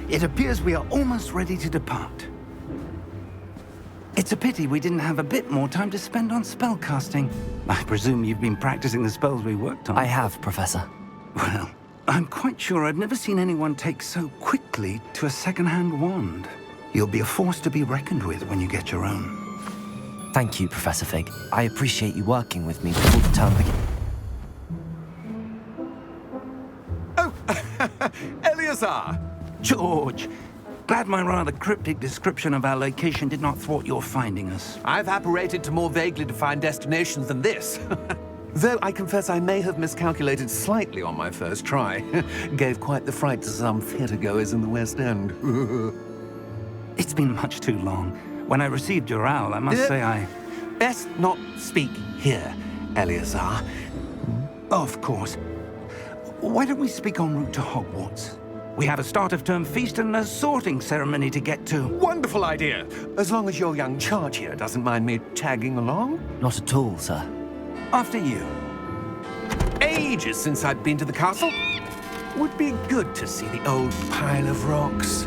It appears we are almost ready to depart. It's a pity we didn't have a bit more time to spend on spellcasting. I presume you've been practicing the spells we worked on. I have, Professor. Well, I'm quite sure I've never seen anyone take so quickly to a second-hand wand. You'll be a force to be reckoned with when you get your own. Thank you, Professor Fig. I appreciate you working with me before the term begins. Oh, Eleazar! George, glad my rather cryptic description of our location did not thwart your finding us. I've apparated to more vaguely defined destinations than this. Though I confess I may have miscalculated slightly on my first try. Gave quite the fright to some theatre-goers in the West End. It's been much too long. When I received your owl, I must say I... Best not speak here, Eleazar. Of course. Why don't we speak en route to Hogwarts? We have a start-of-term feast and a sorting ceremony to get to. Wonderful idea! As long as your young charge here doesn't mind me tagging along. Not at all, sir. After you. Ages since I'd been to the castle. Would be good to see the old pile of rocks.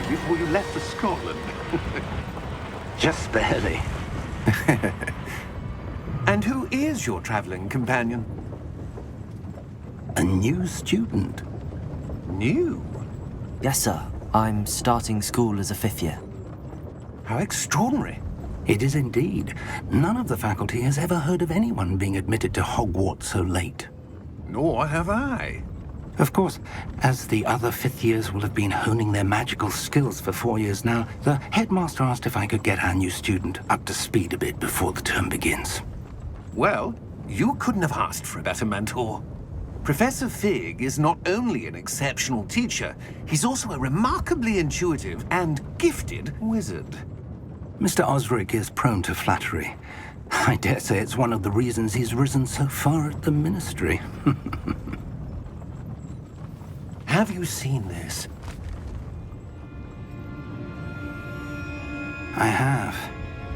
Before you left for Scotland. Just barely. And who is your traveling companion? A new student. New? Yes, sir. I'm starting school as a 5th year. How extraordinary. It is indeed. None of the faculty has ever heard of anyone being admitted to Hogwarts so late. Nor have I. Of course, as the other 5th years will have been honing their magical skills for 4 years now, the headmaster asked if I could get our new student up to speed a bit before the term begins. Well, you couldn't have asked for a better mentor. Professor Fig is not only an exceptional teacher, he's also a remarkably intuitive and gifted wizard. Mr. Osric is prone to flattery. I dare say it's one of the reasons he's risen so far at the ministry. Have you seen this? I have.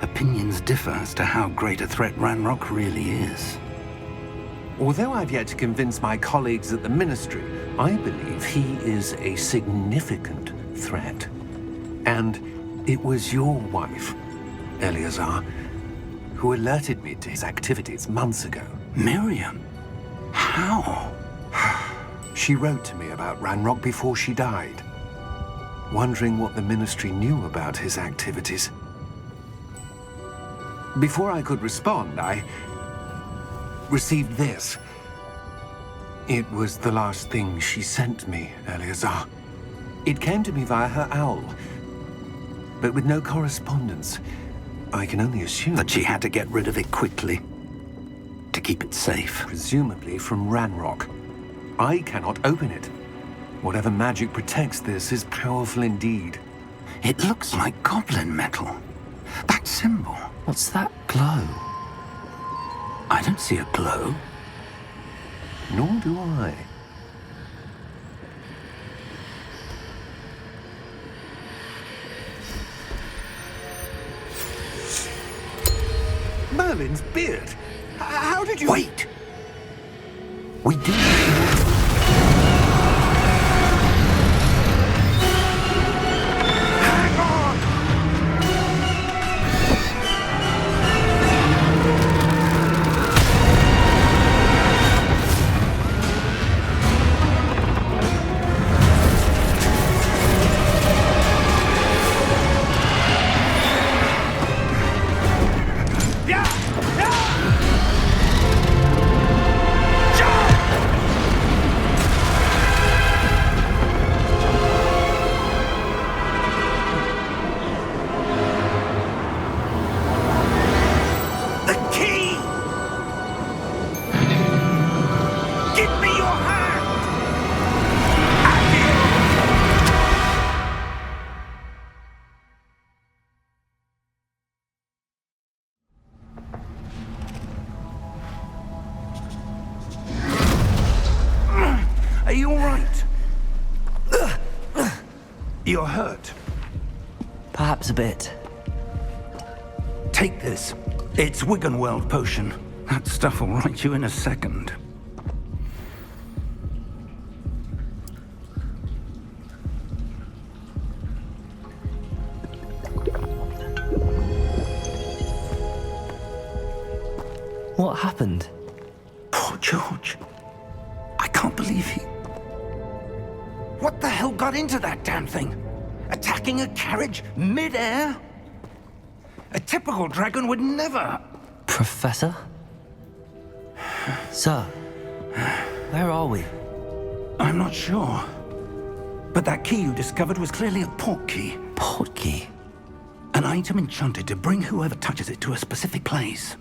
Opinions differ as to how great a threat Ranrock really is. Although I've yet to convince my colleagues at the Ministry, I believe he is a significant threat. And it was your wife, Eleazar, who alerted me to his activities months ago. Miriam? How? She wrote to me about Ranrock before she died, wondering what the Ministry knew about his activities. Before I could respond, I received this. It was the last thing she sent me, Eleazar. It came to me via her owl, but with no correspondence. I can only assume that she had to get rid of it quickly, to keep it safe. Presumably from Ranrock. I cannot open it. Whatever magic protects this is powerful indeed. It looks like goblin metal. That symbol. What's that glow? I don't see a glow. Nor do I. Merlin's beard. How did you... Wait! We do... Hang on! You're hurt. Perhaps a bit. Take this. It's Wiggenweld potion. That stuff will right you in a second. What happened? Poor George. I can't believe he... What the hell got into that damn thing? Attacking a carriage mid-air? A typical dragon would never... Professor? Sir, where are we? I'm not sure. But that key you discovered was clearly a portkey. Portkey? An item enchanted to bring whoever touches it to a specific place.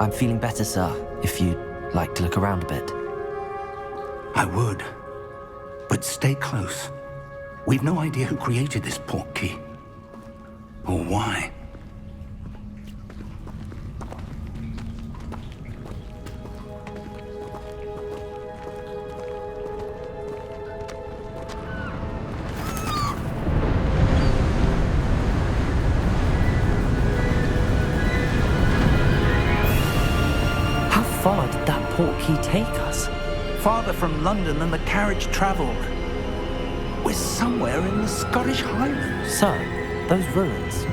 I'm feeling better, sir, if you'd like to look around a bit. I would. But stay close. We've no idea who created this portkey. Or why. How far did that portkey take us? Farther from London than the carriage traveled. We're somewhere in the Scottish Highlands. Sir, those ruins.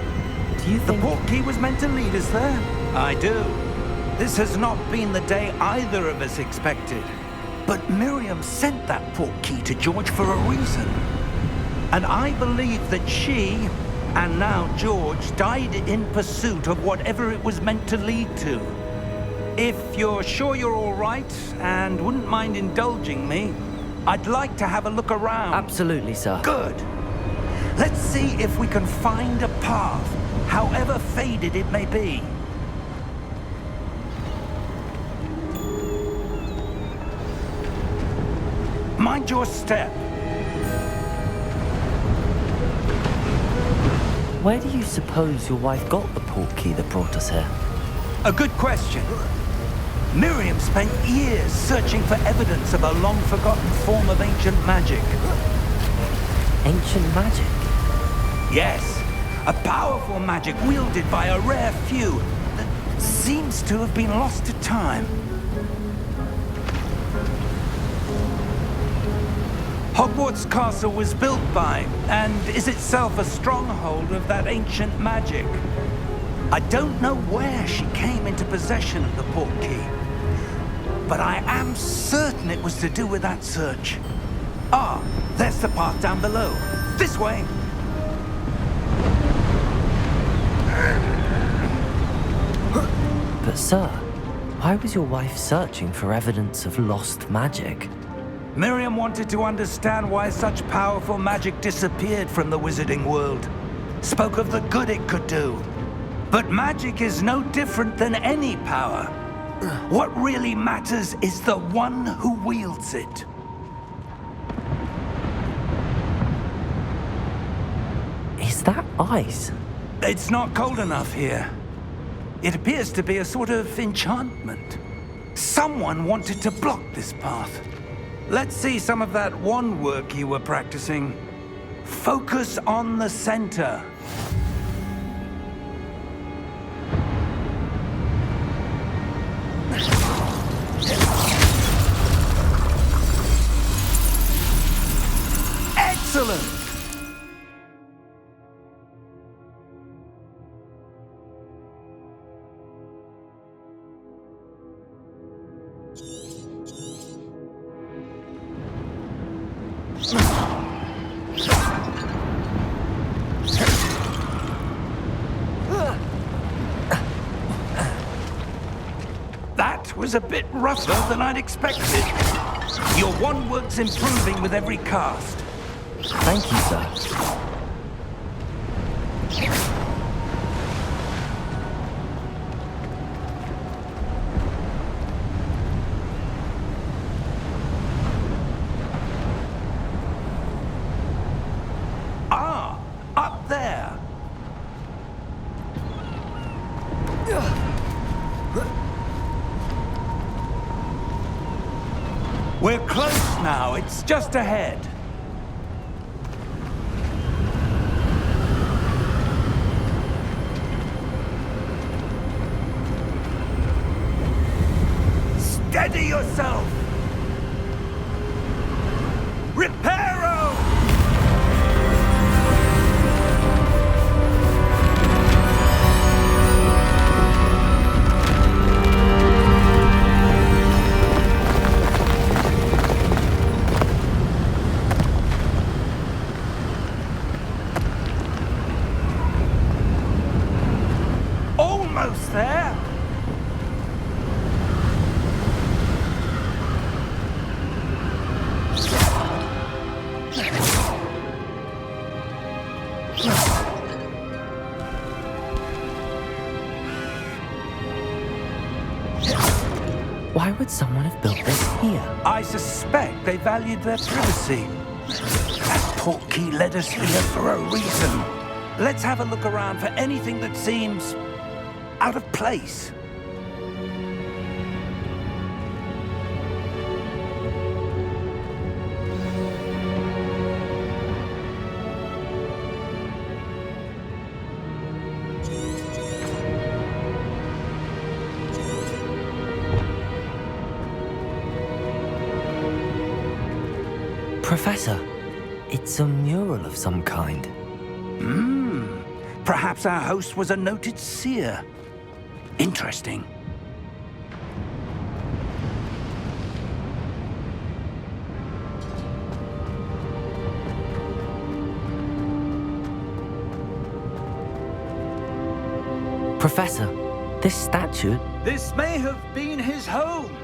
Do you The think... portkey was meant to lead us there? I do. This has not been the day either of us expected. But Miriam sent that portkey to George for a reason. And I believe that she, and now George, died in pursuit of whatever it was meant to lead to. If you're sure you're all right, and wouldn't mind indulging me, I'd like to have a look around. Absolutely, sir. Good. Let's see if we can find a path, however faded it may be. Mind your step. Where do you suppose your wife got the portkey that brought us here? A good question. Miriam spent years searching for evidence of a long-forgotten form of ancient magic. Ancient magic? Yes, a powerful magic wielded by a rare few that seems to have been lost to time. Hogwarts Castle was built by, and is itself a stronghold of that ancient magic. I don't know where she came into possession of the portkey, but I am certain it was to do with that search. Ah, there's the path down below. This way. But sir, why was your wife searching for evidence of lost magic? Miriam wanted to understand why such powerful magic disappeared from the wizarding world. Spoke of the good it could do. But magic is no different than any power. What really matters is the one who wields it. Is that ice? It's not cold enough here. It appears to be a sort of enchantment. Someone wanted to block this path. Let's see some of that wand work you were practicing. Focus on the center. Excellent! That was a bit rougher than I'd expected. Your wand work's improving with every cast. Thank you, sir. Ah, up there. We're close now. It's just ahead. Steady yourself! Reparo! Almost there! Why would someone have built this here? I suspect they valued their privacy. That Portkey led us here for a reason. Let's have a look around for anything that seems out of place. Professor, it's a mural of some kind. Perhaps our host was a noted seer. Interesting. Professor, this statue... This may have been his home.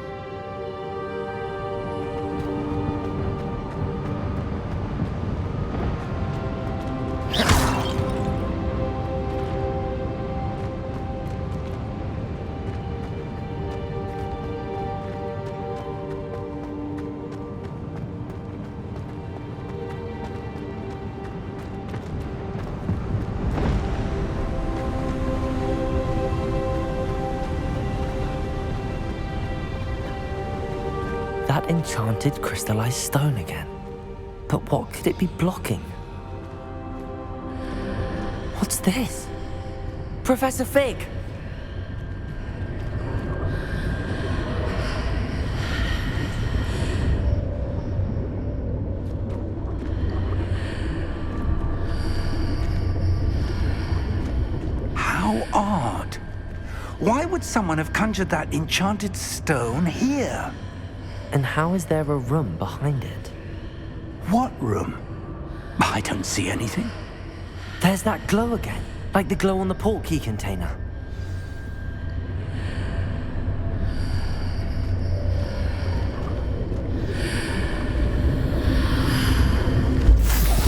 That enchanted crystallized stone again. But what could it be blocking? What's this? Professor Fig! How odd. Why would someone have conjured that enchanted stone here? And how is there a room behind it? What room? I don't see anything. There's that glow again, like the glow on the Portkey container.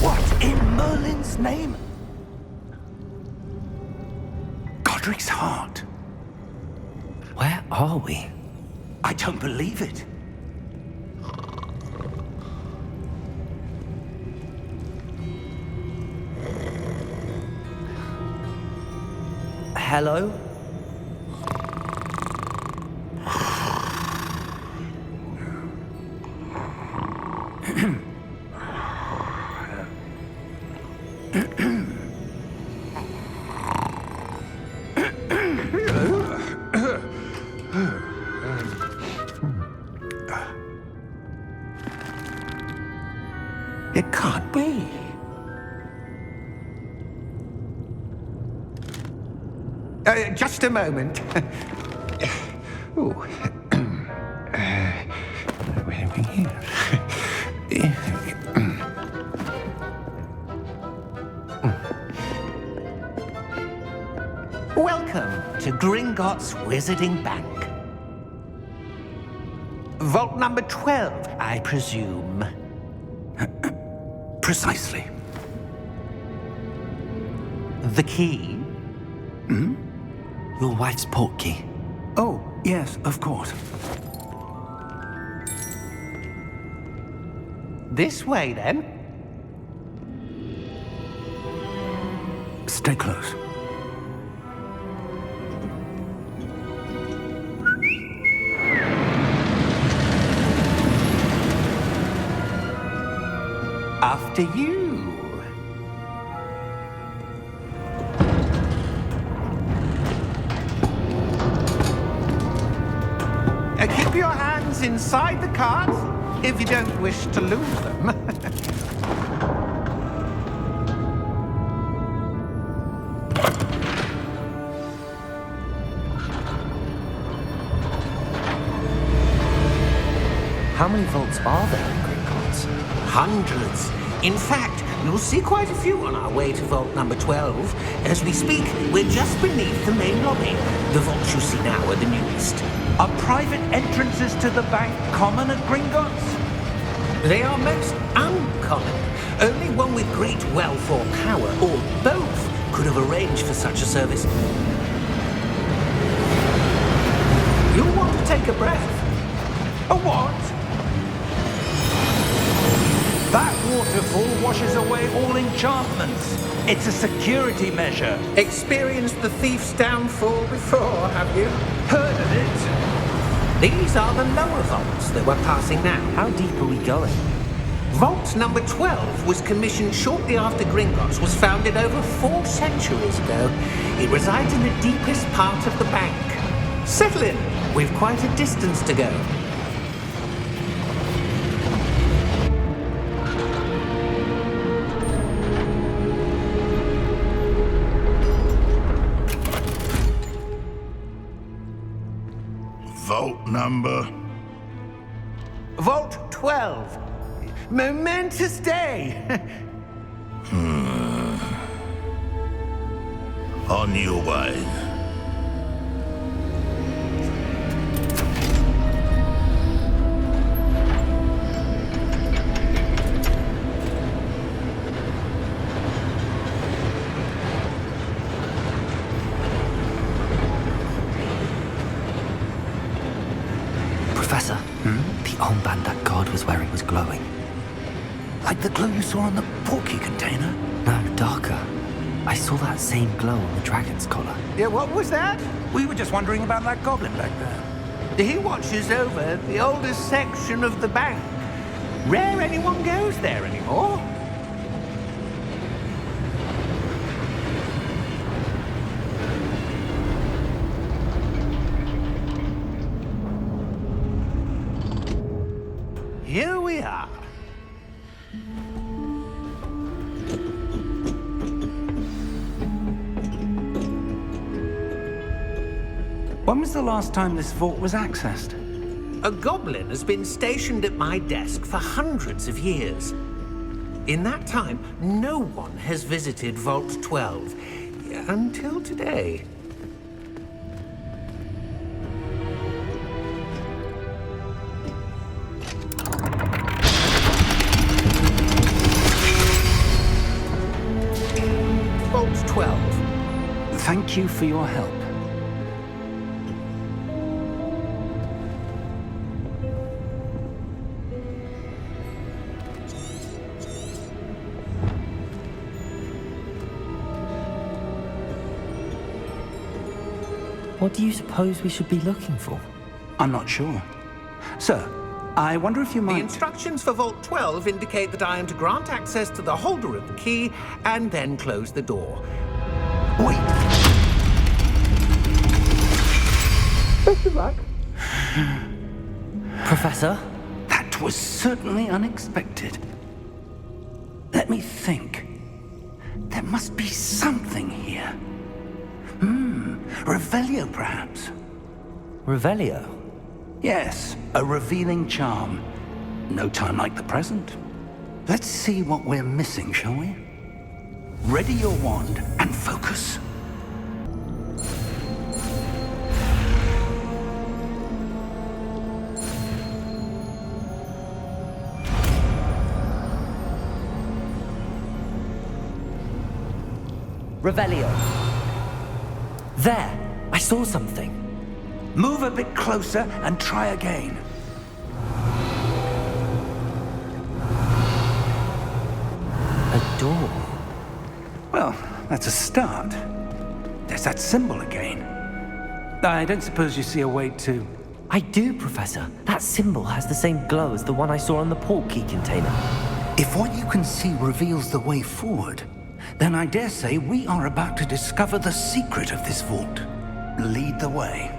What in Merlin's name? Godric's heart. Where are we? I don't believe it. Hello? It can't be. Just a moment. Oh. Where are we here? Welcome to Gringotts Wizarding Bank. Vault number 12, I presume. Precisely. The key? Your wife's Portkey. Oh, yes, of course. This way, then. Stay close. after you. Keep your hands inside the cart if you don't wish to lose them. How many vaults are there in Gringotts? Hundreds. In fact, you'll see quite a few on our way to vault number 12. As we speak, we're just beneath the main lobby. The vaults you see now are the newest. Are private entrances to the bank common at Gringotts? They are most uncommon. Only one with great wealth or power, or both, could have arranged for such a service. You'll want to take a breath. A what? That waterfall washes away all enchantments. It's a security measure. Experienced the thief's downfall before, have you? Heard of it? These are the lower vaults that we're passing now. How deep are we going? Vault number 12 was commissioned shortly after Gringotts was founded over 4 centuries ago. It resides in the deepest part of the bank. Settle in. We've quite a distance to go. Vault number? Vault 12. Momentous day. On your way. Professor, the armband that guard was wearing was glowing. Like the glow you saw on the Portkey container? No, darker. I saw that same glow on the dragon's collar. Yeah, what was that? We were just wondering about that goblin back there. He watches over the oldest section of the bank. Rare anyone goes there anymore. Here we are. When was the last time this vault was accessed? A goblin has been stationed at my desk for hundreds of years. In that time, no one has visited Vault 12 until today. Vault 12. Thank you for your help. What do you suppose we should be looking for? I'm not sure. Sir, I wonder if you The might... instructions for Vault 12 indicate that I am to grant access to the holder of the key and then close the door. Wait! Best of luck. Professor? That was certainly unexpected. Let me think. There must be something here. Revelio, perhaps? Revelio? Yes, a revealing charm. No time like the present. Let's see what we're missing, shall we? Ready your wand and focus. Revelio. There! I saw something. Move a bit closer and try again. A door. Well, that's a start. There's that symbol again. I don't suppose you see a way to... I do, Professor. That symbol has the same glow as the one I saw on the Portkey container. If what you can see reveals the way forward, then I dare say we are about to discover the secret of this vault. Lead the way.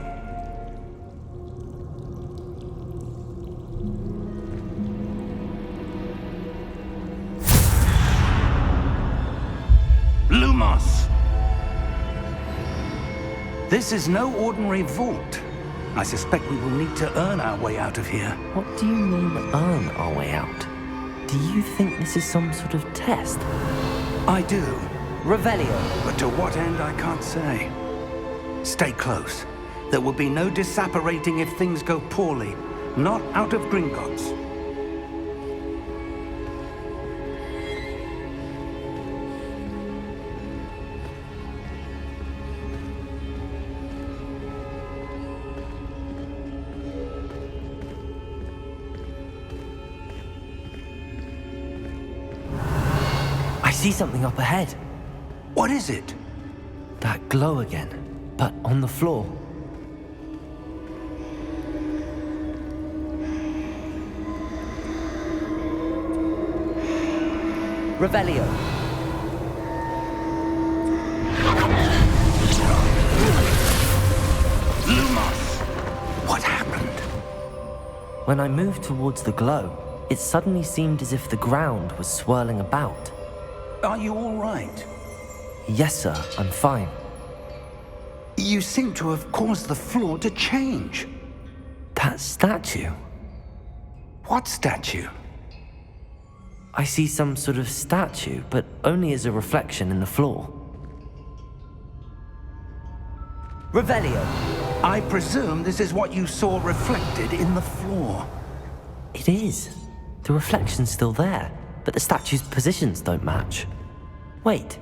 Lumos! This is no ordinary vault. I suspect we will need to earn our way out of here. What do you mean, earn our way out? Do you think this is some sort of test? I do, Revelio. but to what end I can't say. Stay close. There will be no disapparating if things go poorly. Not out of Gringotts. I see something up ahead. What is it? That glow again, but on the floor. Revelio. Lumos! What happened? When I moved towards the glow, it suddenly seemed as if the ground was swirling about. Are you all right? Yes, sir, I'm fine. You seem to have caused the floor to change. That statue. What statue? I see some sort of statue, but only as a reflection in the floor. Revelio. I presume this is what you saw reflected in the floor. It is. The reflection's still there, but the statue's positions don't match. Wait.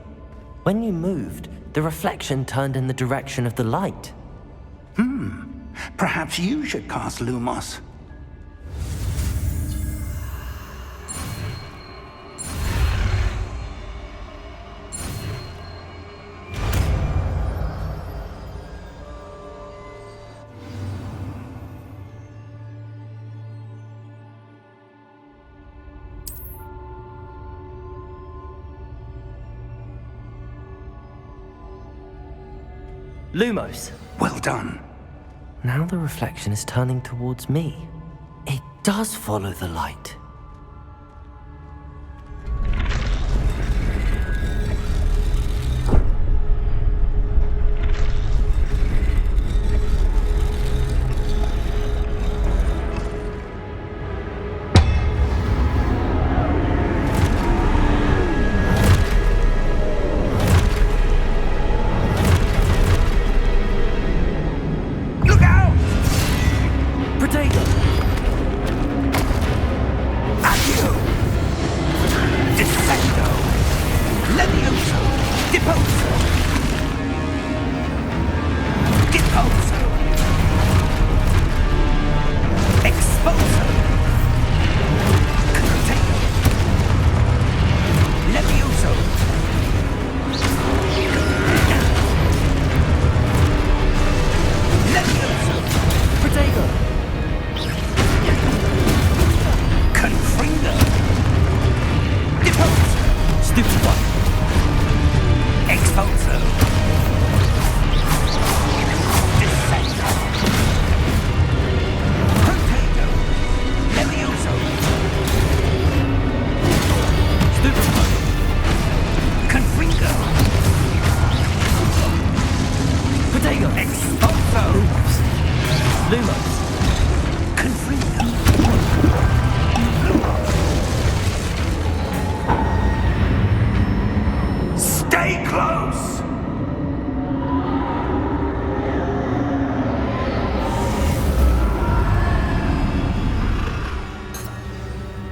When you moved, the reflection turned in the direction of the light. Perhaps you should cast Lumos. Lumos. Well done. Now the reflection is turning towards me. It does follow the light.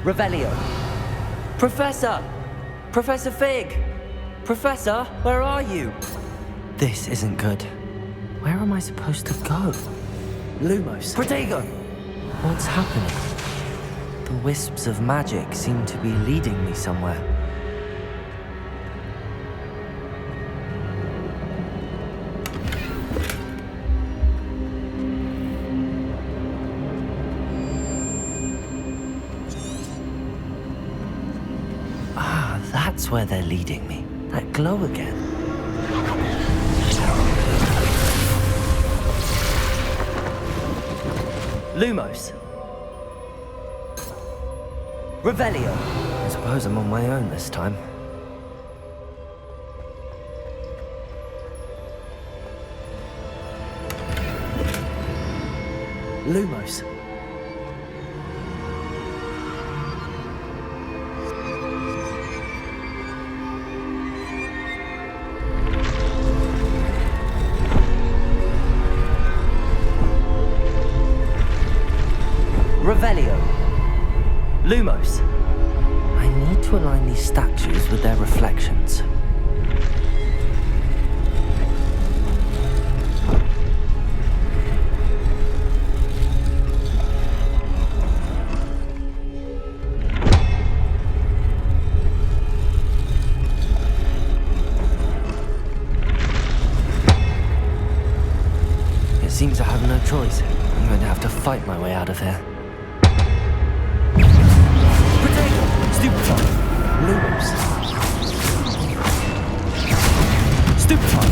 Revelio. Professor! Professor Fig! Professor, where are you? This isn't good. Where am I supposed to go? Lumos. Protego! What's happening? The wisps of magic seem to be leading me somewhere. where they're leading me. That glow again. Lumos. Revelio. I suppose I'm on my own this time. Lumos. Revelio. Lumos. I need to align these statues with their reflections. It seems I have no choice. I'm going to have to fight my way out of here. Stupefy. Lumos. Stupefy.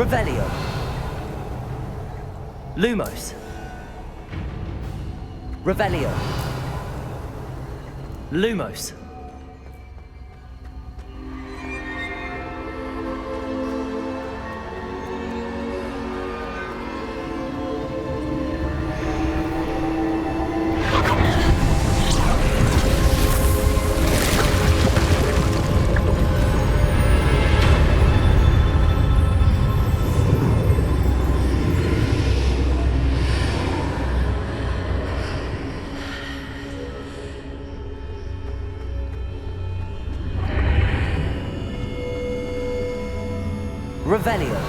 Revelio. Lumos. Revelio. Lumos. Revelio.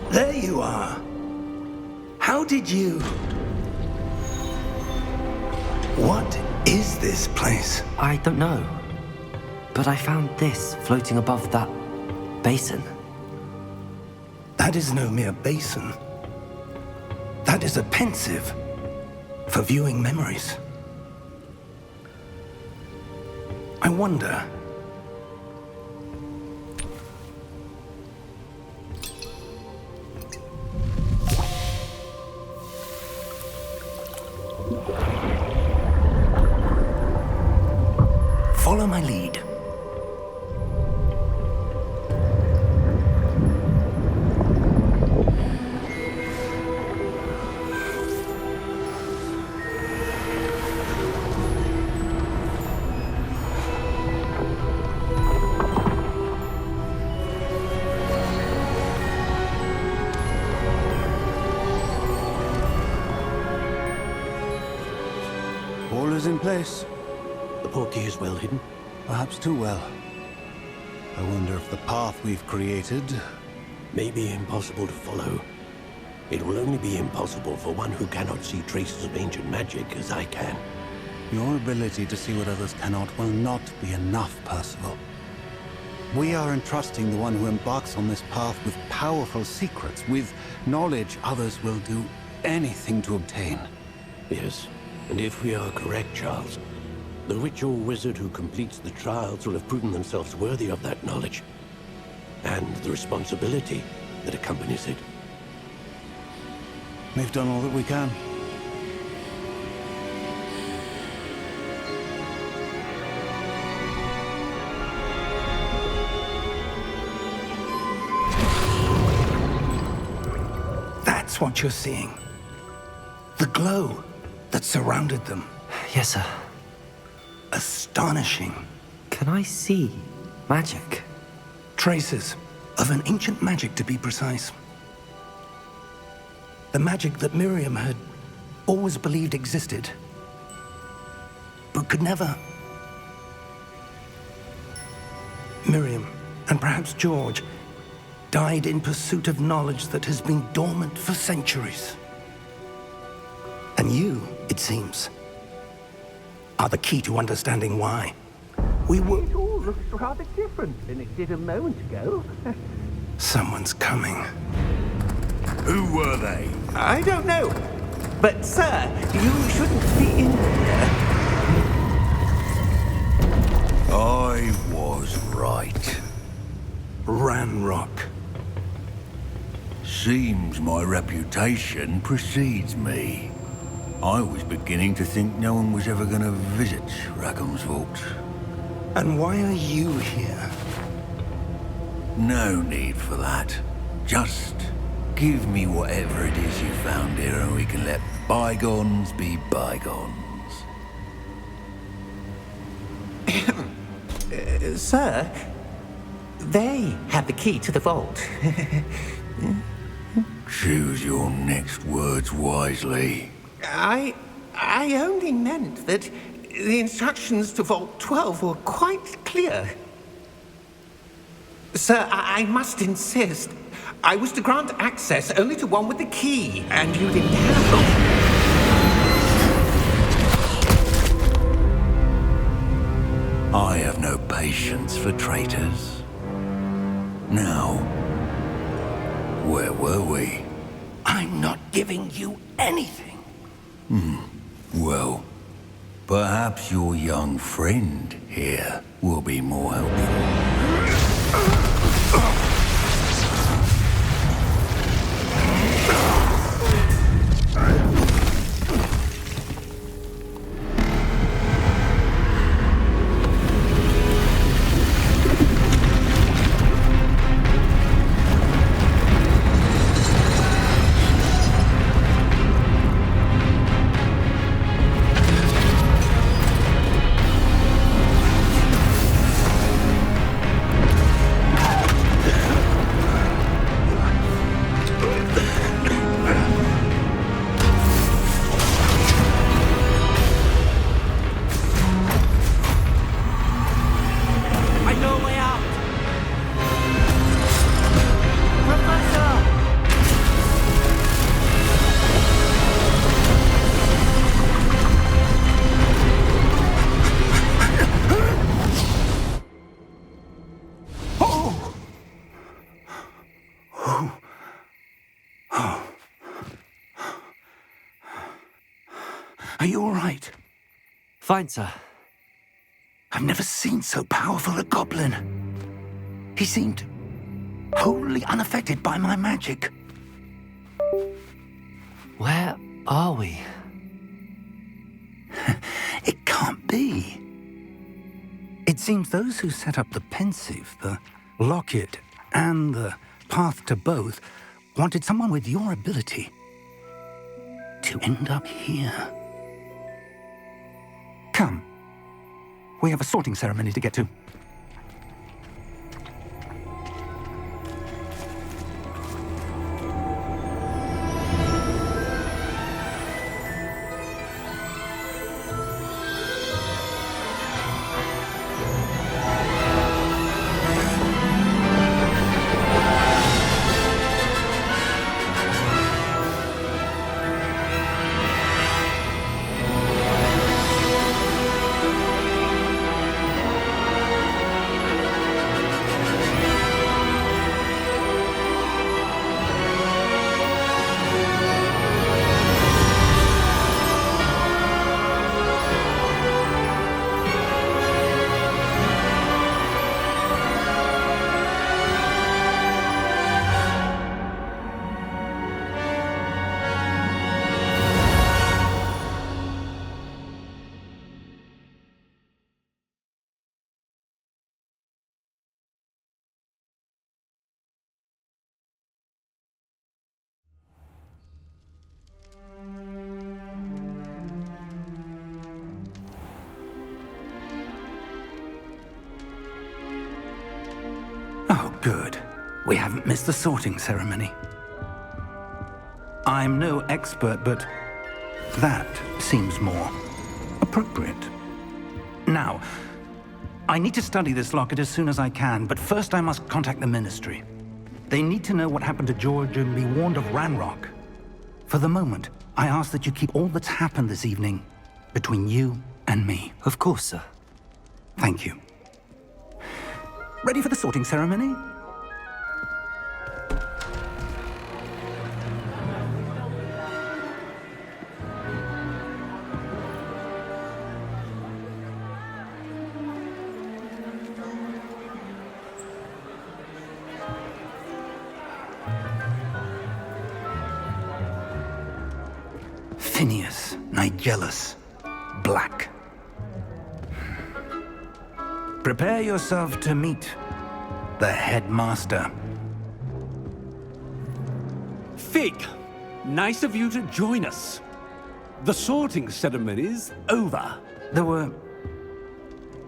There you are. How did you... What is this place? I don't know. But I found this floating above that basin. That is no mere basin. That is a pensive for viewing memories. I wonder... Follow my lead. is in place. The Portkey is well hidden. Perhaps too well. I wonder if the path we've created... May be impossible to follow. It will only be impossible for one who cannot see traces of ancient magic as I can. Your ability to see what others cannot will not be enough, Percival. We are entrusting the one who embarks on this path with powerful secrets, with knowledge others will do anything to obtain. Yes, and if we are correct, Charles, the witch or wizard who completes the trials will have proven themselves worthy of that knowledge, and the responsibility that accompanies it. We've done all that we can. That's what you're seeing. The glow that surrounded them. Yes, sir. Astonishing. Can I see magic? Traces of an ancient magic, to be precise. The magic that Miriam had always believed existed, but could never. Miriam, and perhaps George, died in pursuit of knowledge that has been dormant for centuries. And you, it seems, are the key to understanding why. We were... It all looks rather different than it did a moment ago. Someone's coming. Who were they? I don't know. But, sir, you shouldn't be in here. I was right. Ranrock. Seems my reputation precedes me. I was beginning to think no one was ever going to visit Rackham's Vault. And why are you here? No need for that. Just give me whatever it is you found here and we can let bygones be bygones. Sir, they have the key to the vault. Choose your next words wisely. I only meant that the instructions to Vault 12 were quite clear. Sir, I must insist. I was to grant access only to one with the key, and you didn't have them. I have no patience for traitors. Now, where were we? I'm not giving you anything. Well, perhaps your young friend here will be more helpful. Are you all right? Fine, sir. I've never seen so powerful a goblin. He seemed wholly unaffected by my magic. Where are we? It can't be. It seems those who set up the pensive, the locket, and the path to both wanted someone with your ability to end up here. Come. We have a sorting ceremony to get to. Good. We haven't missed the sorting ceremony. I'm no expert, but that seems more appropriate. Now, I need to study this locket as soon as I can, but first I must contact the Ministry. They need to know what happened to George and be warned of Ranrock. For the moment, I ask that you keep all that's happened this evening between you and me. Of course, sir. Thank you. Ready for the sorting ceremony? Phineas, Nigellus, Black. Prepare yourself to meet the headmaster. Fig, nice of you to join us. The sorting ceremony's over. There were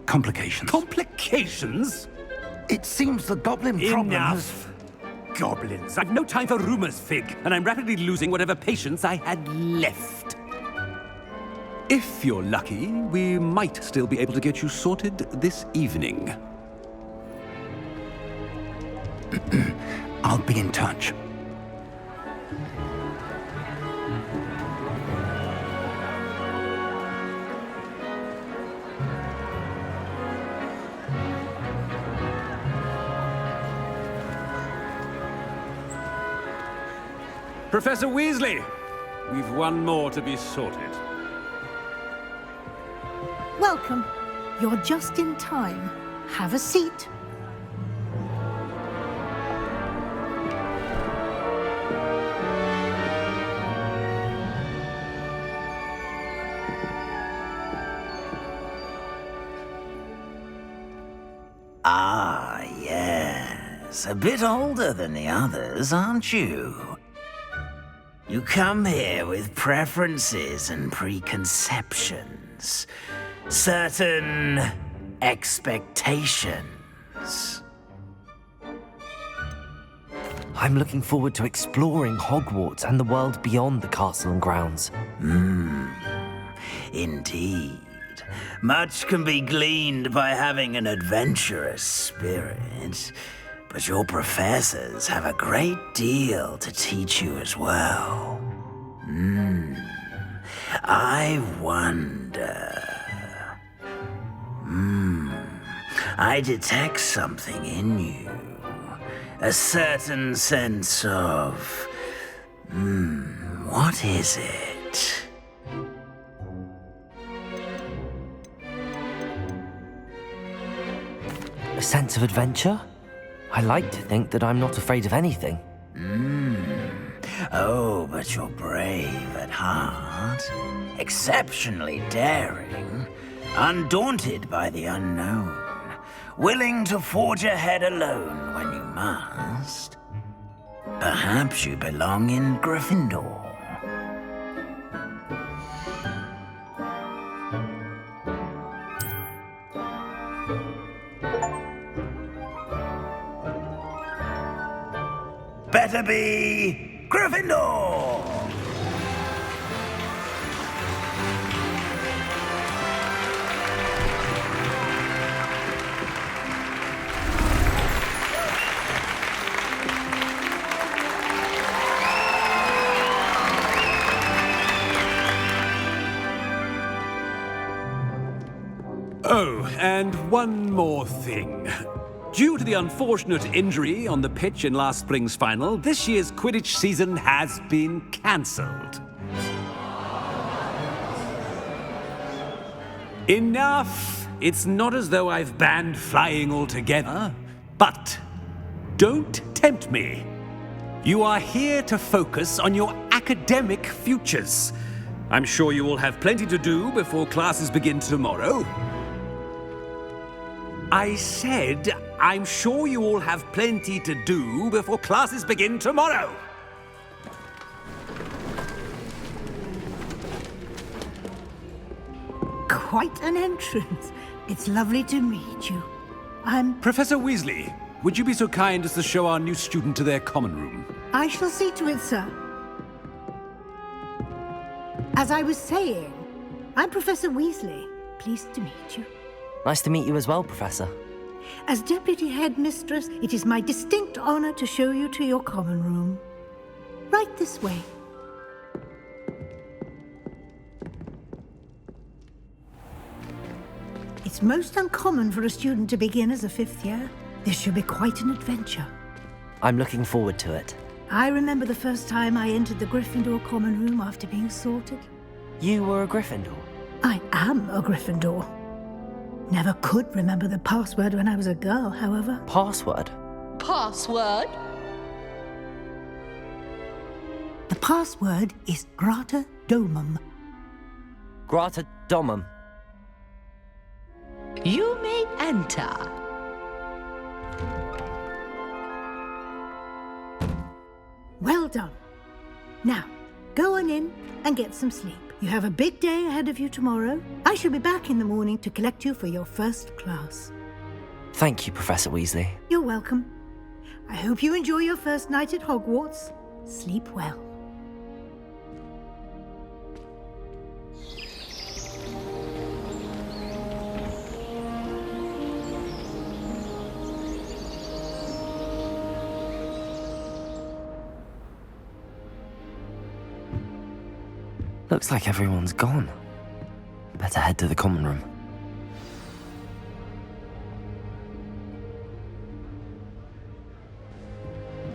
complications. Complications? It seems the goblin problem has... Enough! Goblins. I've no time for rumors, Fig, and I'm rapidly losing whatever patience I had left. If you're lucky, we might still be able to get you sorted this evening. I'll be in touch. Professor Weasley, we've one more to be sorted. Welcome. You're just in time. Have a seat. Ah, yes. A bit older than the others, aren't you? You come here with preferences and preconceptions. Certain expectations. I'm looking forward to exploring Hogwarts and the world beyond the castle and grounds. Indeed. Much can be gleaned by having an adventurous spirit, but your professors have a great deal to teach you as well. I wonder... I detect something in you. A certain sense of... what is it? A sense of adventure? I like to think that I'm not afraid of anything. Oh, but you're brave at heart. Exceptionally daring. Undaunted by the unknown. Willing to forge ahead alone when you must. Perhaps you belong in Gryffindor. Better be Gryffindor! Oh, and one more thing. Due to the unfortunate injury on the pitch in last spring's final, this year's Quidditch season has been cancelled. Enough! It's not as though I've banned flying altogether, but don't tempt me. You are here to focus on your academic futures. I'm sure you will have plenty to do before classes begin tomorrow. I said, I'm sure you all have plenty to do before classes begin tomorrow. Quite an entrance. It's lovely to meet you. I'm... Professor Weasley, would you be so kind as to show our new student to their common room? I shall see to it, sir. As I was saying, I'm Professor Weasley. Pleased to meet you. Nice to meet you as well, Professor. As Deputy Headmistress, it is my distinct honor to show you to your common room. Right this way. It's most uncommon for a student to begin as a 5th year. This should be quite an adventure. I'm looking forward to it. I remember the first time I entered the Gryffindor common room after being sorted. You were a Gryffindor? I am a Gryffindor. Never could remember the password when I was a girl, however. Password? Password? The password is Grata Domum. Grata Domum. You may enter. Well done. Now, go on in and get some sleep. You have a big day ahead of you tomorrow. I shall be back in the morning to collect you for your first class. Thank you, Professor Weasley. You're welcome. I hope you enjoy your first night at Hogwarts. Sleep well. Looks like everyone's gone. Better head to the common room.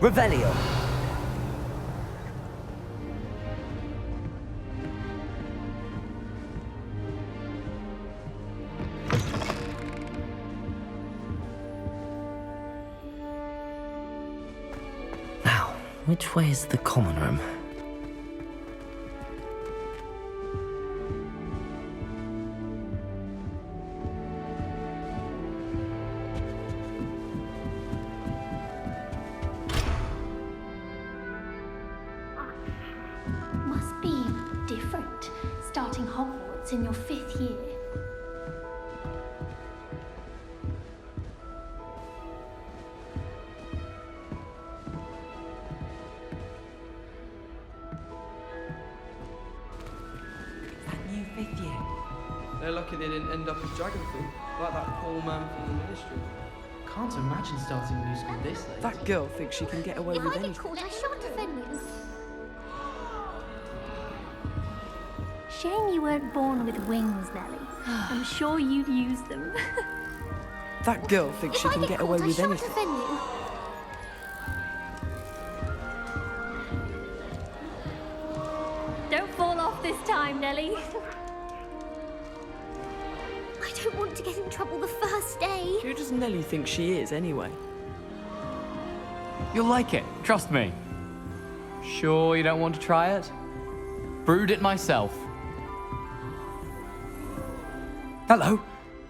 Revelio! Now, which way is the common room? Must be different, starting Hogwarts in your 5th year. That new 5th year. They're lucky they didn't end up as Dragonfleet, like that poor man from the Ministry. Can't imagine starting new school this late. That girl thinks she can get away If with I get anything. caught, I shan't offend you. Shame you weren't born with wings, Nellie. I'm sure you'd use them. That girl thinks she If I can get get caught, away I with shan't anything. offend you. Don't fall off this time, Nellie. I don't want to get in trouble the first day. Who does Nellie think she is, anyway? You'll like it, trust me. Sure you don't want to try it? Brewed it myself. Hello,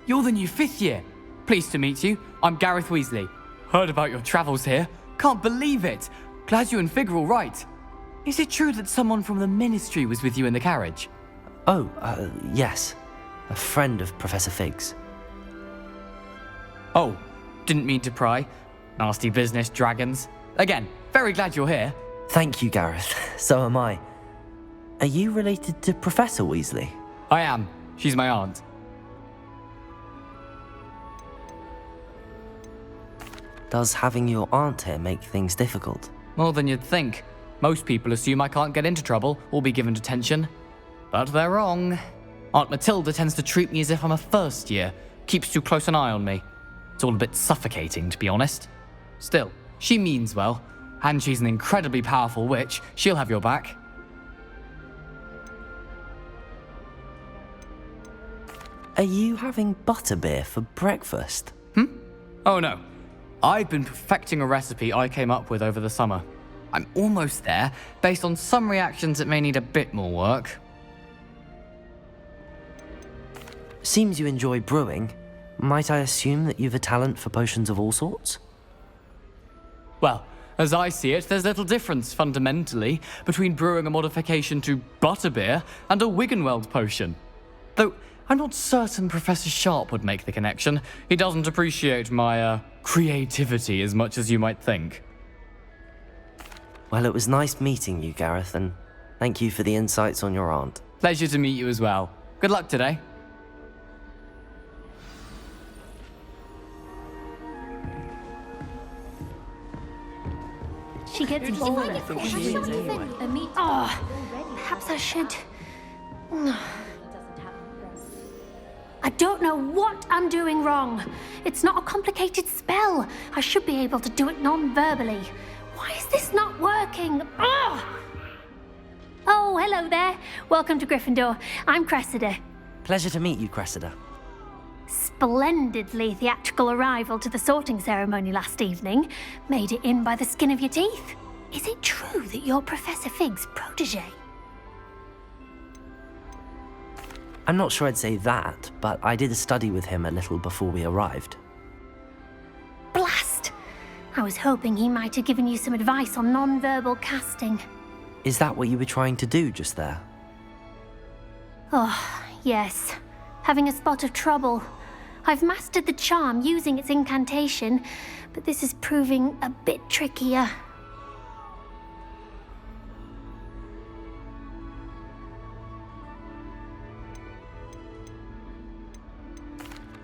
you're the new 5th year. Pleased to meet you. I'm Gareth Weasley. Heard about your travels here. Can't believe it. Glad you and Fig are all right. Is it true that someone from the Ministry was with you in the carriage? Oh, yes. A friend of Professor Fig's. Oh, didn't mean to pry. Nasty business, dragons. Again, very glad you're here. Thank you, Gareth. So am I. Are you related to Professor Weasley? I am. She's my aunt. Does having your aunt here make things difficult? More than you'd think. Most people assume I can't get into trouble or be given detention. But they're wrong. Aunt Matilda tends to treat me as if I'm a first year, keeps too close an eye on me. It's all a bit suffocating, to be honest. Still, she means well, and she's an incredibly powerful witch. She'll have your back. Are you having butterbeer for breakfast? Oh no. I've been perfecting a recipe I came up with over the summer. I'm almost there. Based on some reactions, it may need a bit more work. Seems you enjoy brewing. Might I assume that you've a talent for potions of all sorts? Well, as I see it, there's little difference, fundamentally, between brewing a modification to butterbeer and a Wiggenweld potion. Though, I'm not certain Professor Sharp would make the connection. He doesn't appreciate my, creativity as much as you might think. Well, it was nice meeting you, Gareth, and thank you for the insights on your aunt. Pleasure to meet you as well. Good luck today. She gets bored. Oh, perhaps I should. I don't know what I'm doing wrong. It's not a complicated spell. I should be able to do it non-verbally. Why is this not working? Oh, hello there. Welcome to Gryffindor. I'm Cressida. Pleasure to meet you, Cressida. Splendidly theatrical arrival to the sorting ceremony last evening. Made it in by the skin of your teeth. Is it true that you're Professor Fig's protege? I'm not sure I'd say that, but I did a study with him a little before we arrived. Blast! I was hoping he might have given you some advice on non-verbal casting. Is that what you were trying to do just there? Oh, yes. Having a spot of trouble. I've mastered the charm using its incantation, but this is proving a bit trickier.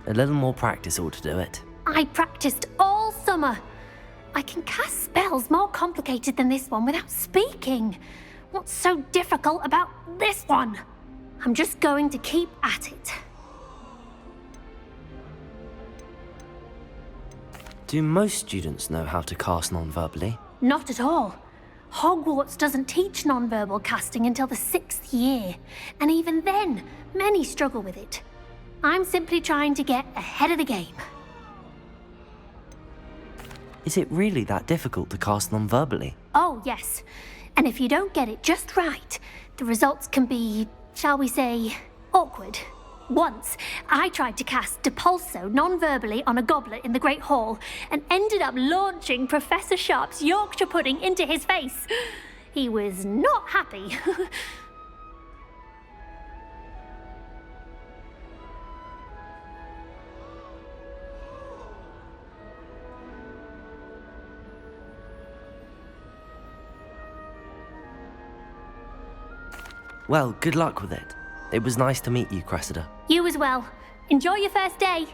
A little more practice ought to do it. I practiced all summer. I can cast spells more complicated than this one without speaking. What's so difficult about this one? I'm just going to keep at it. Do most students know how to cast non-verbally? Not at all. Hogwarts doesn't teach non-verbal casting until the 6th year, and even then, many struggle with it. I'm simply trying to get ahead of the game. Is it really that difficult to cast non-verbally? Oh, yes. And if you don't get it just right, the results can be, shall we say, awkward. Once, I tried to cast Depulso non-verbally on a goblet in the Great Hall and ended up launching Professor Sharp's Yorkshire pudding into his face. He was not happy. Well, good luck with it. It was nice to meet you, Cressida. You as well. Enjoy your first day.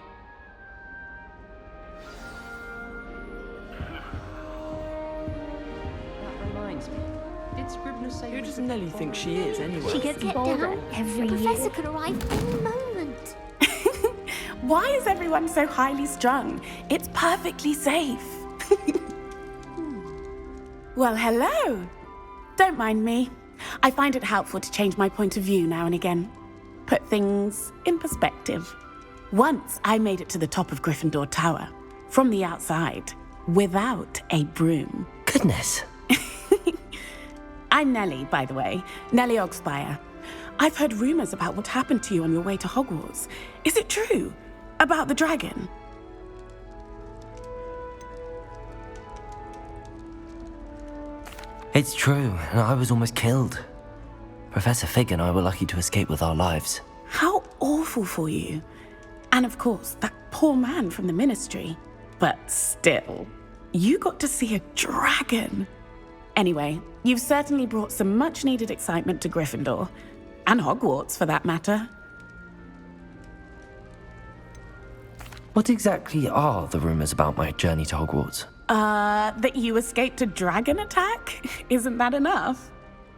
That reminds me. Did Scribner say... Who does Nellie think she is, anyway? She gets bolder every year. The professor could arrive any moment. Why is everyone so highly strung? It's perfectly safe. Well, hello. Don't mind me. I find it helpful to change my point of view now and again. Put things in perspective. Once I made it to the top of Gryffindor Tower, from the outside, without a broom. Goodness. I'm Nellie, by the way. Nellie Ogspire. I've heard rumors about what happened to you on your way to Hogwarts. Is it true? About the dragon? It's true, and I was almost killed. Professor Fig and I were lucky to escape with our lives. How awful for you. And of course, that poor man from the Ministry. But still, you got to see a dragon. Anyway, you've certainly brought some much-needed excitement to Gryffindor. And Hogwarts, for that matter. What exactly are the rumors about my journey to Hogwarts? That you escaped a dragon attack? Isn't that enough?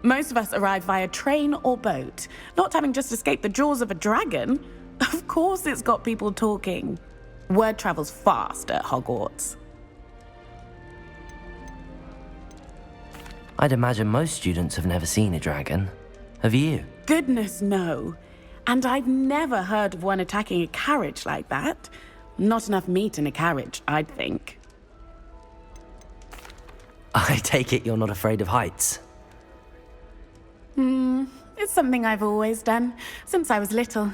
Most of us arrive via train or boat, not having just escaped the jaws of a dragon. Of course it's got people talking. Word travels fast at Hogwarts. I'd imagine most students have never seen a dragon. Have you? Goodness, no. And I've never heard of one attacking a carriage like that. Not enough meat in a carriage, I'd think. I take it you're not afraid of heights. It's something I've always done, since I was little.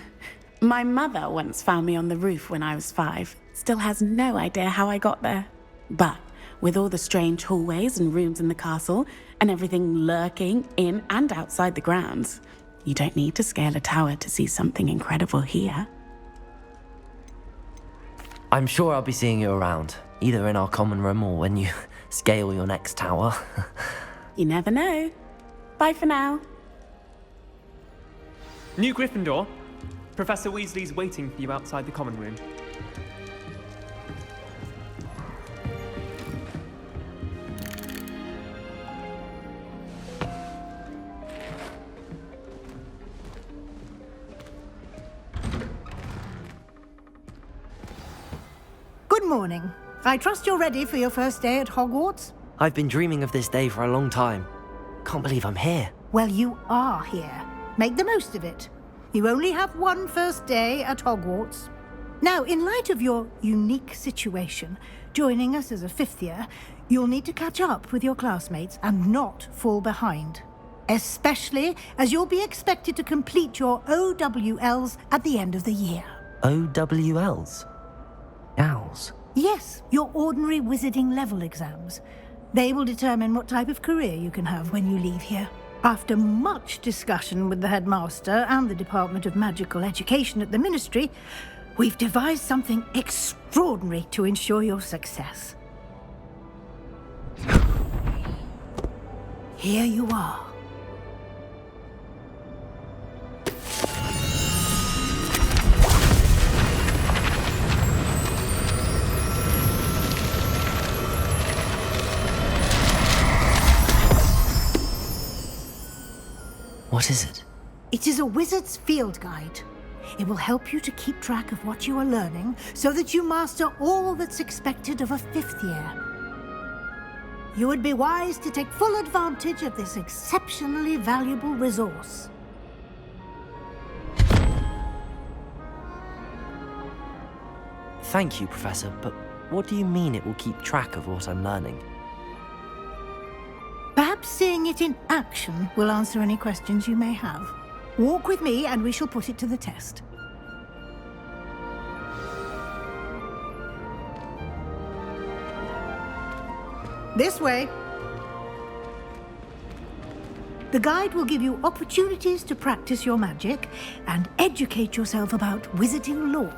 My mother once found me on the roof when I was 5. Still has no idea how I got there. But with all the strange hallways and rooms in the castle, and everything lurking in and outside the grounds, You don't need to scale a tower to see something incredible here. I'm sure I'll be seeing you around, either in our common room or when you scale your next tower. You never know. Bye for now. New Gryffindor. Professor Weasley's waiting for you outside the common room. Good morning. I trust you're ready for your first day at Hogwarts? I've been dreaming of this day for a long time. Can't believe I'm here. Well, you are here. Make the most of it. You only have one first day at Hogwarts. Now, in light of your unique situation, joining us as a fifth year, you'll need to catch up with your classmates and not fall behind. Especially as you'll be expected to complete your OWLs at the end of the year. OWLs? Owls? Yes, your ordinary wizarding level exams. They will determine what type of career you can have when you leave here. After much discussion with the headmaster and the Department of Magical Education at the Ministry, we've devised something extraordinary to ensure your success. Here you are. What is it? It is a wizard's field guide. It will help you to keep track of what you are learning so that you master all that's expected of a fifth year. You would be wise to take full advantage of this exceptionally valuable resource. Thank you, Professor, but what do you mean it will keep track of what I'm learning? Perhaps seeing it in action will answer any questions you may have. Walk with me and we shall put it to the test. This way. The guide will give you opportunities to practice your magic and educate yourself about wizarding lore.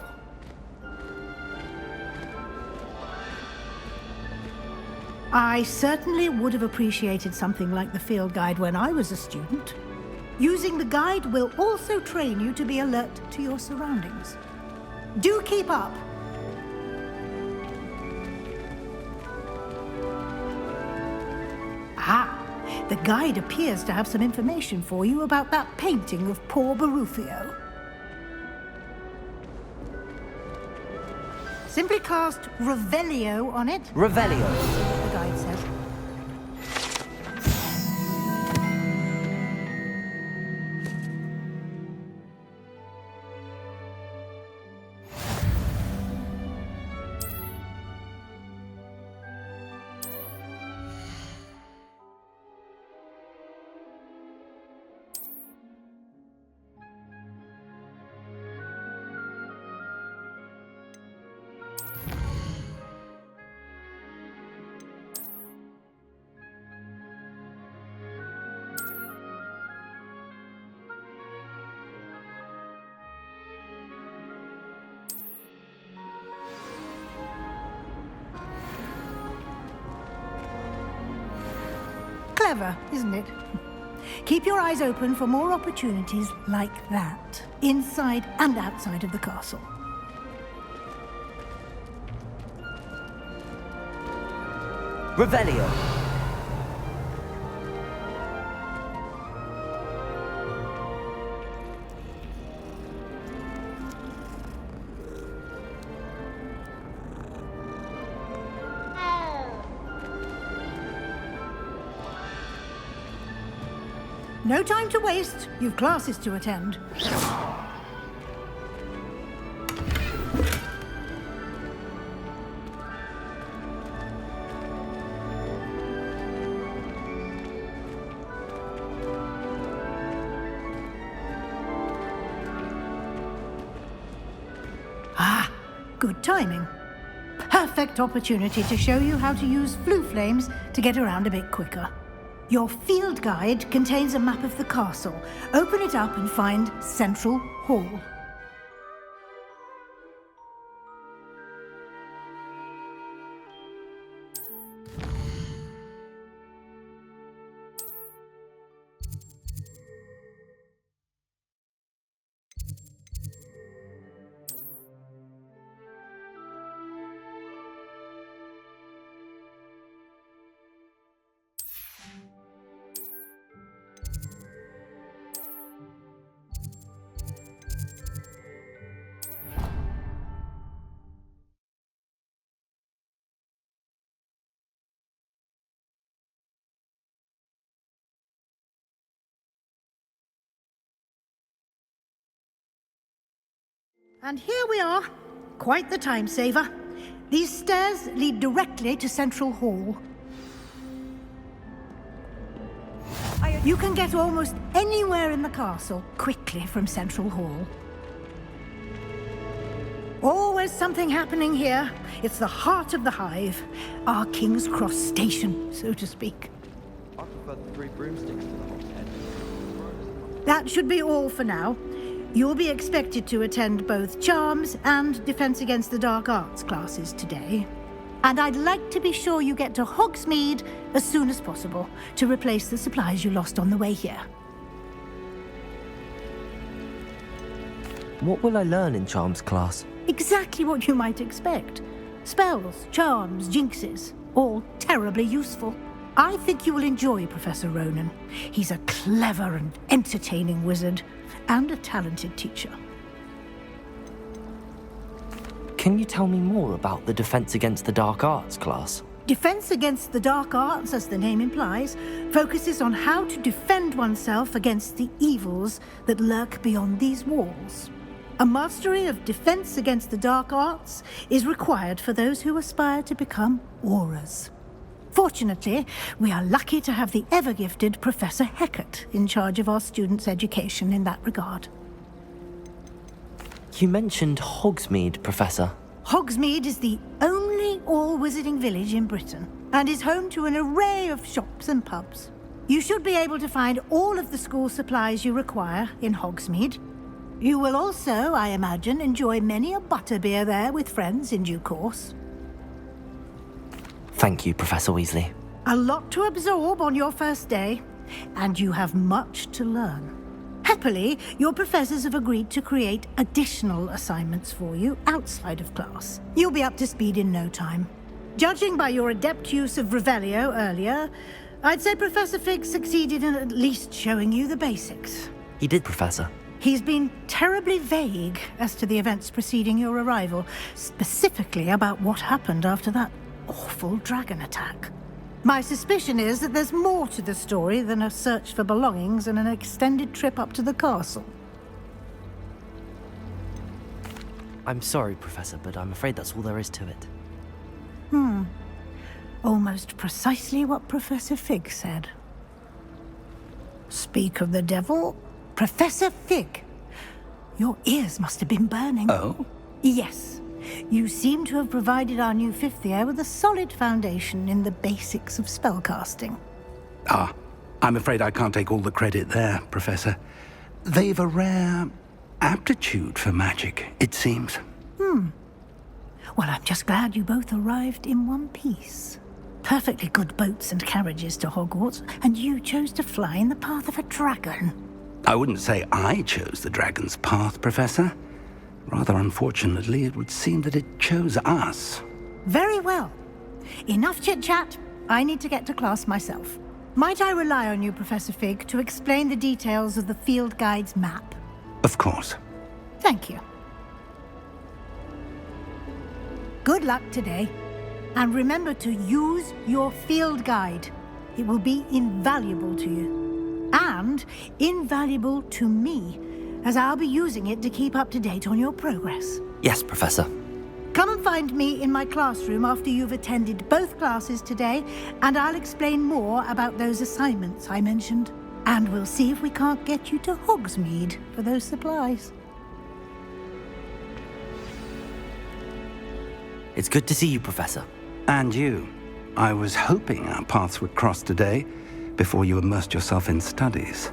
I certainly would have appreciated something like the field guide when I was a student. Using the guide will also train you to be alert to your surroundings. Do keep up! Ah, the guide appears to have some information for you about that painting of poor Barufio. Simply cast Revelio on it. Revelio? The guide says. Clever, isn't it? Keep your eyes open for more opportunities like that, inside and outside of the castle. Revelio. No time to waste. You've classes to attend. Ah, good timing. Perfect opportunity to show you how to use flue flames to get around a bit quicker. Your field guide contains a map of the castle. Open it up and find Central Hall. And here we are. Quite the time saver. These stairs lead directly to Central Hall. You can get almost anywhere in the castle quickly from Central Hall. Always something happening here. It's the heart of the hive. Our King's Cross station, so to speak. I prefer the 3 broomsticks to the hogshead. That should be all for now. You'll be expected to attend both Charms and Defense Against the Dark Arts classes today. And I'd like to be sure you get to Hogsmeade as soon as possible to replace the supplies you lost on the way here. What will I learn in Charms class? Exactly what you might expect. Spells, charms, jinxes, all terribly useful. I think you will enjoy Professor Ronan. He's a clever and entertaining wizard, and a talented teacher. Can you tell me more about the Defense Against the Dark Arts class? Defense Against the Dark Arts, as the name implies, focuses on how to defend oneself against the evils that lurk beyond these walls. A mastery of Defense Against the Dark Arts is required for those who aspire to become auras. Fortunately, we are lucky to have the ever-gifted Professor Hecat in charge of our students' education in that regard. You mentioned Hogsmeade, Professor. Hogsmeade is the only all-wizarding village in Britain, and is home to an array of shops and pubs. You should be able to find all of the school supplies you require in Hogsmeade. You will also, I imagine, enjoy many a butterbeer there with friends in due course. Thank you, Professor Weasley. A lot to absorb on your first day, and you have much to learn. Happily, your professors have agreed to create additional assignments for you outside of class. You'll be up to speed in no time. Judging by your adept use of Revelio earlier, I'd say Professor Fig succeeded in at least showing you the basics. He did, Professor. He's been terribly vague as to the events preceding your arrival, specifically about what happened after that awful dragon attack. My suspicion is that there's more to the story than a search for belongings and an extended trip up to the castle. I'm sorry, Professor, but I'm afraid that's all there is to it. Almost precisely what Professor Fig said. Speak of the devil, Professor Fig. Your ears must have been burning. Oh? Yes. You seem to have provided our new fifth year with a solid foundation in the basics of spellcasting. Ah, I'm afraid I can't take all the credit there, Professor. They've a rare aptitude for magic, it seems. Well, I'm just glad you both arrived in one piece. Perfectly good boats and carriages to Hogwarts, and you chose to fly in the path of a dragon. I wouldn't say I chose the dragon's path, Professor. Rather unfortunately, it would seem that it chose us. Very well. Enough chit-chat. I need to get to class myself. Might I rely on you, Professor Fig, to explain the details of the field guide's map? Of course. Thank you. Good luck today. And remember to use your field guide. It will be invaluable to you. And invaluable to me, as I'll be using it to keep up to date on your progress. Yes, Professor. Come and find me in my classroom after you've attended both classes today, and I'll explain more about those assignments I mentioned. And we'll see if we can't get you to Hogsmeade for those supplies. It's good to see you, Professor. And you. I was hoping our paths would cross today, before you immersed yourself in studies.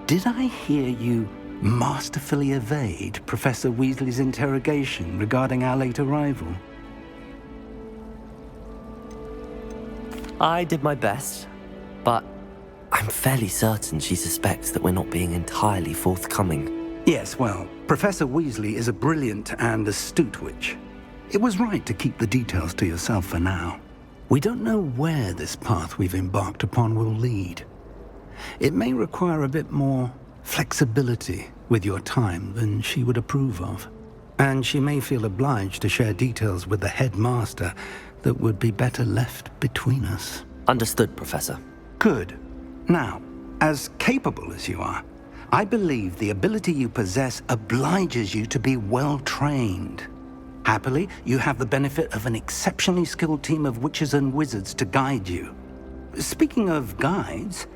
Did I hear you masterfully evade Professor Weasley's interrogation regarding our late arrival? I did my best, but I'm fairly certain she suspects that we're not being entirely forthcoming. Yes, well, Professor Weasley is a brilliant and astute witch. It was right to keep the details to yourself for now. We don't know where this path we've embarked upon will lead. It may require a bit more flexibility with your time than she would approve of. And she may feel obliged to share details with the headmaster that would be better left between us. Understood, Professor. Good. Now, as capable as you are, I believe the ability you possess obliges you to be well trained. Happily, you have the benefit of an exceptionally skilled team of witches and wizards to guide you. Speaking of guides,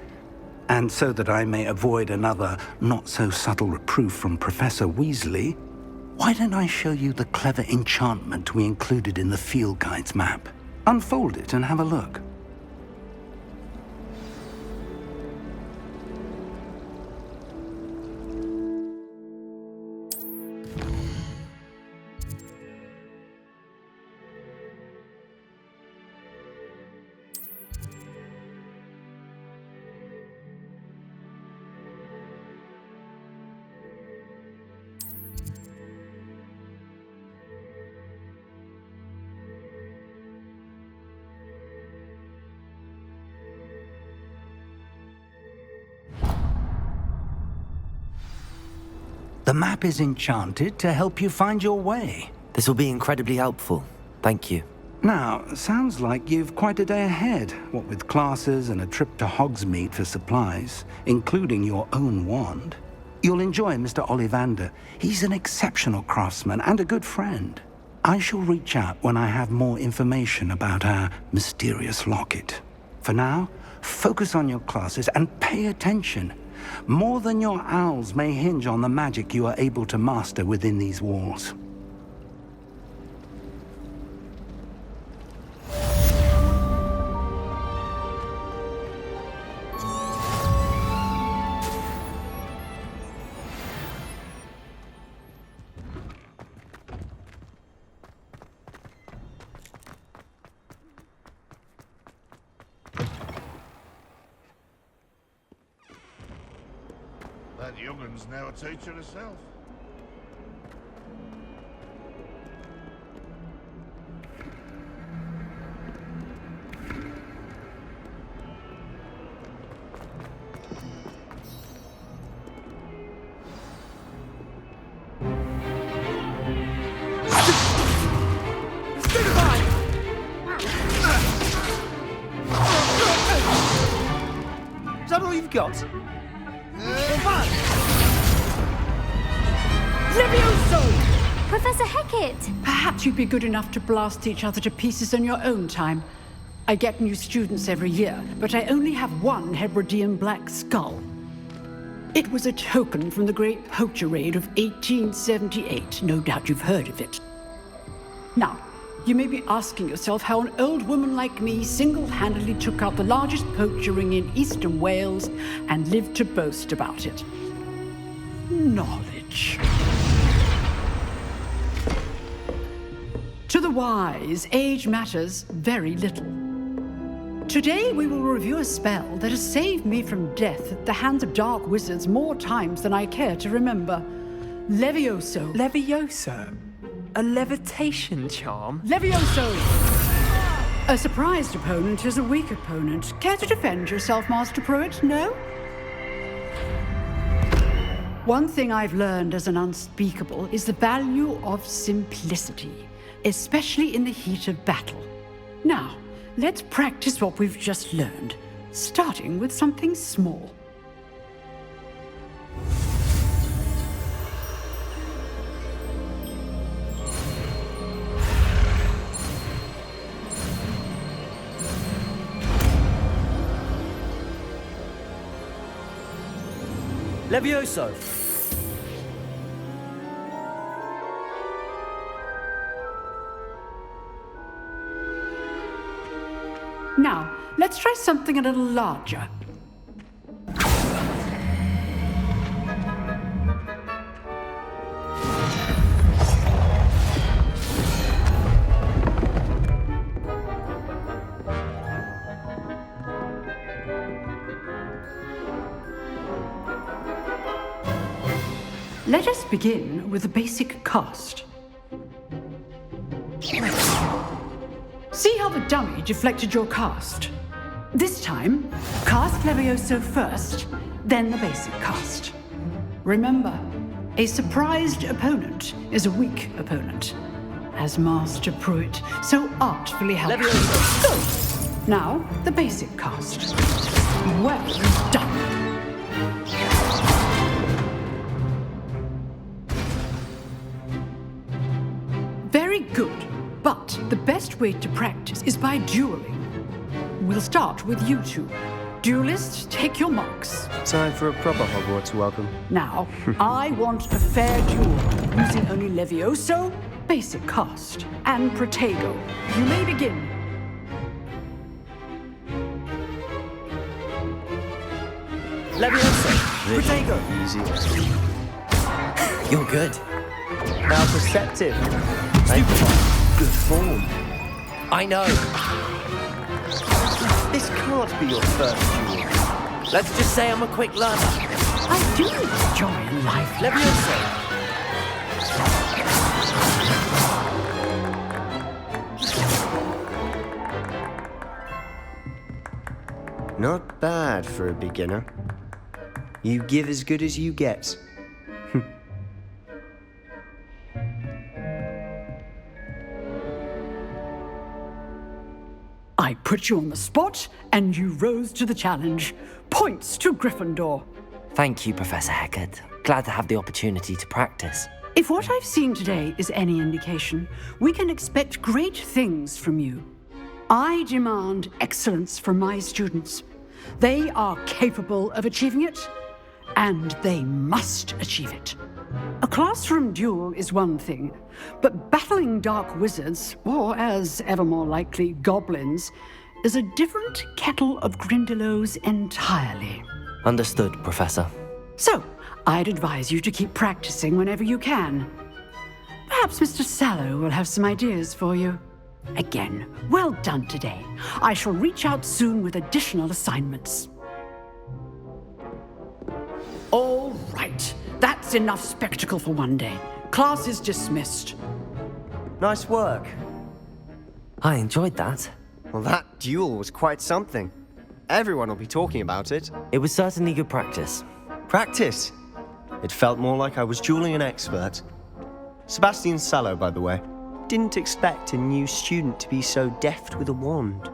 and so that I may avoid another not-so-subtle reproof from Professor Weasley, why don't I show you the clever enchantment we included in the field guide's map? Unfold it and have a look. The map is enchanted to help you find your way. This will be incredibly helpful. Thank you. Now, sounds like you've quite a day ahead, what with classes and a trip to Hogsmeade for supplies, including your own wand. You'll enjoy Mr. Ollivander. He's an exceptional craftsman and a good friend. I shall reach out when I have more information about our mysterious locket. For now, focus on your classes and pay attention. More than your owls may hinge on the magic you are able to master within these walls. That youngun's now a teacher herself. Is that all you've got? Levioso! Professor Hecat! Perhaps you'd be good enough to blast each other to pieces in your own time. I get new students every year, but I only have one Hebridean black skull. It was a token from the Great Poacher Raid of 1878. No doubt you've heard of it. Now, you may be asking yourself how an old woman like me single-handedly took out the largest poacher ring in eastern Wales and lived to boast about it. Knowledge. To the wise, age matters very little. Today we will review a spell that has saved me from death at the hands of dark wizards more times than I care to remember. Levioso. Levioso? A levitation charm? Levioso! A surprised opponent is a weak opponent. Care to defend yourself, Master Pruitt? No? One thing I've learned as an unspeakable is the value of simplicity, especially in the heat of battle. Now, let's practice what we've just learned, starting with something small. Levioso! Now, let's try something a little larger. Let us begin with the basic cast. See how the dummy deflected your cast? This time, cast Levioso first, then the basic cast. Remember, a surprised opponent is a weak opponent, as Master Pruitt so artfully helped. Levioso! Now, the basic cast. Well done. Very good, but the best way to practice is by dueling. We'll start with you two. Duelists, take your marks. Time for a proper Hogwarts welcome. Now, I want a fair duel, using only Levioso, basic cast, and Protego. You may begin. Levioso, Protego. Easy. You're good. Now perceptive. Good form. I know. This can't be your first duel. Let's just say I'm a quick learner. I do enjoy life. Levioso. Not bad for a beginner. You give as good as you get. I put you on the spot, and you rose to the challenge. Points to Gryffindor. Thank you, Professor Hecat. Glad to have the opportunity to practice. If what I've seen today is any indication, we can expect great things from you. I demand excellence from my students. They are capable of achieving it, and they must achieve it. A classroom duel is one thing, but battling dark wizards, or as ever more likely, goblins, is a different kettle of Grindylows entirely. Understood, Professor. So, I'd advise you to keep practicing whenever you can. Perhaps Mr. Sallow will have some ideas for you. Again, well done today. I shall reach out soon with additional assignments. All right. That's enough spectacle for one day. Class is dismissed. Nice work. I enjoyed that. Well, that duel was quite something. Everyone will be talking about it. It was certainly good practice. Practice? It felt more like I was dueling an expert. Sebastian Sallow, by the way. Didn't expect a new student to be so deft with a wand.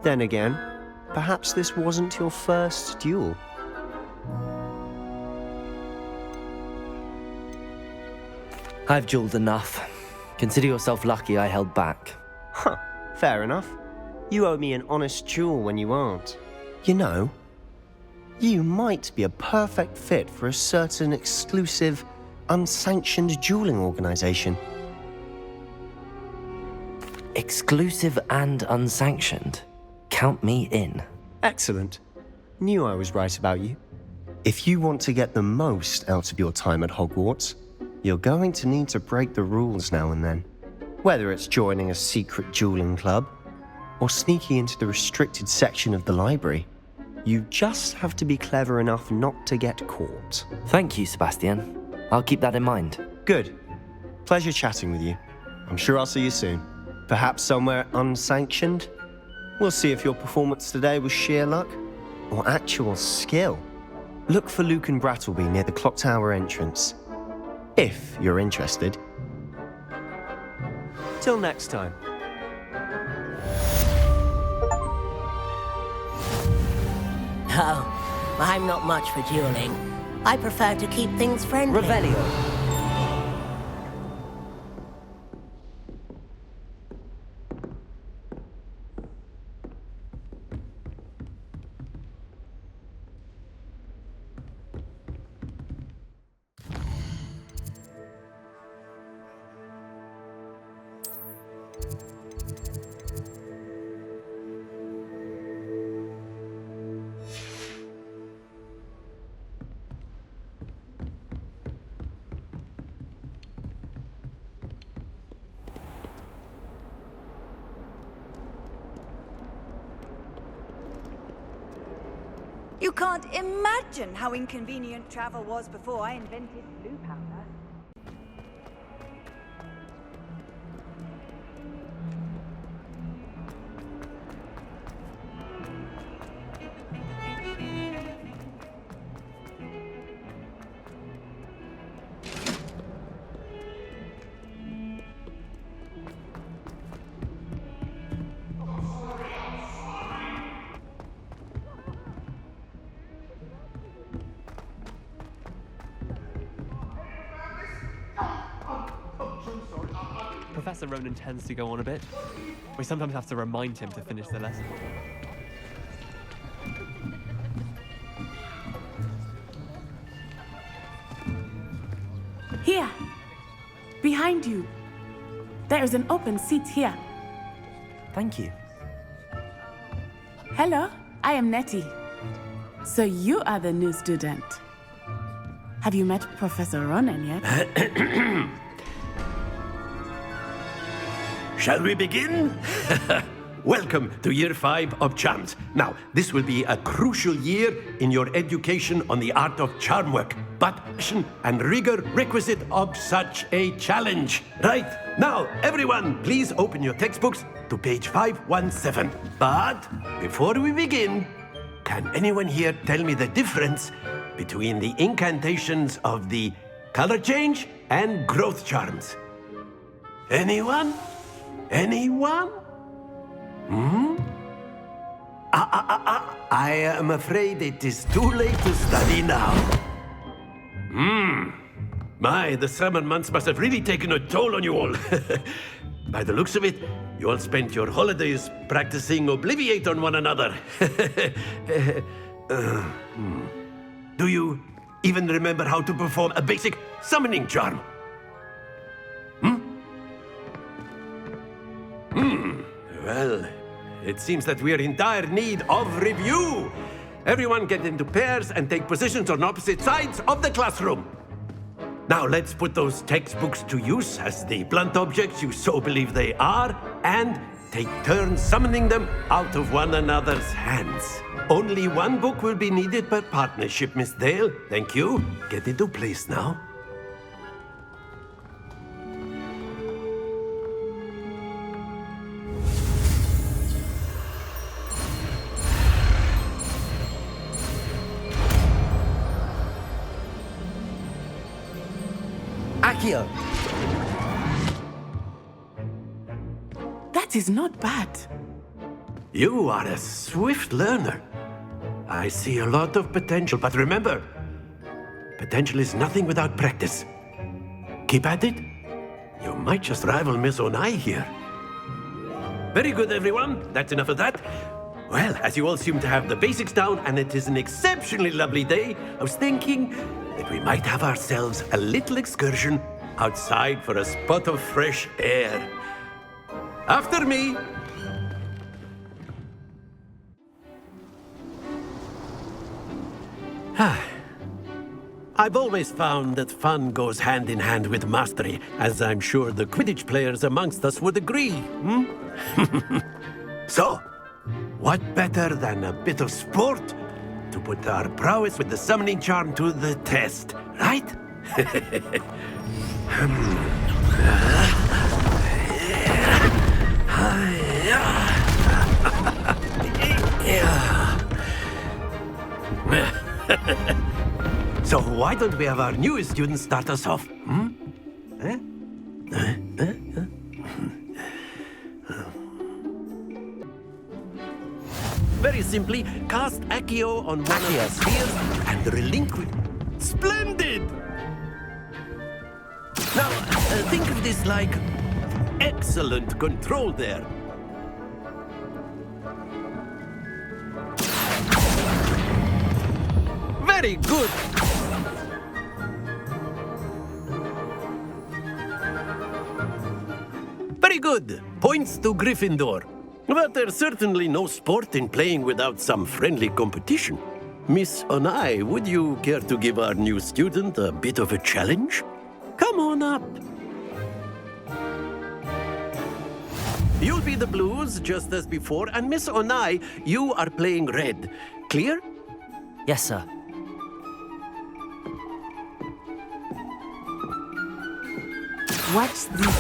Then again, perhaps this wasn't your first duel. I've dueled enough. Consider yourself lucky I held back. Huh, fair enough. You owe me an honest duel when you aren't. You know, you might be a perfect fit for a certain exclusive, unsanctioned dueling organization. Exclusive and unsanctioned? Count me in. Excellent. Knew I was right about you. If you want to get the most out of your time at Hogwarts, you're going to need to break the rules now and then. Whether it's joining a secret dueling club, or sneaking into the restricted section of the library, you just have to be clever enough not to get caught. Thank you, Sebastian. I'll keep that in mind. Good. Pleasure chatting with you. I'm sure I'll see you soon. Perhaps somewhere unsanctioned? We'll see if your performance today was sheer luck, or actual skill. Look for Luke and Brattleby near the clock tower entrance. If you're interested. Till next time. Oh, I'm not much for dueling. I prefer to keep things friendly. Revelio. You can't imagine how inconvenient travel was before I invented blue powder. Professor Ronan tends to go on a bit. We sometimes have to remind him to finish the lesson. Here. Behind you. There is an open seat here. Thank you. Hello, I am Nettie. So you are the new student. Have you met Professor Ronan yet? Shall we begin? Welcome to Year 5 of Charms. Now, this will be a crucial year in your education on the art of charm work, but passion and rigor requisite of such a challenge. Right, now, everyone, please open your textbooks to page 517. But before we begin, can anyone here tell me the difference between the incantations of the color change and growth charms? Anyone? Anyone? I am afraid it is too late to study now. My, the summer months must have really taken a toll on you all. By the looks of it, you all spent your holidays practicing Obliviate on one another. Do you even remember how to perform a basic summoning charm? Well, it seems that we are in dire need of review. Everyone get into pairs and take positions on opposite sides of the classroom. Now let's put those textbooks to use as the blunt objects you so believe they are, and take turns summoning them out of one another's hands. Only one book will be needed per partnership, Miss Dale. Thank you. Get into place now. Accio! That is not bad. You are a swift learner. I see a lot of potential, but remember, potential is nothing without practice. Keep at it. You might just rival Miss Onai here. Very good, everyone. That's enough of that. Well, as you all seem to have the basics down, and it is an exceptionally lovely day, I was thinking that we might have ourselves a little excursion outside for a spot of fresh air. After me. I've always found that fun goes hand in hand with mastery, as I'm sure the Quidditch players amongst us would agree. So, what better than a bit of sport to put our prowess with the summoning charm to the test, right? So why don't we have our newest student start us off? Very simply, cast Accio on one of the spheres and relinquish. Splendid! Now, think of this like excellent control there. Very good! Very good! Points to Gryffindor. But there's certainly no sport in playing without some friendly competition. Miss Onai, would you care to give our new student a bit of a challenge? Come on up. You'll be the blues, just as before, and Miss Onai, you are playing red. Clear? Yes, sir. Watch this.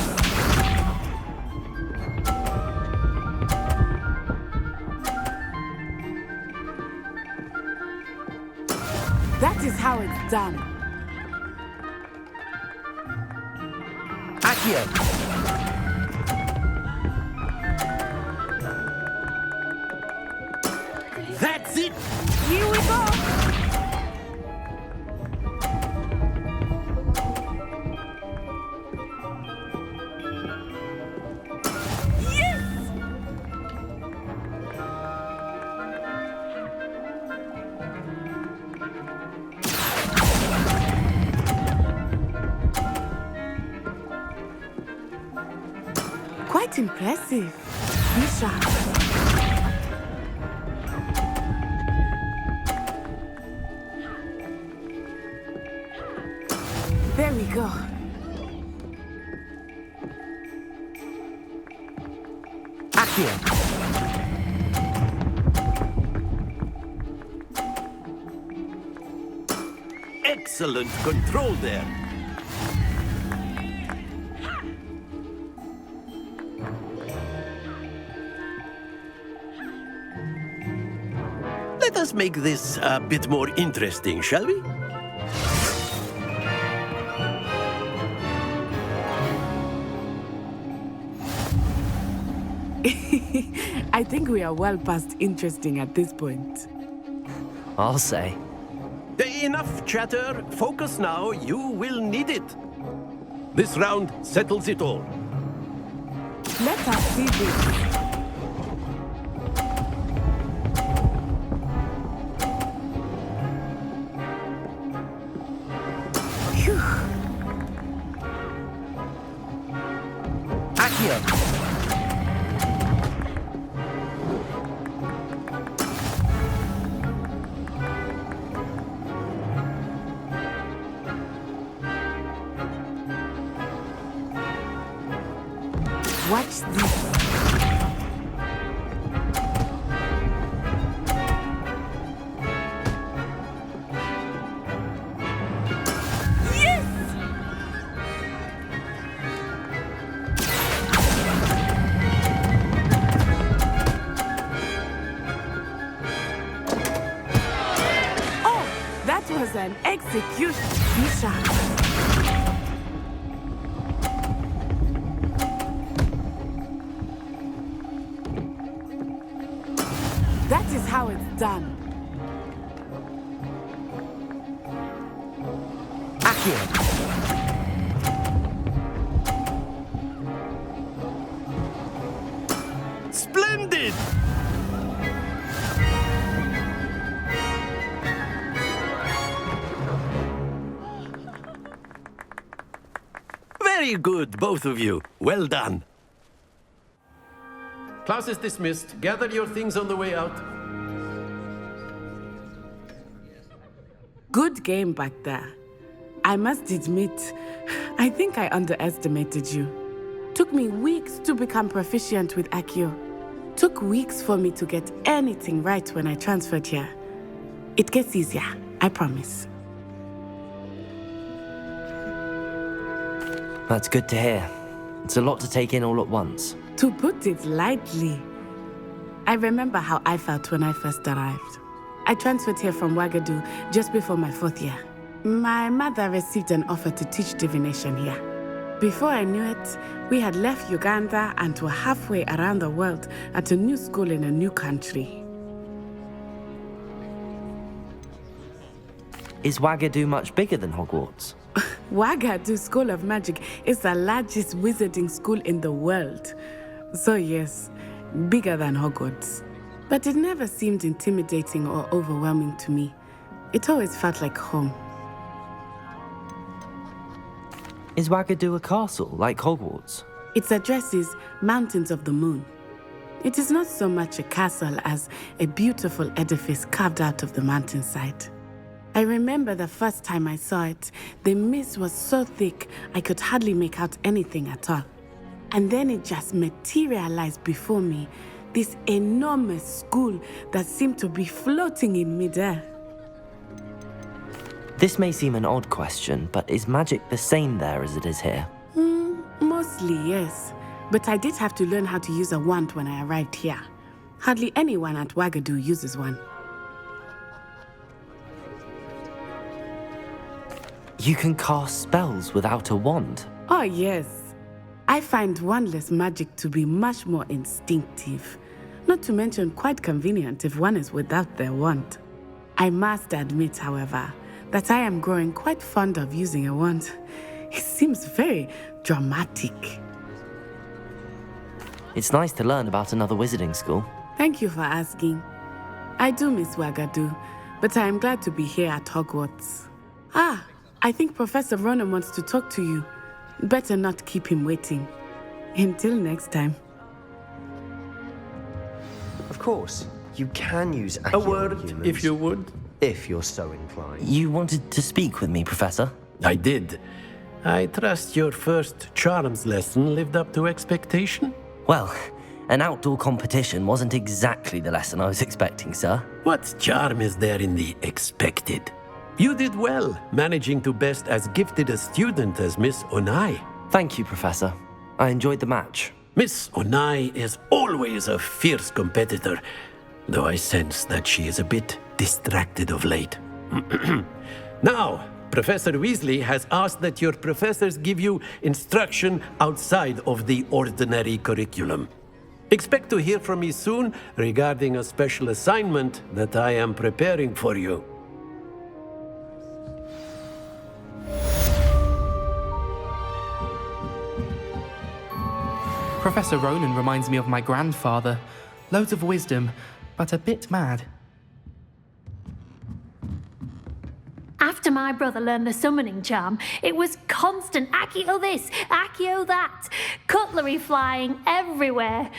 That is how it's done. Accio! That's it! Here we go! Quite impressive. Bishop. There we go. Accio! Excellent control there. Let us make this a bit more interesting, shall we? I think we are well past interesting at this point. I'll say. Enough chatter. Focus now. You will need it. This round settles it all. Let us see this. Accio! Watch this. That was an execution, Bishop. That is how it's done. Accio! Splendid! Very good, both of you. Well done. Class is dismissed. Gather your things on the way out. Good game back there. I must admit, I think I underestimated you. Took me weeks to become proficient with Accio. Took weeks for me to get anything right when I transferred here. It gets easier, I promise. That's good to hear. It's a lot to take in all at once. To put it lightly, I remember how I felt when I first arrived. I transferred here from Wagadu just before my 4th year. My mother received an offer to teach divination here. Before I knew it, we had left Uganda and were halfway around the world at a new school in a new country. Is Wagadu much bigger than Hogwarts? Wagadu School of Magic is the largest wizarding school in the world. So yes, bigger than Hogwarts. But it never seemed intimidating or overwhelming to me. It always felt like home. Is Wagadu a castle, like Hogwarts? Its address is Mountains of the Moon. It is not so much a castle as a beautiful edifice carved out of the mountainside. I remember the first time I saw it, the mist was so thick I could hardly make out anything at all. And then it just materialized before me, this enormous school that seemed to be floating in midair. This may seem an odd question, but is magic the same there as it is here? Mostly, yes. But I did have to learn how to use a wand when I arrived here. Hardly anyone at Wagadu uses one. You can cast spells without a wand? Oh, yes. I find wandless magic to be much more instinctive. Not to mention quite convenient if one is without their wand. I must admit, however, that I am growing quite fond of using a wand. It seems very dramatic. It's nice to learn about another wizarding school. Thank you for asking. I do miss Wagadu, but I am glad to be here at Hogwarts. Ah, I think Professor Ronan wants to talk to you. Better not keep him waiting. Until next time. Of course, you can use A word, humans, if you would. if you're so inclined. You wanted to speak with me, Professor? I did. I trust your first charms lesson lived up to expectation? Well, an outdoor competition wasn't exactly the lesson I was expecting, sir. What charm is there in the expected? You did well, managing to best as gifted a student as Miss Onai. Thank you, Professor. I enjoyed the match. Miss Onai is always a fierce competitor, though I sense that she is a bit distracted of late. Now, Professor Weasley has asked that your professors give you instruction outside of the ordinary curriculum. Expect to hear from me soon regarding a special assignment that I am preparing for you. Professor Ronan reminds me of my grandfather. Loads of wisdom, but a bit mad. After my brother learned the summoning charm, it was constant Accio this, Accio that, cutlery flying everywhere.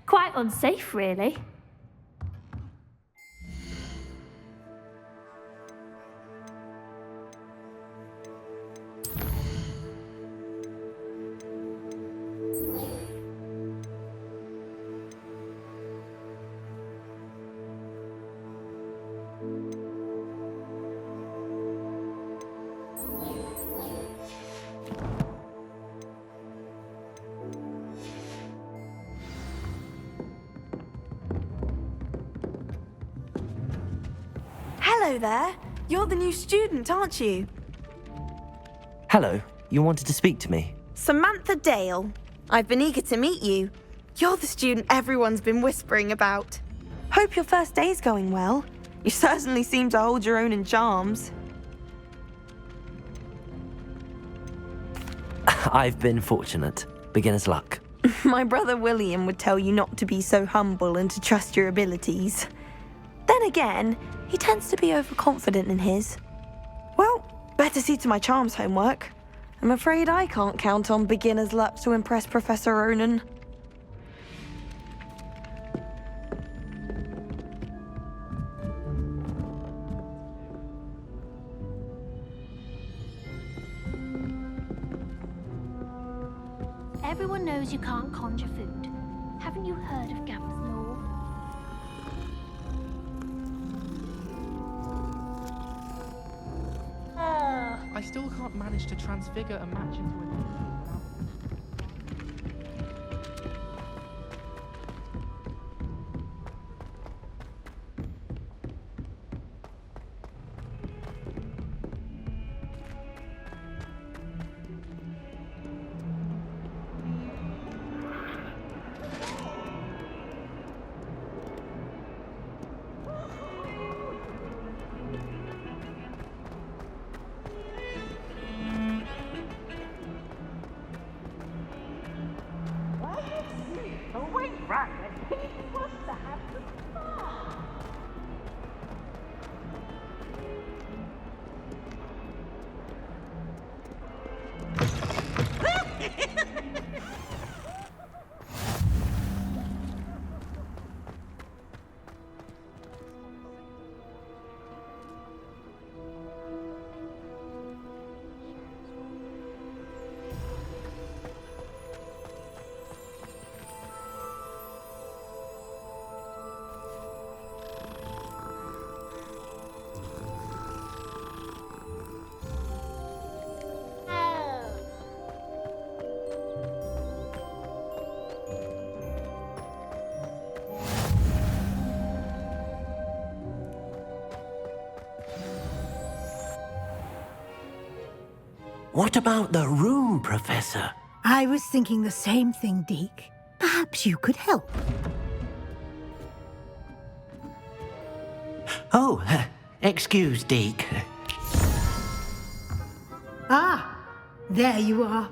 Quite unsafe, really. Hello there. You're the new student, aren't you? Hello, you wanted to speak to me? Samantha Dale. I've been eager to meet you. You're the student everyone's been whispering about. Hope your first day's going well. You certainly seem to hold your own in charms. I've been fortunate. Beginner's luck. My brother William would tell you not to be so humble and to trust your abilities. Then again, he tends to be overconfident in his. Well, better see to my charms homework. I'm afraid I can't count on beginner's luck to impress Professor Ronan. Everyone knows you can't conjure food. Haven't you heard of Gamp's Law? I still can't manage to transfigure a match into a... What about the room, Professor? I was thinking the same thing, Deke. Perhaps you could help. Oh, excuse, Deke. Ah, there you are.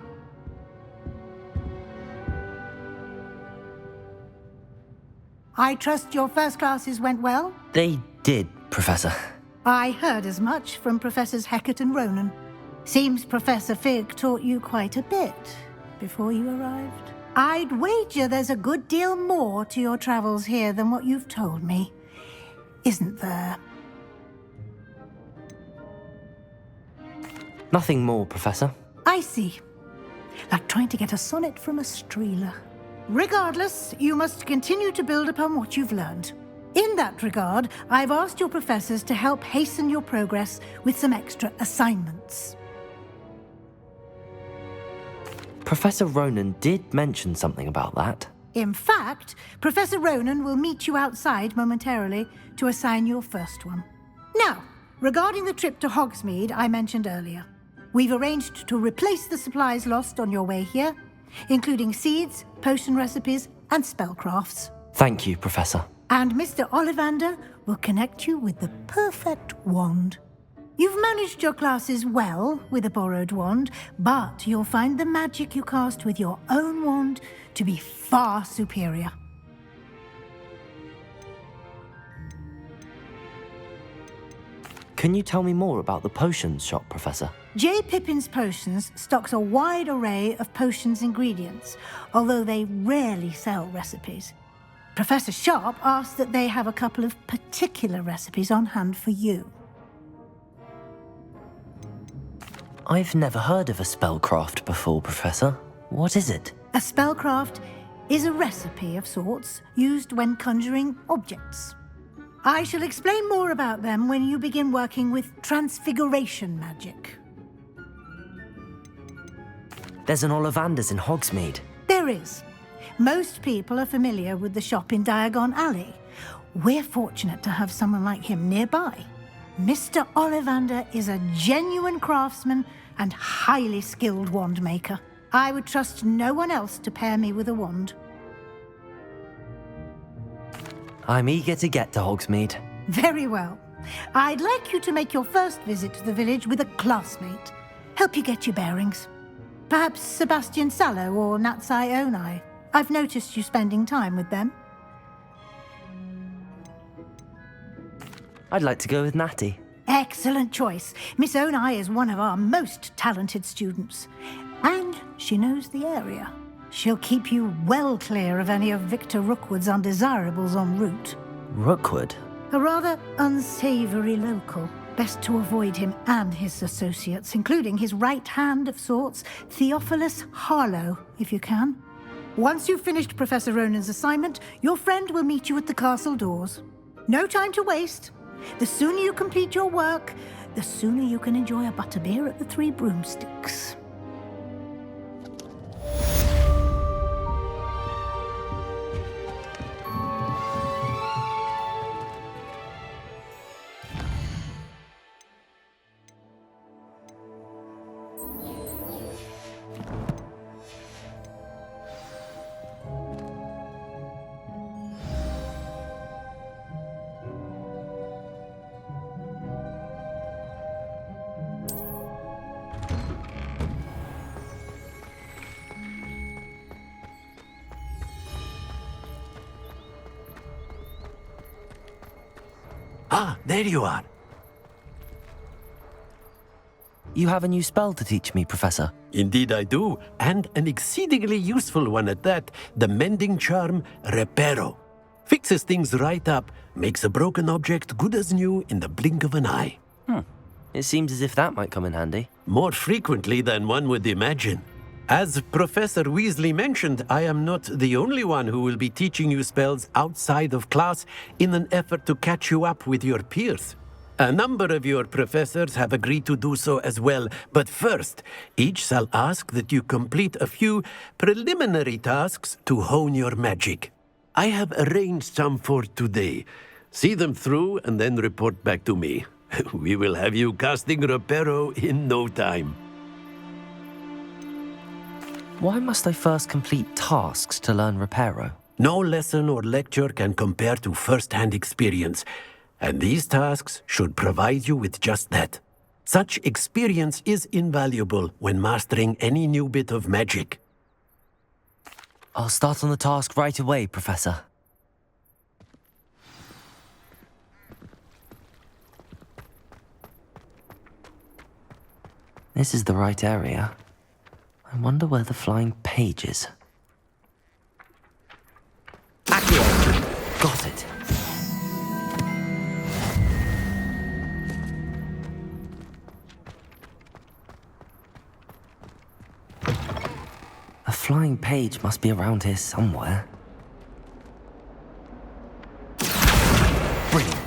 I trust your first classes went well? They did, Professor. I heard as much from Professors Hecat and Ronan. Seems Professor Fig taught you quite a bit before you arrived. I'd wager there's a good deal more to your travels here than what you've told me. Isn't there? Nothing more, Professor. I see. Like trying to get a sonnet from a streeler. Regardless, you must continue to build upon what you've learned. In that regard, I've asked your professors to help hasten your progress with some extra assignments. Professor Ronan did mention something about that. In fact, Professor Ronan will meet you outside momentarily to assign your first one. Now, regarding the trip to Hogsmeade I mentioned earlier, we've arranged to replace the supplies lost on your way here, including seeds, potion recipes, and spellcrafts. Thank you, Professor. And Mr. Ollivander will connect you with the perfect wand. You've managed your classes well with a borrowed wand, but you'll find the magic you cast with your own wand to be far superior. Can you tell me more about the potions shop, Professor? J. Pippin's Potions stocks a wide array of potions ingredients, although they rarely sell recipes. Professor Sharp asked that they have a couple of particular recipes on hand for you. I've never heard of a spellcraft before, Professor. What is it? A spellcraft is a recipe of sorts used when conjuring objects. I shall explain more about them when you begin working with transfiguration magic. There's an Ollivander's in Hogsmeade. There is. Most people are familiar with the shop in Diagon Alley. We're fortunate to have someone like him nearby. Mr. Ollivander is a genuine craftsman and highly skilled wand maker. I would trust no one else to pair me with a wand. I'm eager to get to Hogsmeade. Very well. I'd like you to make your first visit to the village with a classmate. Help you get your bearings. Perhaps Sebastian Sallow or Natsai Onai. I've noticed you spending time with them. I'd like to go with Natty. Excellent choice. Miss Onai is one of our most talented students. And she knows the area. She'll keep you well clear of any of Victor Rookwood's undesirables en route. Rookwood? A rather unsavory local. Best to avoid him and his associates, including his right hand of sorts, Theophilus Harlow, if you can. Once you've finished Professor Ronan's assignment, your friend will meet you at the castle doors. No time to waste. The sooner you complete your work, the sooner you can enjoy a butterbeer at the Three Broomsticks. Ah, there you are. You have a new spell to teach me, Professor. Indeed I do, and an exceedingly useful one at that, the mending charm Reparo. Fixes things right up, makes a broken object good as new in the blink of an eye. It seems as if that might come in handy. More frequently than one would imagine. As Professor Weasley mentioned, I am not the only one who will be teaching you spells outside of class in an effort to catch you up with your peers. A number of your professors have agreed to do so as well, but first, each shall ask that you complete a few preliminary tasks to hone your magic. I have arranged some for today. See them through and then report back to me. We will have you casting Reparo in no time. Why must I first complete tasks to learn Reparo? No lesson or lecture can compare to first-hand experience, and these tasks should provide you with just that. Such experience is invaluable when mastering any new bit of magic. I'll start on the task right away, Professor. This is the right area. I wonder where the flying page is. Accio! Got it. A flying page must be around here somewhere. Brilliant.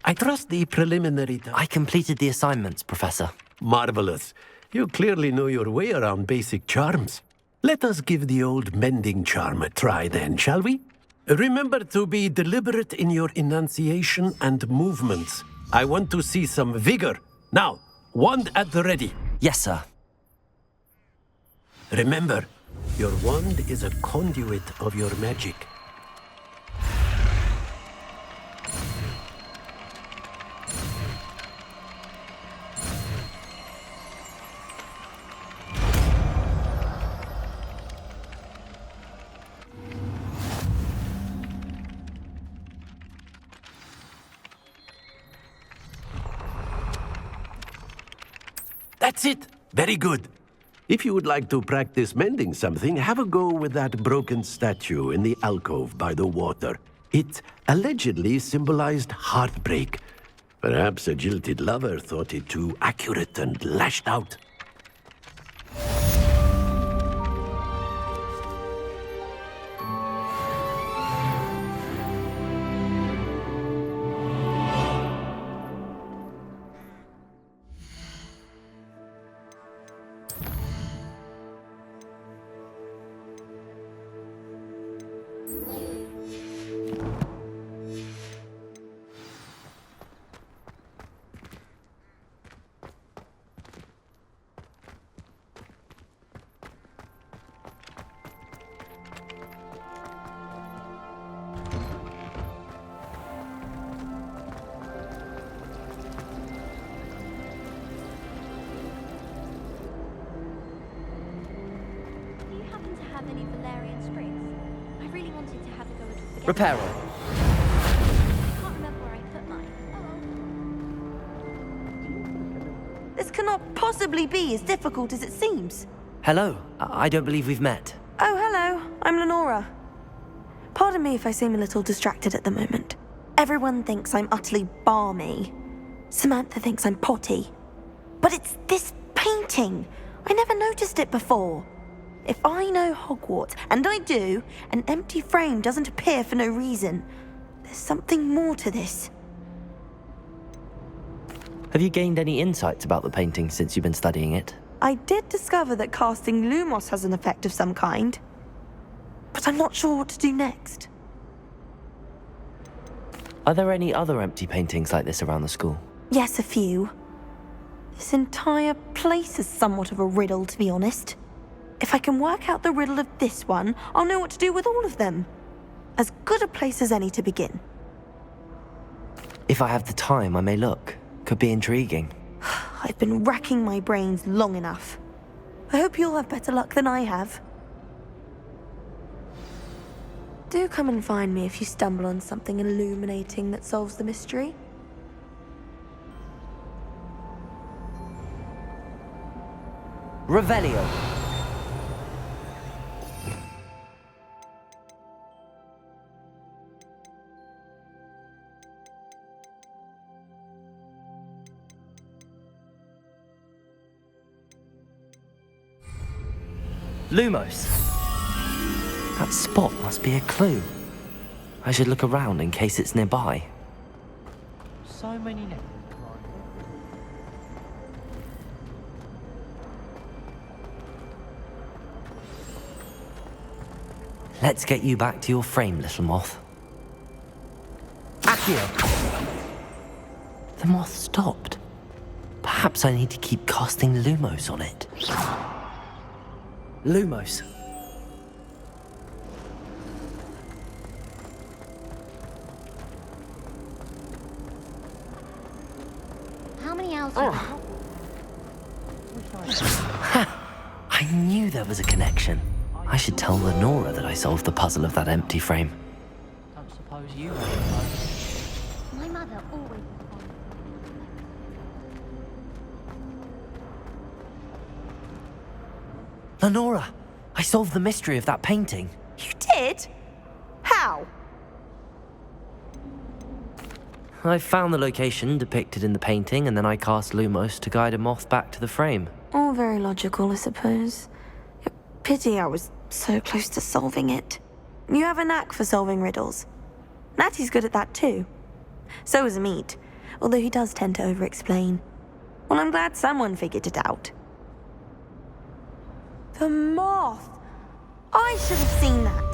I trust the preliminary... I completed the assignments, Professor. Marvelous. You clearly know your way around basic charms. Let us give the old mending charm a try then, shall we? Remember to be deliberate in your enunciation and movements. I want to see some vigor. Now, wand at the ready. Yes, sir. Remember, your wand is a conduit of your magic. That's it. Very good. If you would like to practice mending something, have a go with that broken statue in the alcove by the water. It allegedly symbolized heartbreak. Perhaps a jilted lover thought it too accurate and lashed out. Reparo. This cannot possibly be as difficult as it seems. Hello. I don't believe we've met. Oh, hello. I'm Lenora. Pardon me if I seem a little distracted at the moment. Everyone thinks I'm utterly balmy. Samantha thinks I'm potty. But it's this painting. I never noticed it before. If I know Hogwarts, and I do, an empty frame doesn't appear for no reason. There's something more to this. Have you gained any insights about the painting since you've been studying it? I did discover that casting Lumos has an effect of some kind, but I'm not sure what to do next. Are there any other empty paintings like this around the school? Yes, a few. This entire place is somewhat of a riddle, to be honest. If I can work out the riddle of this one, I'll know what to do with all of them. As good a place as any to begin. If I have the time, I may look. Could be intriguing. I've been racking my brains long enough. I hope you'll have better luck than I have. Do come and find me if you stumble on something illuminating that solves the mystery. Revelio. Lumos. That spot must be a clue. I should look around in case it's nearby. So many names. Let's get you back to your frame, little moth. Accio! The moth stopped. Perhaps I need to keep casting Lumos on it. Lumos. How many owls? I knew there was a connection. I should tell Lenora that I solved the puzzle of that empty frame. Don't suppose you My mother always. Lenora, I solved the mystery of that painting. You did? How? I found the location depicted in the painting, and then I cast Lumos to guide a moth back to the frame. All very logical, I suppose. Pity I was so close to solving it. You have a knack for solving riddles. Natty's good at that too. So is Amit, although he does tend to over-explain. Well, I'm glad someone figured it out. The moth! I should have seen that.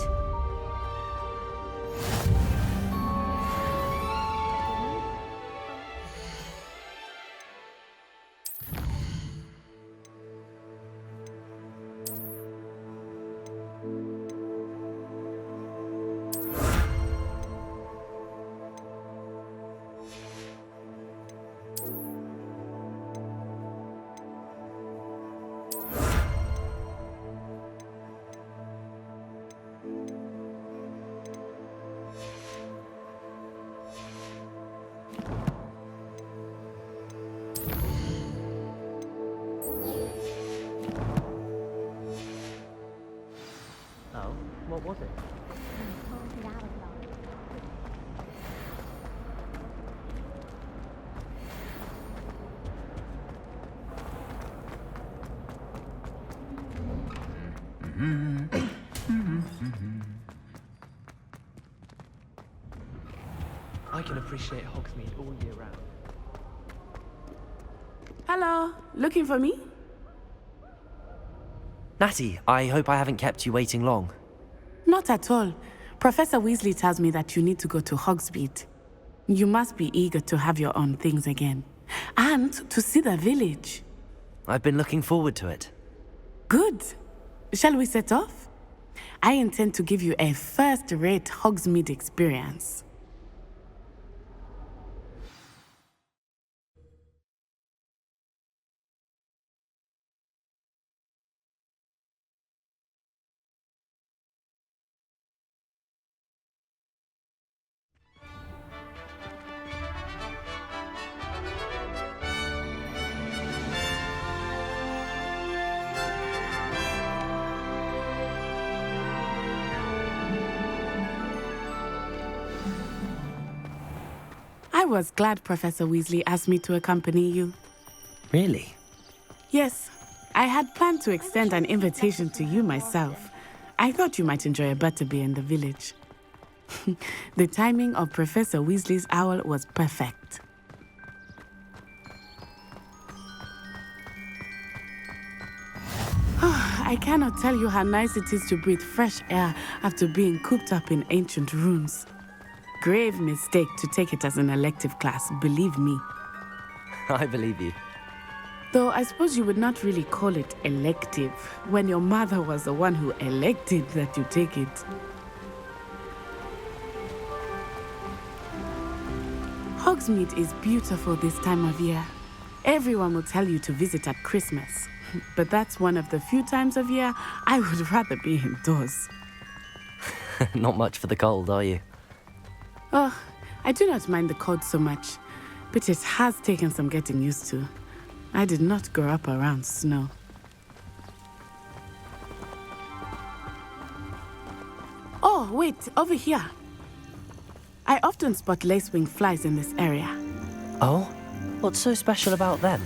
Oh, what was it? I can appreciate Hogsmeade all year round. Hello, looking for me? Natty, I hope I haven't kept you waiting long. Not at all. Professor Weasley tells me that you need to go to Hogsmeade. You must be eager to have your own things again. And to see the village. I've been looking forward to it. Good. Shall we set off? I intend to give you a first-rate Hogsmeade experience. I was glad Professor Weasley asked me to accompany you. Really? Yes, I had planned to extend an invitation to you myself. I thought you might enjoy a butterbeer in the village. The timing of Professor Weasley's owl was perfect. I cannot tell you how nice it is to breathe fresh air after being cooped up in ancient ruins. Grave mistake to take it as an elective class, believe me. I believe you. Though I suppose you would not really call it elective when your mother was the one who elected that you take it. Hogsmeade is beautiful this time of year. Everyone will tell you to visit at Christmas. But that's one of the few times of year I would rather be indoors. Not much for the cold, are you? Oh, I do not mind the cold so much, but it has taken some getting used to. I did not grow up around snow. Oh, wait, over here. I often spot lacewing flies in this area. Oh? What's so special about them?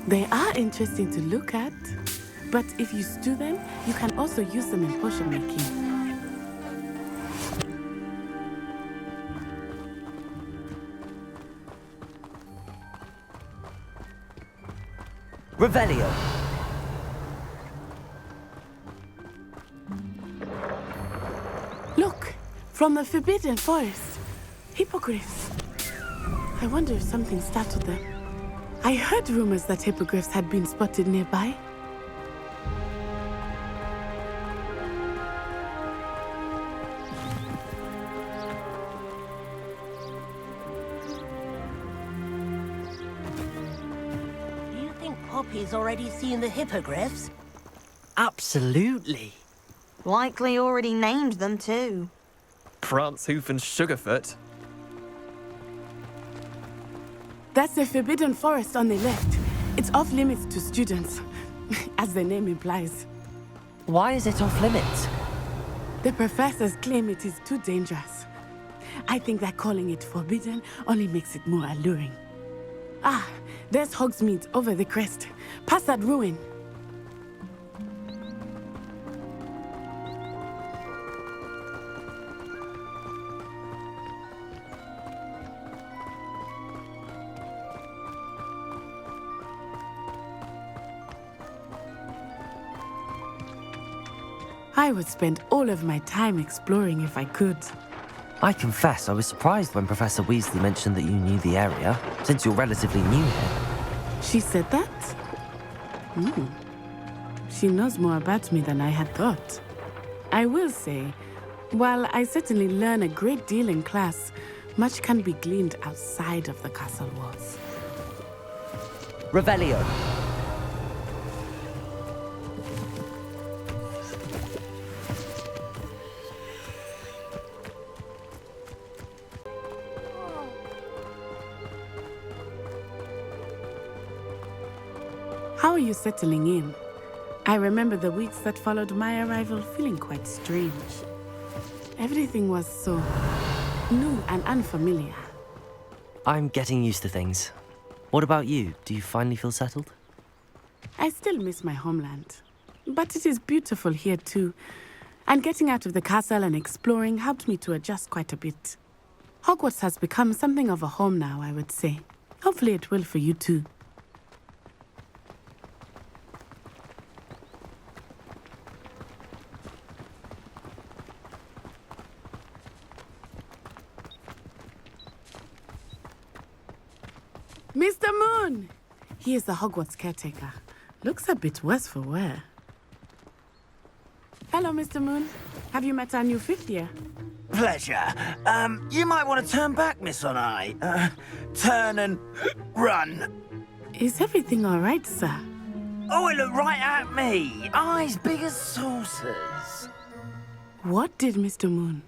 They are interesting to look at, but if you stew them, you can also use them in potion making. Revelio. From the Forbidden Forest. Hippogriffs. I wonder if something startled them. I heard rumors that hippogriffs had been spotted nearby. Do you think Poppy's already seen the hippogriffs? Absolutely. Likely already named them too. Prance, Hoof, and Sugarfoot. That's the Forbidden Forest on the left. It's off limits to students, as the name implies. Why is it off limits? The professors claim it is too dangerous. I think that calling it forbidden only makes it more alluring. Ah, there's Hogsmeade over the crest. Past that ruin. I would spend all of my time exploring if I could. I confess I was surprised when Professor Weasley mentioned that you knew the area, since you're relatively new here. She said that? She knows more about me than I had thought. I will say, while I certainly learn a great deal in class, much can be gleaned outside of the castle walls. Revelio. How are you settling in? I remember the weeks that followed my arrival feeling quite strange. Everything was so new and unfamiliar. I'm getting used to things. What about you? Do you finally feel settled? I still miss my homeland, but it is beautiful here too. And getting out of the castle and exploring helped me to adjust quite a bit. Hogwarts has become something of a home now, I would say. Hopefully it will for you too. Mr. Moon! He is the Hogwarts caretaker. Looks a bit worse for wear. Hello, Mr. Moon. Have you met our new fifth year? Pleasure. You might want to turn back, Miss On-Eye. Turn and run. Is everything all right, sir? Oh, it looked right at me. Eyes big as saucers. What did Mr. Moon?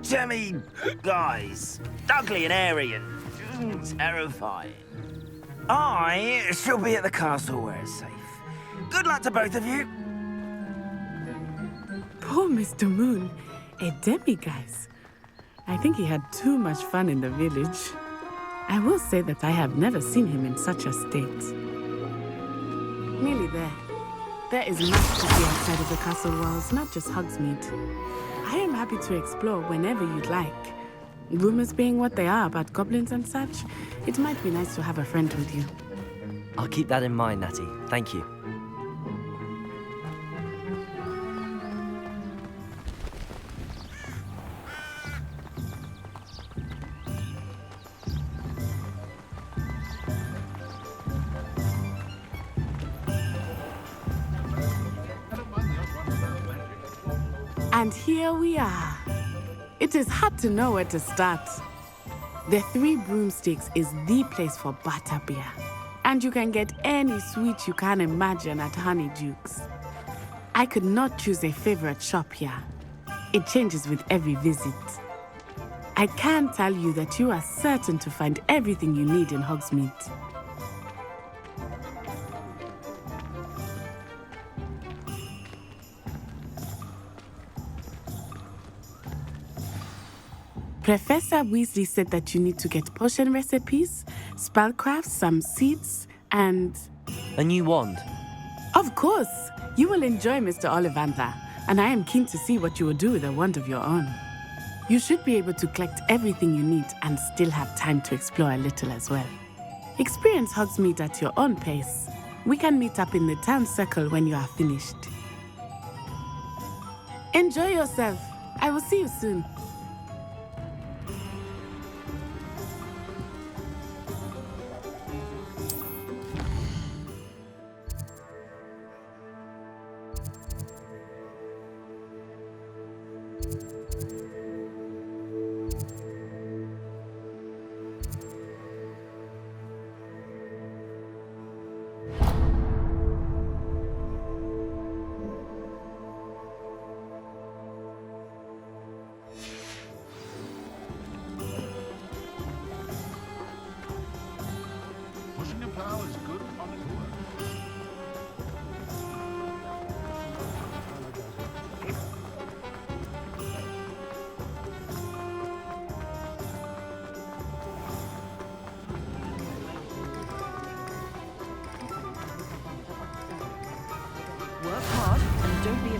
Jemmy guys. Ugly and airy and terrifying. I shall be at the castle where it's safe. Good luck to both of you. Poor Mr. Moon. A demiguise. I think he had too much fun in the village. I will say that I have never seen him in such a state. Nearly there. There is much to see outside of the castle walls, not just Hogsmeade. I am happy to explore whenever you'd like. Rumors being what they are about goblins and such, it might be nice to have a friend with you. I'll keep that in mind, Natty. Thank you. And here we are. It is hard to know where to start. The Three Broomsticks is the place for butterbeer. And you can get any sweet you can imagine at Honeyduke's. I could not choose a favorite shop here. It changes with every visit. I can tell you that you are certain to find everything you need in Hogsmeade. Professor Weasley said that you need to get potion recipes, spellcraft, some seeds, and... A new wand? Of course! You will enjoy Mr. Ollivander, and I am keen to see what you will do with a wand of your own. You should be able to collect everything you need and still have time to explore a little as well. Experience Hogsmeade at your own pace. We can meet up in the town circle when you are finished. Enjoy yourself. I will see you soon.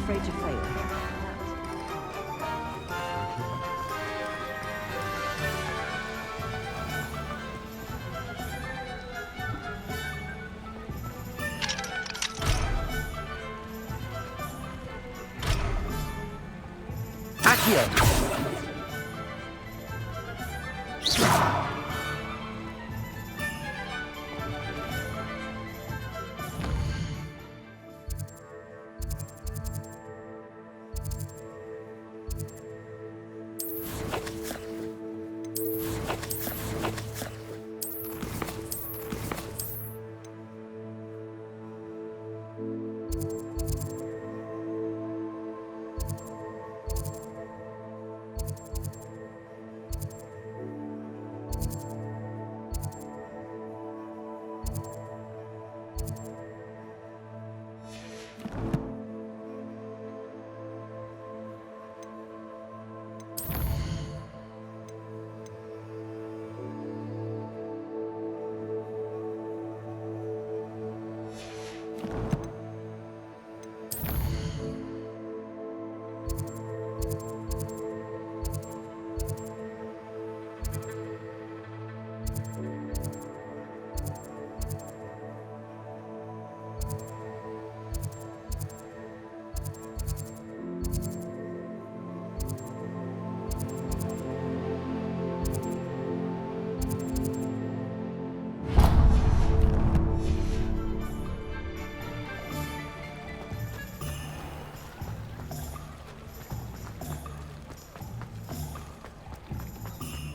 afraid to fail. Accio!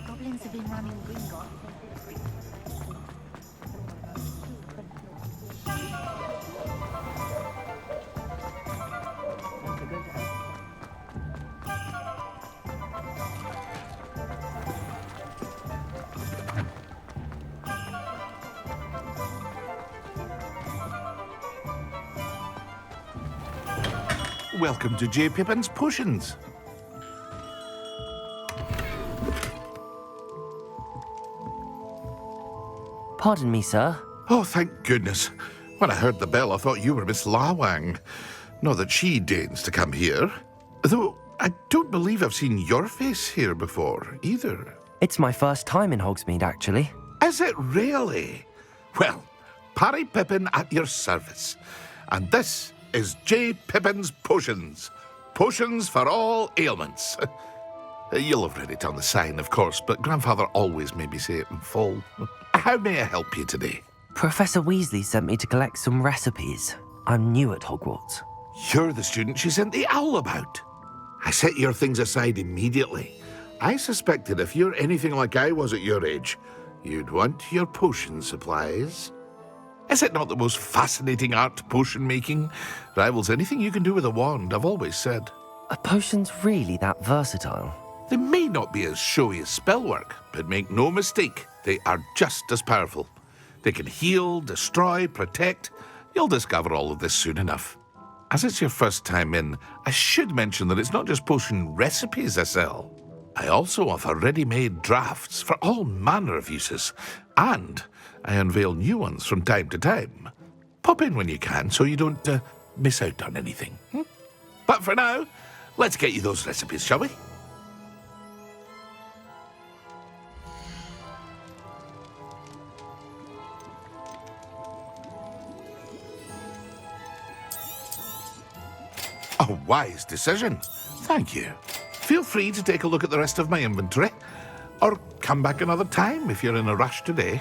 Goblins have been running Gringotts. Welcome to J. Pippin's Potions. Pardon me, sir. Oh, thank goodness. When I heard the bell, I thought you were Miss Lawang. Not that she deigns to come here. Though, I don't believe I've seen your face here before, either. It's my first time in Hogsmeade, actually. Is it really? Well, Parry Pippin at your service. And this is J. Pippin's Potions. Potions for all ailments. You'll have read it on the sign, of course, but Grandfather always made me say it in full. How may I help you today? Professor Weasley sent me to collect some recipes. I'm new at Hogwarts. You're the student she sent the owl about. I set your things aside immediately. I suspected if you're anything like I was at your age, you'd want your potion supplies. Is it not the most fascinating art, potion making? Rivals anything you can do with a wand, I've always said. Are potions really that versatile? They may not be as showy as spellwork, but make no mistake, they are just as powerful. They can heal, destroy, protect. You'll discover all of this soon enough. As it's your first time in, I should mention that it's not just potion recipes I sell. I also offer ready-made drafts for all manner of uses, and I unveil new ones from time to time. Pop in when you can so you don't miss out on anything. But for now, let's get you those recipes, shall we? A wise decision. Thank you. Feel free to take a look at the rest of my inventory, or come back another time if you're in a rush today.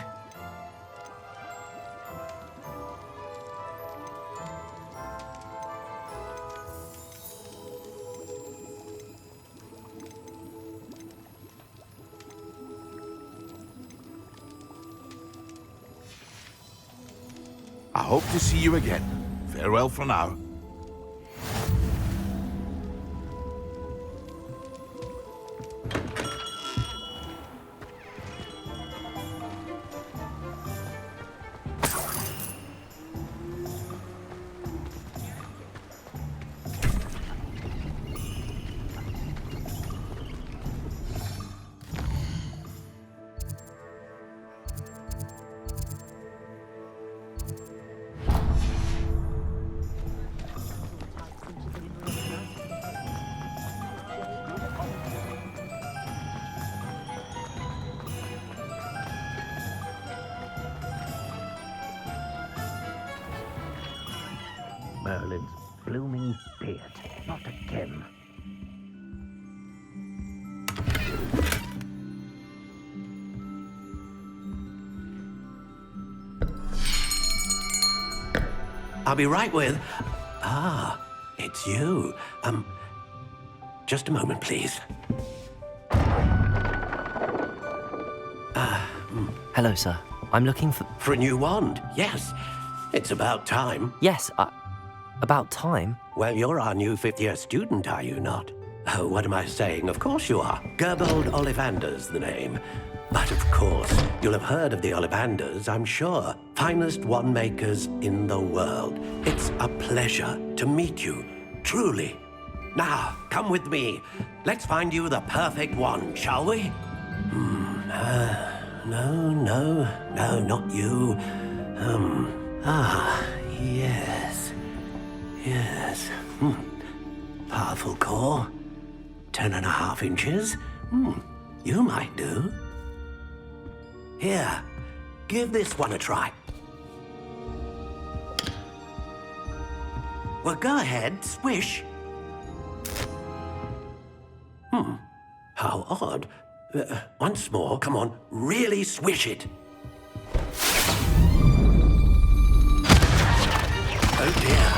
I hope to see you again. Farewell for now. Merlin's blooming beard. Not again. I'll be right with... Ah, it's you. Just a moment, please. Hello, sir. I'm looking for... For a new wand, yes. It's about time. Yes, about time? Well, you're our new fifth-year student, are you not? Oh, what am I saying? Of course you are. Gerbold Ollivander's the name. But of course, you'll have heard of the Ollivanders, I'm sure. Finest wand makers in the world. It's a pleasure to meet you, truly. Now, come with me. Let's find you the perfect wand, shall we? No, not you. Yes. Powerful core. 10.5 inches. You might do. Here, give this one a try. Well, go ahead, swish. How odd. Once more, come on, really swish it. Oh dear.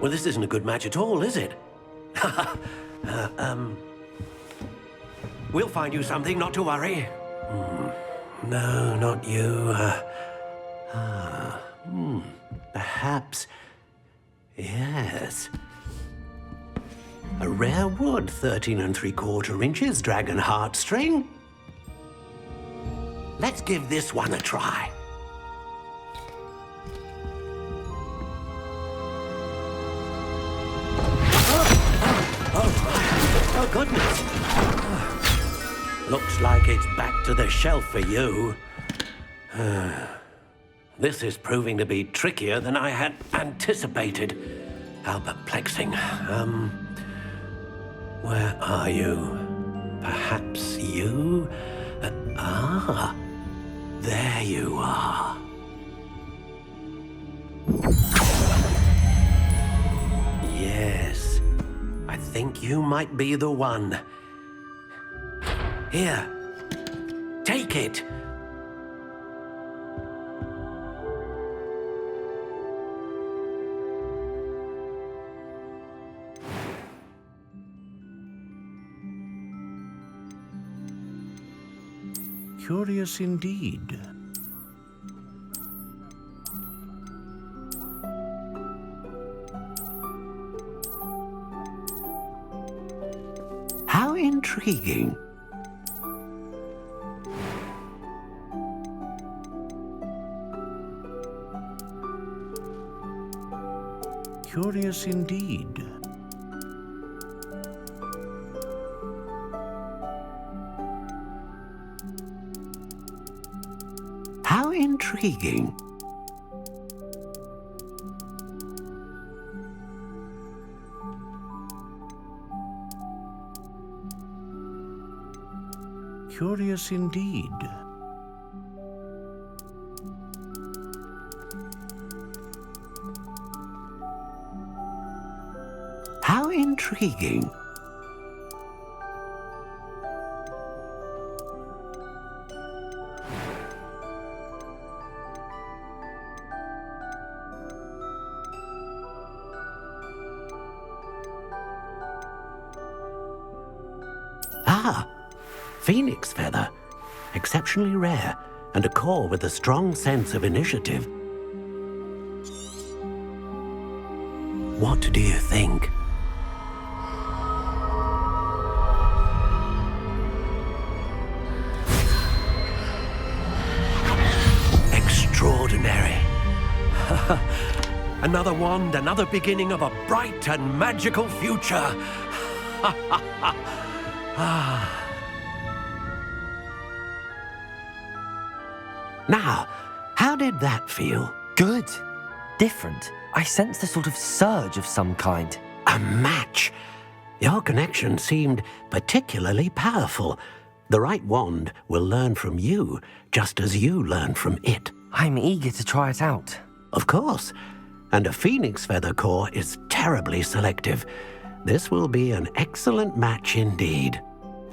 Well, this isn't a good match at all, is it? We'll find you something, not to worry. No, not you. Perhaps... Yes. A rare wood, 13 3/4 inches, dragon heartstring. Let's give this one a try. Oh, goodness. Looks like it's back to the shelf for you. This is proving to be trickier than I had anticipated. How perplexing. Where are you? Perhaps you? There you are. Yes, I think you might be the one. Here, take it. Curious indeed. How intriguing. Curious indeed. How intriguing. Curious indeed. How intriguing. Phoenix feather. Exceptionally rare, and a core with a strong sense of initiative. What do you think? Extraordinary. Another wand, another beginning of a bright and magical future. Now, how did that feel? Good. Different. I sensed a sort of surge of some kind. A match. Your connection seemed particularly powerful. The right wand will learn from you, just as you learn from it. I'm eager to try it out. Of course. And a phoenix feather core is terribly selective. This will be an excellent match indeed.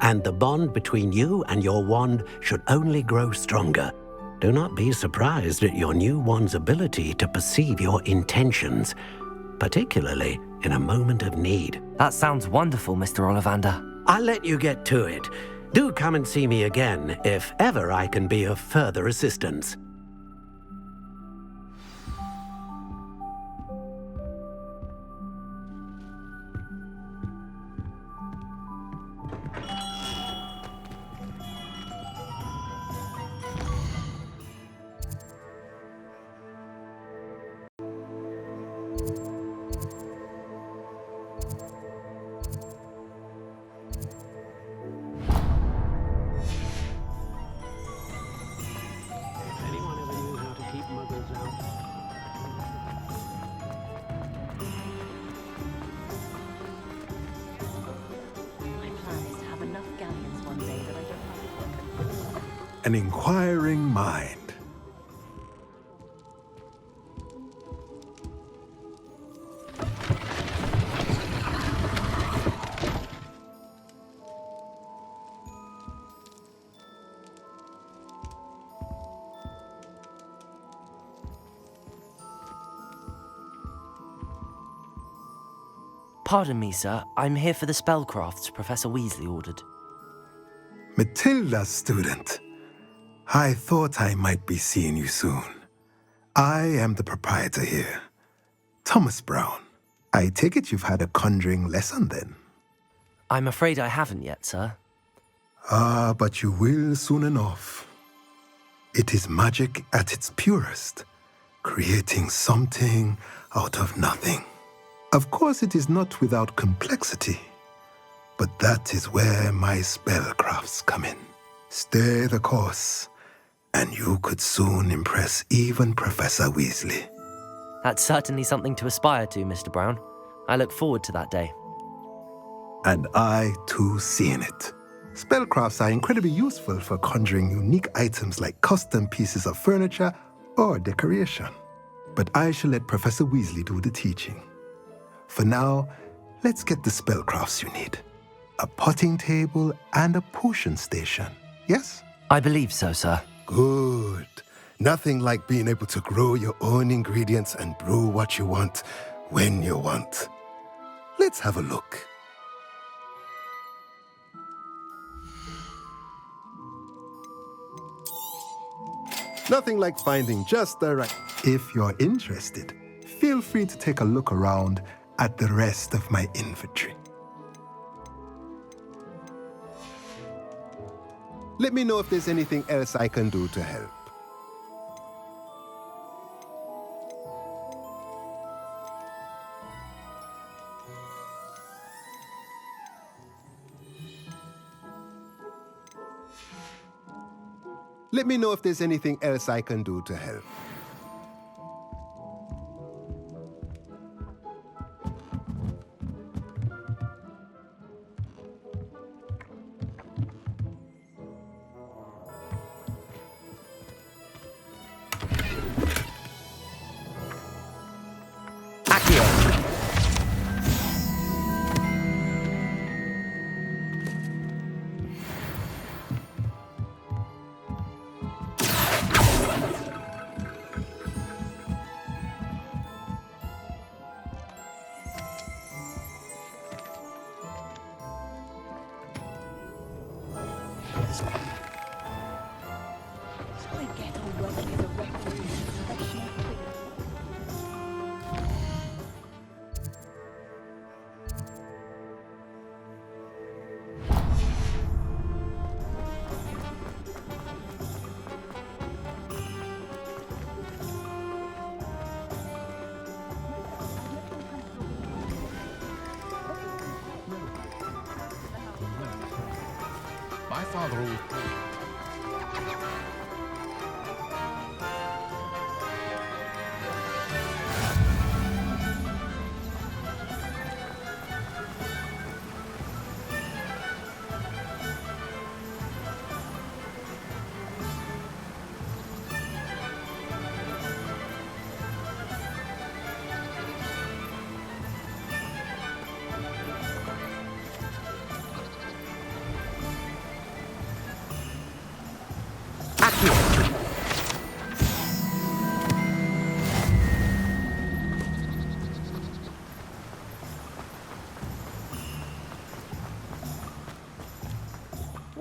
And the bond between you and your wand should only grow stronger. Do not be surprised at your new wand's ability to perceive your intentions, particularly in a moment of need. That sounds wonderful, Mr. Ollivander. I'll let you get to it. Do come and see me again if ever I can be of further assistance. An inquiring mind. Pardon me, sir. I'm here for the spellcrafts Professor Weasley ordered. Matilda's student. I thought I might be seeing you soon. I am the proprietor here, Thomas Brown. I take it you've had a conjuring lesson then? I'm afraid I haven't yet, sir. Ah, but you will soon enough. It is magic at its purest, creating something out of nothing. Of course, it is not without complexity, but that is where my spellcrafts come in. Stay the course, and you could soon impress even Professor Weasley. That's certainly something to aspire to, Mr. Brown. I look forward to that day. And I, too, seeing it. Spellcrafts are incredibly useful for conjuring unique items like custom pieces of furniture or decoration. But I shall let Professor Weasley do the teaching. For now, let's get the spellcrafts you need. A potting table and a potion station, yes? I believe so, sir. Good. Nothing like being able to grow your own ingredients and brew what you want when you want. Let's have a look. Nothing like finding just the right... If you're interested, feel free to take a look around at the rest of my inventory. Let me know if there's anything else I can do to help. Let me know if there's anything else I can do to help. My father always...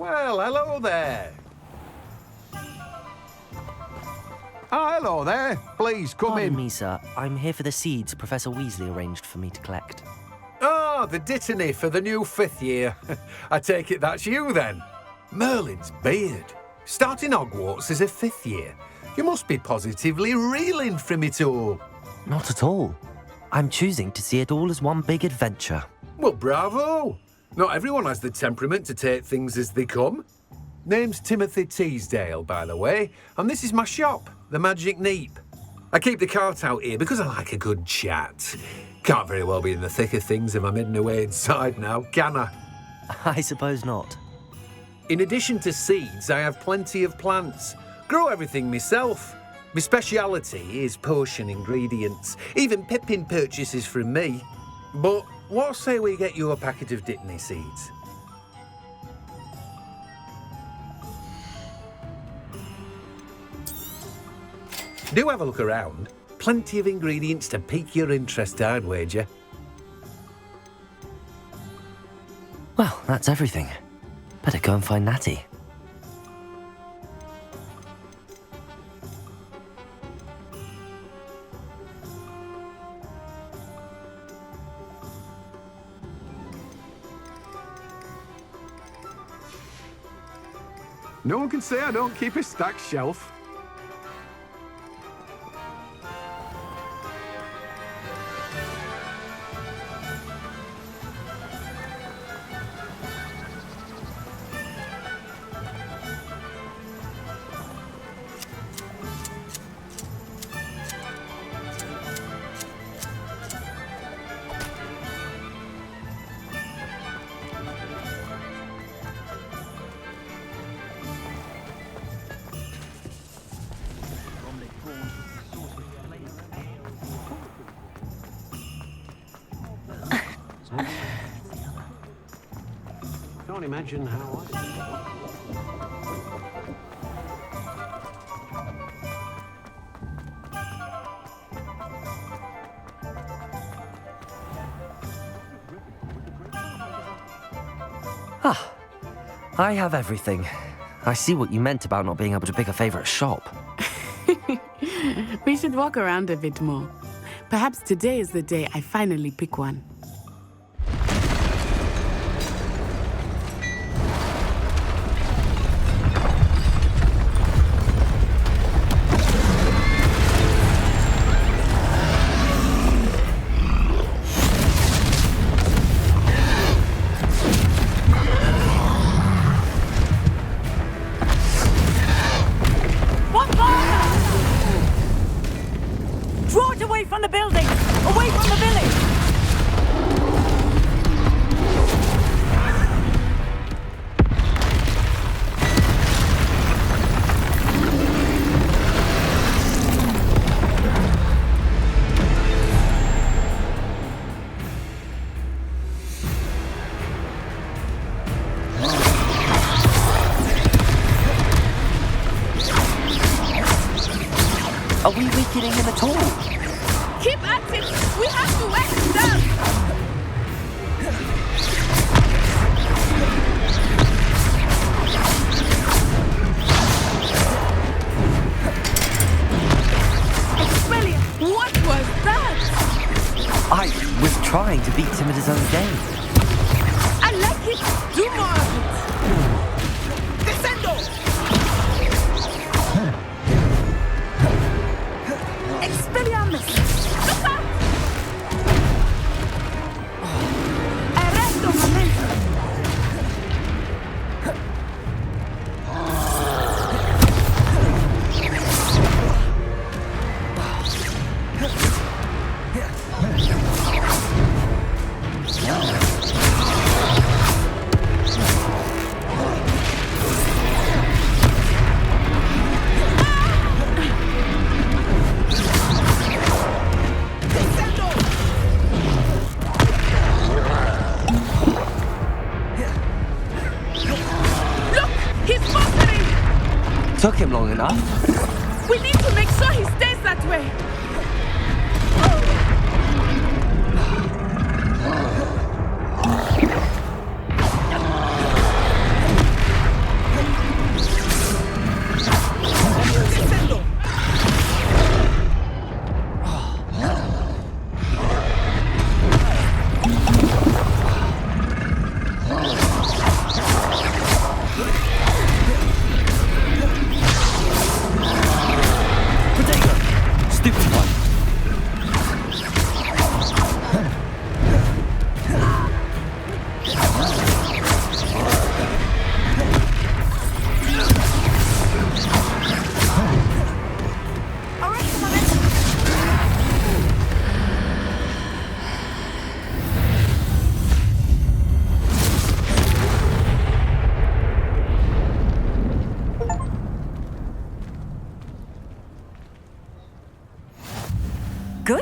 Well, hello there. Oh, hello there. Please, come Pardon in. me, sir. I'm here for the seeds Professor Weasley arranged for me to collect. Oh, the dittany for the new 5th year. I take it that's you, then. Merlin's beard. Starting Hogwarts as a 5th year. You must be positively reeling from it all. Not at all. I'm choosing to see it all as one big adventure. Well, bravo. Not everyone has the temperament to take things as they come. Name's Timothy Teasdale, by the way, and this is my shop, the Magic Neep. I keep the cart out here because I like a good chat. Can't very well be in the thick of things if I'm hidden away inside now, can I? I suppose not. In addition to seeds, I have plenty of plants. Grow everything myself. My speciality is potion ingredients. Even Pippin purchases from me. But what say we get you a packet of Dittany seeds? Do have a look around. Plenty of ingredients to pique your interest, I'd wager. Well, that's everything. Better go and find Natty. No one can say I don't keep a stacked shelf. Can't imagine how I have everything. I see what you meant about not being able to pick a favourite shop. We should walk around a bit more. Perhaps today is the day I finally pick one. Draw it away from the building! Away from the village! Are we weakening him at all? Keep at it! We have to wear him down! Expelliarm! What was that? I was trying to beat him at his own game. I like it! Do more of it! Descendo! Expelliarmus! Look out! Arresto momento! Took him long enough. We need to make sure he stays that way.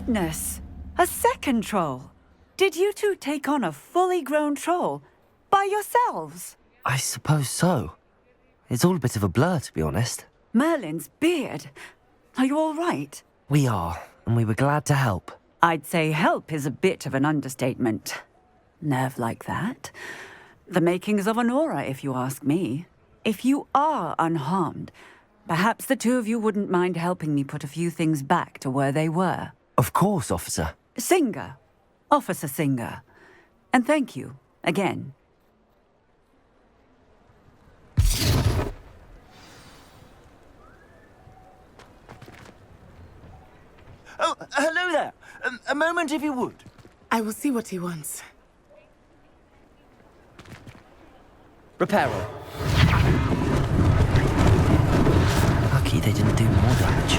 goodness! A second troll! Did you two take on a fully grown troll? By yourselves? I suppose so. It's all a bit of a blur, to be honest. Merlin's beard. Are you all right? We are, and we were glad to help. I'd say help is a bit of an understatement. Nerve like that. The makings of an aura, if you ask me. If you are unharmed, perhaps the two of you wouldn't mind helping me put a few things back to where they were. Of course, officer. Singer. Officer Singer. And thank you, again. Oh, hello there. A moment, if you would. I will see what he wants. Reparo. Lucky they didn't do more damage.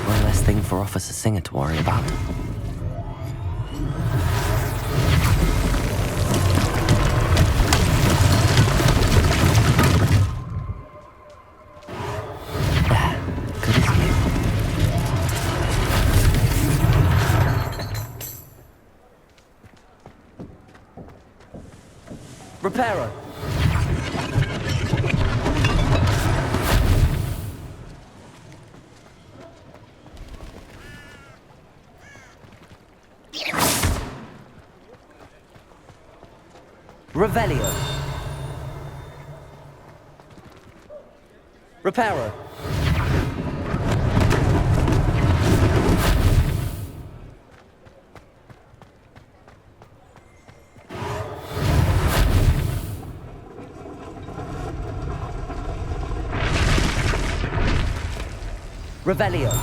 One less thing for Officer Singer to worry about. Reparo. Revelio. Reparo. Revelio.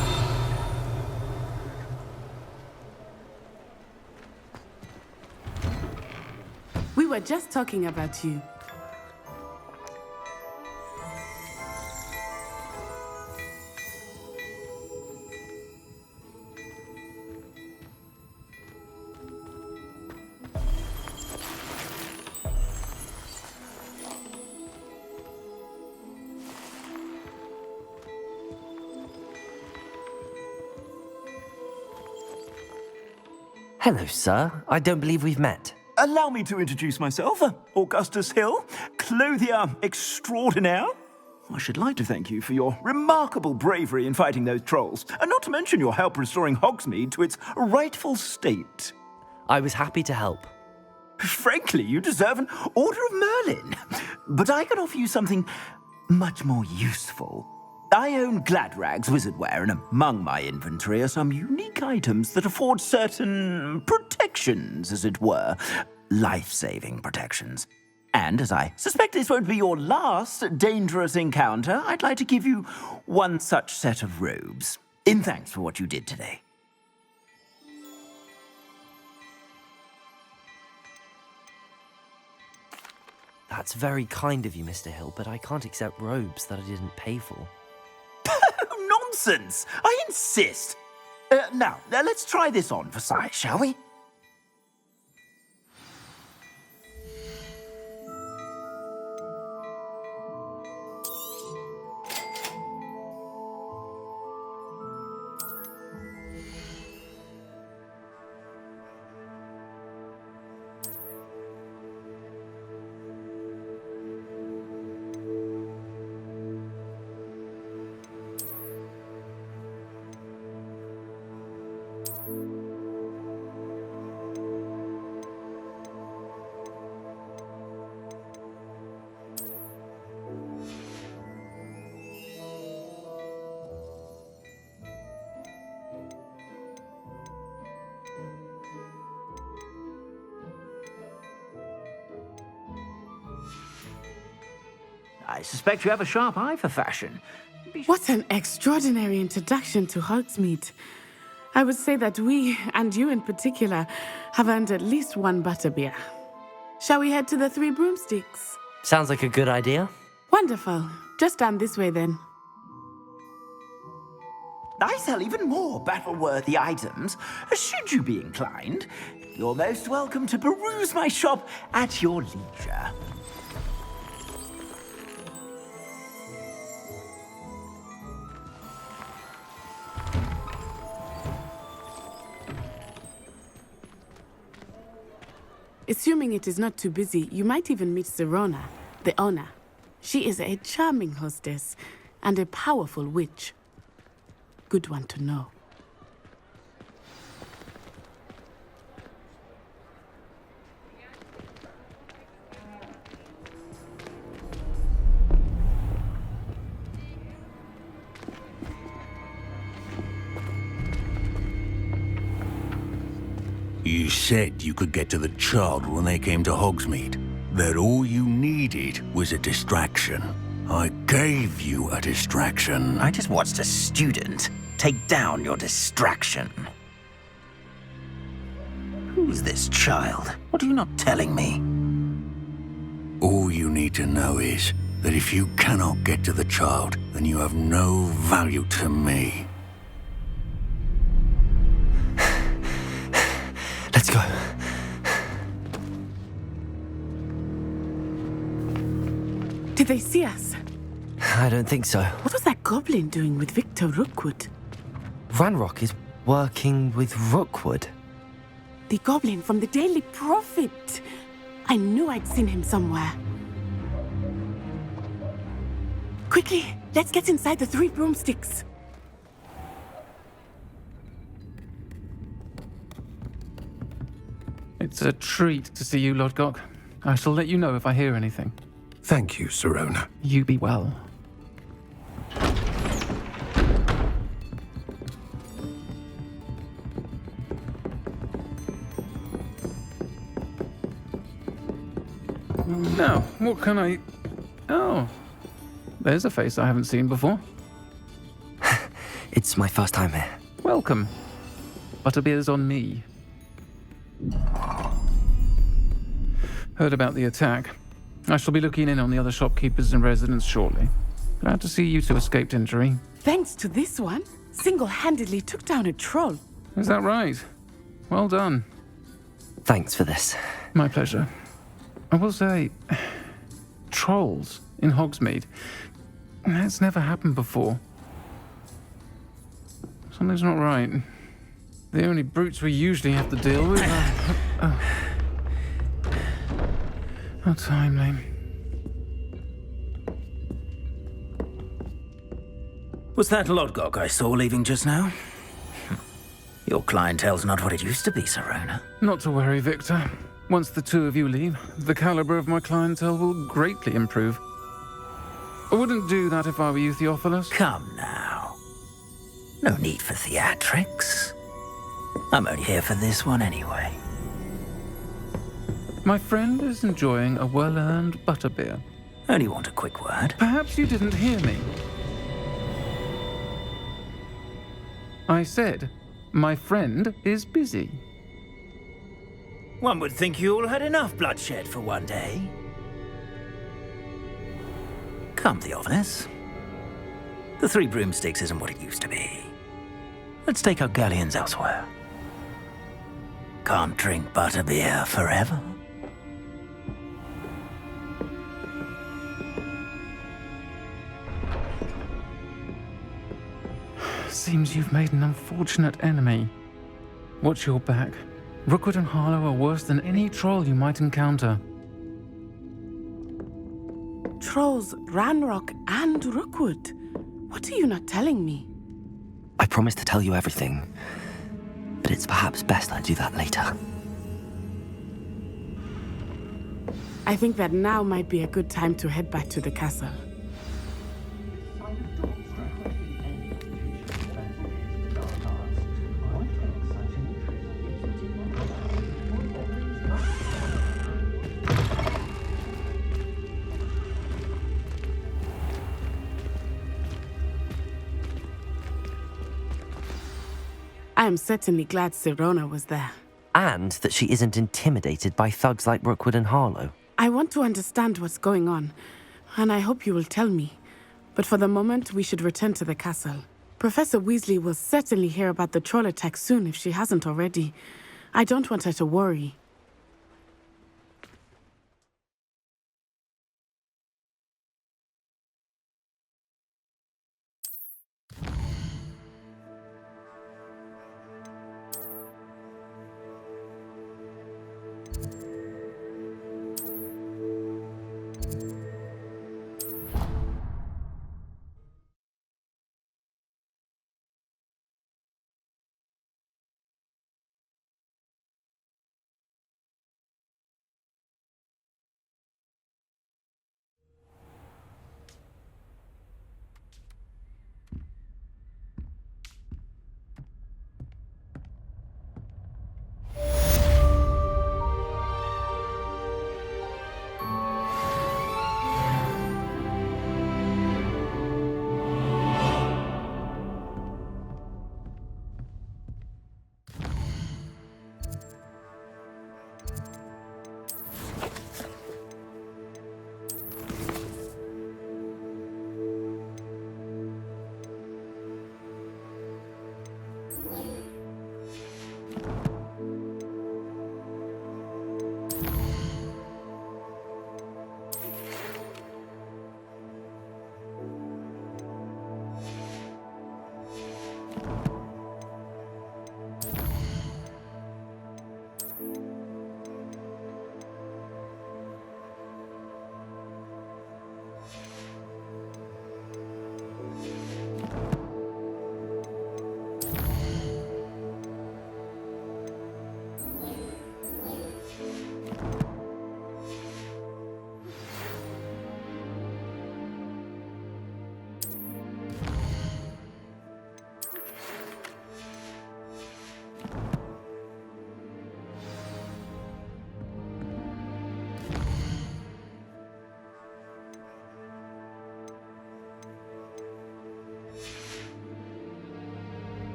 We were just talking about you. Hello, sir. I don't believe we've met. Allow me to introduce myself, Augustus Hill, clothier extraordinaire. I should like to thank you for your remarkable bravery in fighting those trolls, and not to mention your help restoring Hogsmeade to its rightful state. I was happy to help. Frankly, you deserve an Order of Merlin. But I can offer you something much more useful. I own Gladrag's Wizardware, and among my inventory are some unique items that afford certain protections, as it were. Life-saving protections. And as I suspect this won't be your last dangerous encounter, I'd like to give you one such set of robes, in thanks for what you did today. That's very kind of you, Mr. Hill, but I can't accept robes that I didn't pay for. Nonsense! I insist! Now, let's try this on for size, shall we? I suspect you have a sharp eye for fashion. What an extraordinary introduction to Hogsmeade. I would say that we, and you in particular, have earned at least one butterbeer. Shall we head to the Three Broomsticks? Sounds like a good idea. Wonderful. Just down this way then. I sell even more battle-worthy items. Should you be inclined, you're most welcome to peruse my shop at your leisure. Assuming it is not too busy, you might even meet Sirona, the owner. She is a charming hostess and a powerful witch. Good one to know. You said you could get to the child when they came to Hogsmeade. That all you needed was a distraction. I gave you a distraction. I just watched a student take down your distraction. Who's this child? What are you not telling me? All you need to know is that if you cannot get to the child, then you have no value to me. Let's go. Did they see us? I don't think so. What was that goblin doing with Victor Rookwood? Ranrock is working with Rookwood. The goblin from the Daily Prophet. I knew I'd seen him somewhere. Quickly, let's get inside the 3 broomsticks. It's a treat to see you, Lodgok. I shall let you know if I hear anything. Thank you, Sirona. You be well. Now, what can I... Oh, there's a face I haven't seen before. It's my first time here. Welcome. Butterbeer's on me. Heard about the attack. I shall be looking in on the other shopkeepers and residents shortly. Glad to see you two escaped injury. Thanks to this one, single-handedly took down a troll. Is that right? Well done. Thanks for this. My pleasure. I will say, trolls in Hogsmeade. That's never happened before. Something's not right. The only brutes we usually have to deal with are... How timely. Was that Lodgok I saw leaving just now? Your clientele's not what it used to be, Sirona. Not to worry, Victor. Once the two of you leave, the caliber of my clientele will greatly improve. I wouldn't do that if I were you, Theophilus. Come now. No need for theatrics. I'm only here for this one anyway. My friend is enjoying a well-earned butterbeer. Only want a quick word. Perhaps you didn't hear me. I said, my friend is busy. One would think you all had enough bloodshed for one day. Come, Theophilus. The 3 broomsticks isn't what it used to be. Let's take our galleons elsewhere. Can't drink butterbeer forever. Seems you've made an unfortunate enemy. Watch your back. Rookwood and Harlow are worse than any troll you might encounter. Trolls, Ranrock, and Rookwood. What are you not telling me? I promised to tell you everything, but it's perhaps best I do that later. I think that now might be a good time to head back to the castle. I am certainly glad Sirona was there. And that she isn't intimidated by thugs like Rookwood and Harlow. I want to understand what's going on, and I hope you will tell me. But for the moment, we should return to the castle. Professor Weasley will certainly hear about the troll attack soon if she hasn't already. I don't want her to worry.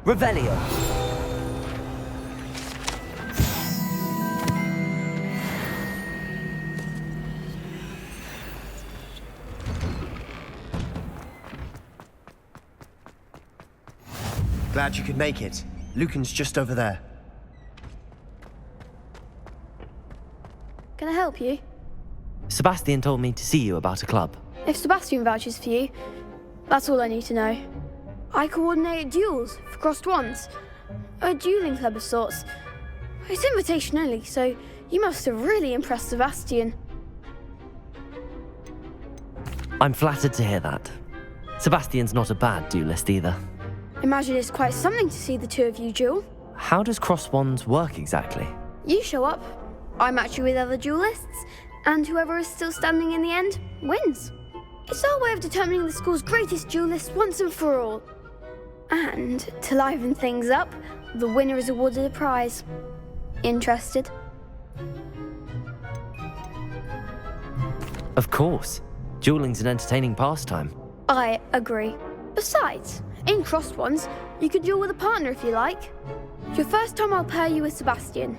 Revelio. Glad you could make it. Lucan's just over there. Can I help you? Sebastian told me to see you about a club. If Sebastian vouches for you, that's all I need to know. I coordinate duels for crossed wands. A dueling club of sorts. It's invitation only, so you must have really impressed Sebastian. I'm flattered to hear that. Sebastian's not a bad duelist either. Imagine it's quite something to see the two of you duel. How does cross wands work exactly? You show up, I match you with other duelists, and whoever is still standing in the end wins. It's our way of determining the school's greatest duelist once and for all. And to liven things up, the winner is awarded a prize. Interested? Of course. Dueling's an entertaining pastime. I agree. Besides, in crossed ones, you could duel with a partner if you like. Your first time I'll pair you with Sebastian.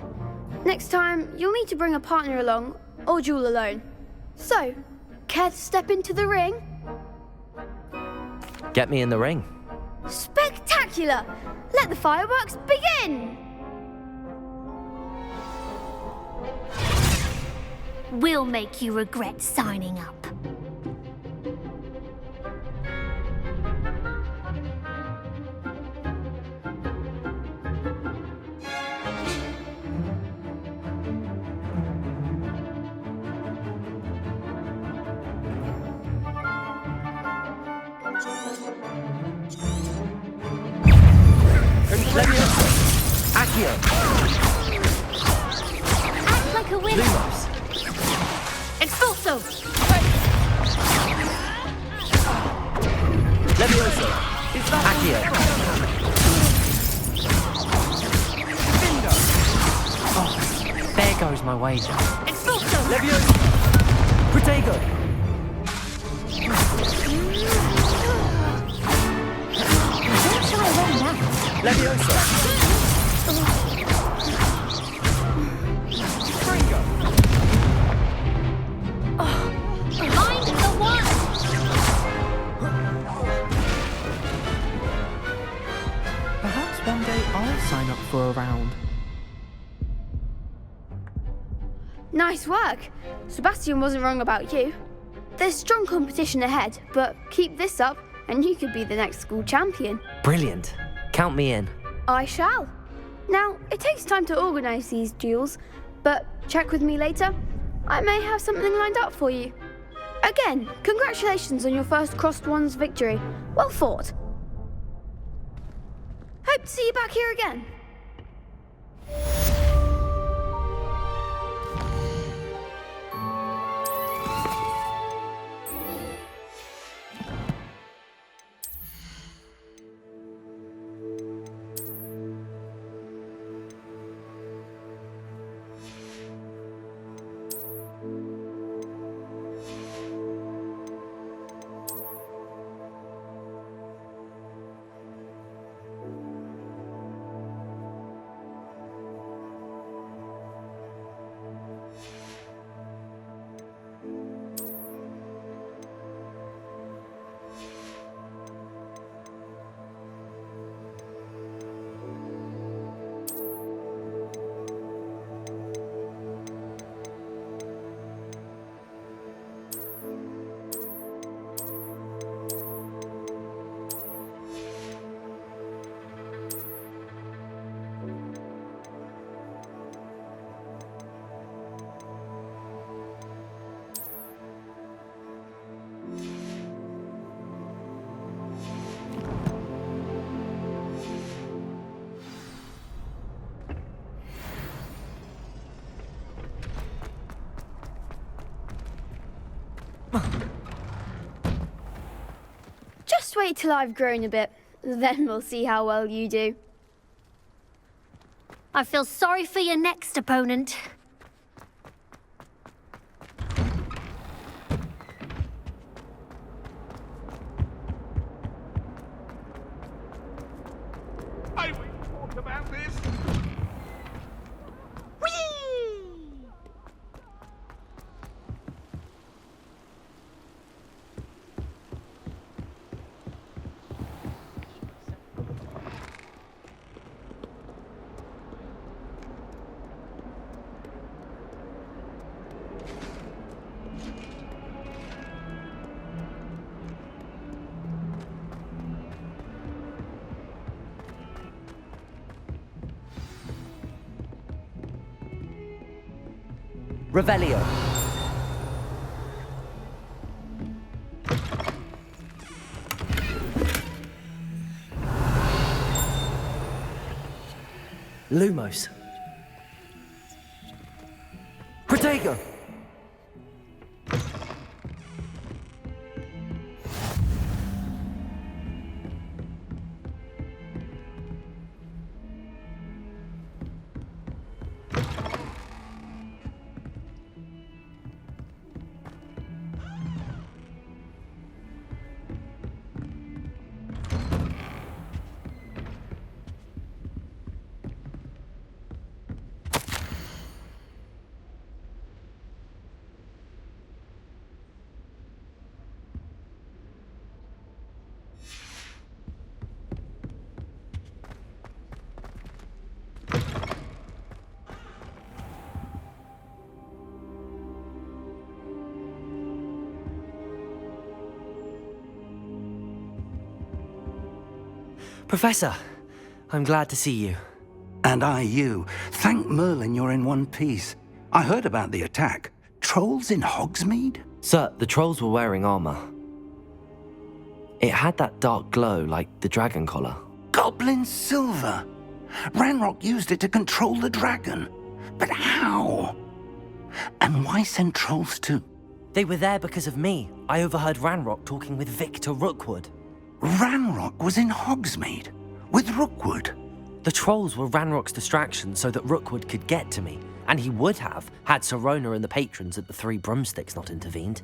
Next time, you'll need to bring a partner along, or duel alone. So, care to step into the ring? Get me in the ring. Spectacular! spectacular! Let the fireworks begin! We'll make you regret signing up. Accio! Act like a winner! Lumos! Expulso! Levioso! Accio! Oh, there goes my wager. Expulso! Levioso! Protego! Don't try running out. Levioso! Find the one! Perhaps one day I'll sign up for a round. Nice work. Sebastian wasn't wrong about you. There's strong competition ahead, but keep this up and you could be the next school champion. Brilliant. Count me in. I shall. Now, it takes time to organise these duels, but check with me later. I may have something lined up for you. Again, congratulations on your first Crossed Wands victory. Well fought. Hope to see you back here again. Just wait till I've grown a bit, then we'll see how well you do. I feel sorry for your next opponent. I will talk about this. Revelio. Lumos. Protego. Professor, I'm glad to see you. And I you. Thank Merlin you're in one piece. I heard about the attack. Trolls in Hogsmeade? Sir, the trolls were wearing armor. It had that dark glow like the dragon collar. Goblin silver. Ranrock used it to control the dragon. But how? And why send trolls to... They were there because of me. I overheard Ranrock talking with Victor Rookwood. Ranrock was in Hogsmeade? With Rookwood? The trolls were Ranrock's distraction so that Rookwood could get to me. And he would have, had Sirona and the patrons at the Three Broomsticks not intervened.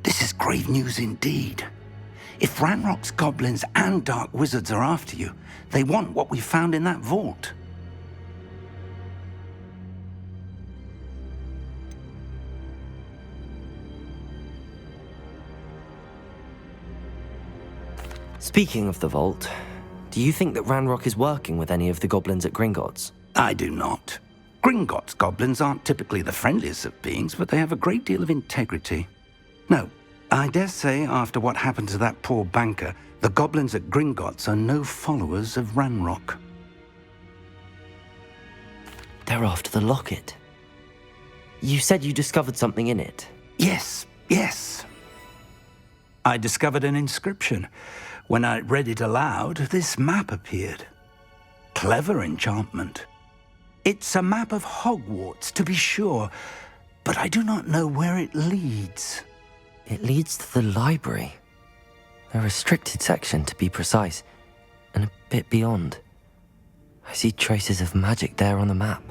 This is grave news indeed. If Ranrock's goblins and dark wizards are after you, they want what we found in that vault. Speaking of the vault, do you think that Ranrock is working with any of the goblins at Gringotts? I do not. Gringotts goblins aren't typically the friendliest of beings, but they have a great deal of integrity. No, I dare say after what happened to that poor banker, the goblins at Gringotts are no followers of Ranrock. They're after the locket. You said you discovered something in it. Yes. I discovered an inscription. When I read it aloud, this map appeared. Clever enchantment. It's a map of Hogwarts, to be sure, but I do not know where it leads. It leads to the library. A restricted section, to be precise, and a bit beyond. I see traces of magic there on the map.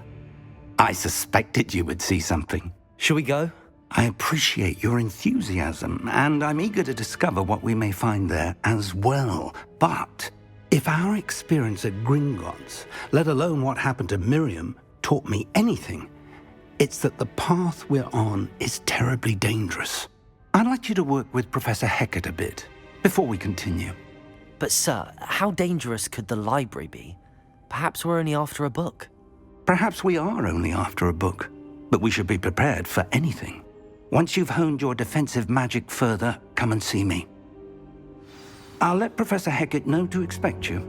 I suspected you would see something. Shall we go? I appreciate your enthusiasm, and I'm eager to discover what we may find there as well. But if our experience at Gringotts, let alone what happened to Miriam, taught me anything, it's that the path we're on is terribly dangerous. I'd like you to work with Professor Hecat a bit before we continue. But sir, how dangerous could the library be? Perhaps we're only after a book. Perhaps we are only after a book, but we should be prepared for anything. Once you've honed your defensive magic further, come and see me. I'll let Professor Hecat know to expect you.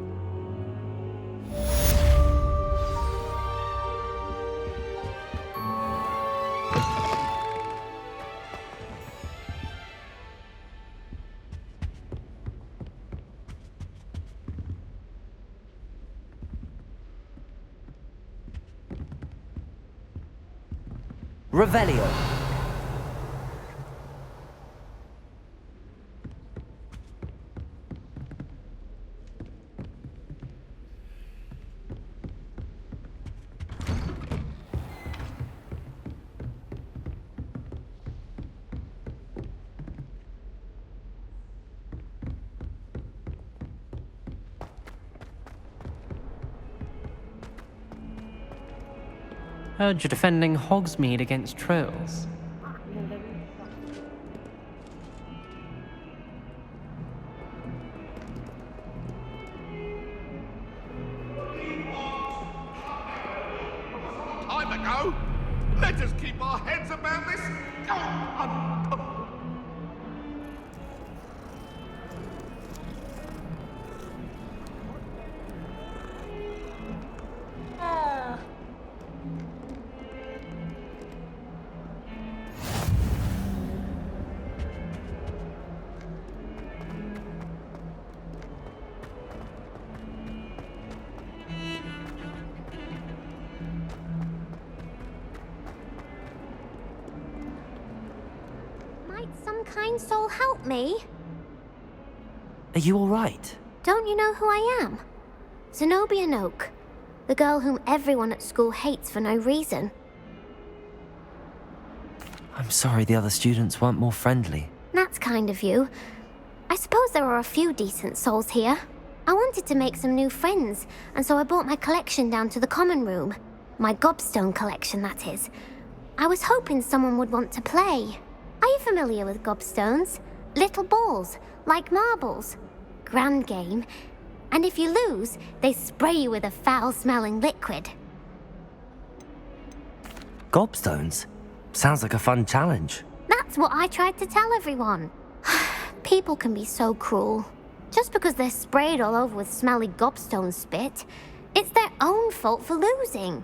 Revelio. Heard you're defending Hogsmeade against trolls. Time ago. Let us keep our heads about this. Some kind soul help me? Are you all right? Don't you know who I am? Zenobia Noak, the girl whom everyone at school hates for no reason. I'm sorry the other students weren't more friendly. That's kind of you. I suppose there are a few decent souls here. I wanted to make some new friends, and so I brought my collection down to the common room. My gobstone collection, that is. I was hoping someone would want to play. Are you familiar with gobstones? Little balls, like marbles. Grand game. And if you lose, they spray you with a foul-smelling liquid. Gobstones? Sounds like a fun challenge. That's what I tried to tell everyone. People can be so cruel. Just because they're sprayed all over with smelly gobstone spit, it's their own fault for losing.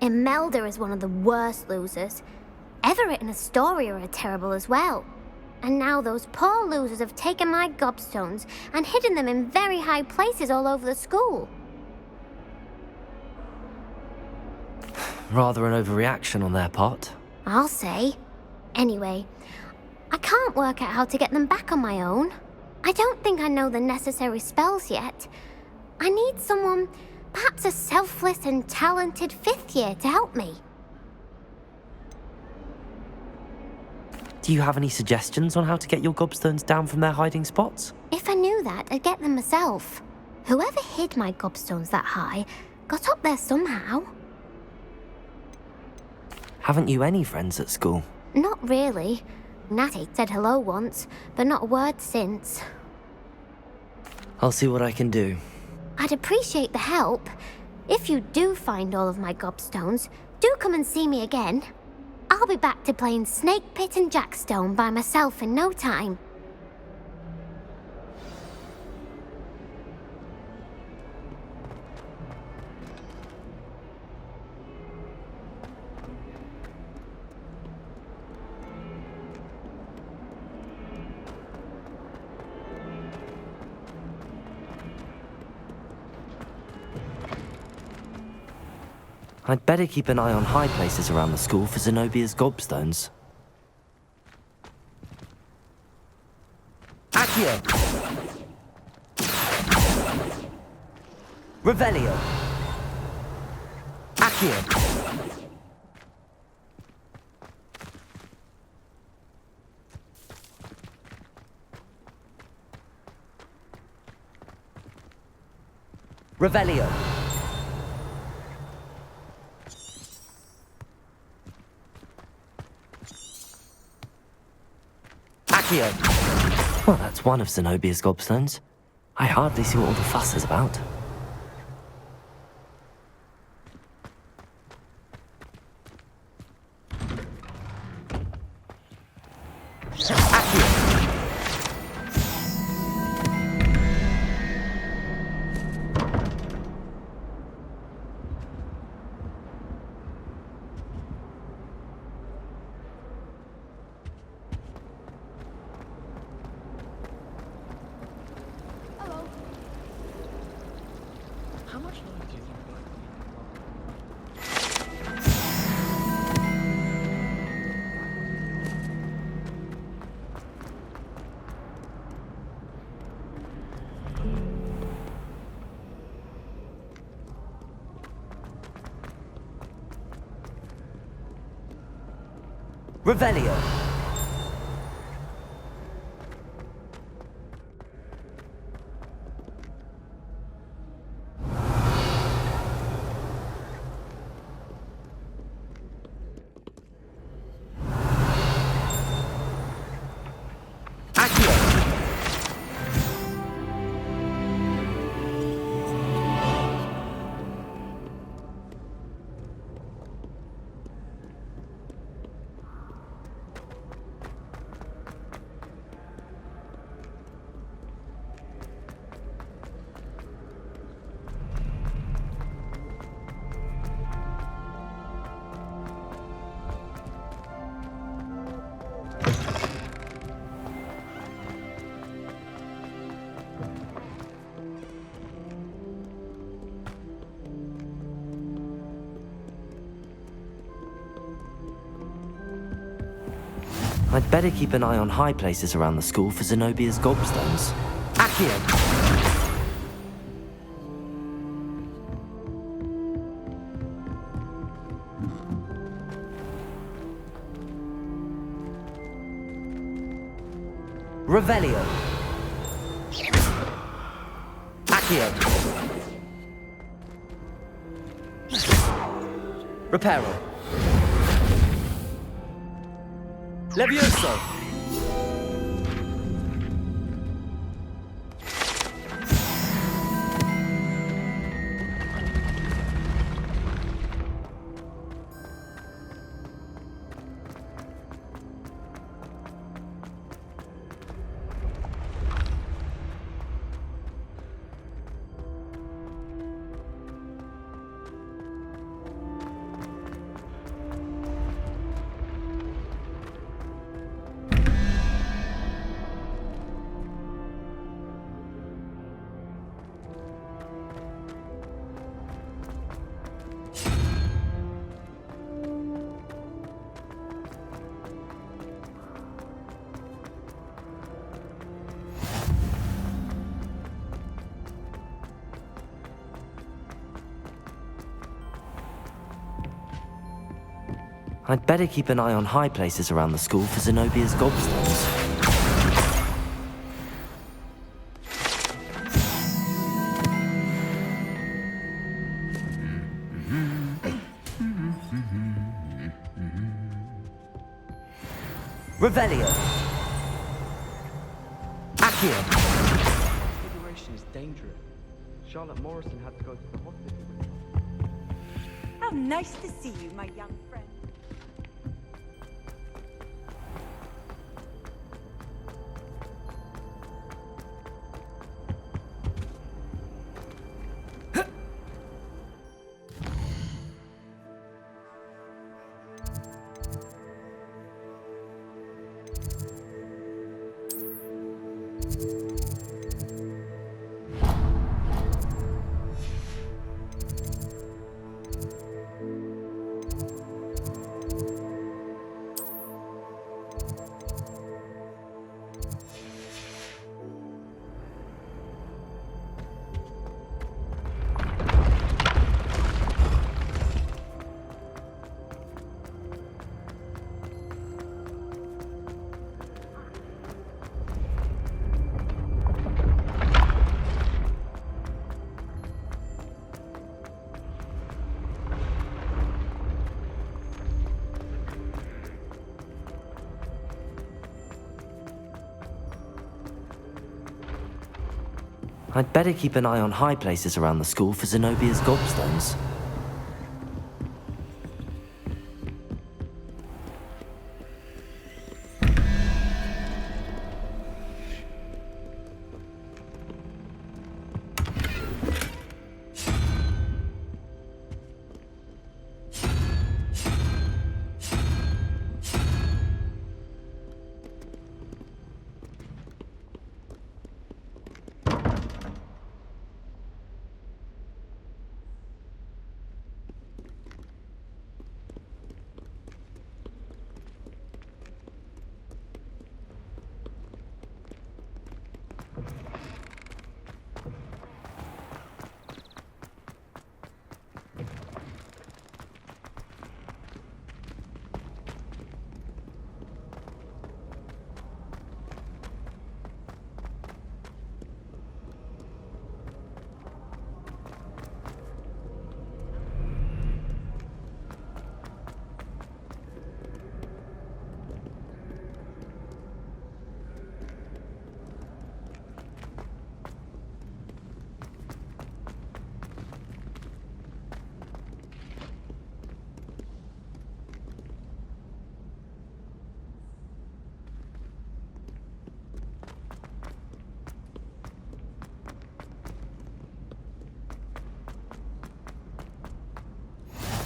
Imelda is one of the worst losers. Everett and Astoria are terrible as well. And now those poor losers have taken my gobstones and hidden them in very high places all over the school. Rather an overreaction on their part. I'll say. Anyway, I can't work out how to get them back on my own. I don't think I know the necessary spells yet. I need someone, perhaps a selfless and talented 5th year to help me. Do you have any suggestions on how to get your gobstones down from their hiding spots? If I knew that, I'd get them myself. Whoever hid my gobstones that high got up there somehow. Haven't you any friends at school? Not really. Natty said hello once, but not a word since. I'll see what I can do. I'd appreciate the help. If you do find all of my gobstones, do come and see me again. I'll be back to playing Snake Pit and Jackstone by myself in no time. I'd better keep an eye on high places around the school for Zenobia's gobstones. Accio! Revelio! Accio! Revelio! Well, that's one of Zenobia's gobstones. I hardly see what all the fuss is about. Revelio! I'd better keep an eye on high places around the school for Zenobia's gobstones. Accio! Revelio! Accio! Reparo! Levioso! I'd better keep an eye on high places around the school for Zenobia's gobstones. Revelio. Accio. Configuration is dangerous. Charlotte Morrison had to go to the hospital with her. How nice to see you, my young friend. I'd better keep an eye on high places around the school for Zenobia's gobstones.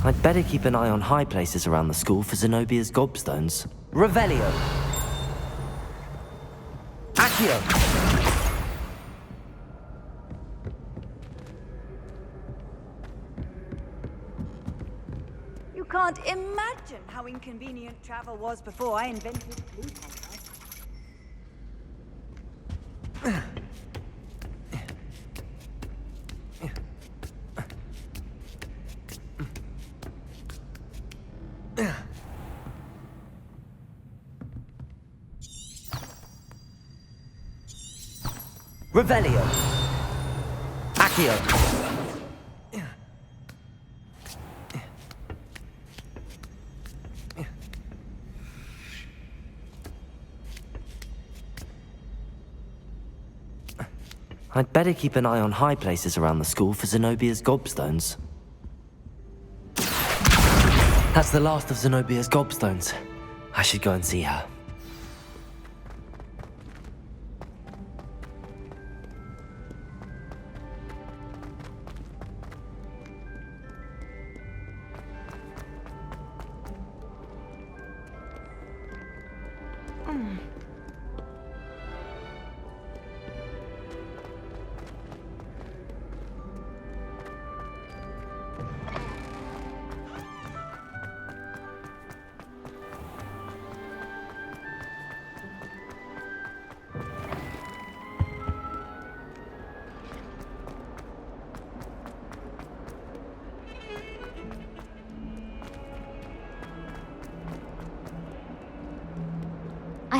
I'd better keep an eye on high places around the school for Zenobia's gobstones. Revelio. Accio. You can't imagine how inconvenient travel was before I invented blue paper. Revelio. Accio. I'd better keep an eye on high places around the school for Zenobia's gobstones. That's the last of Zenobia's gobstones. I should go and see her.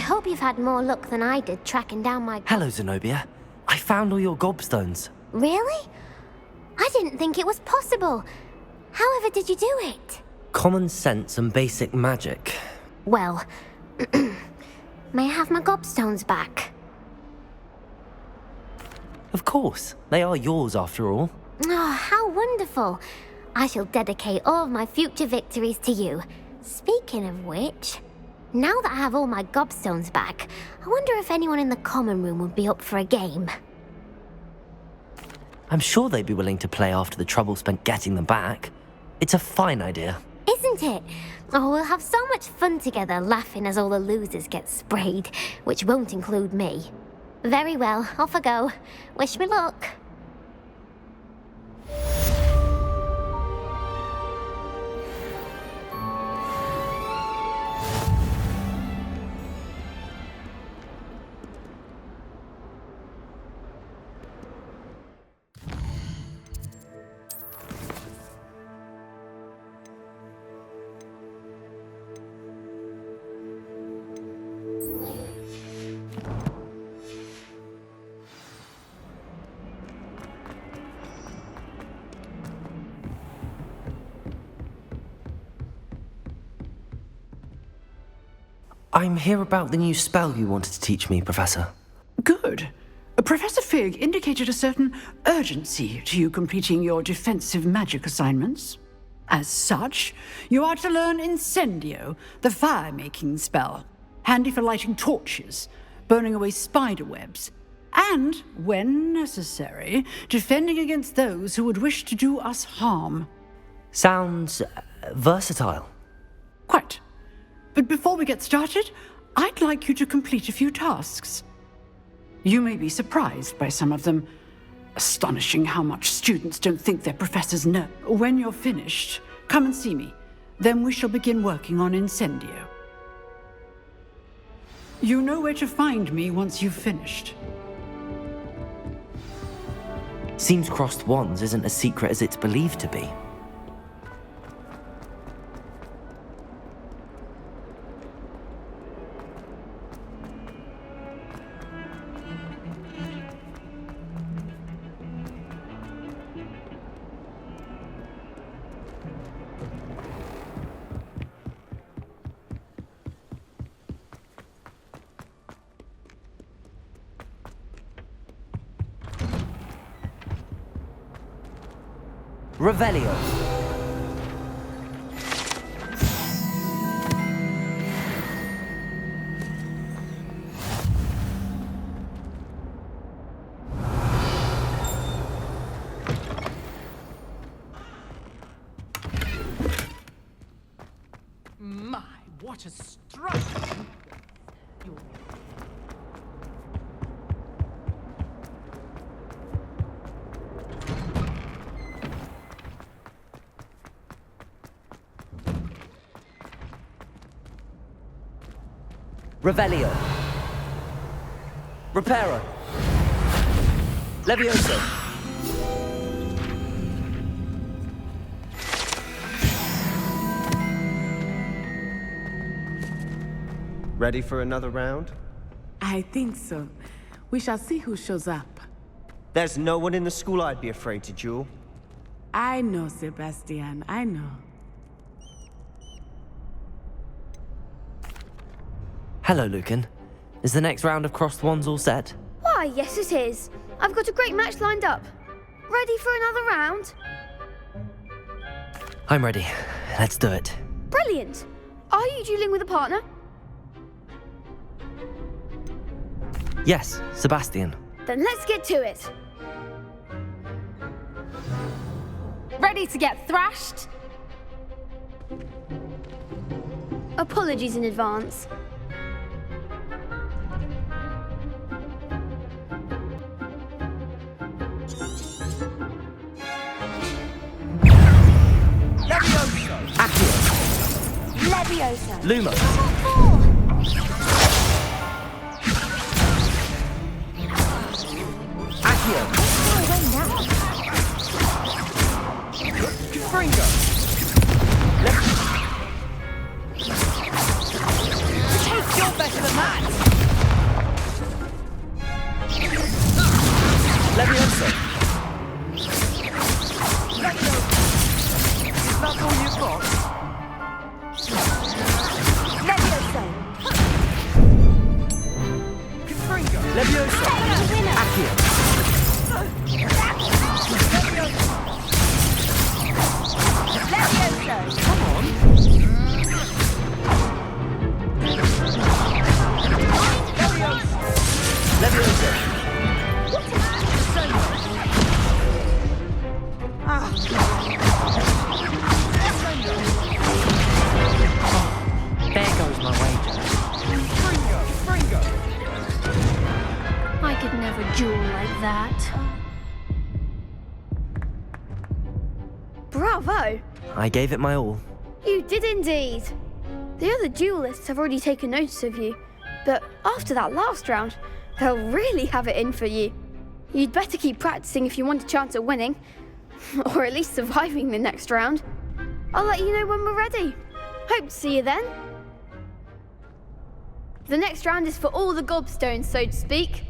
hope you've had more luck than I did tracking down my... Hello, Zenobia. I found all your gobstones. Really? I didn't think it was possible. However did you do it? Common sense and basic magic. Well, may I have my gobstones back? Of course. They are yours, after all. Oh, how wonderful. I shall dedicate all of my future victories to you. Speaking of which, now that I have all my gobstones back, I wonder if anyone in the common room would be up for a game. I'm sure they'd be willing to play after the trouble spent getting them back. It's a fine idea. Isn't it? Oh, we'll have so much fun together laughing as all the losers get sprayed, which won't include me. Very well, off I go. Wish me luck. I'm here about the new spell you wanted to teach me, Professor. Good. Professor Fig indicated a certain urgency to you completing your defensive magic assignments. As such, you are to learn Incendio, the fire-making spell, handy for lighting torches, burning away spider webs, and, when necessary, defending against those who would wish to do us harm. Sounds versatile. Quite. But before we get started, I'd like you to complete a few tasks. You may be surprised by some of them. Astonishing how much students don't think their professors know. When you're finished, come and see me. Then we shall begin working on Incendio. You know where to find me once you've finished. Seems crossed wands isn't as secret as it's believed to be. Revelio. My, what a strike! Revelio. Reparo. Levioso. Ready for another round? I think so. We shall see who shows up. There's no one in the school I'd be afraid to duel. I know, Sebastian, I know. Hello, Lucan. Is the next round of crossed wands all set? Why, yes it is. I've got a great match lined up. Ready for another round? I'm ready. Let's do it. Brilliant. Are you dueling with a partner? Yes, Sebastian. Then let's get to it. Ready to get thrashed? Apologies in advance. Levioso. Lumos. Accio. Fringo. Taste, you're better than that. Levioso! Is that all you've got? Levioso! Confringo! Levioso! Accio! Levioso! Come on! Levioso! There goes my wager. Fringo! I could never duel like that. Bravo! I gave it my all. You did indeed. The other duelists have already taken notice of you, but after that last round, they'll really have it in for you. You'd better keep practicing if you want a chance at winning, or at least surviving the next round. I'll let you know when we're ready. Hope to see you then. The next round is for all the gobstones, so to speak.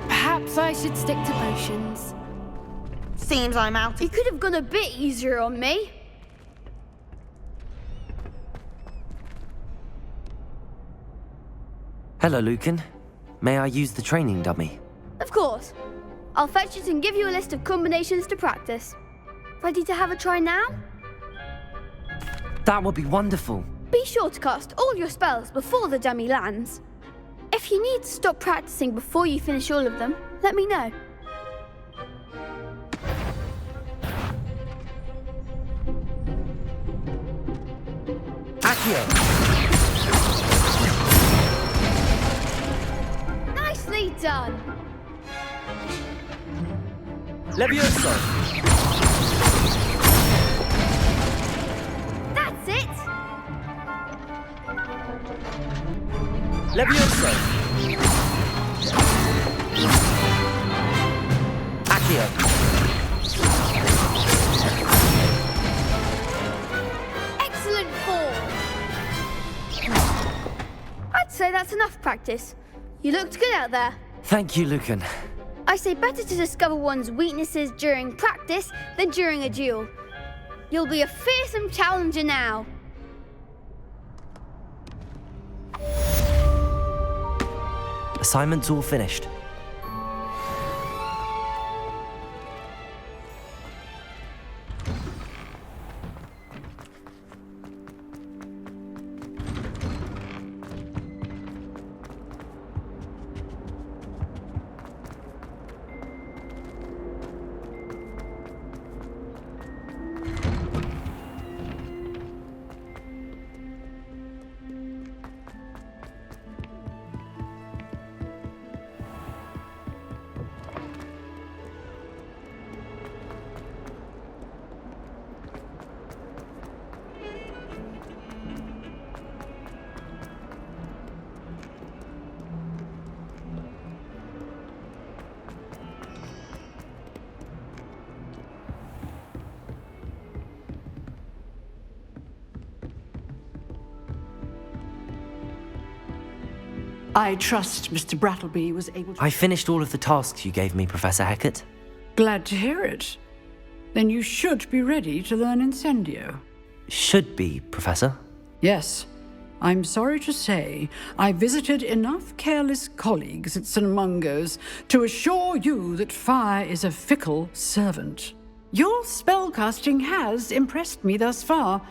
Perhaps I should stick to potions. Seems I'm out. You could have gone a bit easier on me. Hello, Lucan. May I use the training dummy? Of course. I'll fetch it and give you a list of combinations to practice. Ready to have a try now? That would be wonderful. Be sure to cast all your spells before the dummy lands. If you need to stop practicing before you finish all of them, let me know. Accio! Nicely done! Levioso! That's it! Levioso! Accio! Excellent form! I'd say that's enough practice. You looked good out there. Thank you, Lucan. I say better to discover one's weaknesses during practice than during a duel. You'll be a fearsome challenger now. Assignment's all finished. I trust Mr. Brattleby was able to... I finished all of the tasks you gave me, Professor Hecat. Glad to hear it. Then you should be ready to learn Incendio. Should be, Professor. Yes. I'm sorry to say, I visited enough careless colleagues at St. Mungo's to assure you that fire is a fickle servant. Your spellcasting has impressed me thus far,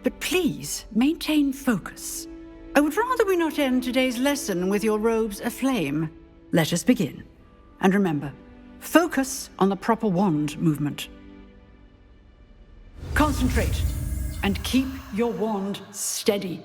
but please maintain focus. I would rather we not end today's lesson with your robes aflame. Let us begin. And remember, focus on the proper wand movement. Concentrate, and keep your wand steady.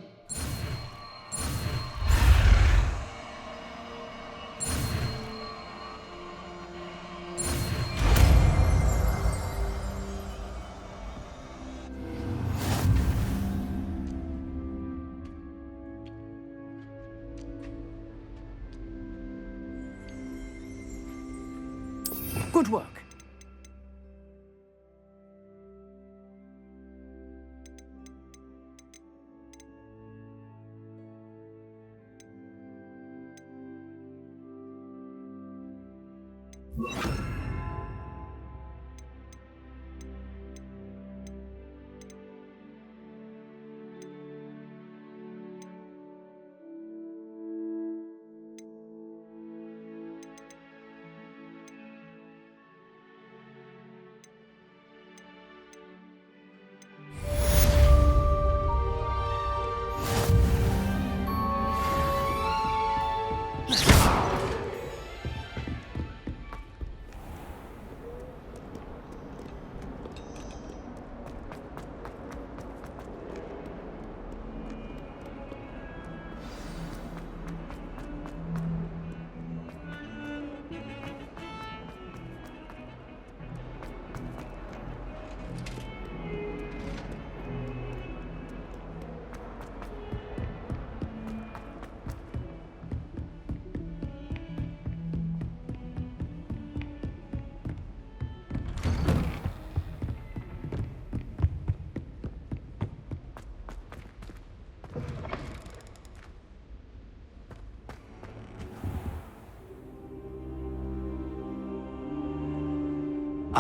Good work.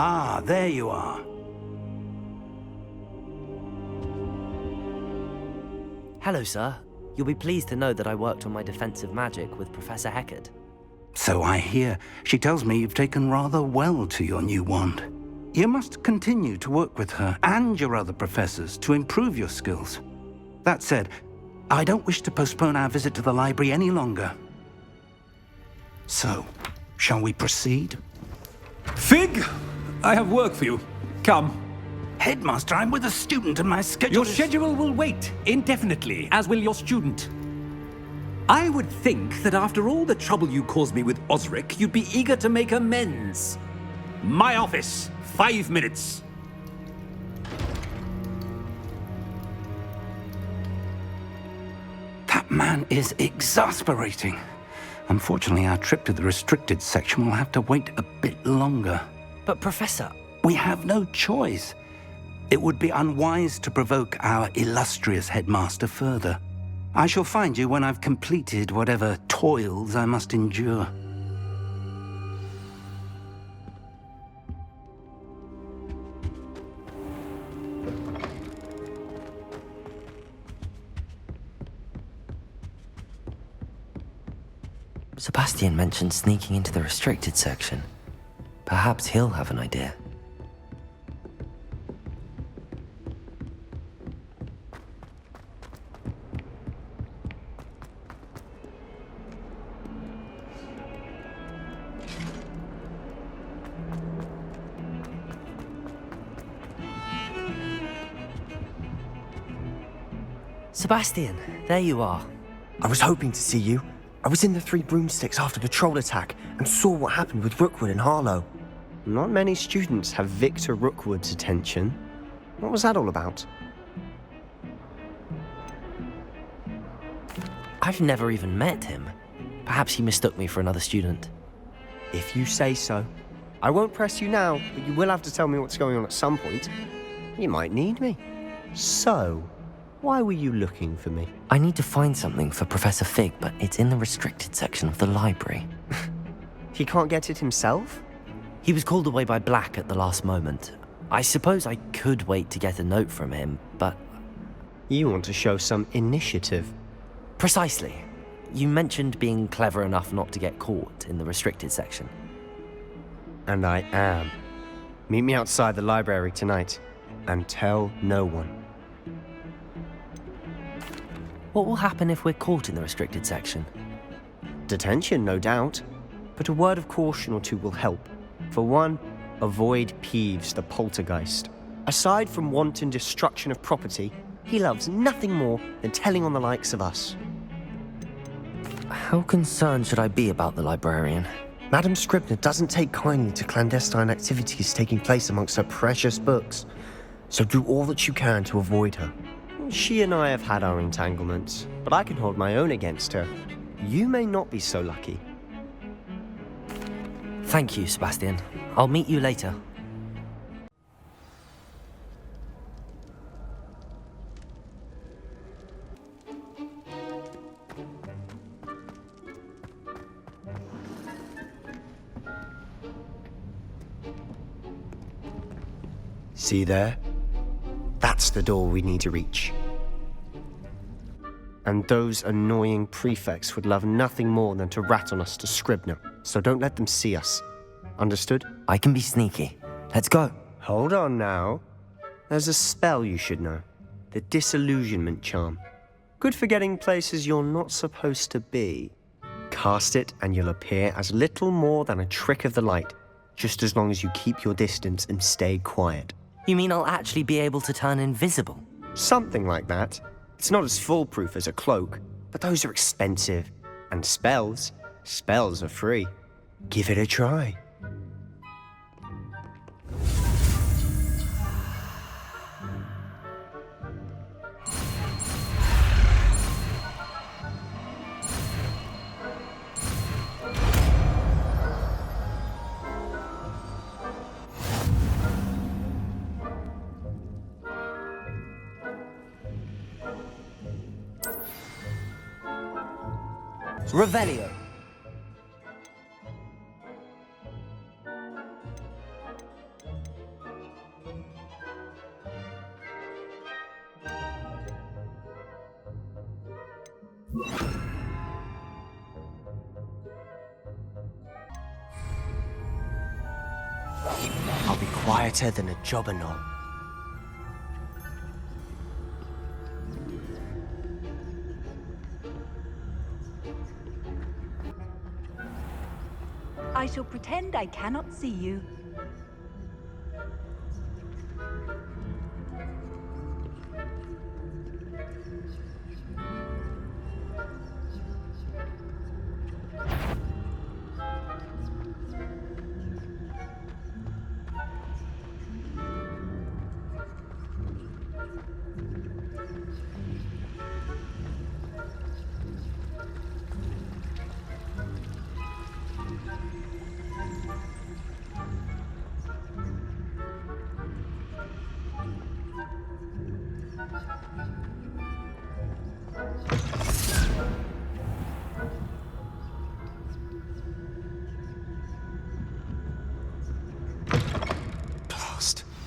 Ah, there you are. Hello, sir. You'll be pleased to know that I worked on my defensive magic with Professor Heckard. So I hear. She tells me you've taken rather well to your new wand. You must continue to work with her and your other professors to improve your skills. That said, I don't wish to postpone our visit to the library any longer. So, shall we proceed? Fig, I have work for you. Come. Headmaster, I'm with a student and my schedule Your schedule will wait indefinitely, as will your student. I would think that after all the trouble you caused me with Osric, you'd be eager to make amends. My office, 5 minutes. That man is exasperating. Unfortunately, our trip to the restricted section will have to wait a bit longer. But Professor... We have no choice. It would be unwise to provoke our illustrious headmaster further. I shall find you when I've completed whatever toils I must endure. Sebastian mentioned sneaking into the restricted section. Perhaps he'll have an idea. Sebastian, there you are. I was hoping to see you. I was in the Three Broomsticks after the troll attack and saw what happened with Rookwood and Harlow. Not many students have Victor Rookwood's attention. What was that all about? I've never even met him. Perhaps he mistook me for another student. If you say so. I won't press you now, but you will have to tell me what's going on at some point. You might need me. So, why were you looking for me? I need to find something for Professor Fig, but it's in the restricted section of the library. He can't get it himself? He was called away by Black at the last moment. I suppose I could wait to get a note from him, but... You want to show some initiative. Precisely. You mentioned being clever enough not to get caught in the restricted section. And I am. Meet me outside the library tonight, and tell no one. What will happen if we're caught in the restricted section? Detention, no doubt. But a word of caution or two will help. For one, avoid Peeves, the poltergeist. Aside from wanton destruction of property, he loves nothing more than telling on the likes of us. How concerned should I be about the librarian? Madam Scribner doesn't take kindly to clandestine activities taking place amongst her precious books. So do all that you can to avoid her. She and I have had our entanglements, but I can hold my own against her. You may not be so lucky. Thank you, Sebastian. I'll meet you later. See there? That's the door we need to reach. And those annoying prefects would love nothing more than to rat on us to Scribner, so don't let them see us. Understood? I can be sneaky. Let's go. Hold on now. There's a spell you should know. The Disillusionment Charm. Good for getting places you're not supposed to be. Cast it and you'll appear as little more than a trick of the light, just as long as you keep your distance and stay quiet. You mean I'll actually be able to turn invisible? Something like that. It's not as foolproof as a cloak, but those are expensive. And spells are free. Give it a try. Revelio. I'll be quieter than a jobberknoll. I shall pretend I cannot see you.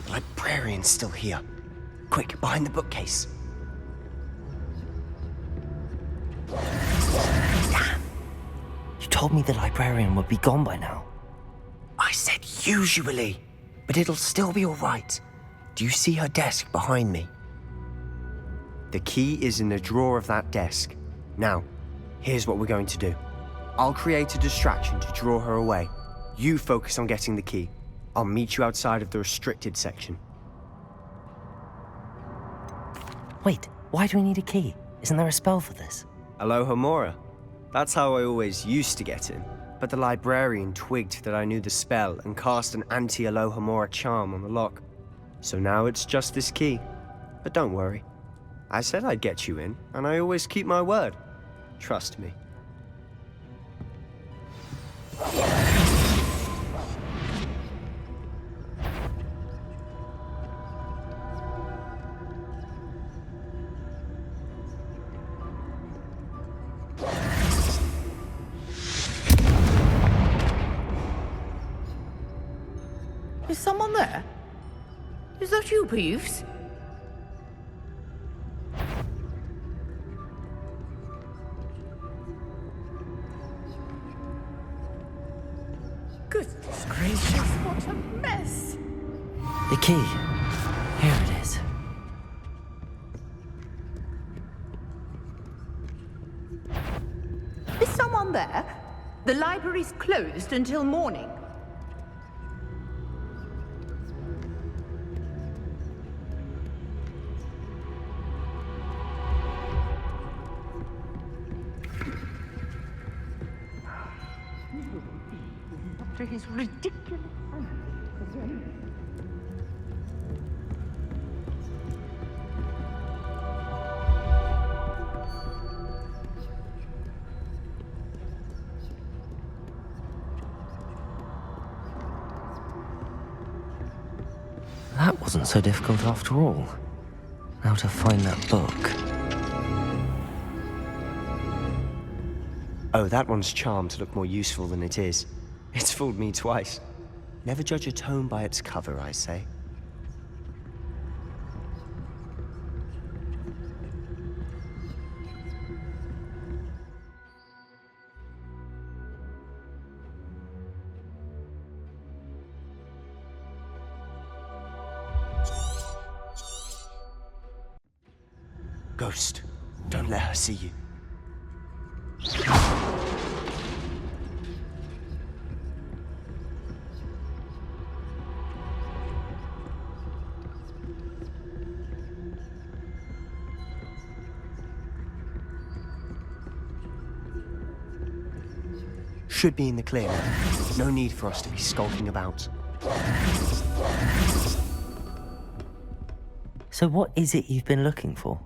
Librarian's still here. Quick, behind the bookcase. Damn! You told me the librarian would be gone by now. I said usually, but it'll still be all right. Do you see her desk behind me? The key is in the drawer of that desk. Now, here's what we're going to do. I'll create a distraction to draw her away. You focus on getting the key. I'll meet you outside of the restricted section. Wait, why do we need a key? Isn't there a spell for this? Alohomora. That's how I always used to get in. But the librarian twigged that I knew the spell and cast an anti-Alohomora charm on the lock. So now it's just this key. But don't worry. I said I'd get you in, and I always keep my word. Trust me. Is someone there? Is that you, Peeves? Goodness gracious, what a mess! The key. Here it is. Is someone there? The library's closed until morning. After his ridiculous... That wasn't so difficult after all. Now to find that book. Oh, that one's charmed to look more useful than it is. It's fooled me twice. Never judge a tome by its cover, I say. Ghost, don't let her see you. Should be in the clear now. No need for us to be skulking about. So what is it you've been looking for?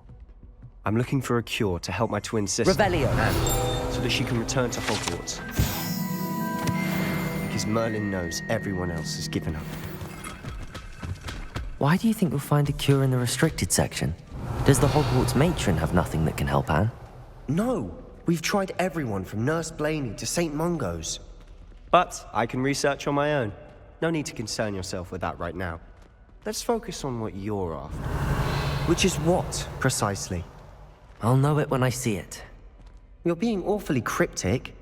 I'm looking for a cure to help my twin sister. Revelio! And so that she can return to Hogwarts. Because Merlin knows everyone else has given up. Why do you think we'll find a cure in the restricted section? Does the Hogwarts matron have nothing that can help Anne? No! We've tried everyone from Nurse Blaney to St. Mungo's. But I can research on my own. No need to concern yourself with that right now. Let's focus on what you're after. Which is what, precisely? I'll know it when I see it. You're being awfully cryptic.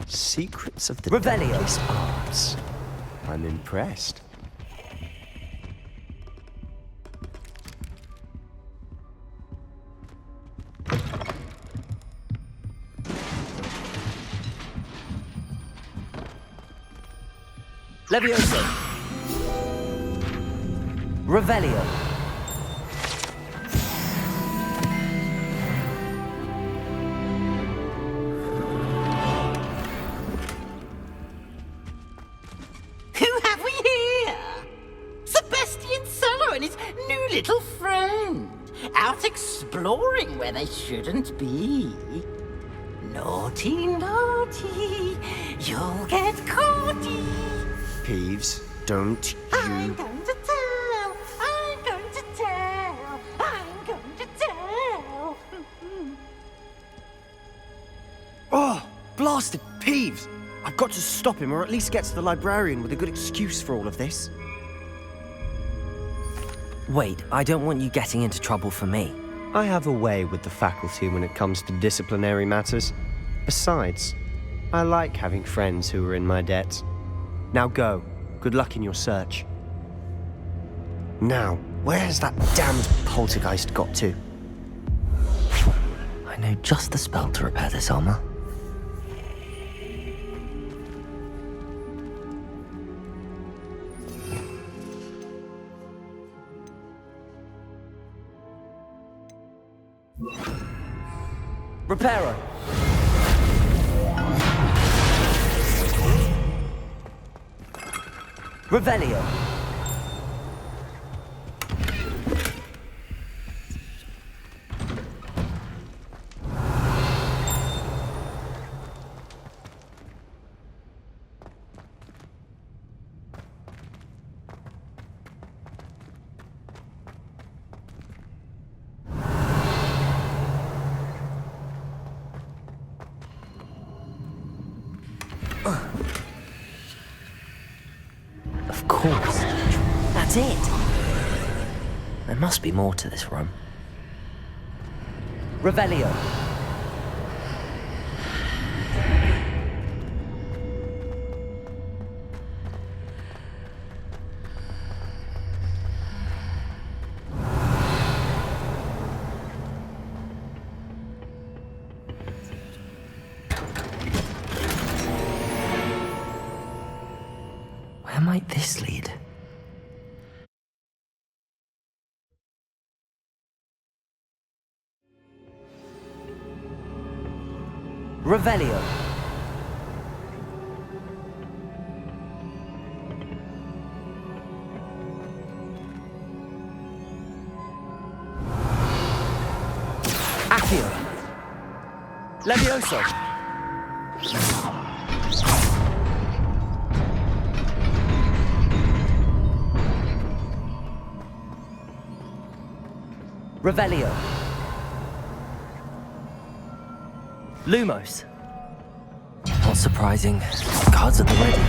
Secrets of the Revelio. darkest arts. I'm impressed. Levioso. Revelio. Who have we here? Sebastian Solo and his new little friend. Out exploring where they shouldn't be. Naughty, naughty. You'll get caughty. Peeves, don't I'm you... going to tell. I'm going to tell. I'm going to tell. Oh, blasted Peeves! I've got to stop him, or at least get to the librarian with a good excuse for all of this. Wait, I don't want you getting into trouble for me. I have a way with the faculty when it comes to disciplinary matters. Besides, I like having friends who are in my debt. Now go. Good luck in your search. Now, where's that damned poltergeist got to? I know just the spell to repair this armor. Reparo. Revelio. Of course. That's it. There must be more to this room. Revelio. Where might this lead? Revelio. Accio. Levioso. Revelio. Lumos. Not surprising. Cards at the ready.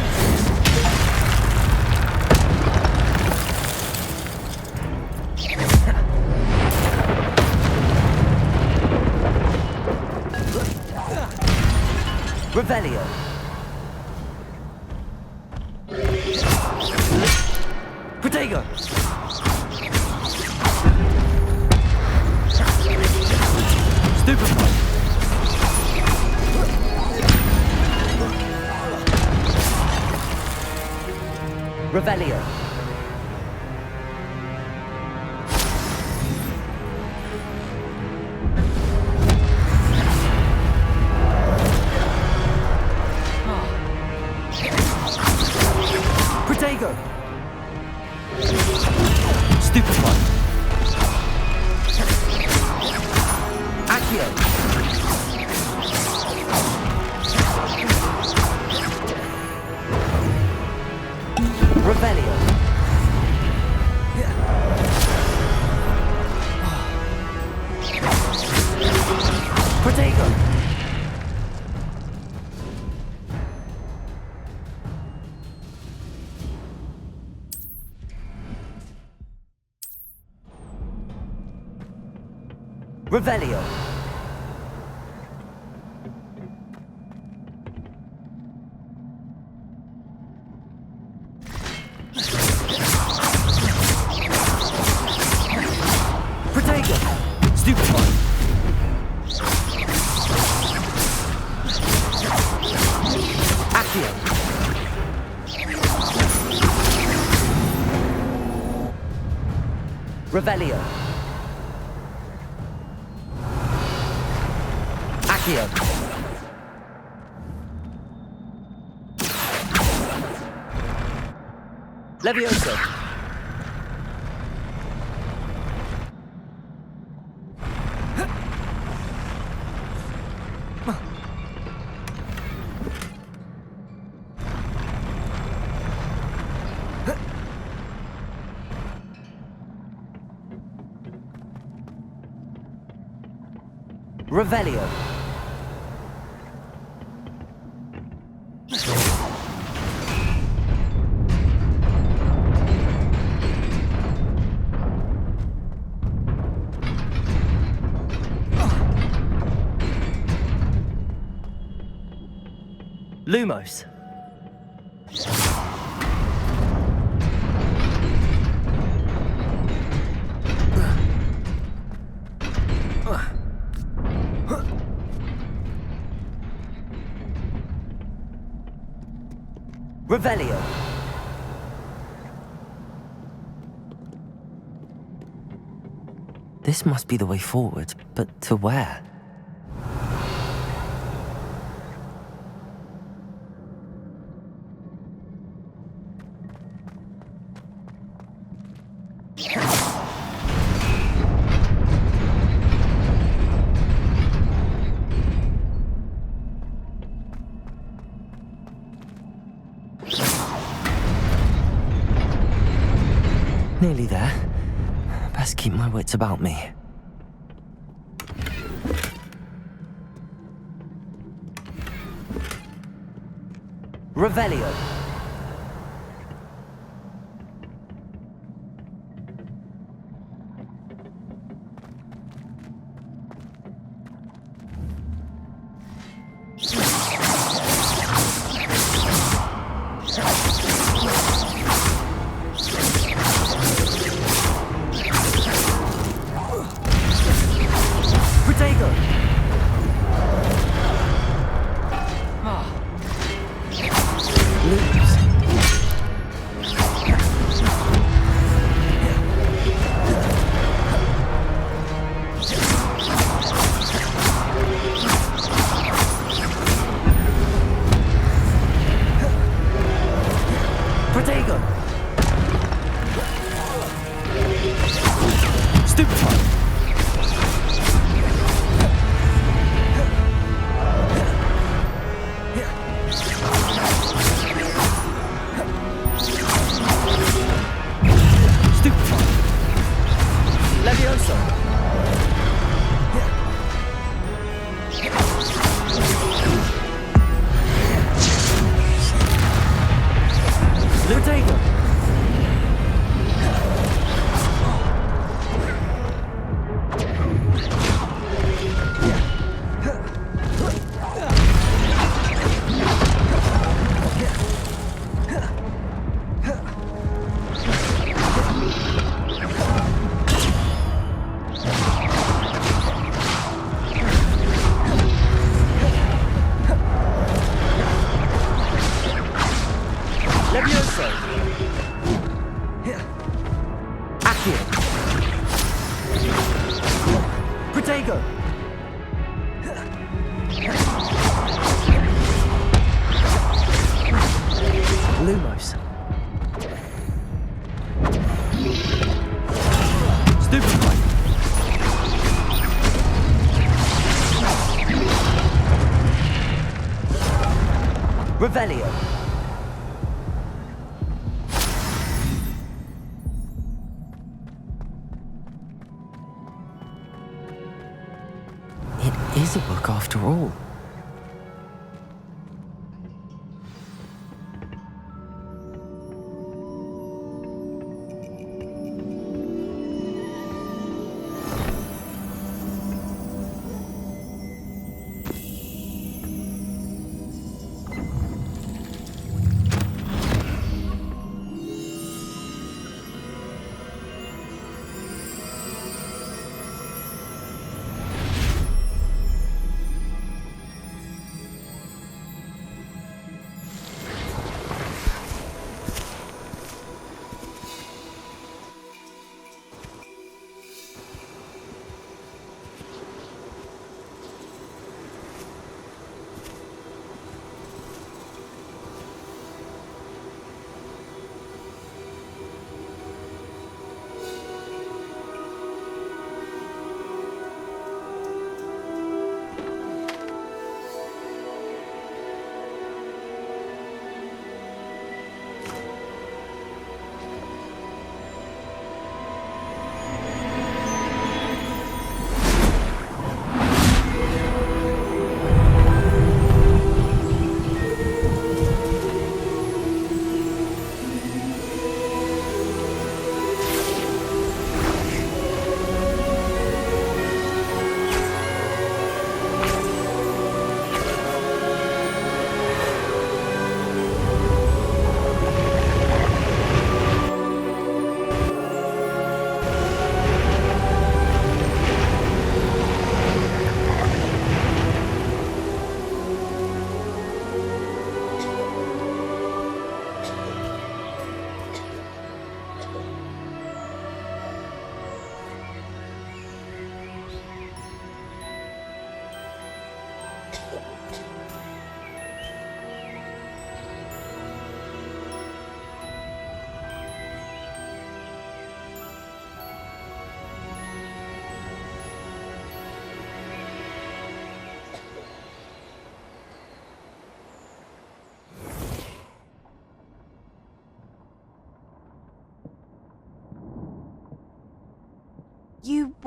Revelio. Protego. Stupefy. Revelio. Protego. Stupefy. Accio. Revelio. Protego. Revelio. Protego. Stupefy. Accio. Revelio. Accio. Levioso. Revelio. Lumos. Revelio. This must be the way forward, but to where? Nearly there. Best keep my wits about me. Revelio. Revelio. It is a book after all.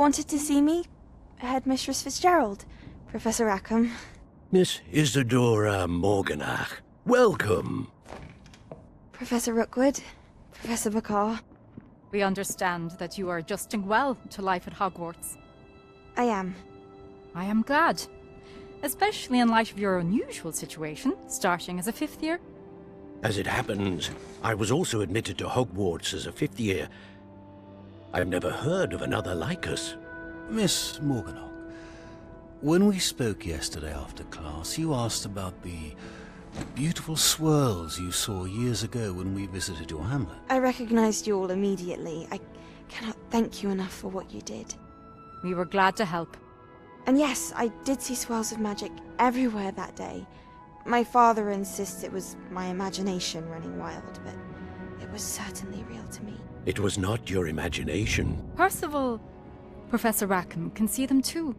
wanted to see me? Headmistress Fitzgerald, Professor Rackham. Miss Isadora Morganach, welcome. Professor Rookwood, Professor Bakar. We understand that you are adjusting well to life at Hogwarts. I am. I am glad. Especially in light of your unusual situation, starting as a 5th year. As it happens, I was also admitted to Hogwarts as a 5th year. I've never heard of another like us. Miss Morganach, when we spoke yesterday after class, you asked about the beautiful swirls you saw years ago when we visited your hamlet. I recognized you all immediately. I cannot thank you enough for what you did. We were glad to help. And yes, I did see swirls of magic everywhere that day. My father insists it was my imagination running wild, but it was certainly real to me. It was not your imagination. Percival, Professor Rackham can see them too,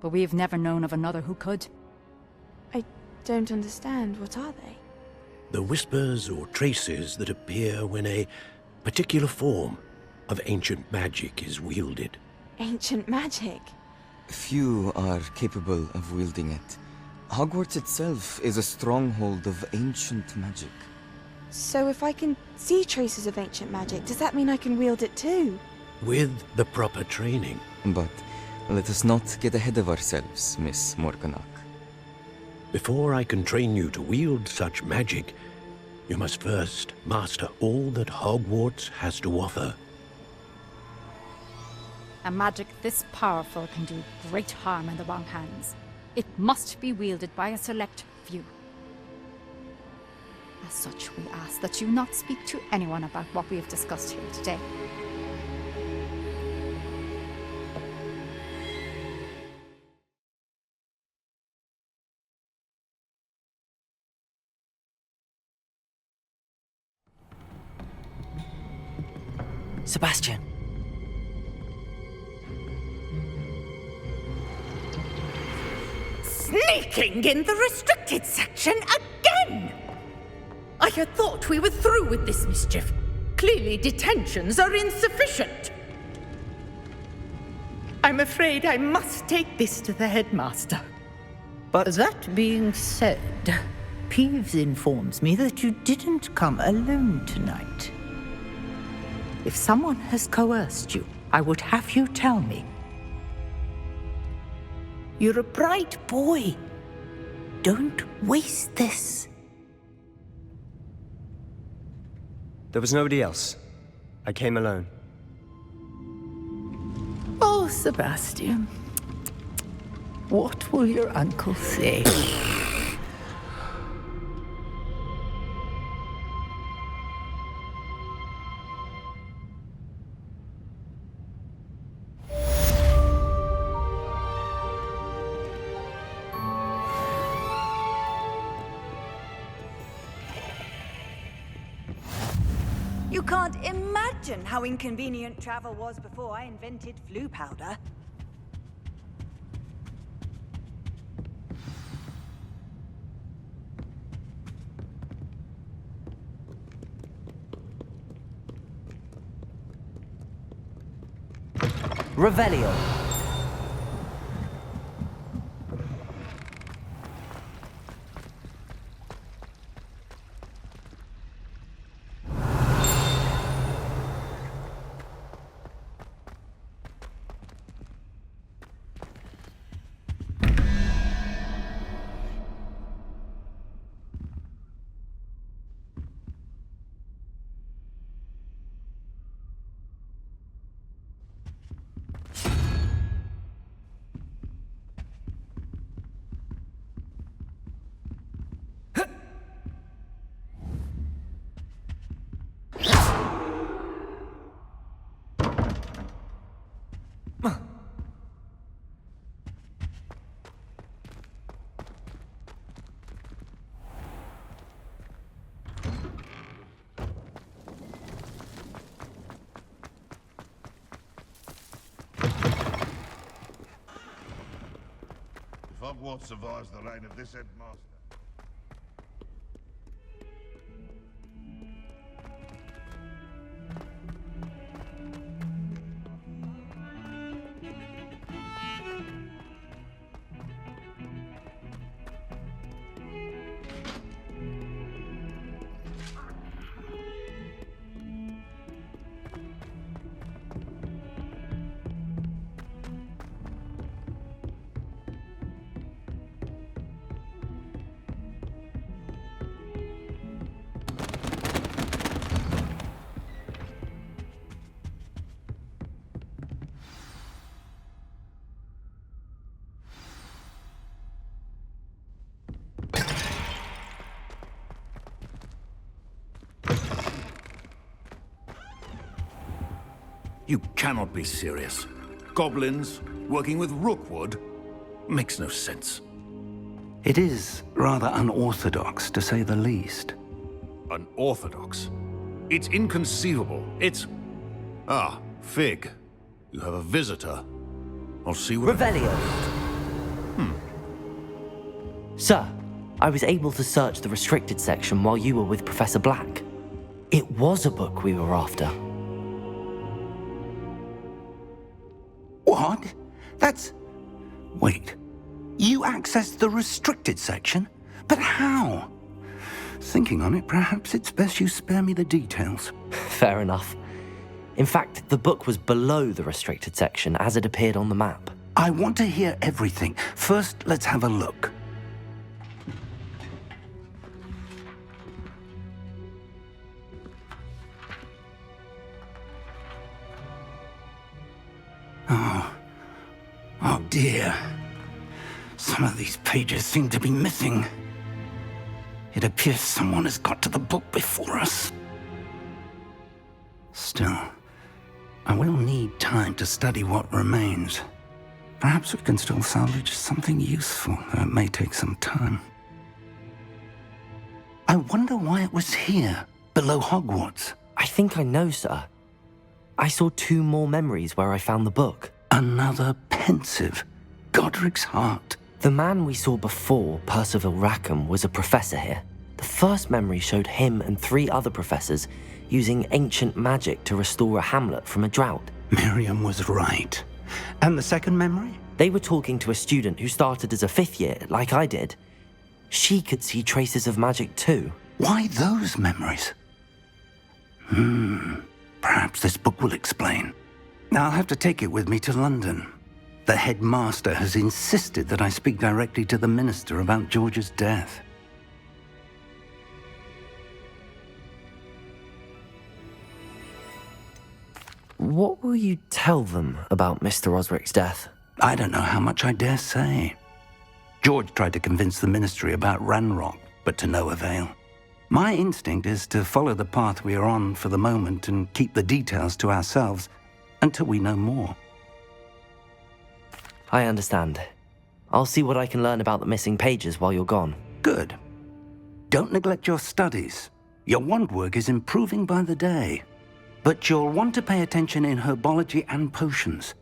but we have never known of another who could. I don't understand. What are they? The whispers or traces that appear when a particular form of ancient magic is wielded. Ancient magic? Few are capable of wielding it. Hogwarts itself is a stronghold of ancient magic. So if I can see traces of ancient magic, does that mean I can wield it too? With the proper training. But let us not get ahead of ourselves, Miss Morganach. Before I can train you to wield such magic, you must first master all that Hogwarts has to offer. A magic this powerful can do great harm in the wrong hands. It must be wielded by a select few. As such, we ask that you not speak to anyone about what we have discussed here today. Sebastian. Sneaking in the restricted section again! I had thought we were through with this mischief. Clearly detentions are insufficient. I'm afraid I must take this to the headmaster. But that being said, Peeves informs me that you didn't come alone tonight. If someone has coerced you, I would have you tell me. You're a bright boy. Don't waste this. There was nobody else. I came alone. Oh, Sebastian. What will your uncle say? You can't imagine how inconvenient travel was before I invented flu powder. Revelio. Hogwarts survives the reign of this headmaster. You cannot be serious. Goblins working with Rookwood makes no sense. It is rather unorthodox, to say the least. Unorthodox? It's inconceivable. It's... Ah, Fig. You have a visitor. I'll see what... Revelio! Sir, I was able to search the restricted section while you were with Professor Black. It was a book we were after. What? That's... Wait. You accessed the restricted section? But how? Thinking on it, perhaps it's best you spare me the details. Fair enough. In fact, the book was below the restricted section as it appeared on the map. I want to hear everything. First, let's have a look. Oh dear. Some of these pages seem to be missing. It appears someone has got to the book before us. Still, I will need time to study what remains. Perhaps we can still salvage something useful, though it may take some time. I wonder why it was here, below Hogwarts. I think I know, sir. I saw 2 more memories where I found the book. Another pensive. Godric's heart. The man we saw before, Percival Rackham, was a professor here. The first memory showed him and 3 other professors using ancient magic to restore a hamlet from a drought. Miriam was right. And the second memory? They were talking to a student who started as a 5th year, like I did. She could see traces of magic too. Why those memories? Perhaps this book will explain. I'll have to take it with me to London. The headmaster has insisted that I speak directly to the minister about George's death. What will you tell them about Mr. Osric's death? I don't know how much I dare say. George tried to convince the ministry about Ranrock, but to no avail. My instinct is to follow the path we are on for the moment and keep the details to ourselves until we know more. I understand. I'll see what I can learn about the missing pages while you're gone. Good. Don't neglect your studies. Your wand work is improving by the day. But you'll want to pay attention in herbology and potions.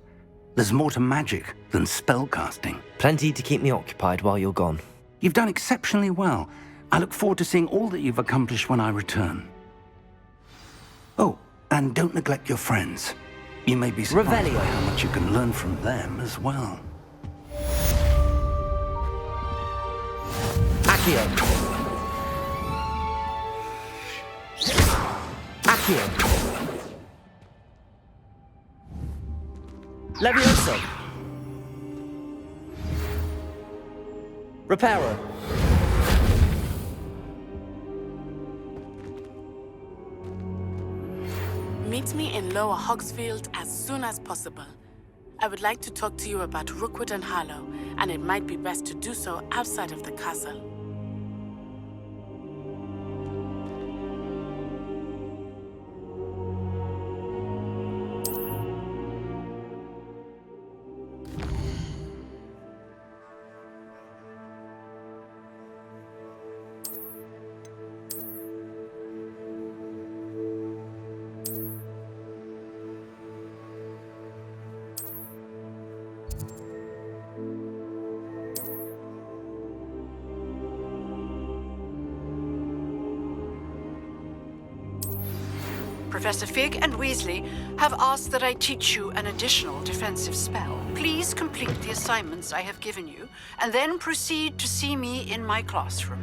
There's more to magic than spellcasting. Plenty to keep me occupied while you're gone. You've done exceptionally well. I look forward to seeing all that you've accomplished when I return. Oh, and don't neglect your friends. You may be surprised by how much you can learn from them as well. Accio. Accio. Levioso. Reparo. Meet me in Lower Hogsfield as soon as possible. I would like to talk to you about Rookwood and Harlow, and it might be best to do so outside of the castle. Professor Fig and Weasley have asked that I teach you an additional defensive spell. Please complete the assignments I have given you, and then proceed to see me in my classroom.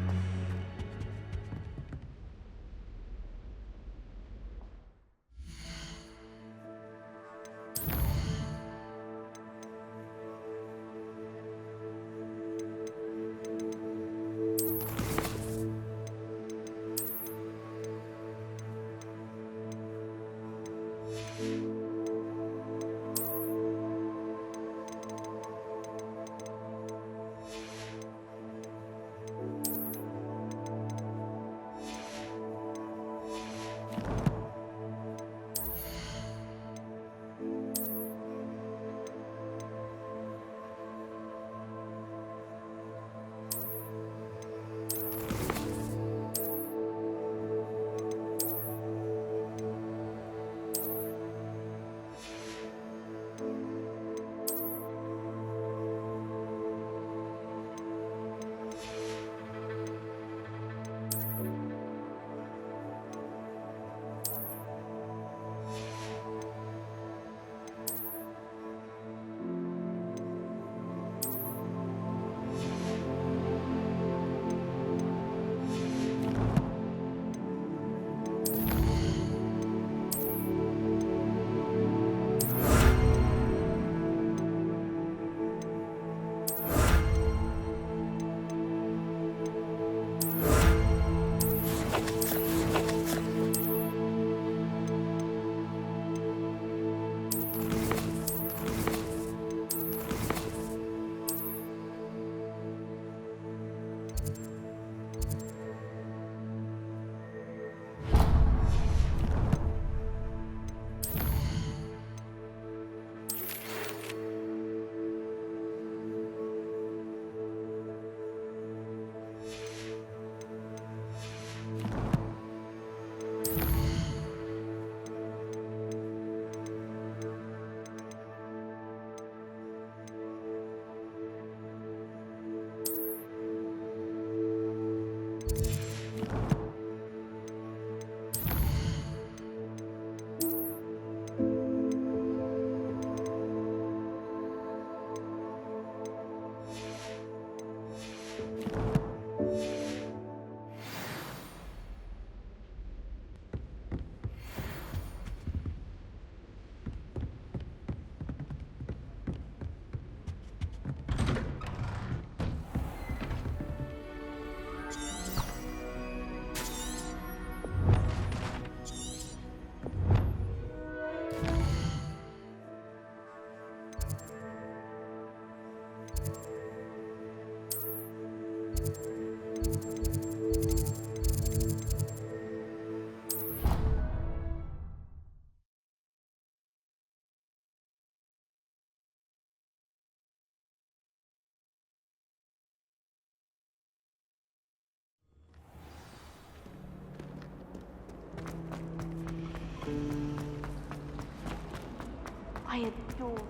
I adore them.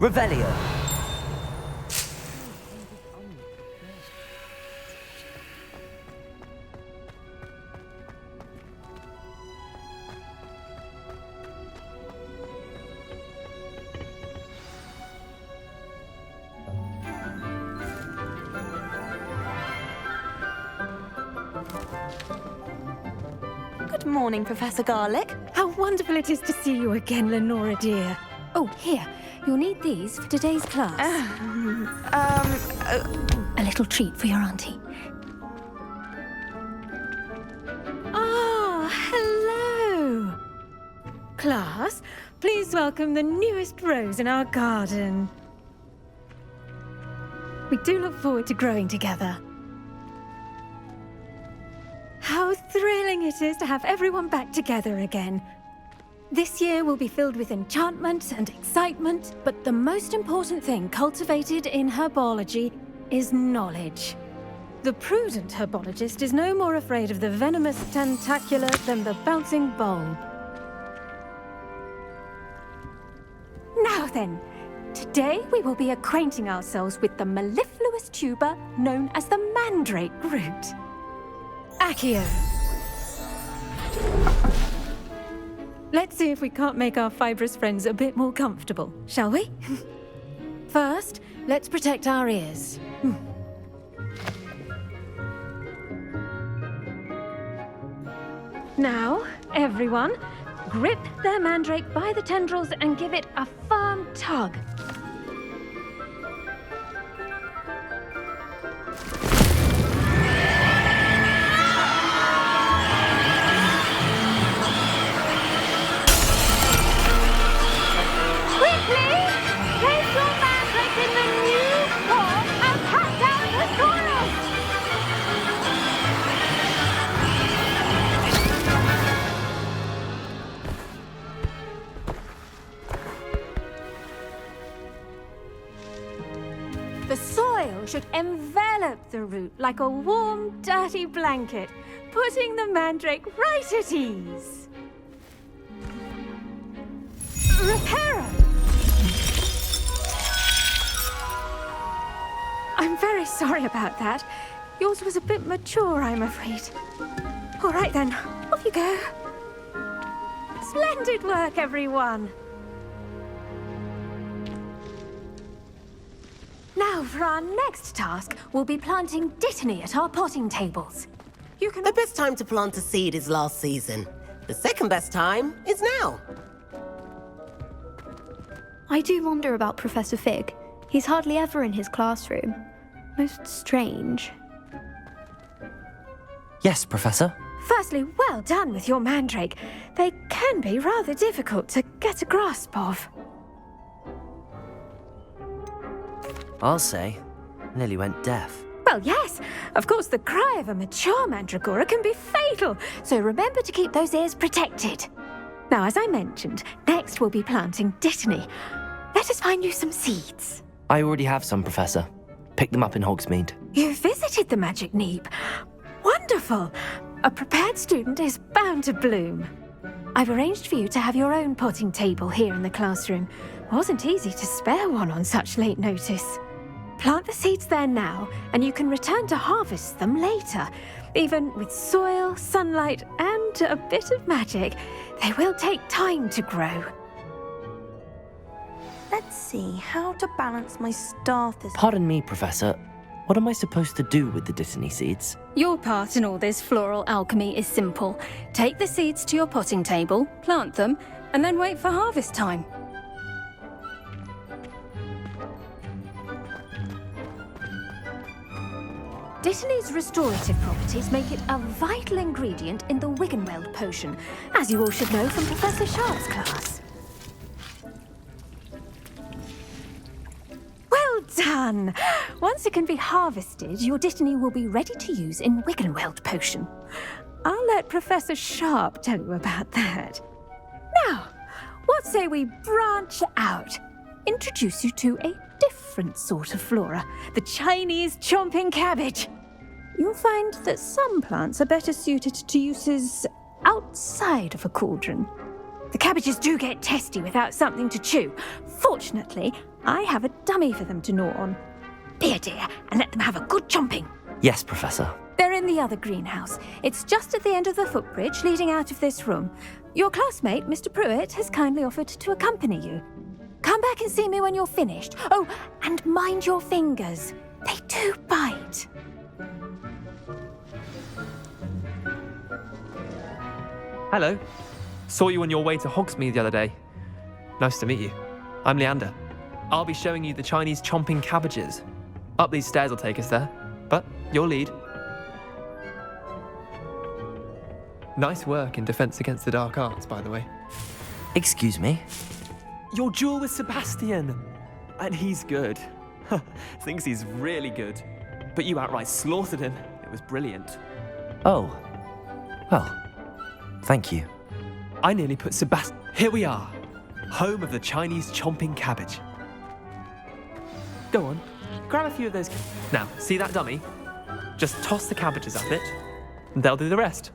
Revelio. Good morning, Professor Garlick. How wonderful it is to see you again, Lenora dear. Oh, here. You'll need these for today's class. A little treat for your auntie. Ah, hello. Class, please welcome the newest rose in our garden. We do look forward to growing together. How thrilling it is to have everyone back together again. This year will be filled with enchantment and excitement, but the most important thing cultivated in herbology is knowledge. The prudent herbologist is no more afraid of the venomous tentacula than the bouncing bulb. Now then, today we will be acquainting ourselves with the mellifluous tuber known as the mandrake root. Accio. Let's see if we can't make our fibrous friends a bit more comfortable, shall we? First, let's protect our ears. Now, everyone, grip their mandrake by the tendrils and give it a firm tug. The soil should envelop the root like a warm, dirty blanket, putting the mandrake right at ease. Reparo! I'm very sorry about that. Yours was a bit mature, I'm afraid. All right then, off you go. Splendid work, everyone! Now, for our next task, we'll be planting dittany at our potting tables. The best time to plant a seed is last season. The second best time is now. I do wonder about Professor Fig. He's hardly ever in his classroom. Most strange. Yes, Professor. Firstly, well done with your mandrake. They can be rather difficult to get a grasp of. I'll say, nearly went deaf. Well, yes. Of course, the cry of a mature mandragora can be fatal, so remember to keep those ears protected. Now, as I mentioned, next we'll be planting dittany. Let us find you some seeds. I already have some, Professor. Picked them up in Hogsmeade. You visited the Magic Neep. Wonderful. A prepared student is bound to bloom. I've arranged for you to have your own potting table here in the classroom. Wasn't easy to spare one on such late notice. Plant the seeds there now, and you can return to harvest them later. Even with soil, sunlight, and a bit of magic, they will take time to grow. Let's see how to balance my staff this. Pardon me, Professor. What am I supposed to do with the Dittany seeds? Your part in all this floral alchemy is simple. Take the seeds to your potting table, plant them, and then wait for harvest time. Dittany's restorative properties make it a vital ingredient in the Wiggenweld potion, as you all should know from Professor Sharp's class. Well done! Once it can be harvested, your Dittany will be ready to use in Wiggenweld potion. I'll let Professor Sharp tell you about that. Now, what say we branch out? Introduce you to a different sort of flora, the Chinese chomping cabbage. You'll find that some plants are better suited to uses outside of a cauldron. The cabbages do get testy without something to chew. Fortunately, I have a dummy for them to gnaw on. Be a dear and let them have a good chomping. Yes, Professor. They're in the other greenhouse. It's just at the end of the footbridge leading out of this room. Your classmate, Mr. Pruitt, has kindly offered to accompany you. Come back and see me when you're finished. Oh, and mind your fingers. They do bite. Hello. Saw you on your way to Hogsmeade the other day. Nice to meet you. I'm Leander. I'll be showing you the Chinese chomping cabbages. Up these stairs will take us there, but your lead. Nice work in Defense Against the Dark Arts, by the way. Excuse me? Your duel with Sebastian! And he's good. Thinks he's really good. But you outright slaughtered him. It was brilliant. Oh. Well, thank you. I nearly put Sebastian... Here we are. Home of the Chinese chomping cabbage. Go on. Grab a few of those... Now, see that dummy? Just toss the cabbages at it, and they'll do the rest.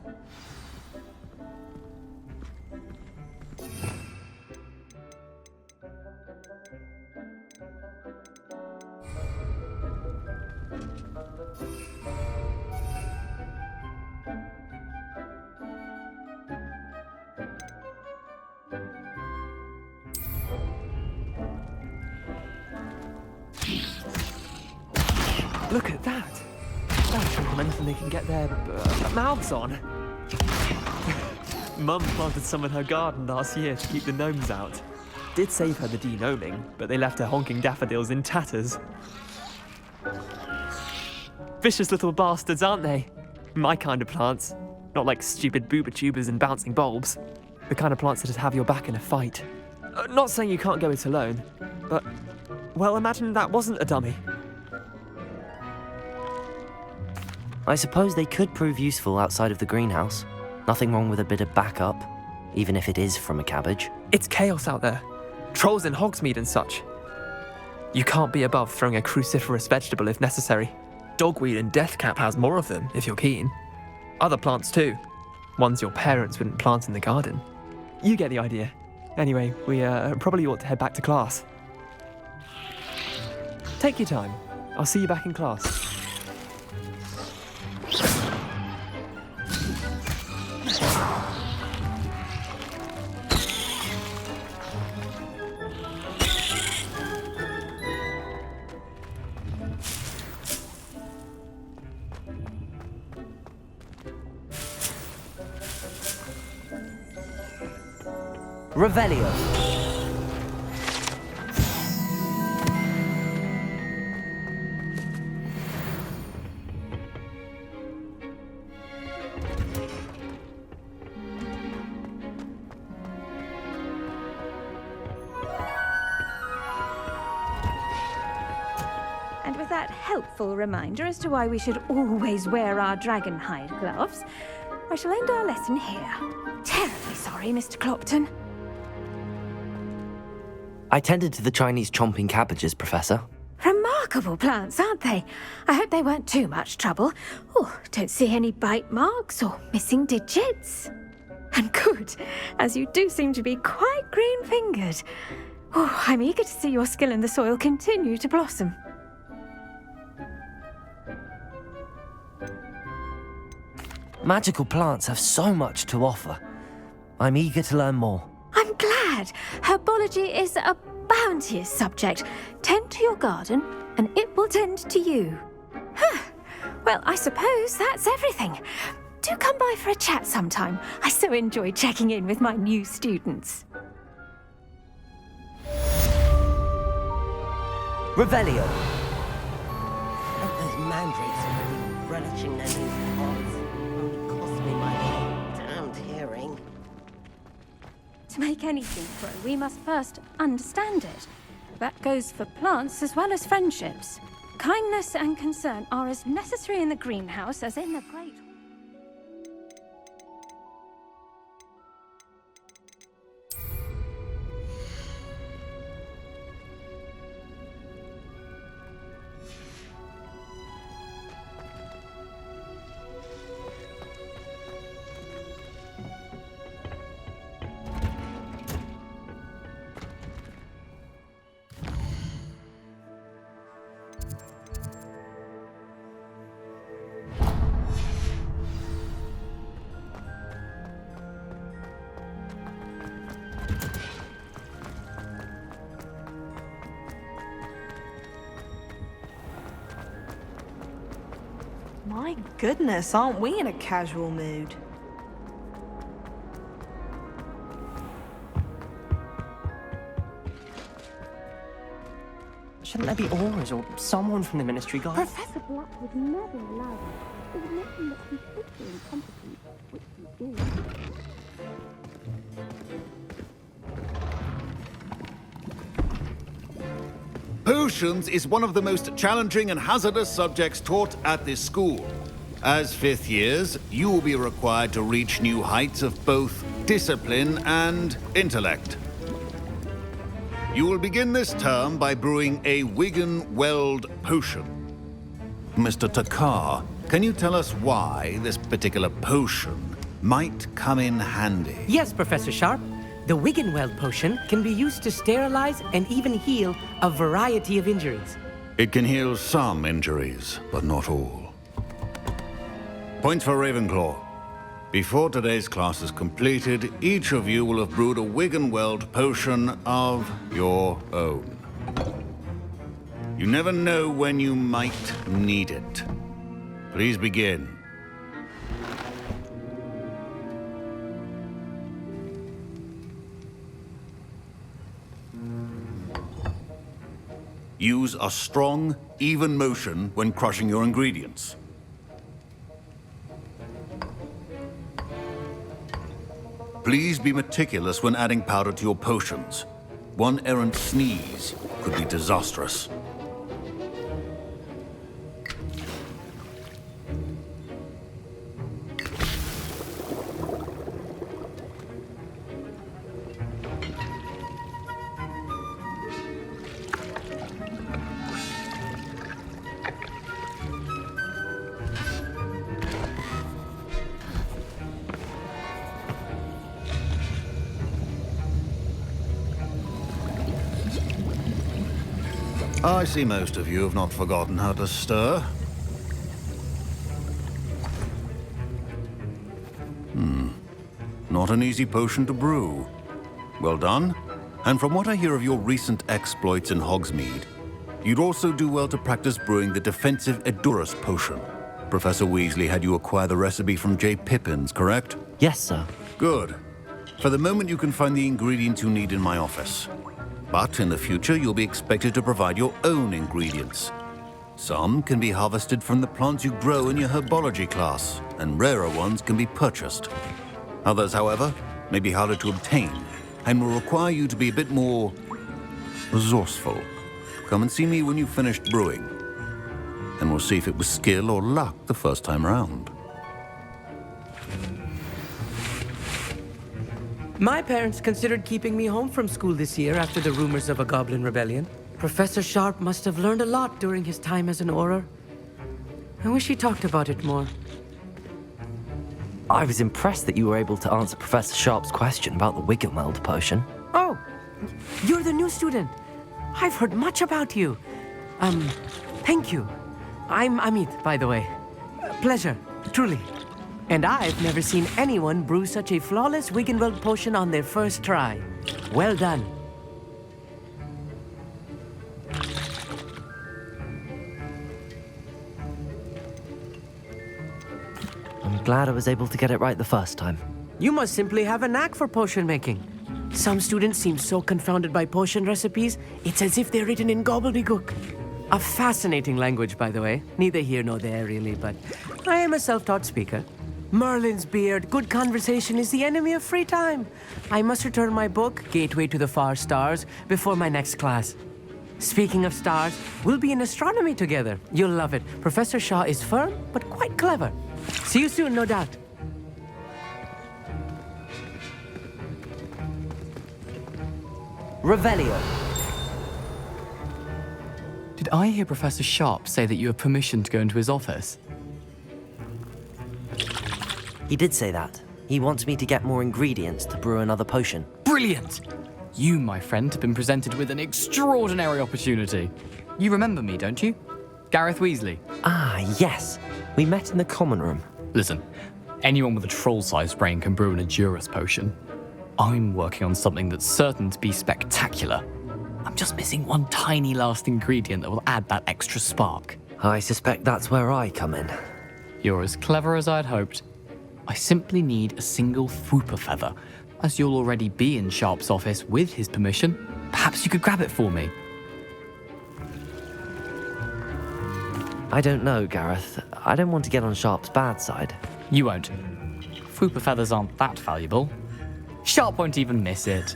Look at that! That'll show them anything they can get their mouths on. Mum planted some in her garden last year to keep the gnomes out. Did save her the de-gnoming, but they left her honking daffodils in tatters. Vicious little bastards, aren't they? My kind of plants. Not like stupid booba tubers and bouncing bulbs. The kind of plants that'd have your back in a fight. Not saying you can't go it alone, but... Well, imagine that wasn't a dummy. I suppose they could prove useful outside of the greenhouse. Nothing wrong with a bit of backup, even if it is from a cabbage. It's chaos out there. Trolls in Hogsmeade and such. You can't be above throwing a cruciferous vegetable if necessary. Dogweed and deathcap has more of them, if you're keen. Other plants too. Ones your parents wouldn't plant in the garden. You get the idea. Anyway, we probably ought to head back to class. Take your time. I'll see you back in class. Revelio. And with that helpful reminder as to why we should always wear our dragon hide gloves, I shall end our lesson here. Terribly sorry, Mr. Clopton. I tended to the Chinese chomping cabbages, Professor. remarkable plants, aren't they? I hope they weren't too much trouble. Oh, don't see any bite marks or missing digits. And good, as you do seem to be quite green-fingered. Oh, I'm eager to see your skill in the soil continue to blossom. Magical plants have so much to offer. I'm eager to learn more. I'm glad. Herbology is a bounteous subject. Tend to your garden, and it will tend to you. Well, I suppose that's everything. Do come by for a chat sometime. I so enjoy checking in with my new students. Revelio. Those mandrakes are really relishing their new pods. Only cost me my damned hearing. To make anything grow, we must first understand it. That goes for plants as well as friendships. Kindness and concern are as necessary in the greenhouse as in the great... My goodness, aren't we in a casual mood? Shouldn't there be auras or someone from the Ministry, guys? Professor Black would never allow it. It would make him look completely incompetent, which he is. Potions is one of the most challenging and hazardous subjects taught at this school. As fifth years, you will be required to reach new heights of both discipline and intellect. You will begin this term by brewing a Wigan-Weld potion. Mr. Takar, can you tell us why this particular potion might come in handy? Yes, Professor Sharp. The Wigan-Weld potion can be used to sterilize and even heal a variety of injuries. It can heal some injuries, but not all. Points for Ravenclaw. Before today's class is completed, each of you will have brewed a Wigan-Weld potion of your own. You never know when you might need it. Please begin. Use a strong, even motion when crushing your ingredients. Please be meticulous when adding powder to your potions. One errant sneeze could be disastrous. I see most of you have not forgotten how to stir. Not an easy potion to brew. Well done. And from what I hear of your recent exploits in Hogsmeade, you'd also do well to practice brewing the defensive Edurus potion. Professor Weasley had you acquire the recipe from J. Pippins, correct? Yes, sir. Good. For the moment, you can find the ingredients you need in my office. But in the future, you'll be expected to provide your own ingredients. Some can be harvested from the plants you grow in your herbology class, and rarer ones can be purchased. Others, however, may be harder to obtain, and will require you to be a bit more resourceful. Come and see me when you've finished brewing, and we'll see if it was skill or luck the first time round. My parents considered keeping me home from school this year after the rumors of a goblin rebellion. Professor Sharp must have learned a lot during his time as an Auror. I wish he talked about it more. I was impressed that you were able to answer Professor Sharp's question about the Wiggenweld potion. Oh, you're the new student. I've heard much about you. Thank you. I'm Amit, by the way. Pleasure, truly. And I've never seen anyone brew such a flawless Wiggenweld potion on their first try. Well done. I'm glad I was able to get it right the first time. You must simply have a knack for potion making. Some students seem so confounded by potion recipes, it's as if they're written in gobbledygook. A fascinating language, by the way. Neither here nor there, really, but I am a self-taught speaker. Merlin's beard, good conversation is the enemy of free time. I must return my book, Gateway to the Far Stars, before my next class. Speaking of stars, we'll be in astronomy together. You'll love it. Professor Shaw is firm, but quite clever. See you soon, no doubt. Revelio. Did I hear Professor Sharp say that you have permission to go into his office? He did say that. He wants me to get more ingredients to brew another potion. Brilliant! You, my friend, have been presented with an extraordinary opportunity. You remember me, don't you? Gareth Weasley. Ah, yes. We met in the common room. Listen, anyone with a troll-sized brain can brew an Edurus potion. I'm working on something that's certain to be spectacular. I'm just missing one tiny last ingredient that will add that extra spark. I suspect that's where I come in. You're as clever as I'd hoped. I simply need a single Fwooper feather. As you'll already be in Sharp's office with his permission, perhaps you could grab it for me. I don't know, Gareth. I don't want to get on Sharp's bad side. You won't. Fwooper feathers aren't that valuable. Sharp won't even miss it.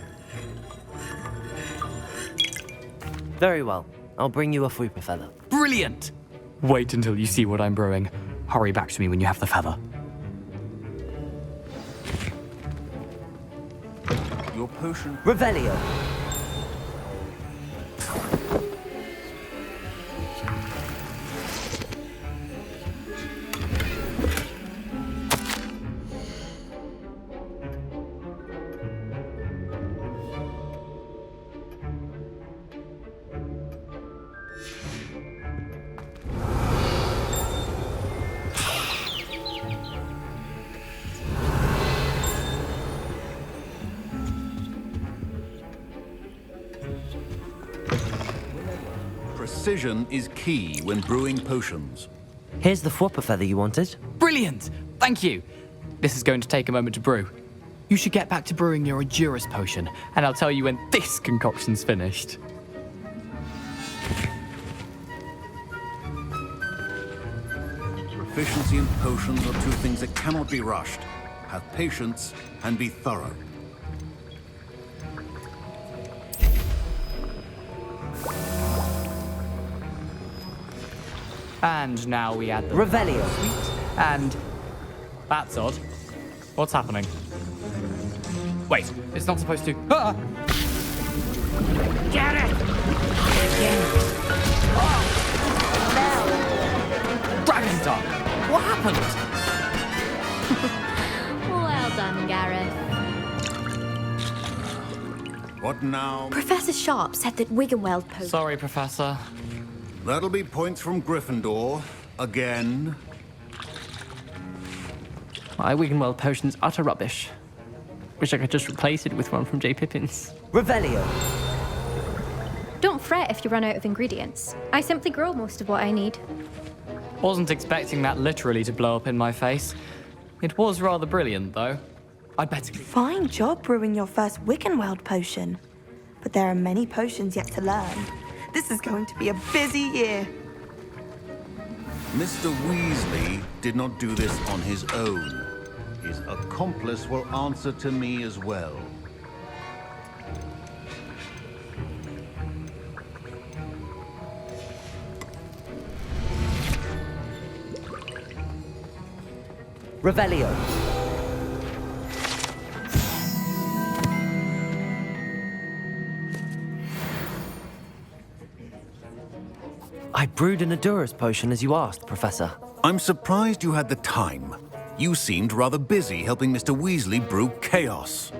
Very well. I'll bring you a Fwooper feather. Brilliant! Wait until you see what I'm brewing. Hurry back to me when you have the feather. Your potion... Revelio. Precision is key when brewing potions. Here's the Fwooper feather you wanted. Brilliant! Thank you! This is going to take a moment to brew. You should get back to brewing your Edurus potion, and I'll tell you when this concoction's finished. Proficiency and potions are two things that cannot be rushed. Have patience and be thorough. And now we add the... Revelio. And... that's odd. What's happening? Wait, it's not supposed to... Ah! Get it! Dragon Dark! What happened? Well done, Gareth. What now? Professor Sharp said that Wiggenweld potion... Sorry, Professor. That'll be points from Gryffindor. Again. My Wiggenweld potion's utter rubbish. Wish I could just replace it with one from J. Pippin's. Revelio. Don't fret if you run out of ingredients. I simply grow most of what I need. Wasn't expecting that literally to blow up in my face. It was rather brilliant, though. I'd better... Fine job brewing your first Wiggenweld potion. But there are many potions yet to learn. This is going to be a busy year. Mr. Weasley did not do this on his own. His accomplice will answer to me as well. Revelio. I brewed an Adurus potion as you asked, Professor. I'm surprised you had the time. You seemed rather busy helping Mr. Weasley brew chaos.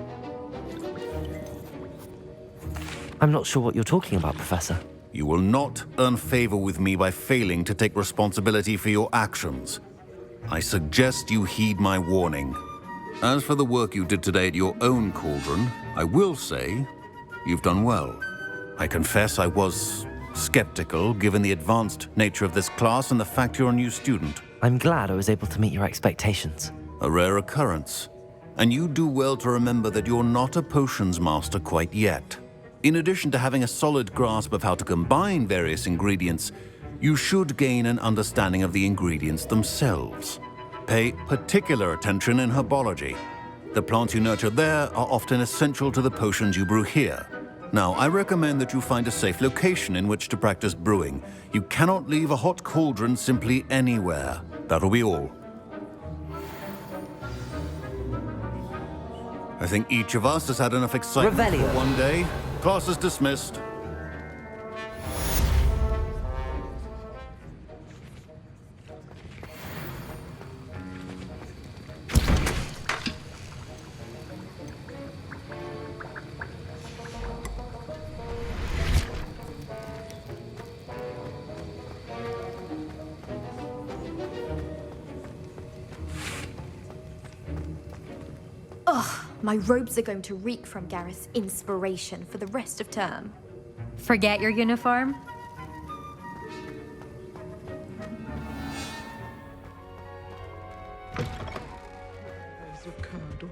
I'm not sure what you're talking about, Professor. You will not earn favor with me by failing to take responsibility for your actions. I suggest you heed my warning. As for the work you did today at your own cauldron, I will say you've done well. I confess I was skeptical given the advanced nature of this class and the fact you're a new student. I'm glad I was able to meet your expectations. A rare occurrence. And you do well to remember that you're not a potions master quite yet. In addition to having a solid grasp of how to combine various ingredients, you should gain an understanding of the ingredients themselves. Pay particular attention in herbology. The plants you nurture there are often essential to the potions you brew here. Now, I recommend that you find a safe location in which to practice brewing. You cannot leave a hot cauldron simply anywhere. That'll be all. I think each of us has had enough excitement Revelio. for one day. Class is dismissed. Ugh, my robes are going to reek from Gareth's inspiration for the rest of term. Forget your uniform? There's a candle.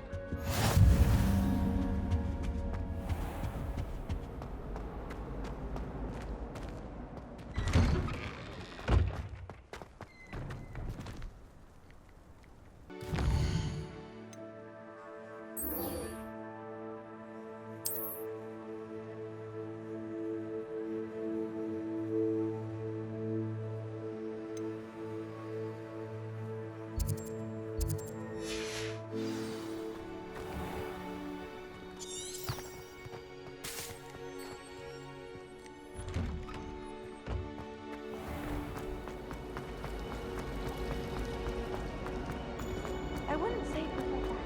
I wouldn't say Professor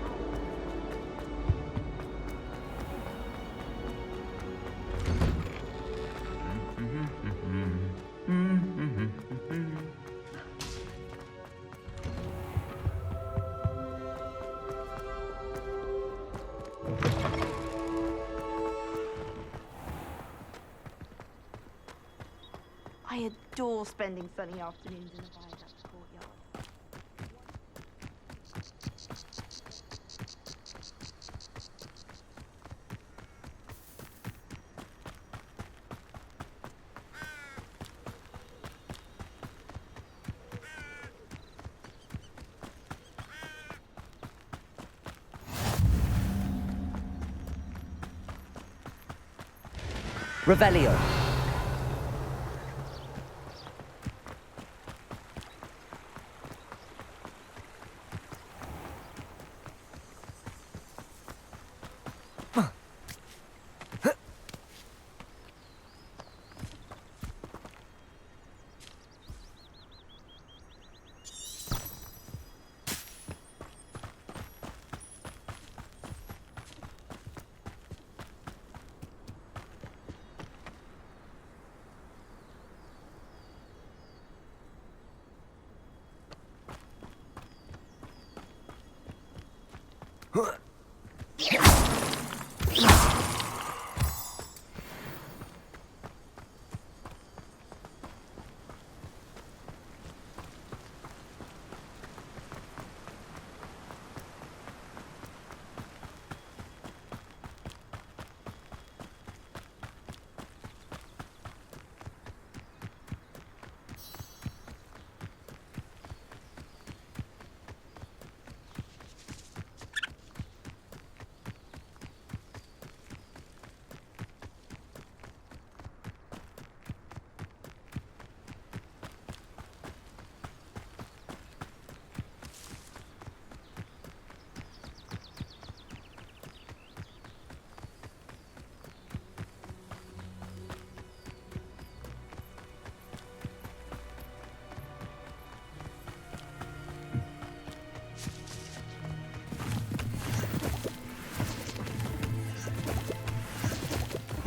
I adore spending sunny afternoons in the viaduct courtyard. Revelio.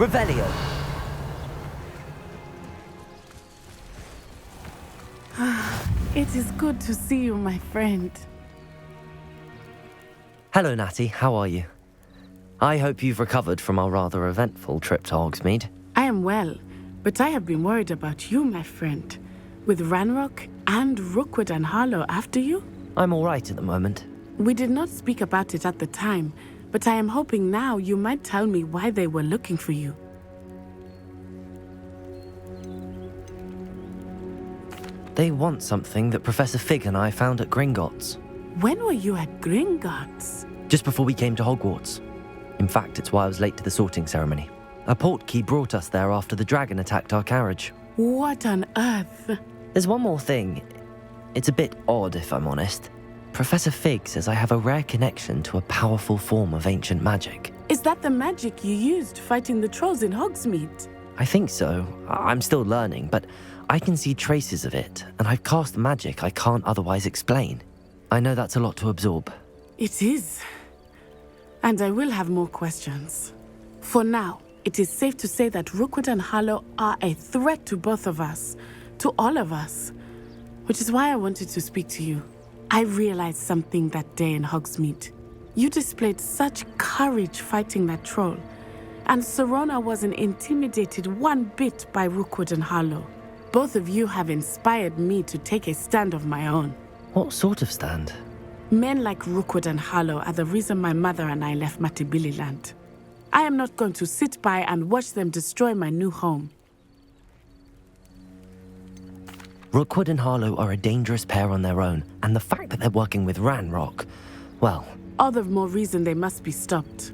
Revelio. It is good to see you, my friend. Hello, Natty. How are you? I hope you've recovered from our rather eventful trip to Hogsmeade. I am well, but I have been worried about you, my friend. With Ranrock and Rookwood and Harlow after you? I'm all right at the moment. We did not speak about it at the time, but I am hoping now you might tell me why they were looking for you. They want something that Professor Fig and I found at Gringotts. When were you at Gringotts? Just before we came to Hogwarts. In fact, it's why I was late to the sorting ceremony. A portkey brought us there after the dragon attacked our carriage. What on earth? There's one more thing. It's a bit odd, if I'm honest. Professor Fig says I have a rare connection to a powerful form of ancient magic. Is that the magic you used fighting the trolls in Hogsmeade? I think so. I'm still learning, but I can see traces of it, and I've cast magic I can't otherwise explain. I know that's a lot to absorb. It is. And I will have more questions. For now, it is safe to say that Rookwood and Harlow are a threat to both of us, to all of us, which is why I wanted to speak to you. I realized something that day in Hogsmeade. You displayed such courage fighting that troll, and Serona wasn't intimidated one bit by Rookwood and Harlow. Both of you have inspired me to take a stand of my own. What sort of stand? Men like Rookwood and Harlow are the reason my mother and I left Matabeleland. I am not going to sit by and watch them destroy my new home. Rookwood and Harlow are a dangerous pair on their own, and the fact that they're working with Ranrock, well... All the more reason they must be stopped.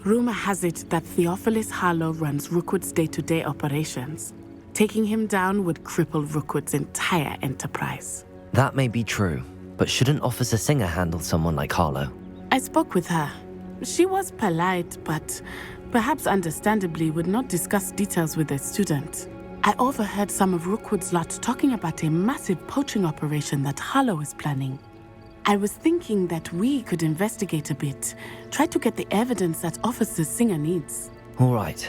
Rumor has it that Theophilus Harlow runs Rookwood's day-to-day operations. Taking him down would cripple Rookwood's entire enterprise. That may be true, but shouldn't Officer Singer handle someone like Harlow? I spoke with her. She was polite, but perhaps understandably would not discuss details with a student. I overheard some of Rookwood's lot talking about a massive poaching operation that Harlow is planning. I was thinking that we could investigate a bit, try to get the evidence that Officer Singer needs. All right,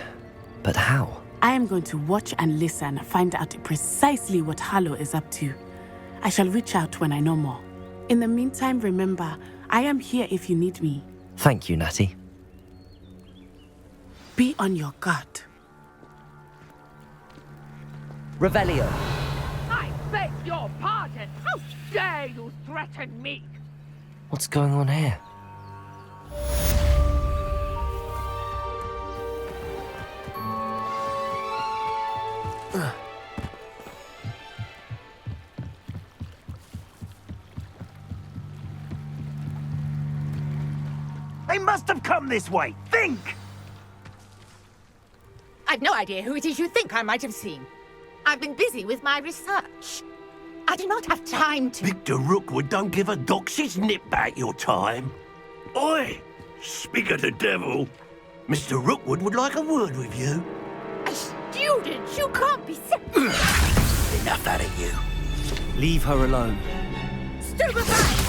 but how? I am going to watch and listen, find out precisely what Harlow is up to. I shall reach out when I know more. In the meantime, remember, I am here if you need me. Thank you, Natty. Be on your guard. Revelio. I beg your pardon. How dare you threaten me? What's going on here? They must have come this way. Think! I've no idea who it is you think I might have seen. I've been busy with my research. I do not have time to... Victor Rookwood don't give a doxy's nip back your time. Oi! Speak of the devil. Mr. Rookwood would like a word with you. A student? You can't be... Enough out of you. Leave her alone. Stupefy!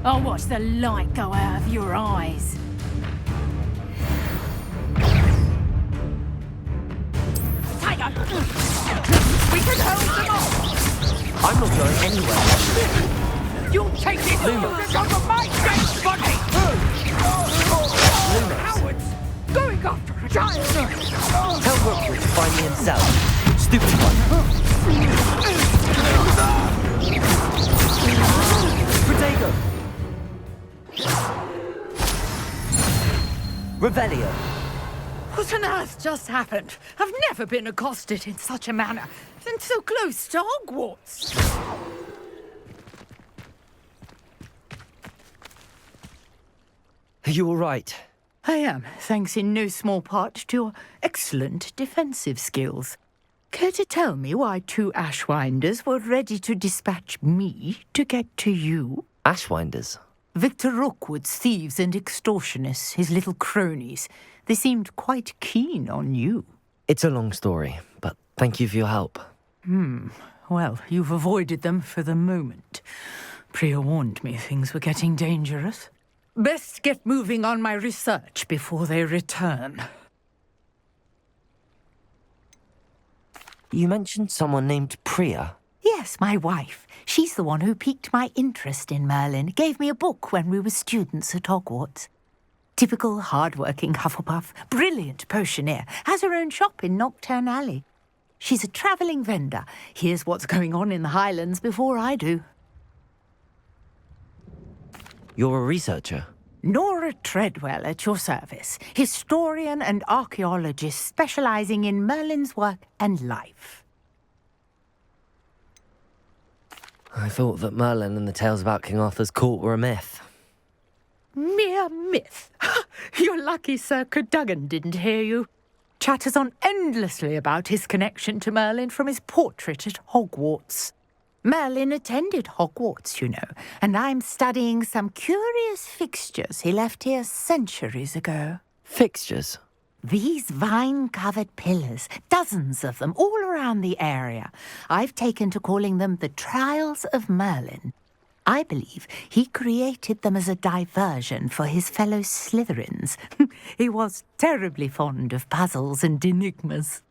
I'll watch the light go out of your eyes. Tiger! We can hold them off! I'm not going anywhere. You'll take this orders over my dead body! Cowards! Going after a child! Tell Rookwood to find me himself. Stupid one. Diagon! Revelio. What on earth just happened? I've never been accosted in such a manner, and so close to Hogwarts. Are you all right? I am, thanks in no small part to your excellent defensive skills. Care to tell me why two Ashwinders were ready to dispatch me to get to you? Ashwinders? Victor Rookwood's thieves and extortionists, his little cronies. They seemed quite keen on you. It's a long story, but thank you for your help. Well, you've avoided them for the moment. Priya warned me things were getting dangerous. Best get moving on my research before they return. You mentioned someone named Priya. Yes, my wife. She's the one who piqued my interest in Merlin. Gave me a book when we were students at Hogwarts. Typical hard-working Hufflepuff, brilliant potioneer, has her own shop in Diagon Alley. She's a travelling vendor. Hears what's going on in the Highlands before I do. You're a researcher? Nora Treadwell at your service. Historian and archaeologist specialising in Merlin's work and life. I thought that Merlin and the tales about King Arthur's court were a myth. Mere myth. You're lucky Sir Cadogan didn't hear you. Chatters on endlessly about his connection to Merlin from his portrait at Hogwarts. Merlin attended Hogwarts, you know, and I'm studying some curious fixtures he left here centuries ago. Fixtures? These vine-covered pillars, dozens of them, all around the area. I've taken to calling them the Trials of Merlin. I believe he created them as a diversion for his fellow Slytherins. He was terribly fond of puzzles and enigmas.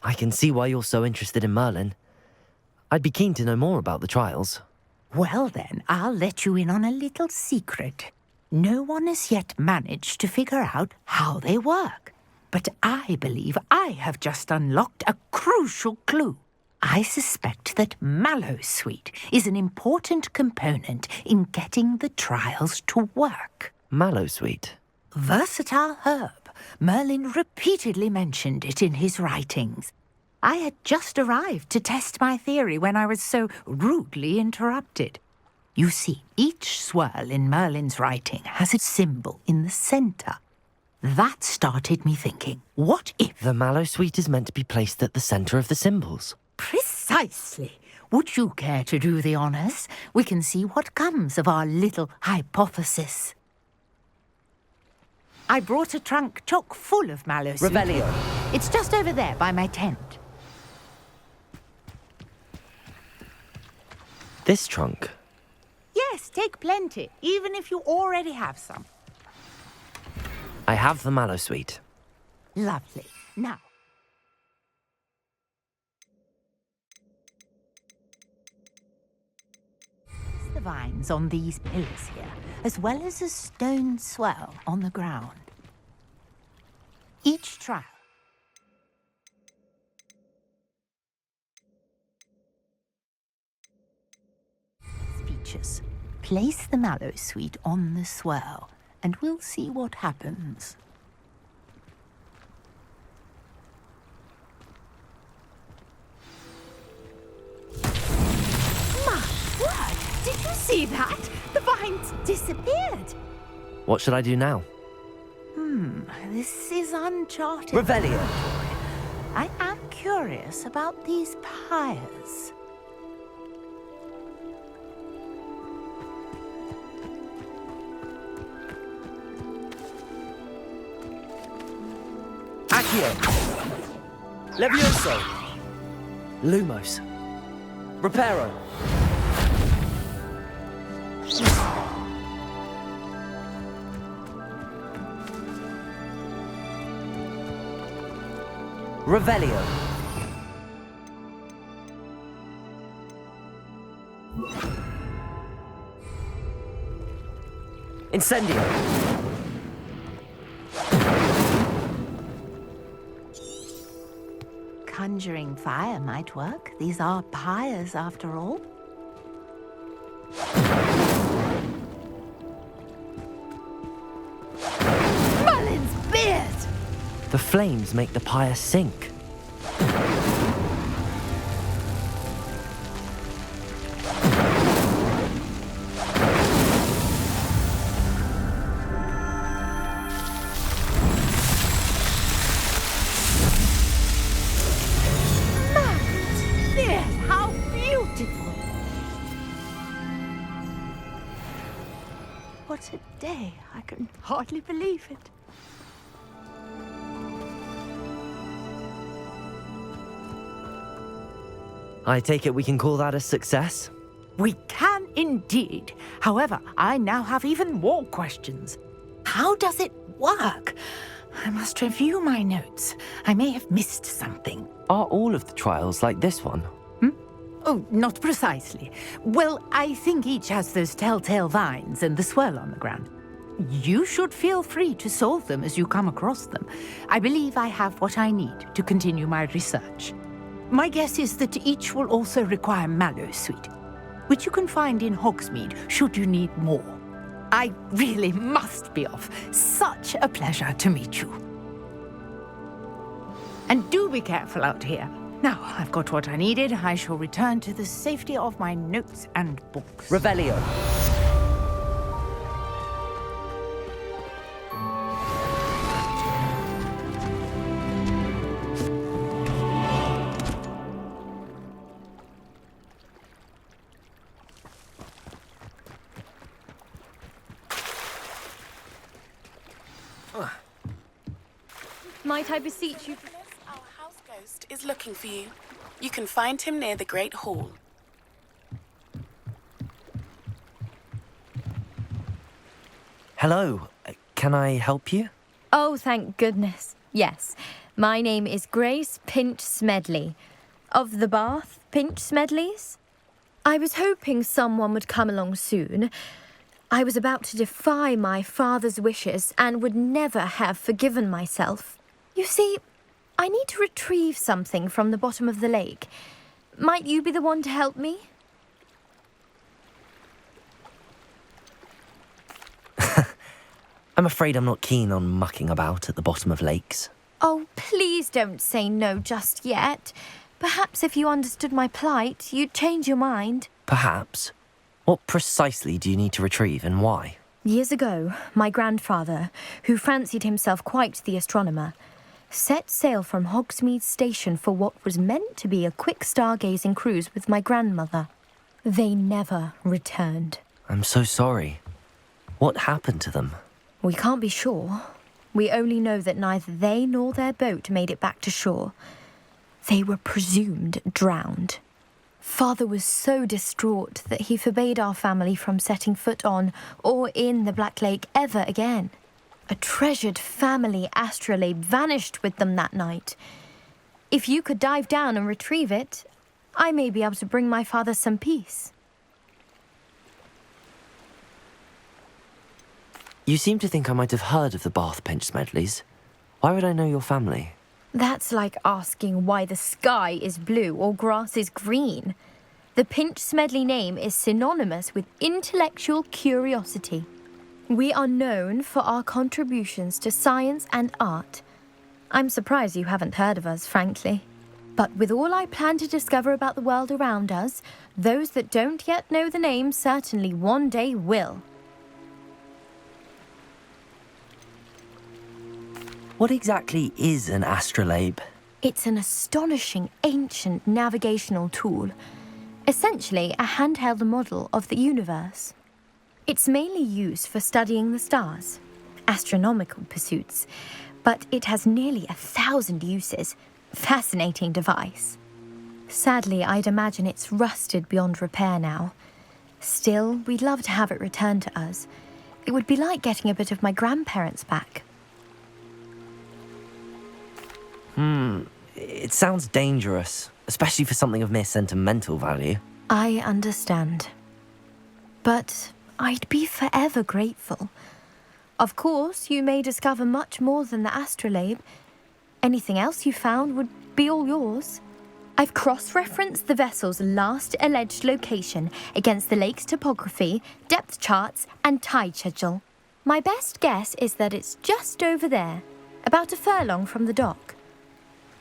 I can see why you're so interested in Merlin. I'd be keen to know more about the trials. Well then, I'll let you in on a little secret. No one has yet managed to figure out how they work. But I believe I have just unlocked a crucial clue. I suspect that Mallowsweet is an important component in getting the trials to work. Mallowsweet? Versatile herb. Merlin repeatedly mentioned it in his writings. I had just arrived to test my theory when I was so rudely interrupted. You see, each swirl in Merlin's writing has a symbol in the centre. That started me thinking, what if... The Mallowsweet is meant to be placed at the centre of the symbols. Precisely. Would you care to do the honours? We can see what comes of our little hypothesis. I brought a trunk chock full of Mallowsweet. Revelio. It's just over there by my tent. This trunk? Yes, take plenty, even if you already have some. I have the Mallowsweet. Lovely. Now, the vines on these pillars here, as well as a stone swell on the ground. Each trial features. Place the Mallowsweet on the swell, and we'll see what happens. My word! Did you see that? The vines disappeared. What should I do now? This is uncharted. Revelio. I am curious about these pyres. Accio. Levioso. Lumos. Reparo. Revelio. Incendio. Conjuring fire might work. These are pyres, after all. Merlin's beard! The flames make the pyre sink. what a day. I can hardly believe it. I take it we can call that a success? We can indeed. However, I now have even more questions. How does it work? I must review my notes. I may have missed something. Are all of the trials like this one? Oh, not precisely. Well, I think each has those telltale vines and the swirl on the ground. You should feel free to solve them as you come across them. I believe I have what I need to continue my research. My guess is that each will also require Mallow Sweet, which you can find in Hogsmeade should you need more. I really must be off. Such a pleasure to meet you. And do be careful out here. Now I've got what I needed, I shall return to the safety of my notes and books. Revelio. Might I beseech you? Our house ghost is looking for you. You can find him near the Great Hall. Hello. Can I help you? Oh, thank goodness. Yes. My name is Grace Pinch Smedley. Of the Bath Pinch Smedleys? I was hoping someone would come along soon. I was about to defy my father's wishes and would never have forgiven myself. You see, I need to retrieve something from the bottom of the lake. Might you be the one to help me? I'm afraid I'm not keen on mucking about at the bottom of lakes. Oh, please don't say no just yet. Perhaps if you understood my plight, you'd change your mind. Perhaps. What precisely do you need to retrieve and why? Years ago, my grandfather, who fancied himself quite the astronomer, set sail from Hogsmeade Station for what was meant to be a quick stargazing cruise with my grandmother. They never returned. I'm so sorry. What happened to them? We can't be sure. We only know that neither they nor their boat made it back to shore. They were presumed drowned. Father was so distraught that he forbade our family from setting foot on or in the Black Lake ever again. A treasured family astrolabe vanished with them that night. If you could dive down and retrieve it, I may be able to bring my father some peace. You seem to think I might have heard of the Bath Pinch Smedleys. Why would I know your family? That's like asking why the sky is blue or grass is green. The Pinch Smedley name is synonymous with intellectual curiosity. We are known for our contributions to science and art. I'm surprised you haven't heard of us, frankly. But with all I plan to discover about the world around us, those that don't yet know the name certainly one day will. What exactly is an astrolabe? It's an astonishing ancient navigational tool. Essentially a handheld model of the universe. It's mainly used for studying the stars, astronomical pursuits, but it has nearly 1,000 uses. Fascinating device. Sadly, I'd imagine it's rusted beyond repair now. Still, we'd love to have it returned to us. It would be like getting a bit of my grandparents back. It sounds dangerous, especially for something of mere sentimental value. I understand. But I'd be forever grateful. Of course, you may discover much more than the astrolabe. Anything else you found would be all yours. I've cross-referenced the vessel's last alleged location against the lake's topography, depth charts, and tide schedule. My best guess is that it's just over there, about a furlong from the dock.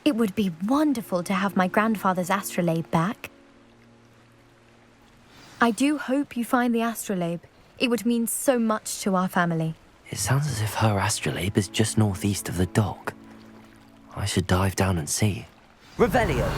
It would be wonderful to have my grandfather's astrolabe back. I do hope you find the astrolabe. It would mean so much to our family. It sounds as if her astrolabe is just northeast of the dock. I should dive down and see. Revelio!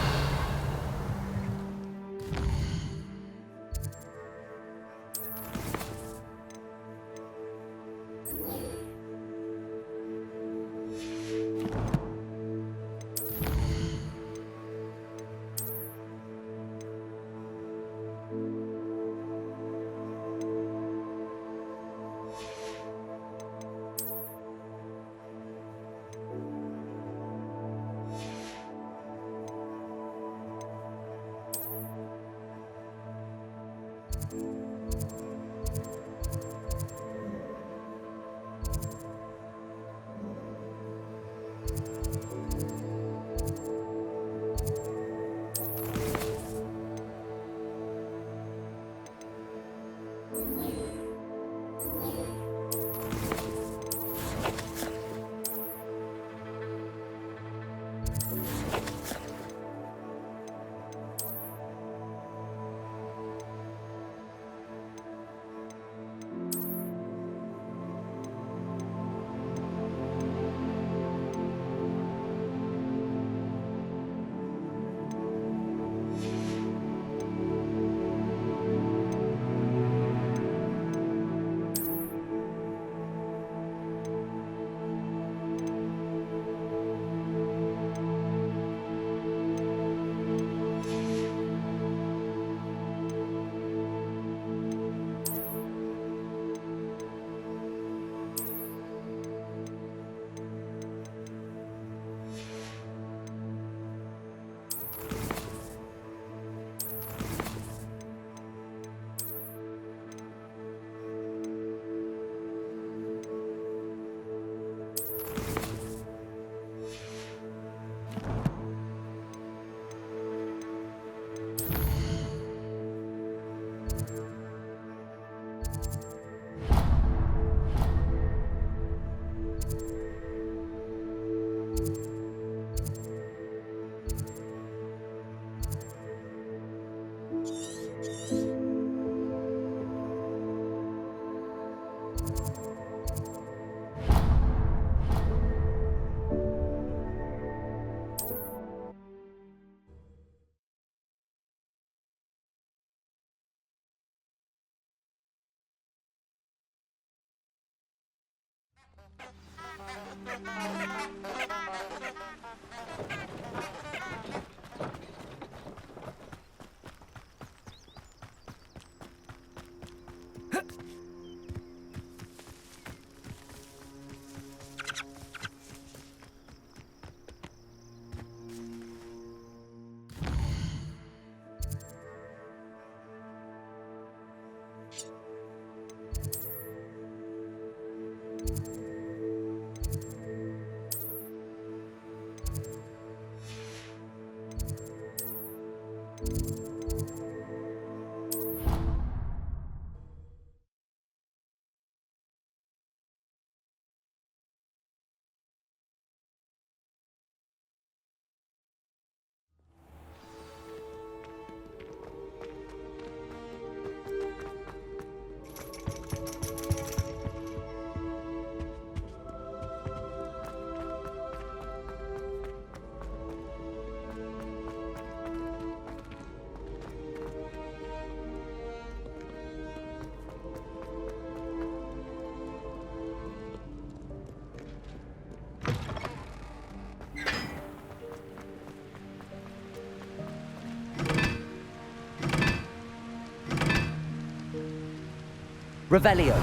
Revelio.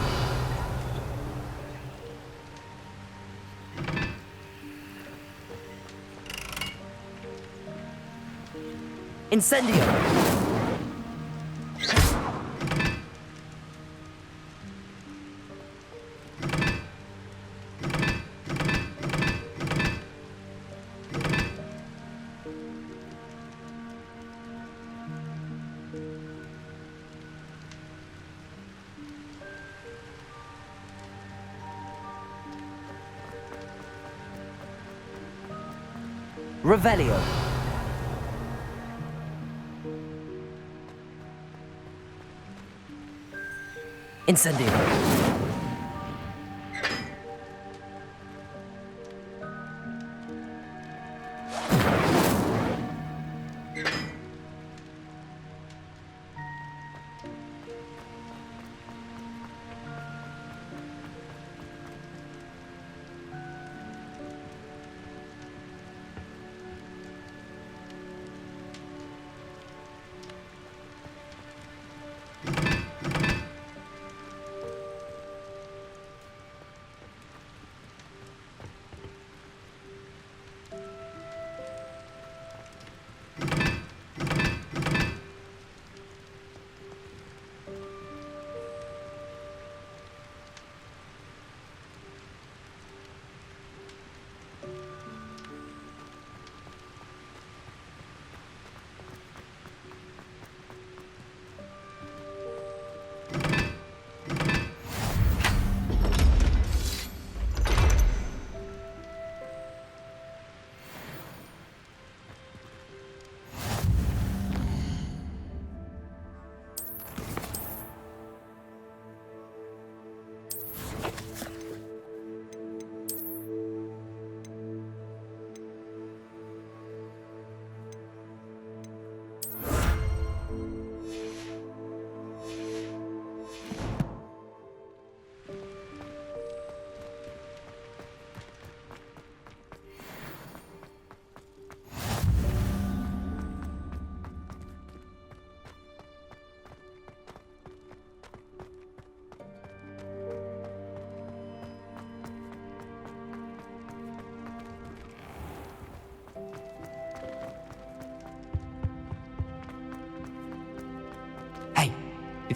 Incendio. Revelio. Incendio.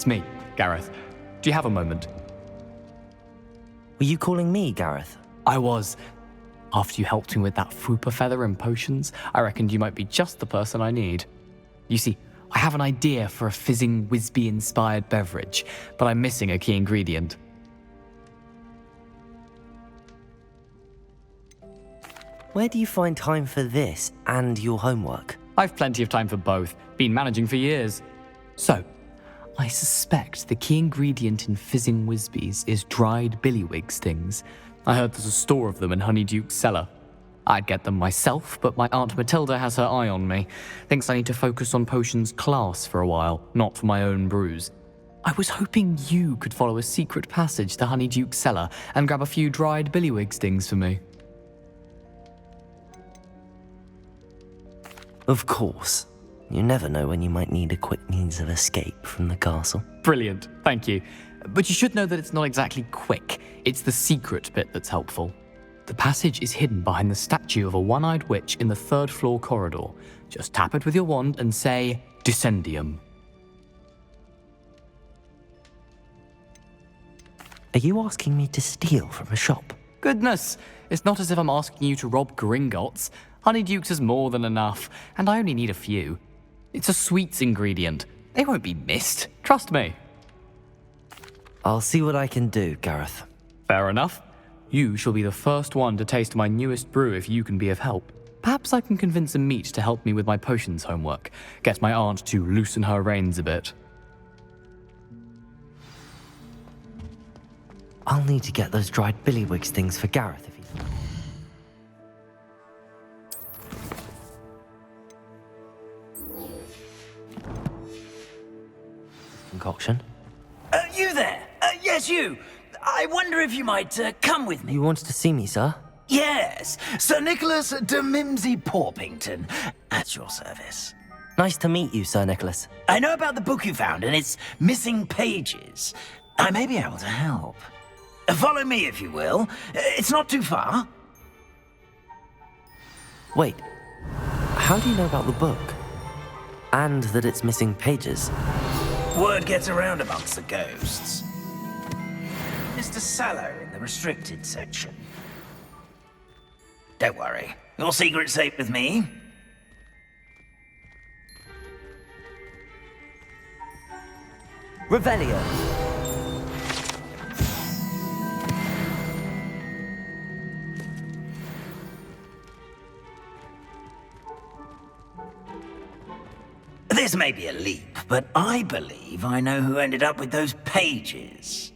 It's me, Gareth. Do you have a moment? Were you calling me, Gareth? I was. After you helped me with that Fupa feather and potions, I reckoned you might be just the person I need. You see, I have an idea for a fizzing Wisby-inspired beverage, but I'm missing a key ingredient. Where do you find time for this and your homework? I've plenty of time for both. Been managing for years. So, I suspect the key ingredient in fizzing Wisbies is dried billywig stings. I heard there's a store of them in Honeyduke's cellar. I'd get them myself, but my Aunt Matilda has her eye on me. Thinks I need to focus on potions class for a while, not for my own brews. I was hoping you could follow a secret passage to Honeyduke's cellar and grab a few dried billywig stings for me. Of course. You never know when you might need a quick means of escape from the castle. Brilliant, thank you. But you should know that it's not exactly quick. It's the secret bit that's helpful. The passage is hidden behind the statue of a one-eyed witch in the third-floor corridor. Just tap it with your wand and say, Descendium. Are you asking me to steal from a shop? Goodness, it's not as if I'm asking you to rob Gringotts. Honeyduke's is more than enough, and I only need a few. It's a sweets ingredient. They won't be missed, trust me. I'll see what I can do, Gareth. Fair enough. You shall be the first one to taste my newest brew if you can be of help. Perhaps I can convince a meat to help me with my potions homework. Get my aunt to loosen her reins a bit. I'll need to get those dried billywig stings for Gareth if he's... Concoction? You there? Yes, you. I wonder if you might come with me. You wanted to see me, sir? Yes, Sir Nicholas de Mimsy Porpington, at your service. Nice to meet you, Sir Nicholas. I know about the book you found and its missing pages. I may be able to help. Follow me, if you will. It's not too far. Wait, how do you know about the book? And that it's missing pages? Word gets around amongst the ghosts. Mr. Sallow in the restricted section. Don't worry, your secret's safe with me. Revelio. This may be a leap, but I believe I know who ended up with those pages.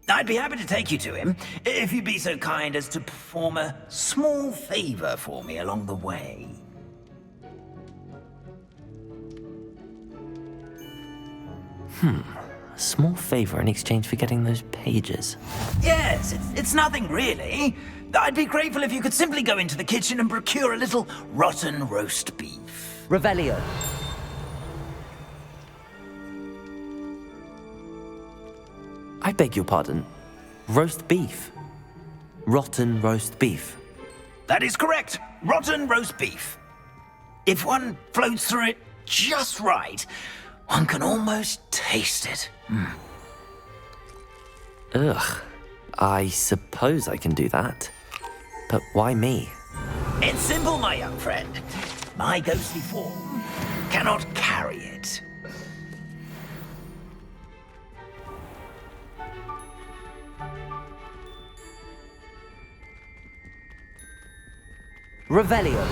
I'd be happy to take you to him, if you'd be so kind as to perform a small favor for me along the way. A small favor in exchange for getting those pages. Yes, it's nothing really. I'd be grateful if you could simply go into the kitchen and procure a little rotten roast beef. Revelio. I beg your pardon. Roast beef. Rotten roast beef. That is correct. Rotten roast beef. If one floats through it just right, one can almost taste it. Ugh. I suppose I can do that. But why me? It's simple, my young friend. My ghostly form cannot carry it. Revelio.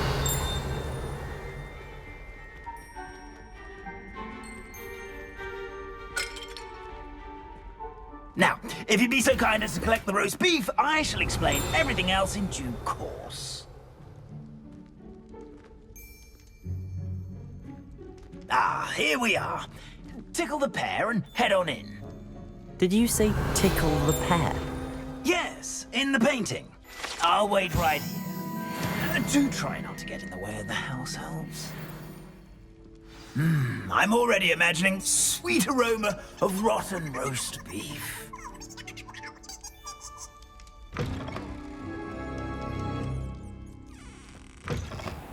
Now, if you'd be so kind as to collect the roast beef, I shall explain everything else in due course. Ah, here we are. Tickle the pear and head on in. Did you say tickle the pear? Yes, in the painting. I'll wait right here. Do try not to get in the way of the house helps. I'm already imagining sweet aroma of rotten roast beef.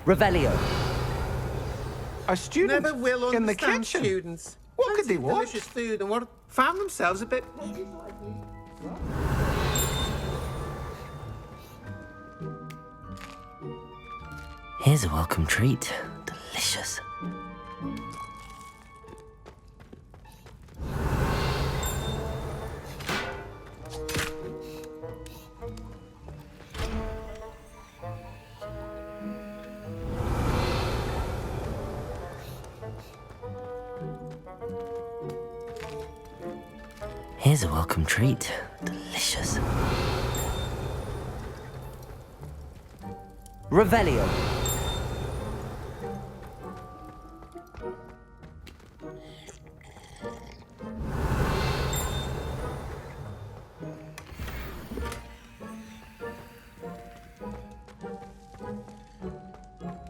Revelio. A student Never will in the understand kitchen. Students. What could they what? Delicious food and found themselves a bit... Here's a welcome treat. Delicious. Here's a welcome treat. Delicious. Revelio.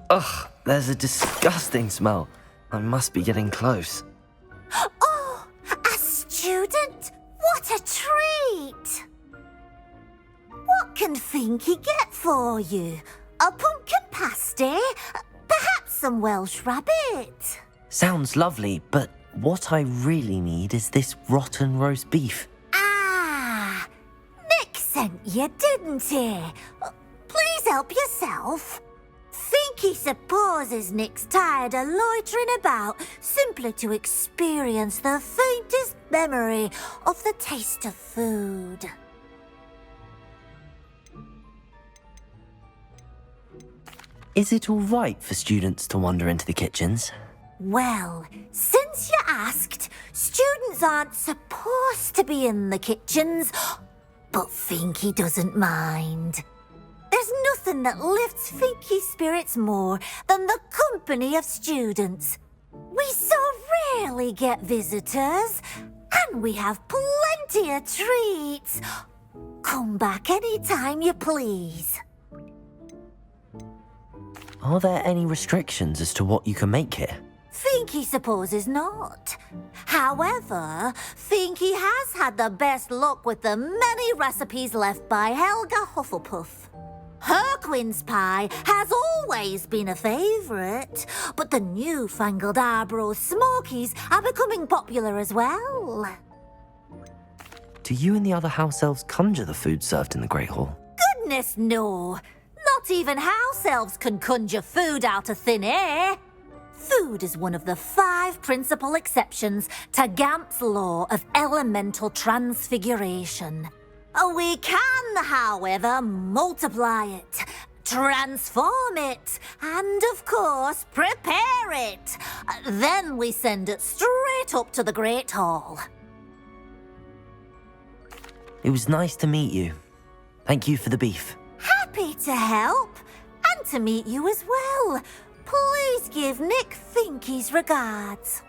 Ugh, there's a disgusting smell. I must be getting close. Oh, a student? What a treat! What can Finky get for you? A pumpkin pasty? Perhaps some Welsh rabbit? Sounds lovely, but what I really need is this rotten roast beef. Ah, Nick sent you, didn't he? Please help yourself. Finky supposes Nick's tired of loitering about simply to experience the faintest memory of the taste of food. Is it all right for students to wander into the kitchens? Well, since you asked, students aren't supposed to be in the kitchens, but Finky doesn't mind. There's nothing that lifts Finky's spirits more than the company of students. We so rarely get visitors, and we have plenty of treats. Come back any time you please. Are there any restrictions as to what you can make here? Finky supposes not. However, Finky has had the best luck with the many recipes left by Helga Hufflepuff. Her quince pie has always been a favourite, but the newfangled Arbroath Smokies are becoming popular as well. Do you and the other house elves conjure the food served in the Great Hall? Goodness no! Not even house elves can conjure food out of thin air. Food is one of the 5 principal exceptions to Gamp's law of elemental transfiguration. We can, however, multiply it, transform it, and, of course, prepare it. Then we send it straight up to the Great Hall. It was nice to meet you. Thank you for the beef. Happy to help, and to meet you as well. Please give Nick Finky's regards.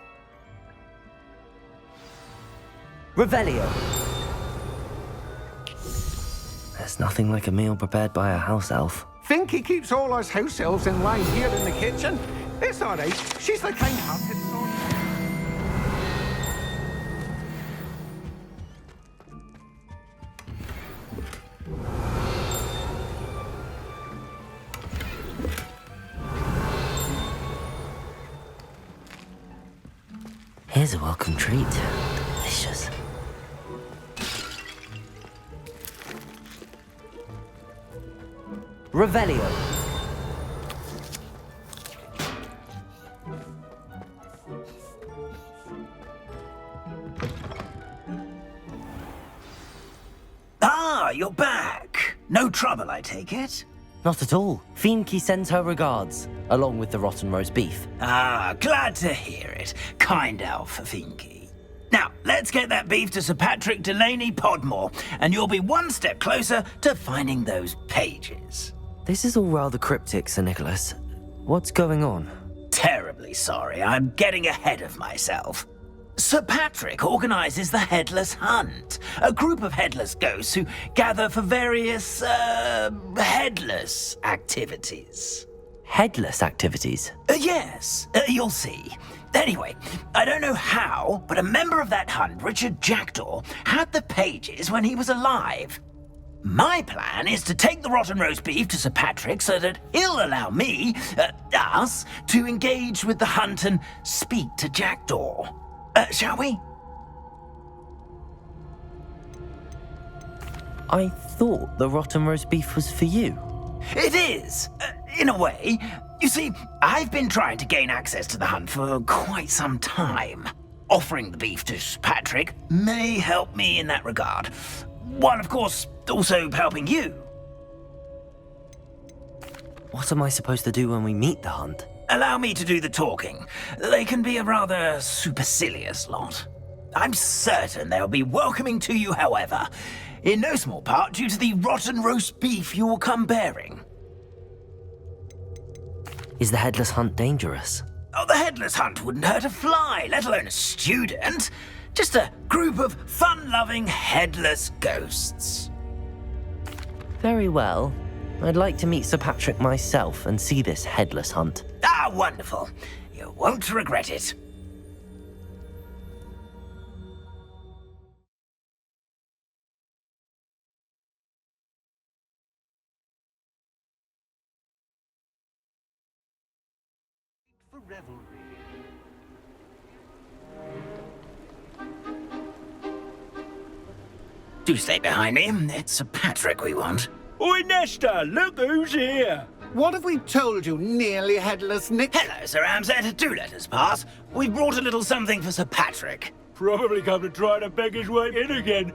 Revelio. There's nothing like a meal prepared by a house elf. Finky keeps all us house elves in line here in the kitchen. It's all right. She's the kind-hearted sort. Here's a welcome treat. Delicious. Revelio. Ah, you're back. No trouble, I take it? Not at all. Finky sends her regards, along with the rotten roast beef. Ah, glad to hear it. Kind elf, Finky. Now, let's get that beef to Sir Patrick Delaney Podmore, and you'll be one step closer to finding those pages. This is all rather cryptic, Sir Nicholas. What's going on? Terribly sorry, I'm getting ahead of myself. Sir Patrick organises the Headless Hunt, a group of headless ghosts who gather for various, headless activities. Headless activities? Yes, you'll see. Anyway, I don't know how, but a member of that hunt, Richard Jackdaw, had the pages when he was alive. My plan is to take the rotten roast beef to Sir Patrick so that he'll allow me, us, to engage with the hunt and speak to Jackdaw. Shall we? I thought the rotten roast beef was for you. It is, in a way. You see, I've been trying to gain access to the hunt for quite some time. Offering the beef to Sir Patrick may help me in that regard. While, of course, also helping you. What am I supposed to do when we meet the hunt? Allow me to do the talking. They can be a rather supercilious lot. I'm certain they'll be welcoming to you, however, in no small part due to the rotten roast beef you will come bearing. Is the headless hunt dangerous? Oh, the headless hunt wouldn't hurt a fly, let alone a student. Just a group of fun-loving headless ghosts. Very well. I'd like to meet Sir Patrick myself and see this headless hunt. Ah, wonderful. You won't regret it. For revelry. Do stay behind me. It's Sir Patrick we want. Oi, Nesta, look who's here. What have we told you, nearly headless Nick? Hello, Sir Ramsay. Do let us pass. We brought a little something for Sir Patrick. Probably come to try to beg his way in again.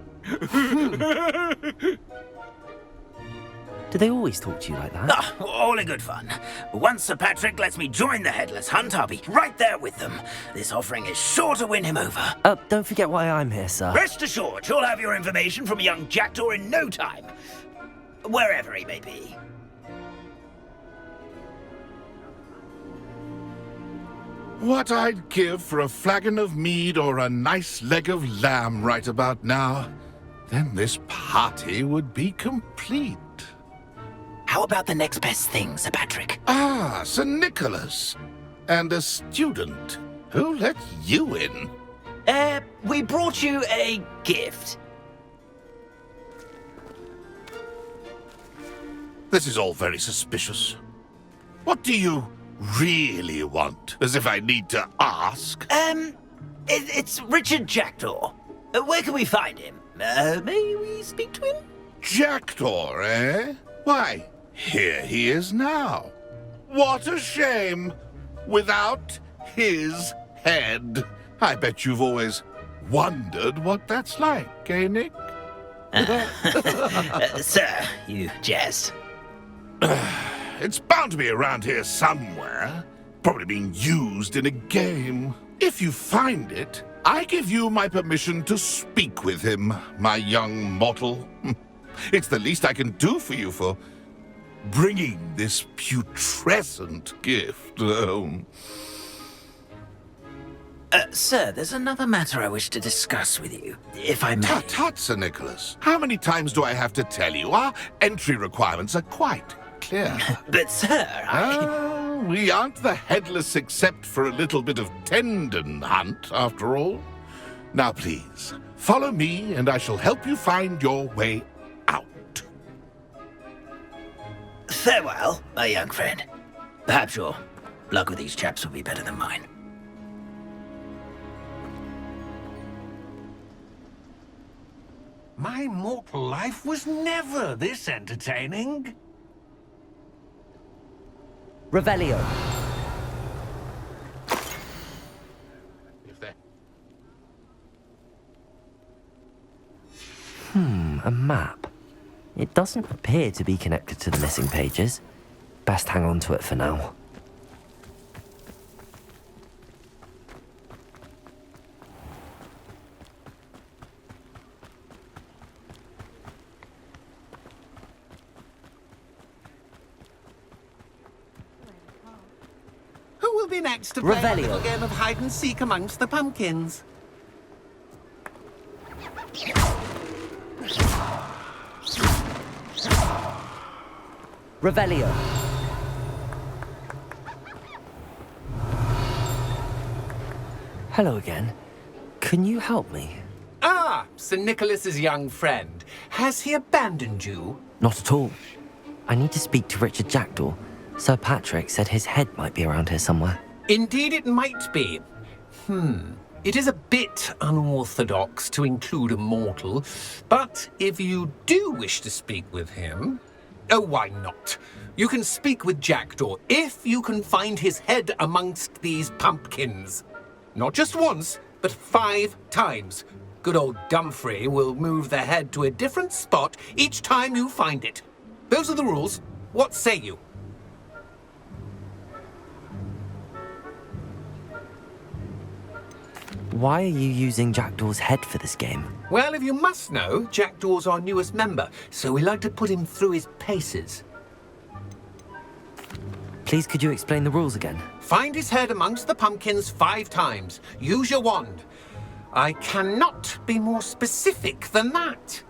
Do they always talk to you like that? Ah, all in good fun. Once Sir Patrick lets me join the headless hunt, I'll be right there with them. This offering is sure to win him over. Don't forget why I'm here, sir. Rest assured, you'll have your information from a young jackdaw in no time. Wherever he may be. What I'd give for a flagon of mead or a nice leg of lamb right about now. Then this party would be complete. How about the next best thing, Sir Patrick? Ah, Sir Nicholas. And a student. Who let you in? We brought you a gift. This is all very suspicious. What do you really want? As if I need to ask. It's Richard Jackdaw. Where can we find him? May we speak to him? Jackdaw, eh? Why, here he is now. What a shame. Without his head. I bet you've always wondered what that's like, eh, Nick? Sir, you jest. It's bound to be around here somewhere. Probably being used in a game. If you find it, I give you my permission to speak with him, my young mortal. It's the least I can do for you for bringing this putrescent gift home. Sir, there's another matter I wish to discuss with you, if I may. Tut, tut, Sir Nicholas. How many times do I have to tell you? Our entry requirements are quite clear. But, sir, we aren't the headless except for a little bit of tendon hunt, after all. Now, please, follow me, and I shall help you find your way out. Farewell, my young friend. Perhaps your luck with these chaps will be better than mine. My mortal life was never this entertaining. Revelio. A map. It doesn't appear to be connected to the missing pages. Best hang on to it for now. Who will be next to play a Revelio. little game of hide and seek amongst the pumpkins? Revelio. Hello again. Can you help me? Ah, Sir Nicholas's young friend. Has he abandoned you? Not at all. I need to speak to Richard Jackdaw. Sir Patrick said his head might be around here somewhere. Indeed it might be. It is a bit unorthodox to include a mortal, but if you do wish to speak with him... Oh, why not? You can speak with Jackdaw if you can find his head amongst these pumpkins. Not just once, but 5 times. Good old Dumfrey will move the head to a different spot each time you find it. Those are the rules. What say you? Why are you using Jackdaw's head for this game? Well, if you must know, Jackdaw's our newest member, so we like to put him through his paces. Please, could you explain the rules again? Find his head amongst the pumpkins 5 times. Use your wand. I cannot be more specific than that.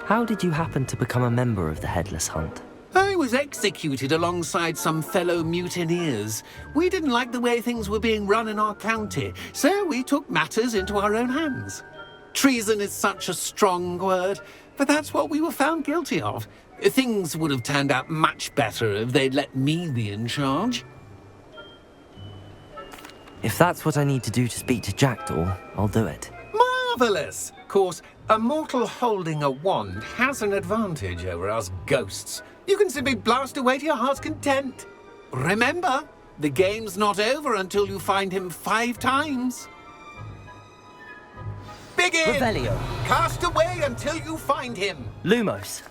How did you happen to become a member of the Headless Hunt? I was executed alongside some fellow mutineers. We didn't like the way things were being run in our county, so we took matters into our own hands. Treason is such a strong word, but that's what we were found guilty of. Things would have turned out much better if they'd let me be in charge. If that's what I need to do to speak to Jackdaw, I'll do it. Marvellous! Of course, a mortal holding a wand has an advantage over us ghosts. You can simply blast away to your heart's content. Remember, the game's not over until you find him 5 times. Begin! Revelio. Cast away until you find him. Lumos.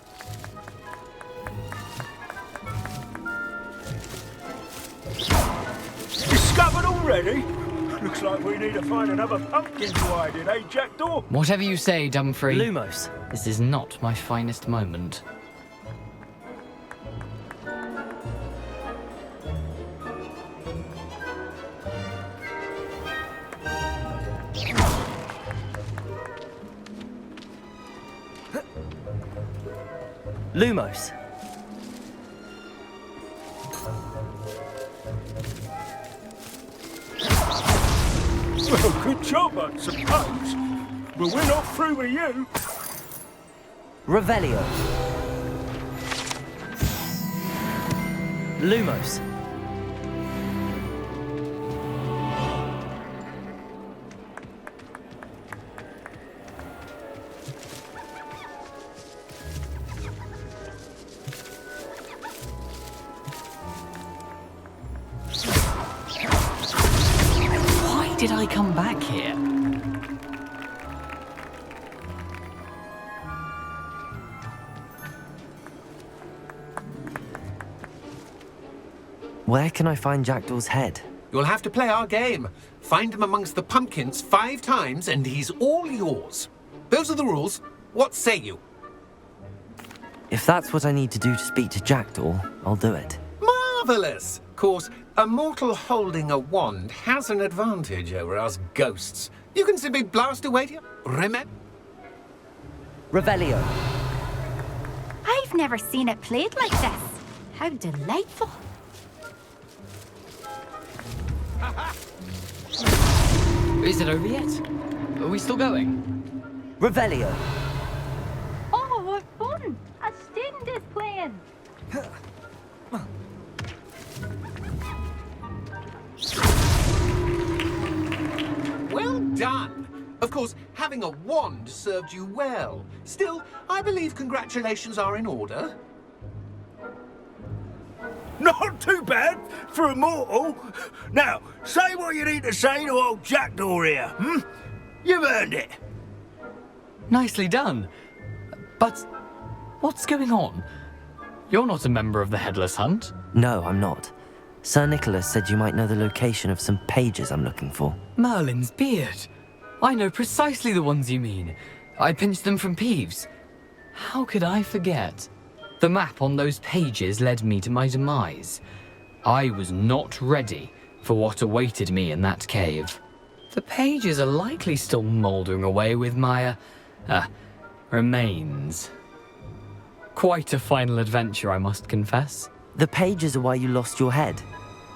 Discovered already? Looks like we need to find another pumpkin to hide in, eh, Jackdaw? Whatever you say, Dumfrey. Lumos. This is not my finest moment. Lumos. Well, good job, I suppose. But we're not through with you. Revelio. Lumos. Why did I come back here? Where can I find Jackdaw's head? You'll have to play our game. Find him amongst the pumpkins 5 times and he's all yours. Those are the rules. What say you? If that's what I need to do to speak to Jackdaw, I'll do it. Marvellous! Of course, a mortal holding a wand has an advantage over us ghosts. You can simply blast away to your... Remember? Revelio. I've never seen it played like this. How delightful. Is it over yet? Are we still going? Revelio. Oh, what fun! A student is playing. Well done! Of course, having a wand served you well. Still, I believe congratulations are in order. Not too bad for a mortal. Now, say what you need to say to old Jackdaw here, hmm? You've earned it. Nicely done. But what's going on? You're not a member of the Headless Hunt. No, I'm not. Sir Nicholas said you might know the location of some pages I'm looking for. Merlin's beard. I know precisely the ones you mean. I pinched them from Peeves. How could I forget? The map on those pages led me to my demise. I was not ready for what awaited me in that cave. The pages are likely still mouldering away with my, remains. Quite a final adventure, I must confess. The pages are why you lost your head,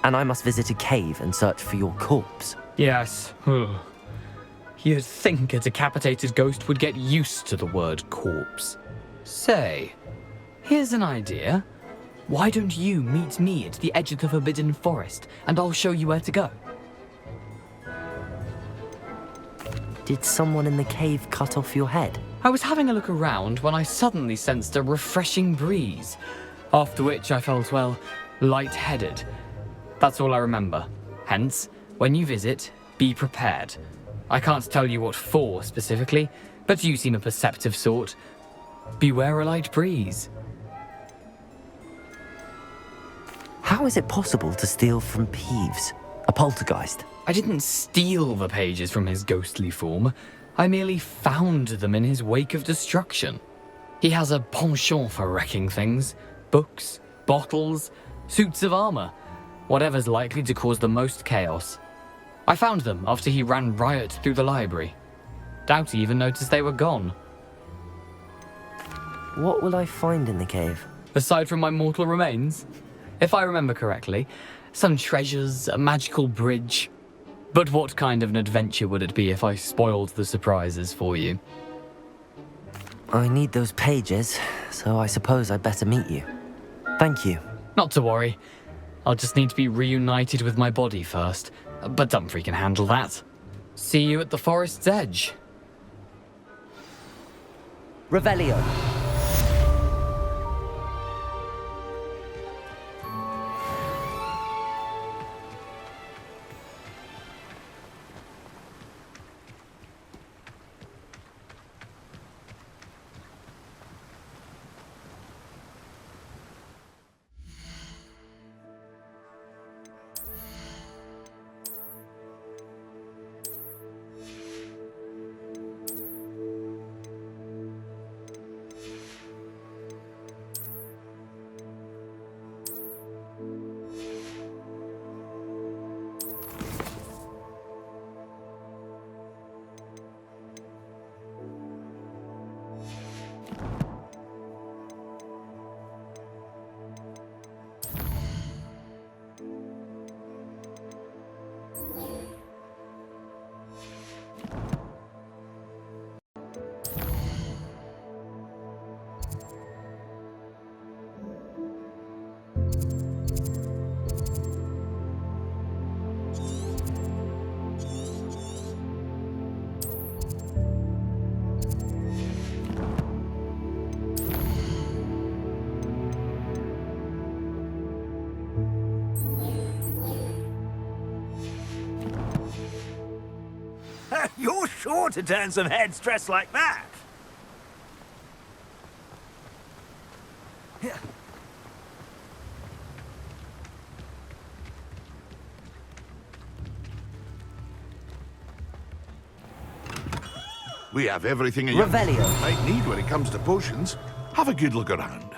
and I must visit a cave and search for your corpse. Yes. You'd think a decapitated ghost would get used to the word corpse. Say, here's an idea. Why don't you meet me at the edge of the Forbidden Forest, and I'll show you where to go? Did someone in the cave cut off your head? I was having a look around when I suddenly sensed a refreshing breeze, after which I felt, well, lightheaded. That's all I remember. Hence, when you visit, be prepared. I can't tell you what for specifically, but you seem a perceptive sort. Beware a light breeze. How is it possible to steal from Peeves, a poltergeist? I didn't steal the pages from his ghostly form. I merely found them in his wake of destruction. He has a penchant for wrecking things. Books, bottles, suits of armor. Whatever's likely to cause the most chaos. I found them after he ran riot through the library. Doubt he even noticed they were gone. What will I find in the cave? Aside from my mortal remains? If I remember correctly, some treasures, a magical bridge. But what kind of an adventure would it be if I spoiled the surprises for you? I need those pages, so I suppose I'd better meet you. Thank you. Not to worry. I'll just need to be reunited with my body first. But Dumfries can handle that. See you at the forest's edge. Revelio. You're sure to turn some heads dressed like that. We have everything a Revelio. young might need when it comes to potions. Have a good look around.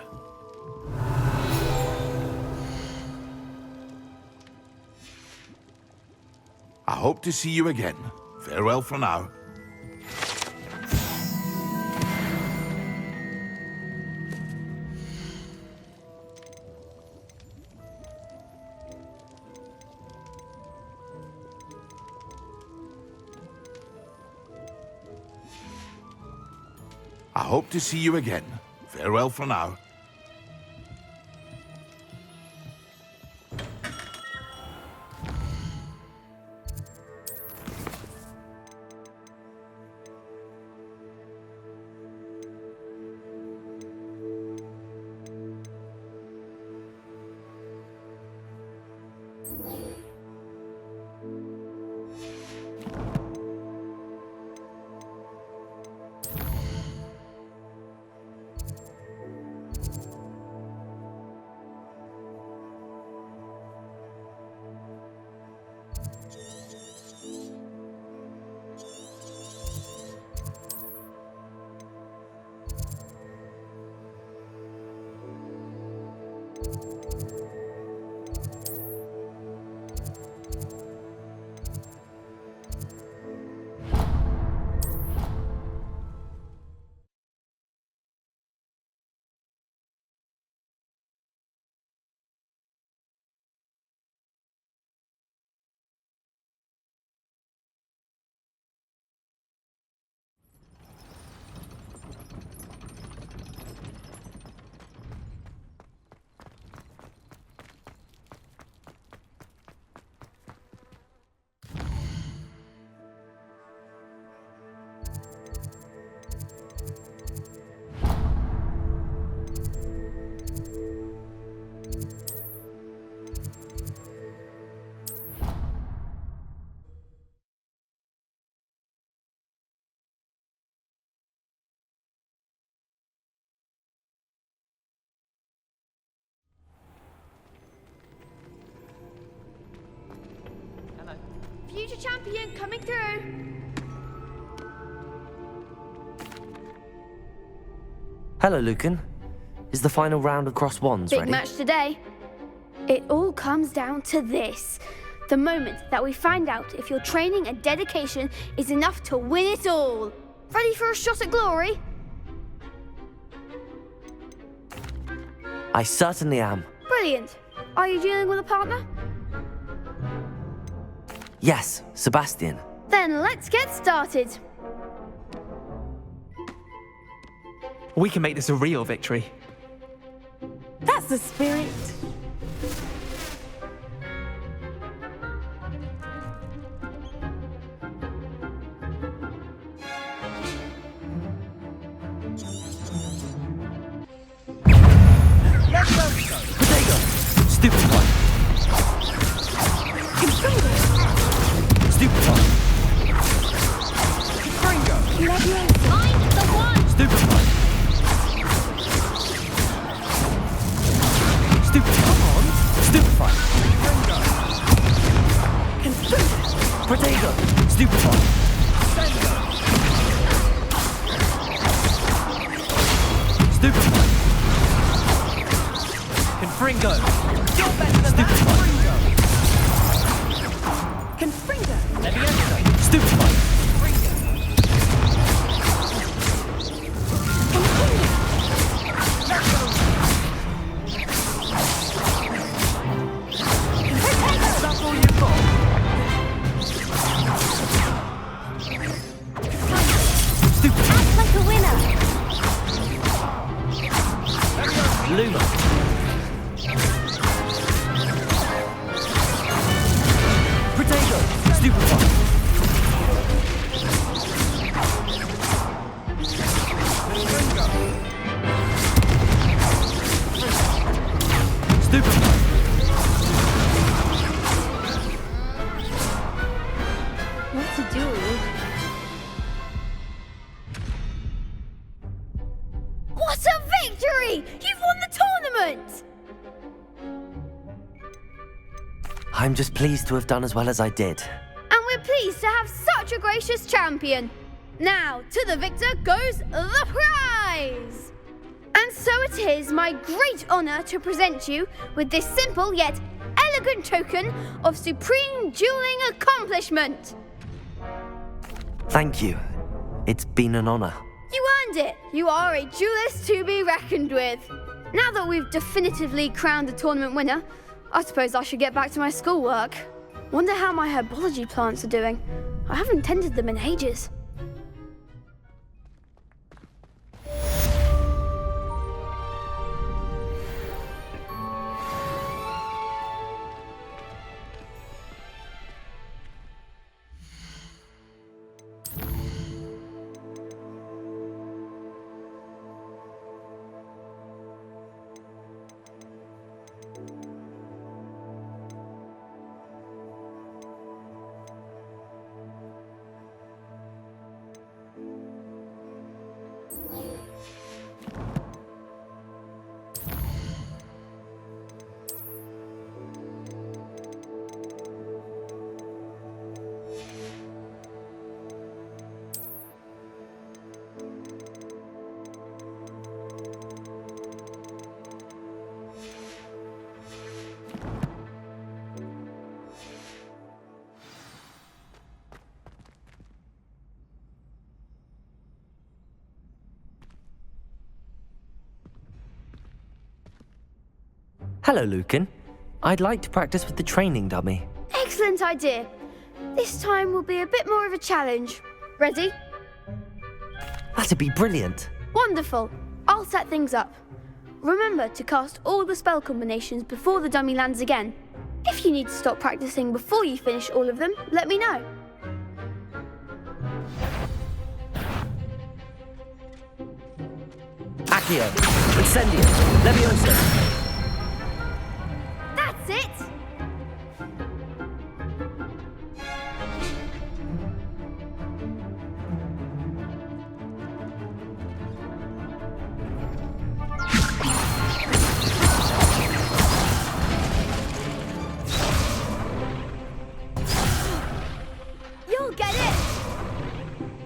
I hope to see you again. Farewell for now. I hope to see you again. Farewell for now. champion coming through. Hello, Lucan. Is the final round of Cross Wands Big ready? match today. It all comes down to this. The moment that we find out if your training and dedication is enough to win it all. Ready for a shot at glory? I certainly am. Brilliant. Are you dealing with a partner? Yes, Sebastian. Then let's get started. We can make this a real victory. That's the spirit. Potato! Stupid one! Stupid one! Find the one! Stupid one! Stupid, come on! Stupid one! Potato! Stupid one! Stupid one! Confringo! You're better than that! Confringo! Levioso! Stupid one! That's all you've got? Stupid! Act like a winner! Luma! Potato! Stupid one! Stupid one! What to do? What a victory! You've won the tournament! I'm just pleased to have done as well as I did. And we're pleased to have such a gracious champion. Now, to the victor goes the prize! And so it is my great honour to present you with this simple yet elegant token of supreme dueling accomplishment. Thank you. It's been an honor. You earned it. You are a duelist to be reckoned with. Now that we've definitively crowned the tournament winner, I suppose I should get back to my schoolwork. Wonder how my herbology plants are doing. I haven't tended them in ages. Hello, Lucan. I'd like to practice with the training dummy. Excellent idea. This time will be a bit more of a challenge. Ready? That'd be brilliant. Wonderful. I'll set things up. Remember to cast all the spell combinations before the dummy lands again. If you need to stop practicing before you finish all of them, let me know. Accio! Incendio! Levioso! That's it!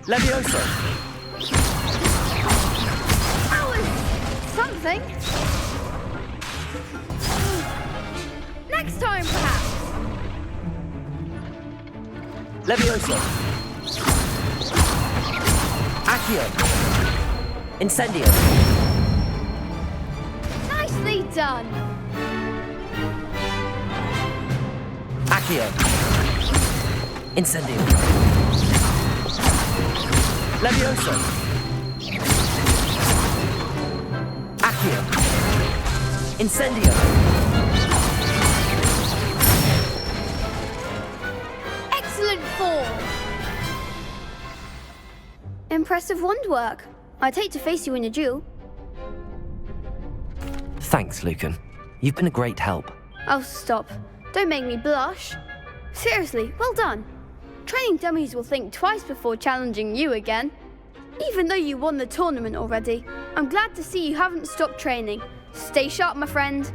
Levioso! That was something. Next time, perhaps. Levioso! Accio! Incendio! Nicely done. Accio! Incendio! Levioso! Accio! Incendio! Excellent form. Impressive wand work. I'd hate to face you in a duel. Thanks, Lucan. You've been a great help. Oh, stop. Don't make me blush. Seriously, well done. Training dummies will think twice before challenging you again. Even though you won the tournament already, I'm glad to see you haven't stopped training. Stay sharp, my friend.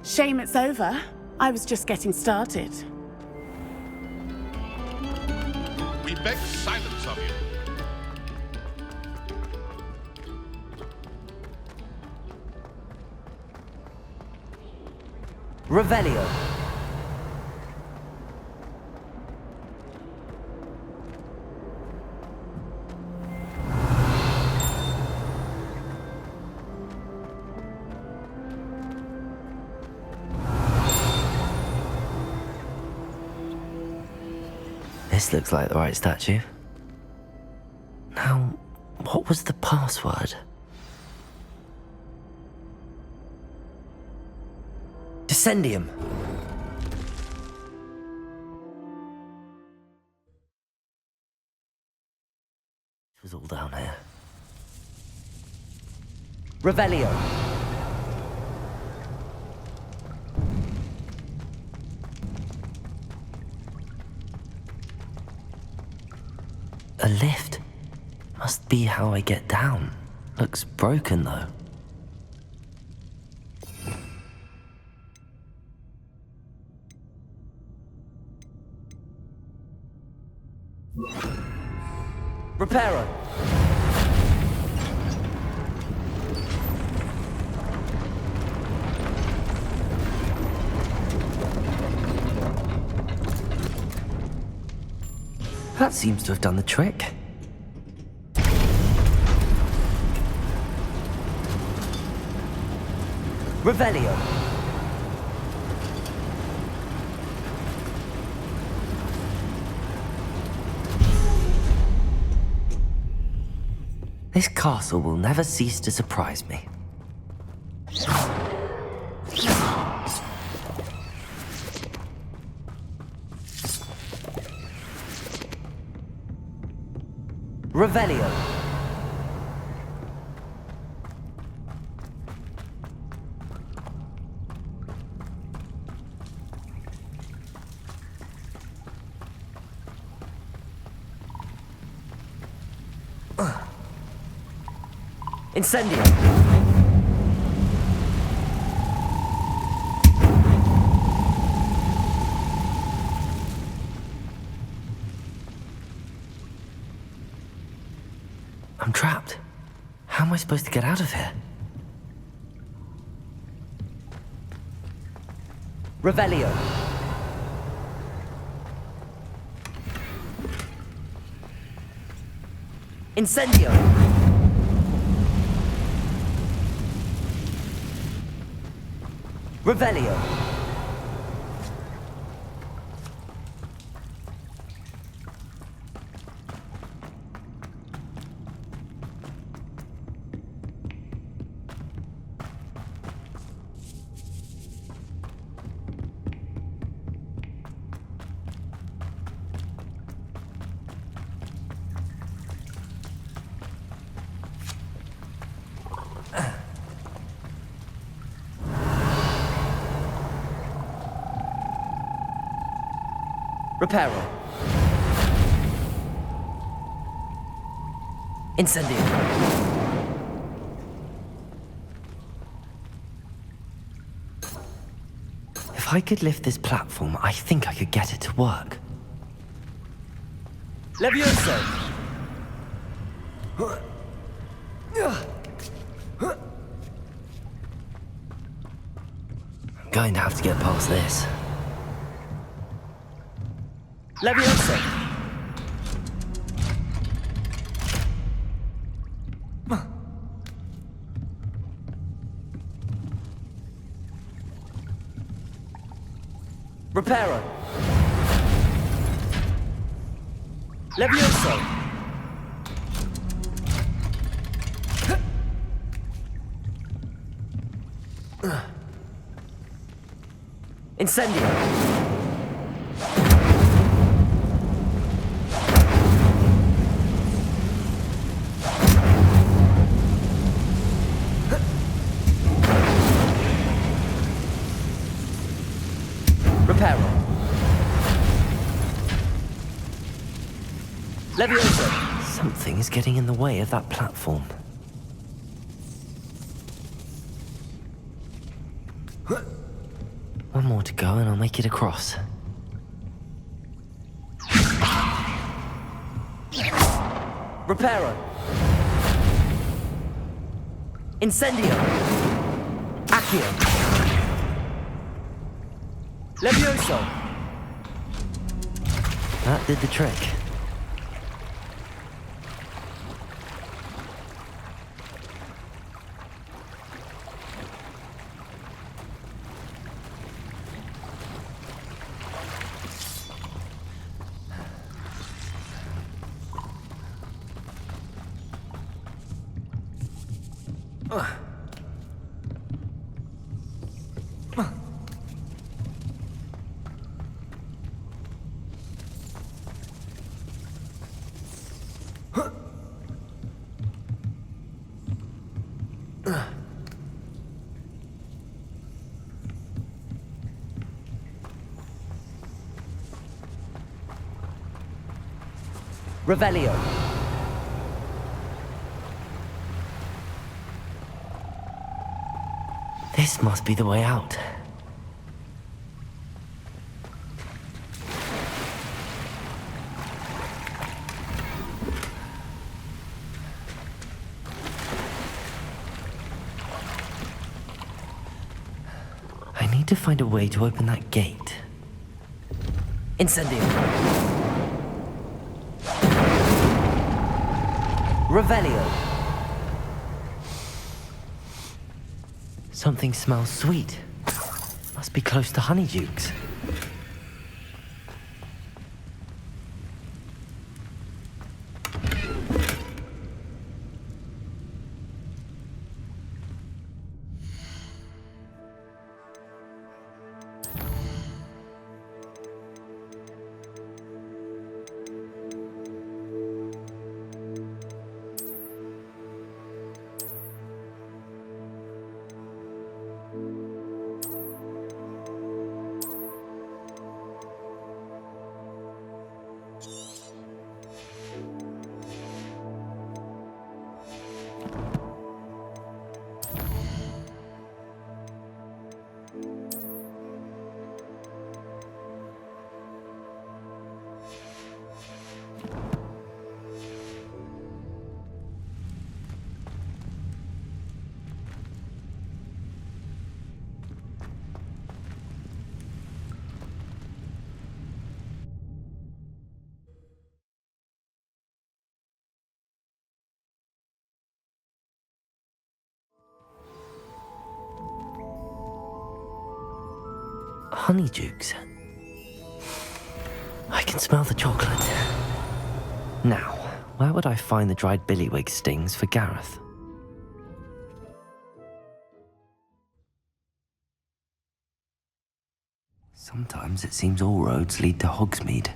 Shame it's over. I was just getting started. We beg silence of you. Revelio. This looks like the right statue. Now, what was the password? Descendium. It was all down here. Revelio. A lift? Must be how I get down. Looks broken, though. Reparo. That seems to have done the trick. Revelio. This castle will never cease to surprise me. Revelio. Incendio! I'm trapped. How am I supposed to get out of here? Revelio. Incendio. Revelio. Reparo. Incendio. If I could lift this platform, I think I could get it to work. Levioso! I'm going to have to get past this. Levioso! Reparo! Levioso! Incendio! Levioso! Something is getting in the way of that platform. One more to go and I'll make it across. Reparo! Incendio! Accio! Levioso! That did the trick. Revelio. This must be the way out. I need to find a way to open that gate. Incendio. Revelio. Something smells sweet. Must be close to Honeydukes. Honeydukes. I can smell the chocolate. Now, where would I find the dried billywig stings for Gareth? Sometimes it seems all roads lead to Hogsmeade.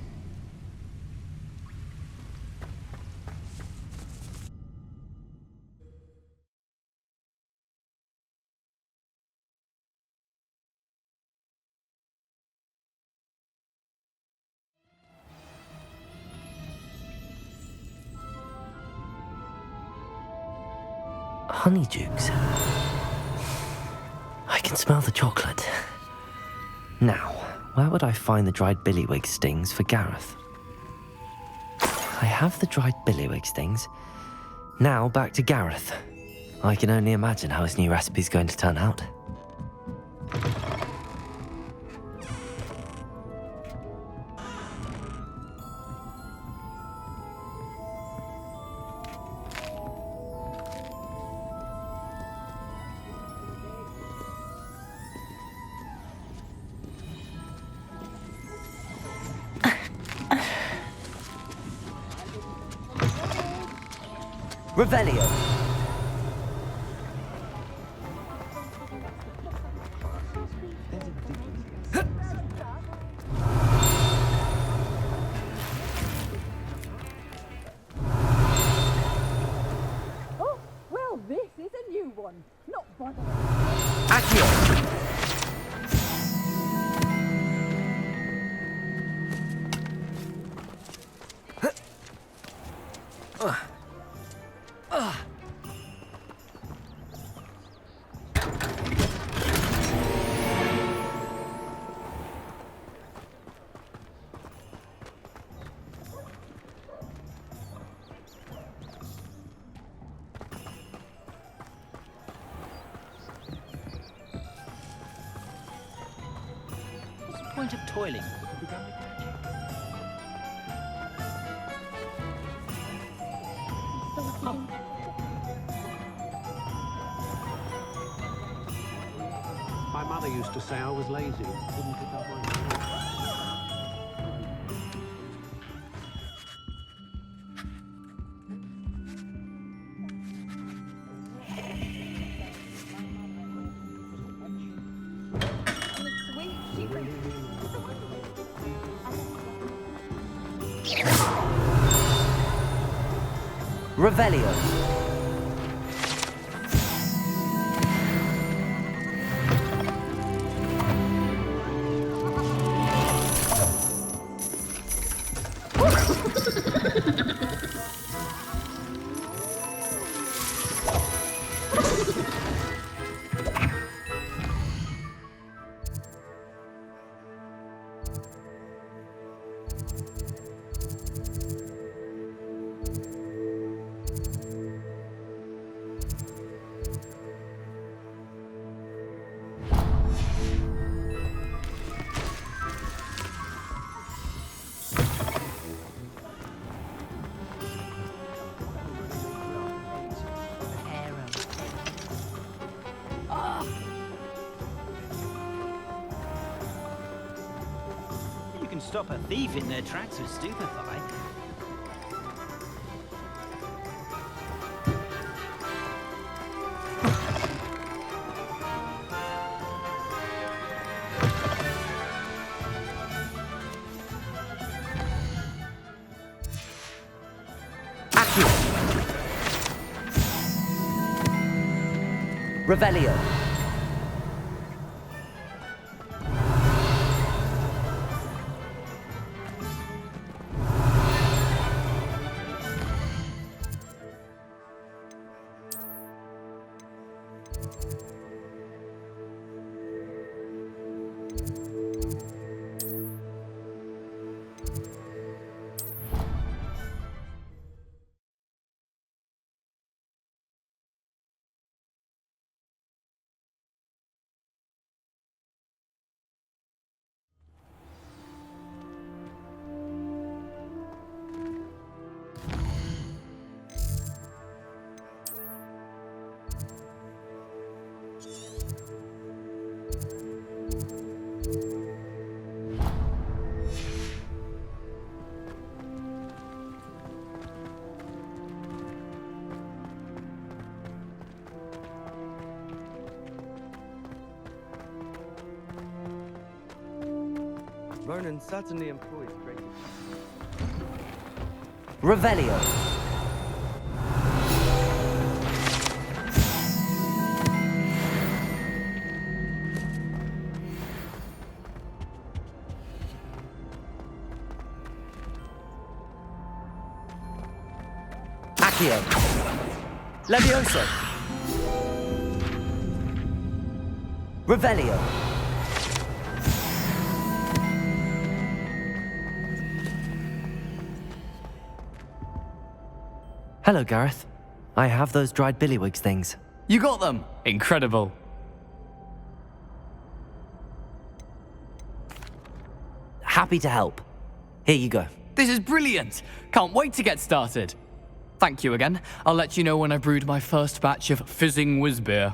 Honeydukes. I can smell the chocolate. Now, where would I find the dried billywig stings for Gareth? I have the dried billywig stings. Now back to Gareth. I can only imagine how his new recipe's going to turn out. Revelio. Oh, well, this is a new one. Not bothering. Accio. Point of toiling. My mother used to say I was lazy. Didn't pick up my Revelio. You can stop a thief in their tracks with stupefy. Revelio. Ronan certainly employs creative. Revelio. Accio. Levioso. Revelio. Hello, Gareth. I have those dried billywigs things. You got them! Incredible. Happy to help. Here you go. This is brilliant! Can't wait to get started. Thank you again. I'll let you know when I've brewed my first batch of fizzing whiz beer.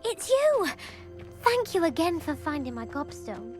It's you! Thank you again for finding my gobstone.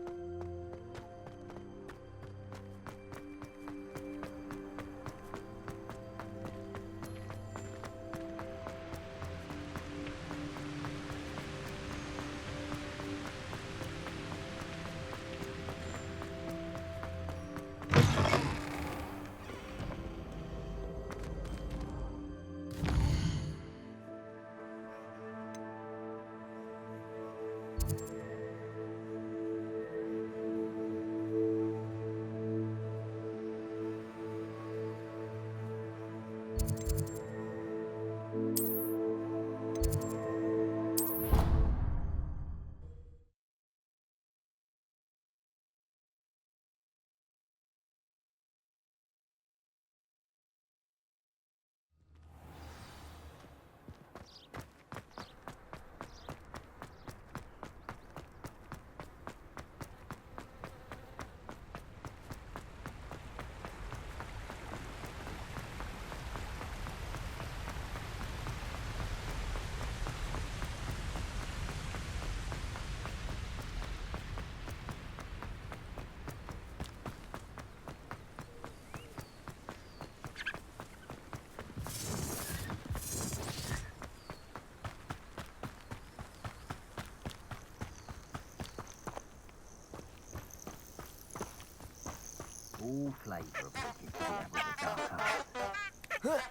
all flavour of wicked fear with the dark arts.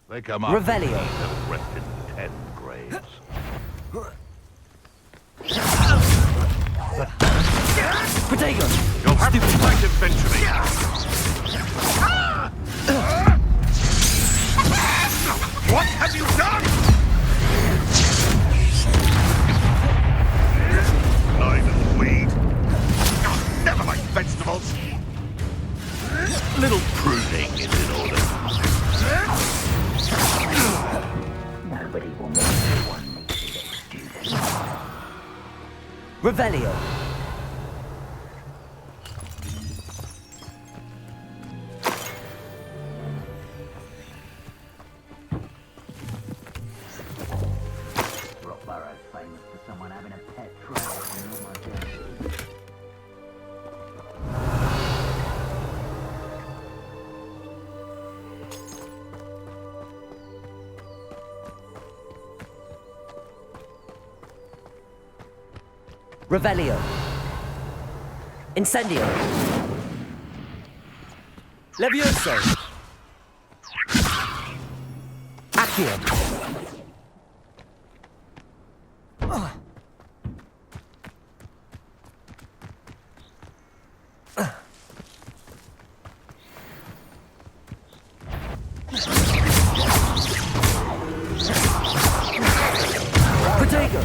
They come up. Revelio. Have rested 10 graves. Diagon! You'll have to fight eventually. What have you done? Idle weed. Oh, never like vegetables. Little pruning is in order. Nobody will make one makes it excuses. Revelio. Rockborough's famous for someone having a pet trail on my journey. Revelio. Incendio. Levioso. Accio. Protego.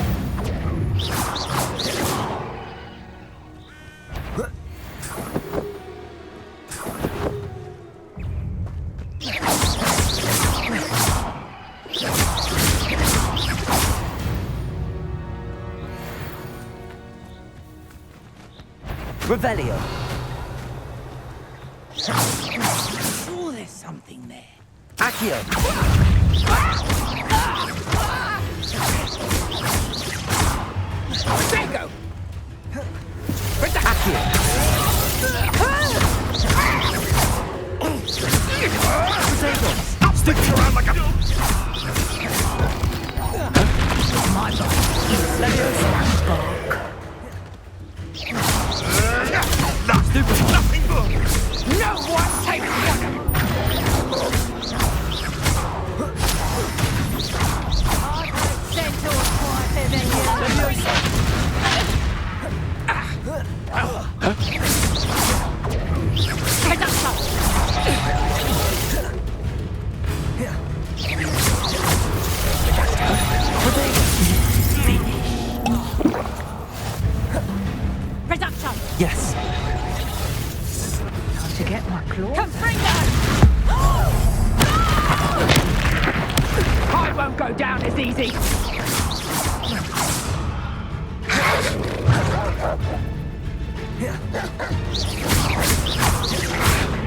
Revelio. Oh, there's something there. Accio. Protego! Stop sticking around like a... My body. Nothing more. No one takes one. I've heard centaurs quieter than Reduction! Yes. Time to get my claws. Confringo! I won't go down as easy.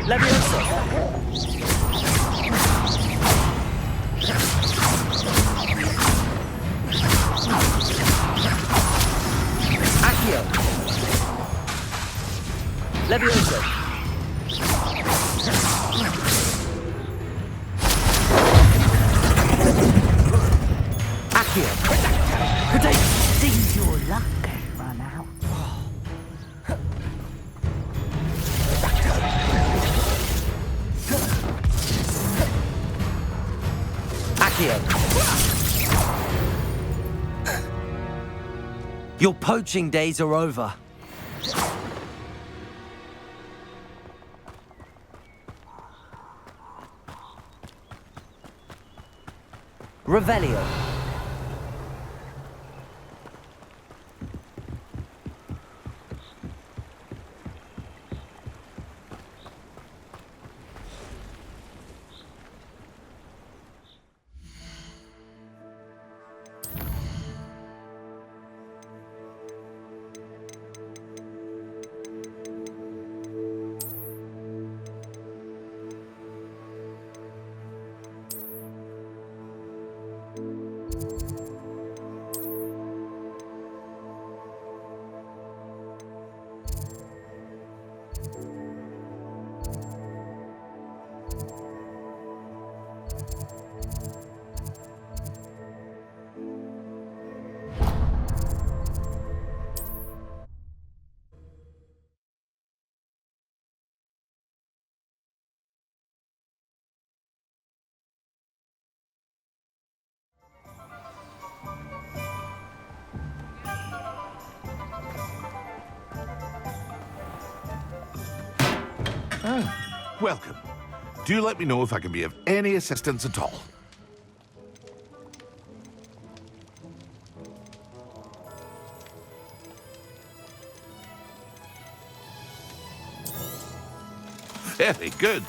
Levioso. Accio. Levioso. Accio. Protego. Seems your luck has run out. Accio. Your poaching days are over. Revelio. Welcome. Do let me know if I can be of any assistance at all. Very good.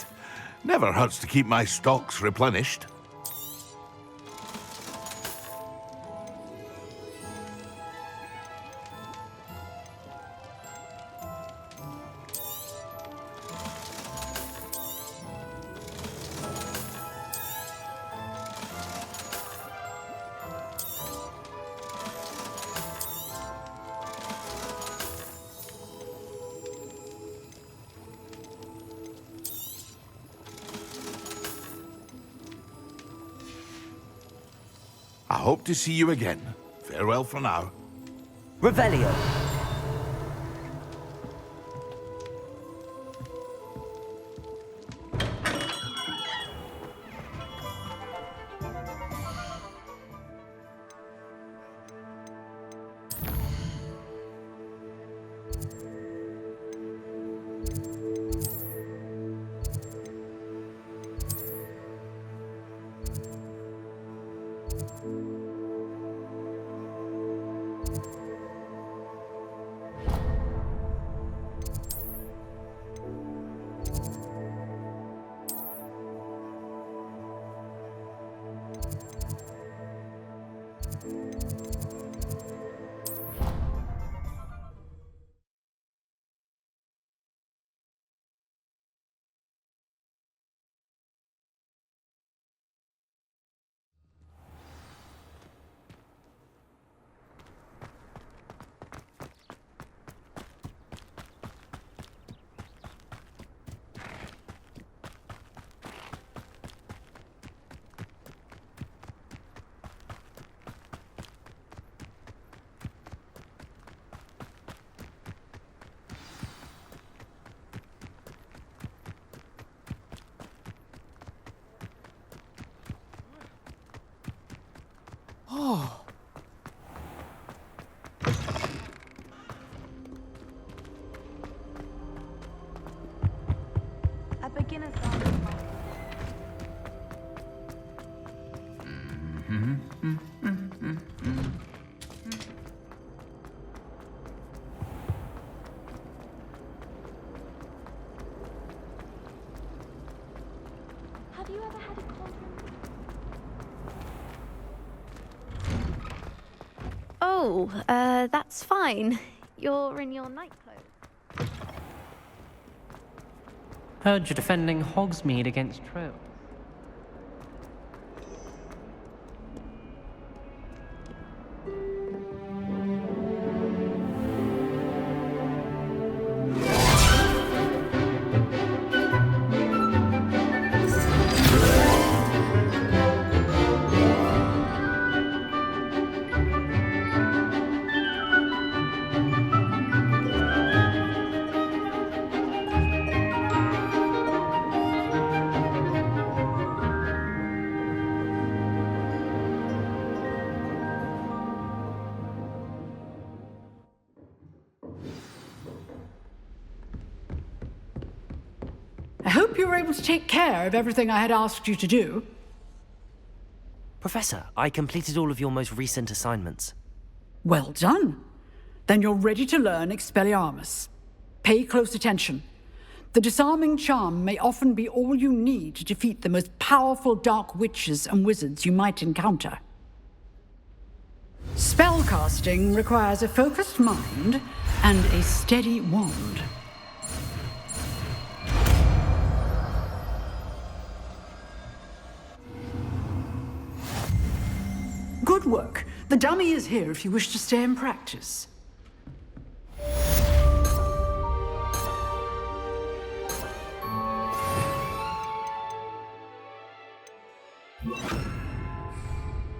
Never hurts to keep my stocks replenished. I hope to see you again. Farewell for now. Revelio. Oh. A beginner's guide. Have you ever had a conference? Oh, that's fine. You're in your night clothes. Heard you're defending Hogsmeade against trolls. I hope you were able to take care of everything I had asked you to do. Professor, I completed all of your most recent assignments. Well done. Then you're ready to learn Expelliarmus. Pay close attention. The disarming charm may often be all you need to defeat the most powerful dark witches and wizards you might encounter. Spellcasting requires a focused mind and a steady wand. Good work. The dummy is here if you wish to stay and practice.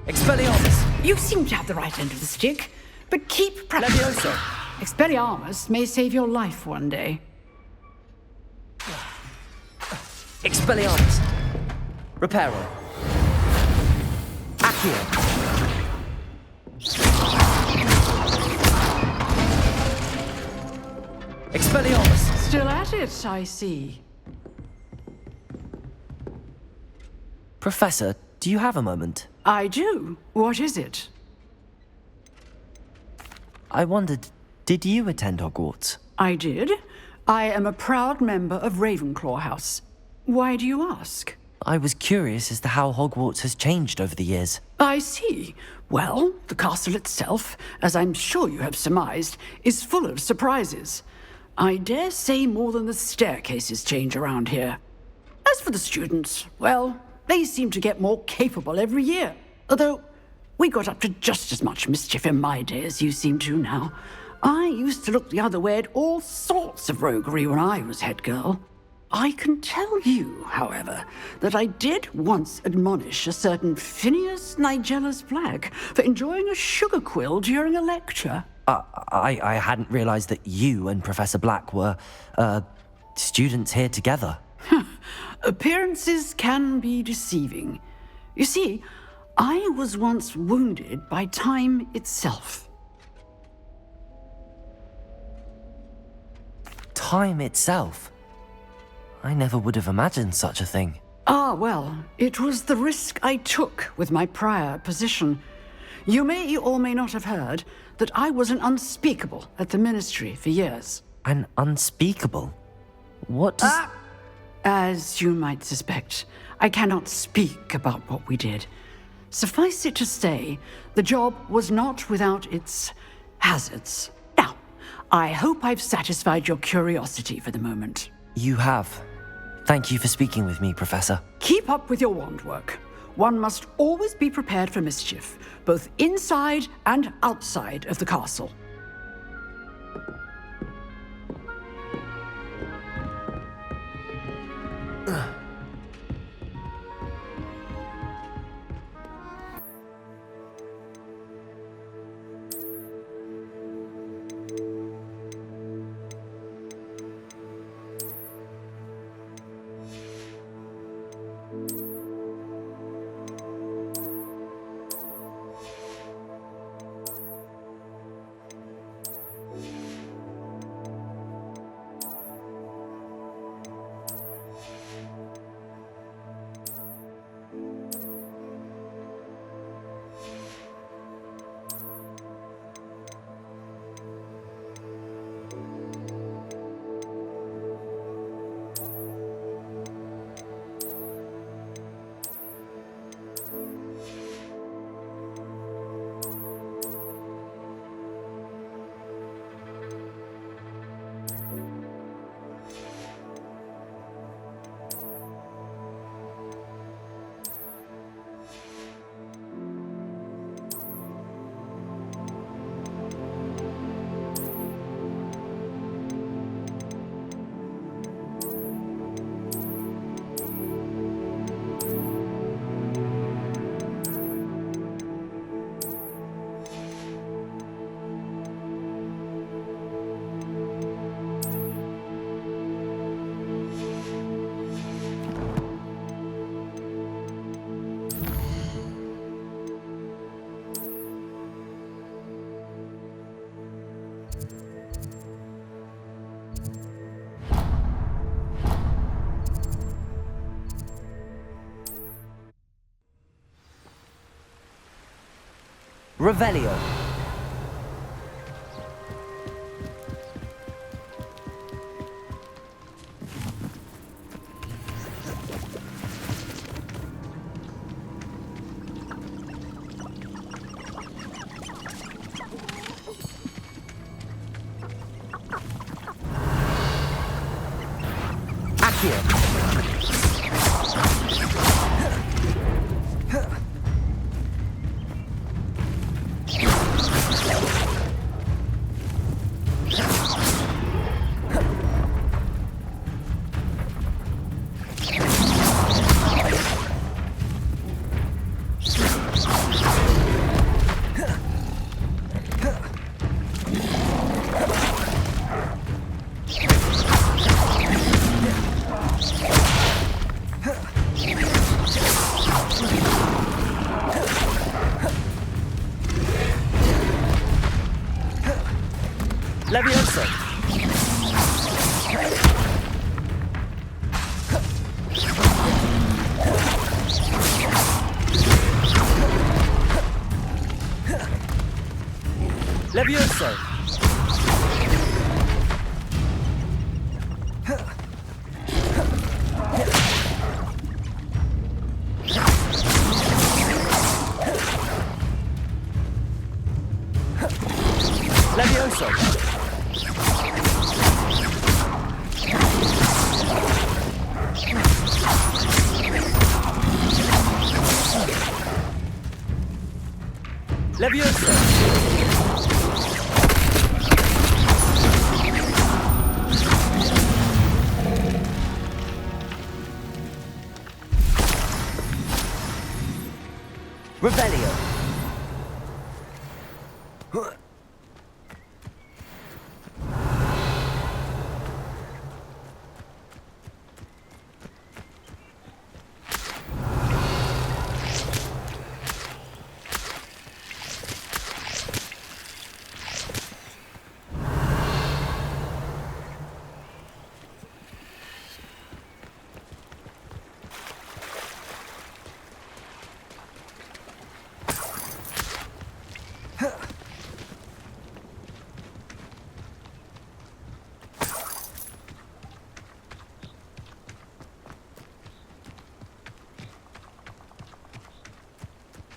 Expelliarmus! You seem to have the right end of the stick, but keep practicing. Levioso! Expelliarmus may save your life one day. Expelliarmus! Reparo! Accio! Expelliarmus! Still at it, I see. Professor, do you have a moment? I do. What is it? I wondered, did you attend Hogwarts? I did. I am a proud member of Ravenclaw House. Why do you ask? I was curious as to how Hogwarts has changed over the years. I see. Well, the castle itself, as I'm sure you have surmised, is full of surprises. I dare say more than the staircases change around here. As for the students, well, they seem to get more capable every year. Although, we got up to just as much mischief in my day as you seem to now. I used to look the other way at all sorts of roguery when I was head girl. I can tell you, however, that I did once admonish a certain Phineas Nigellus Black for enjoying a sugar quill during a lecture. I hadn't realized that you and Professor Black were, students here together. Appearances can be deceiving. You see, I was once wounded by time itself. Time itself? I never would have imagined such a thing. Ah, well, it was the risk I took with my prior position. You may or may not have heard that I was an unspeakable at the Ministry for years. An unspeakable? What does... As you might suspect, I cannot speak about what we did. Suffice it to say, the job was not without its hazards. Now, I hope I've satisfied your curiosity for the moment. You have. Thank you for speaking with me, Professor. Keep up with your wand work. One must always be prepared for mischief, both inside and outside of the castle. Revelio. Accio. Leviosa. Levioso! Levioso! Levioso! Revelio!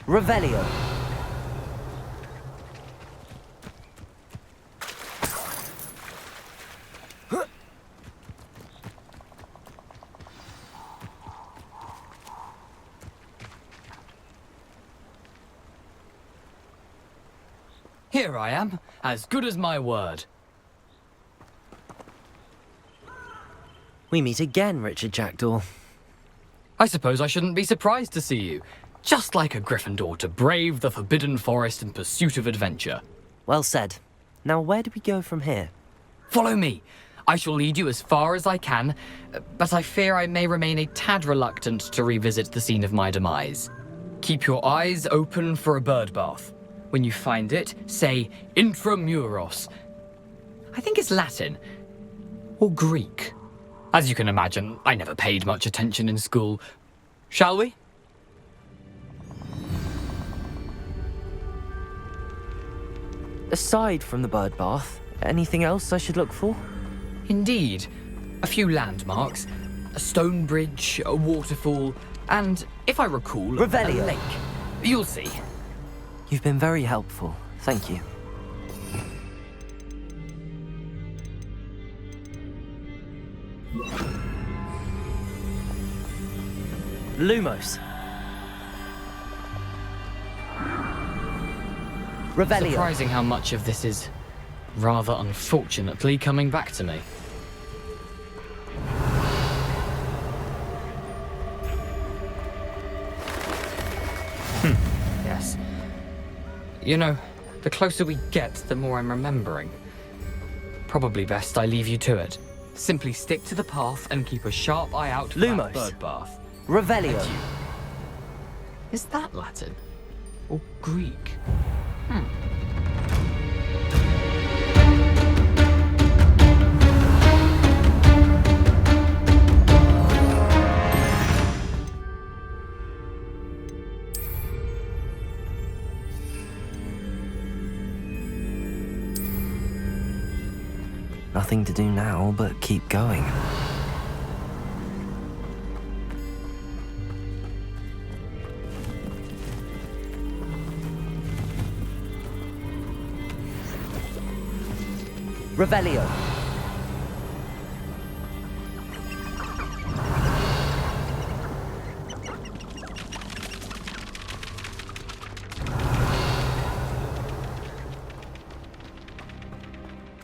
Revelio. Here I am, as good as my word. We meet again, Richard Jackdaw. I suppose I shouldn't be surprised to see you. Just like a Gryffindor to brave the Forbidden Forest in pursuit of adventure. Well said. Now where do we go from here? Follow me. I shall lead you as far as I can, but I fear I may remain a tad reluctant to revisit the scene of my demise. Keep your eyes open for a bird bath. When you find it, say intramuros. I think it's Latin. Or Greek. As you can imagine, I never paid much attention in school. Shall we? Aside from the bird bath, anything else I should look for? Indeed. A few landmarks, a stone bridge, a waterfall, and, if I recall, Revelio. a lake. You'll see. You've been very helpful. Thank you. Lumos. Revelio. Surprising how much of this is, rather unfortunately, coming back to me. Yes. You know, the closer we get, the more I'm remembering. Probably best I leave you to it. Simply stick to the path and keep a sharp eye out for that bird bath. Revelio. Thank you. Is that Latin? Or Greek? Nothing to do now but keep going. Revelio.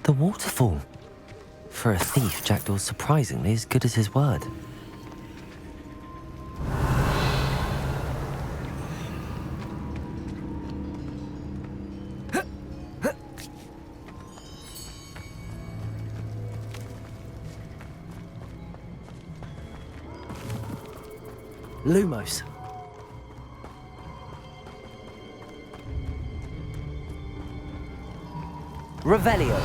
The waterfall. For a thief, Jackdaw's surprisingly as good as his word. Lumos. Revelio.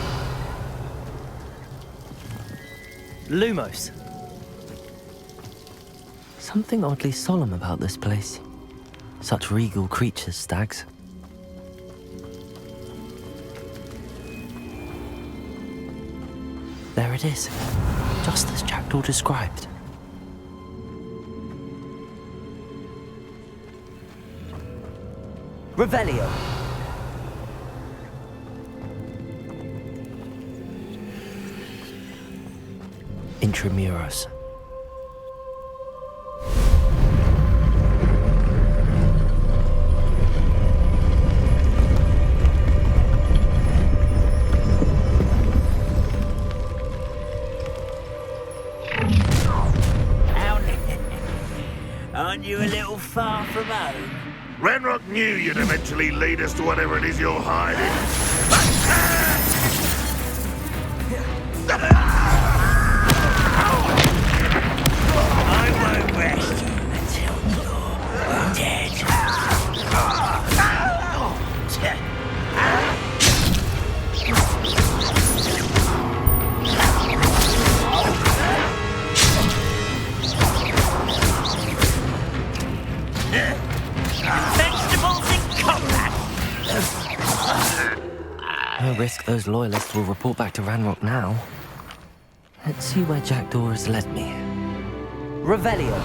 Lumos. Something oddly solemn about this place. Such regal creatures, stags. There it is, just as Jackdaw described. Revelio. Intramuros. Aren't you a little far from home? Renrock knew you'd eventually lead us to whatever it is you're hiding. I won't rest you until you're dead. Vegetables in combat! No risk those loyalists will report back to Ranrock now. Let's see where Jackdaw has led me. Revelio.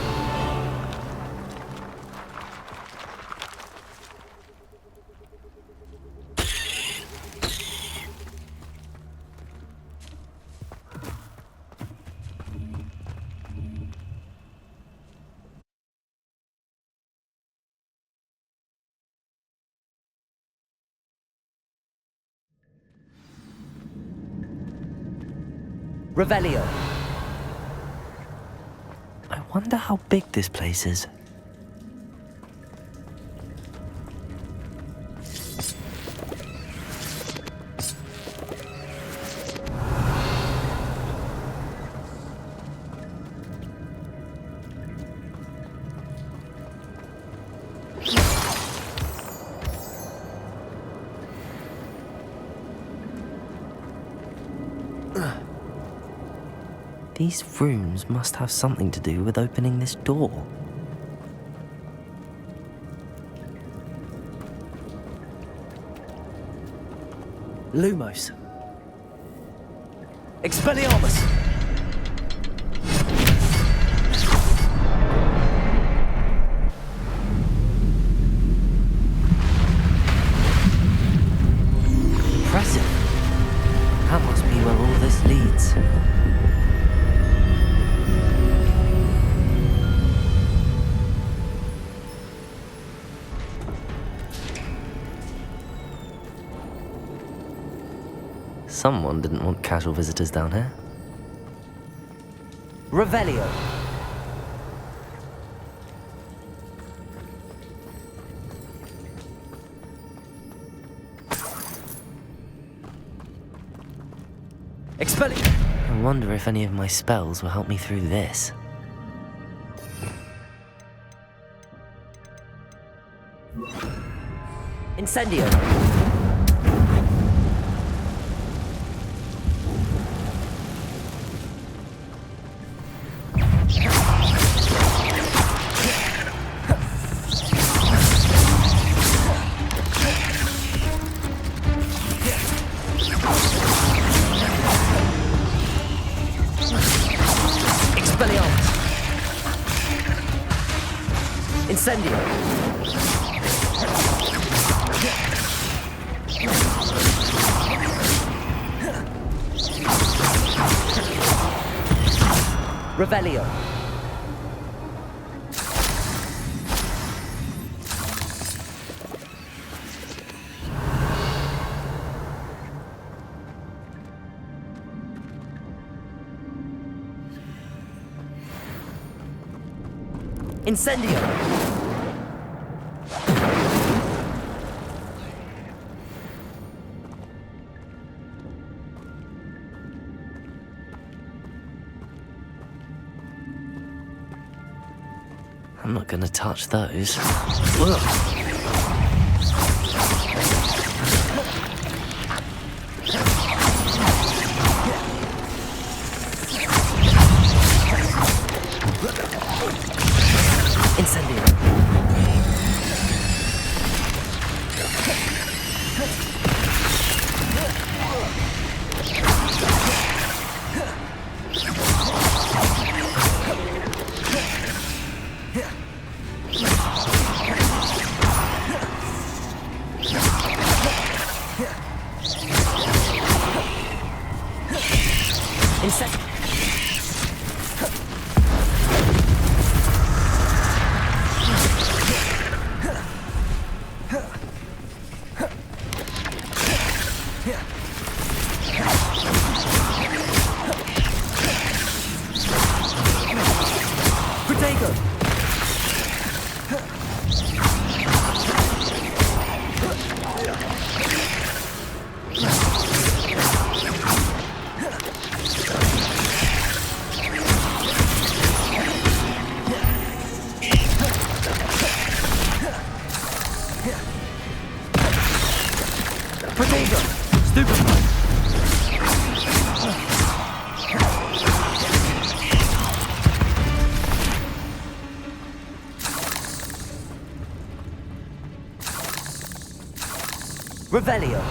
Revelio. I wonder how big this place is. These rooms must have something to do with opening this door. Lumos. Expelliarmus! Impressive. That must be where all this leads. Someone didn't want casual visitors down here. Revelio. Expelli. I wonder if any of my spells will help me through this. Incendio. Incendio. Revelio. Incendio. I'm not gonna touch those. Ugh. Incendio. Revelio.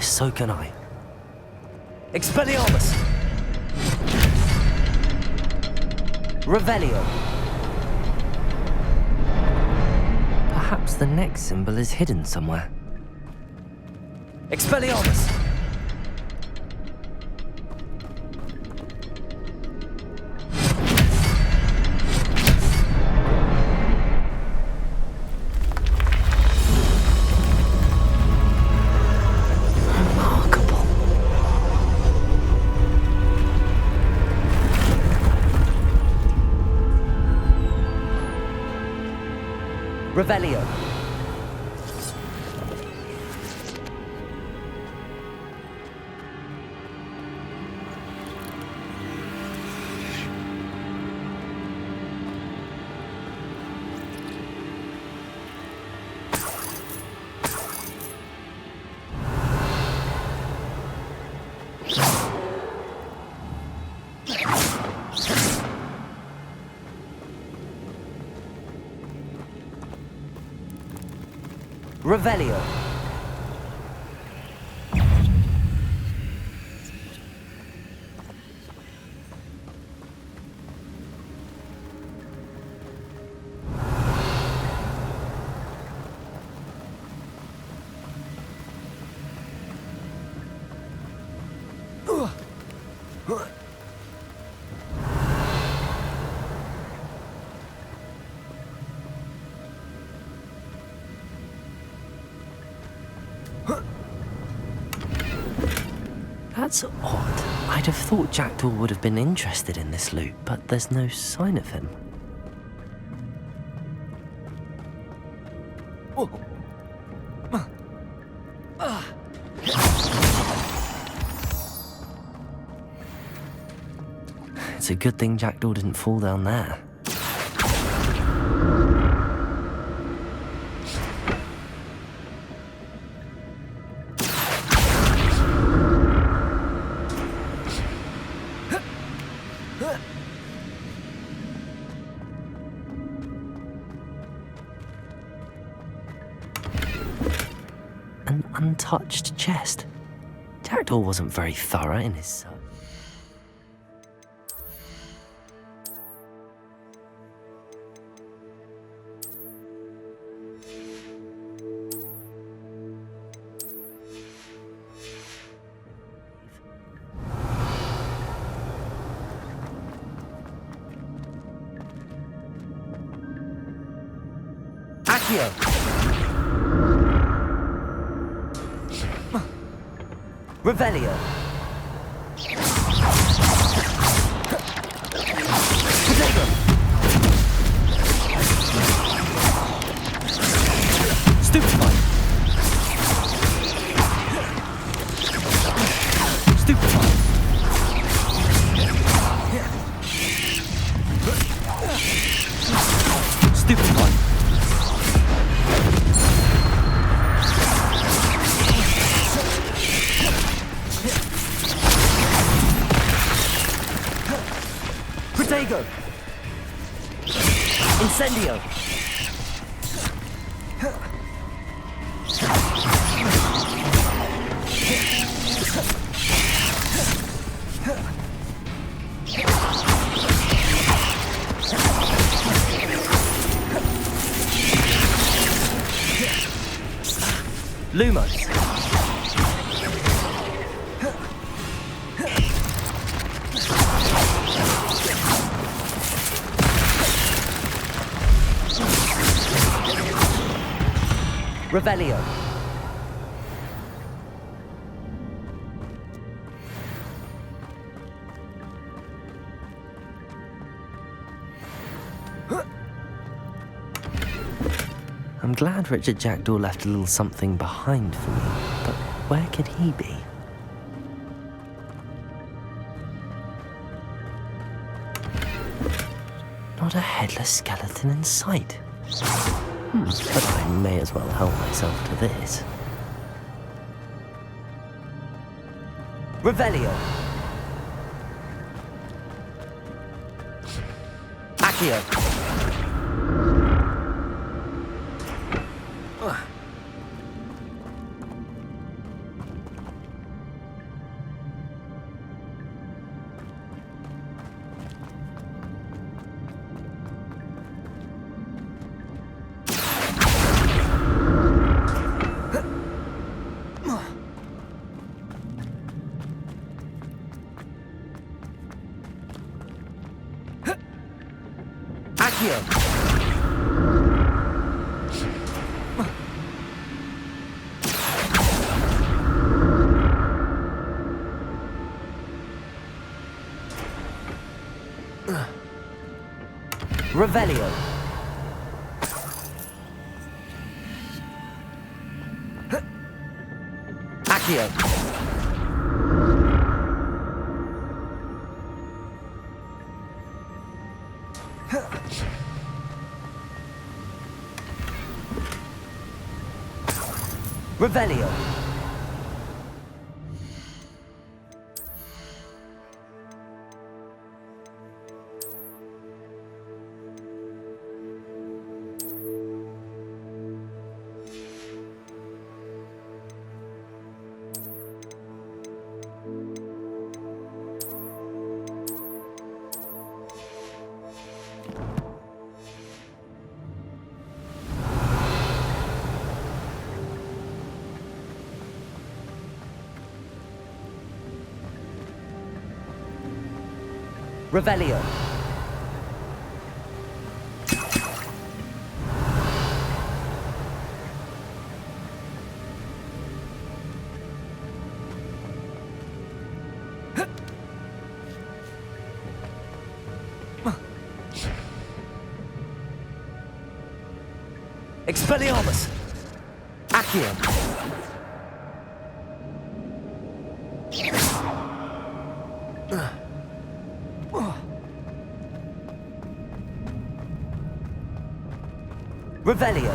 So can I. Expelliarmus! Revelio! Perhaps the next symbol is hidden somewhere. Expelliarmus! Revelio. Revelio. That's odd. I'd have thought Jackdaw would have been interested in this loot, but there's no sign of him. It's a good thing Jackdaw didn't fall down there. An untouched chest. Jackdaw wasn't very thorough in his search. Accio! Revelio! Potato! Stupefy! Stupefy! Stupefy! Protego! Incendio! Lumos! Revelio! I'm glad Richard Jackdaw left a little something behind for me, but where could he be? Not a headless skeleton in sight. But I may as well help myself to this. Revelio! Accio! Revelio! Accio! Revelio! Revelio! Expelliarmus! Accio! Revelio!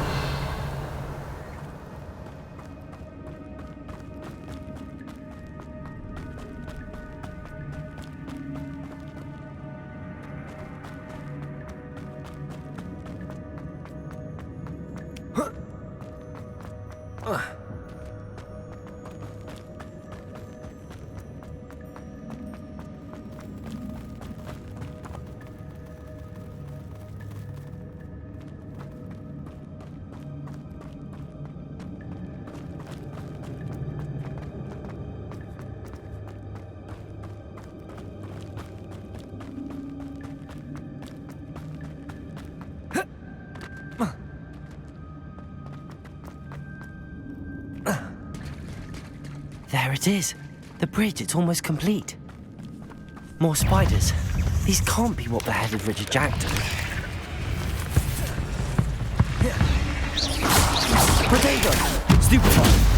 There it is. The bridge, it's almost complete. More spiders. These can't be what beheaded Richard Jackdaw. Potato! Stupefy!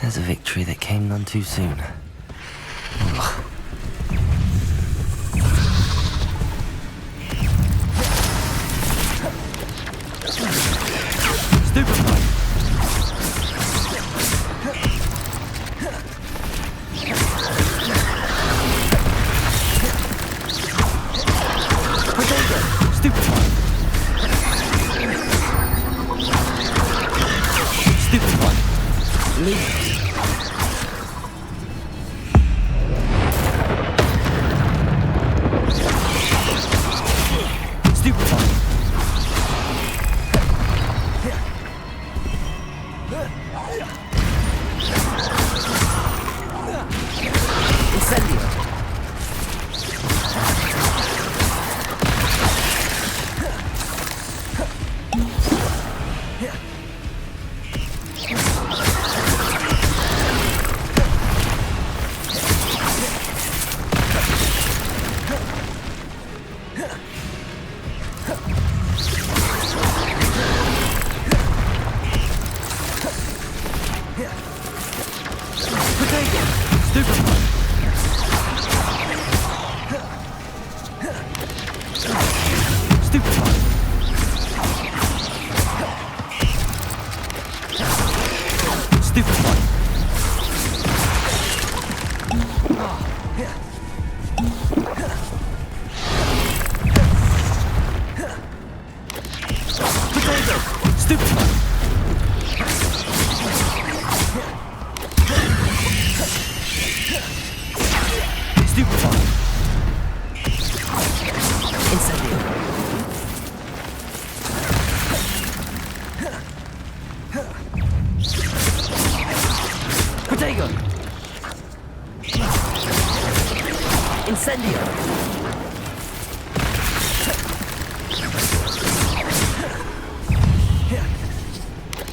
There's a victory that came none too soon. Ugh.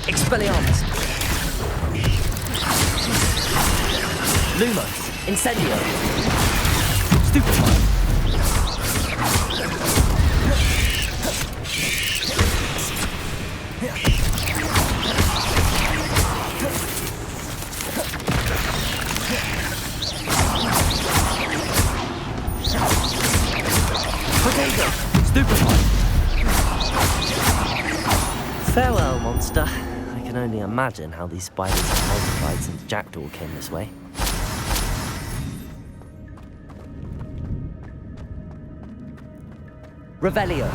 Expelliarmus. Lumos. Incendio. Stupefy. Farewell, monster. I can only imagine how these spiders have multiplied since Jackdaw came this way. Revelio.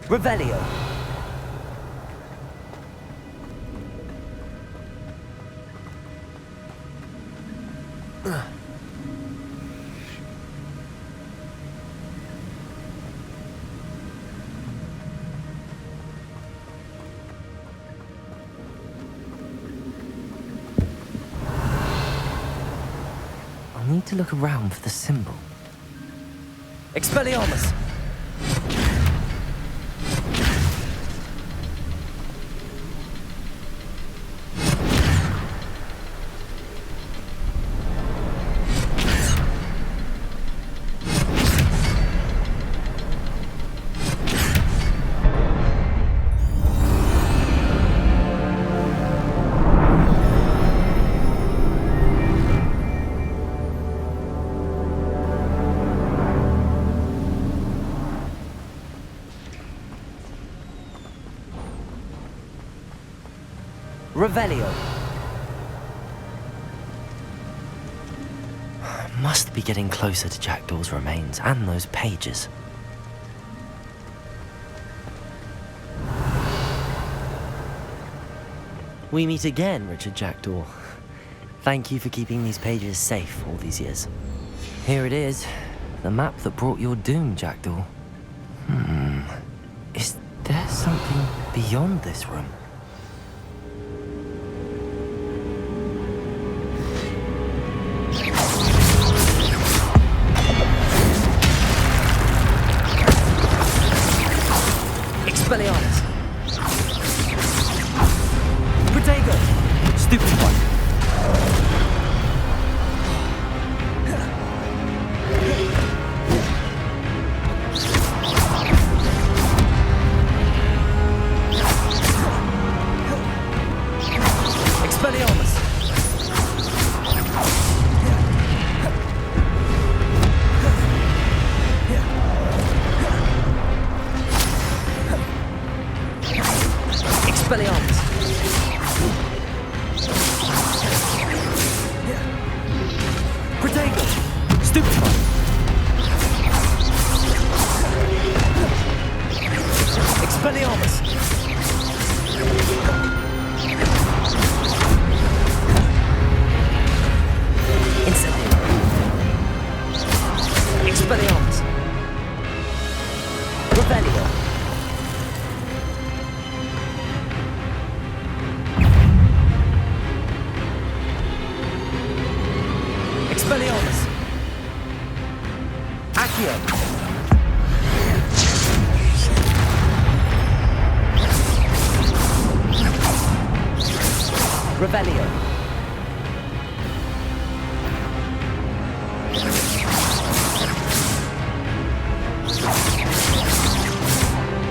Revelio. I need to look around for the symbol. Expelliarmus! Revelio. Must be getting closer to Jackdaw's remains and those pages. We meet again, Richard Jackdaw. Thank you for keeping these pages safe all these years. Here it is, the map that brought your doom, Jackdaw. Is there something beyond this room? Expelliarmus! Protego! Stupid one! Expelliarmus! Expelliarmus! Protego! Stupid one! Expelliarmus! Incendio! Expelliarmus! Revelio! Expelliarmus! Accio! Revelio!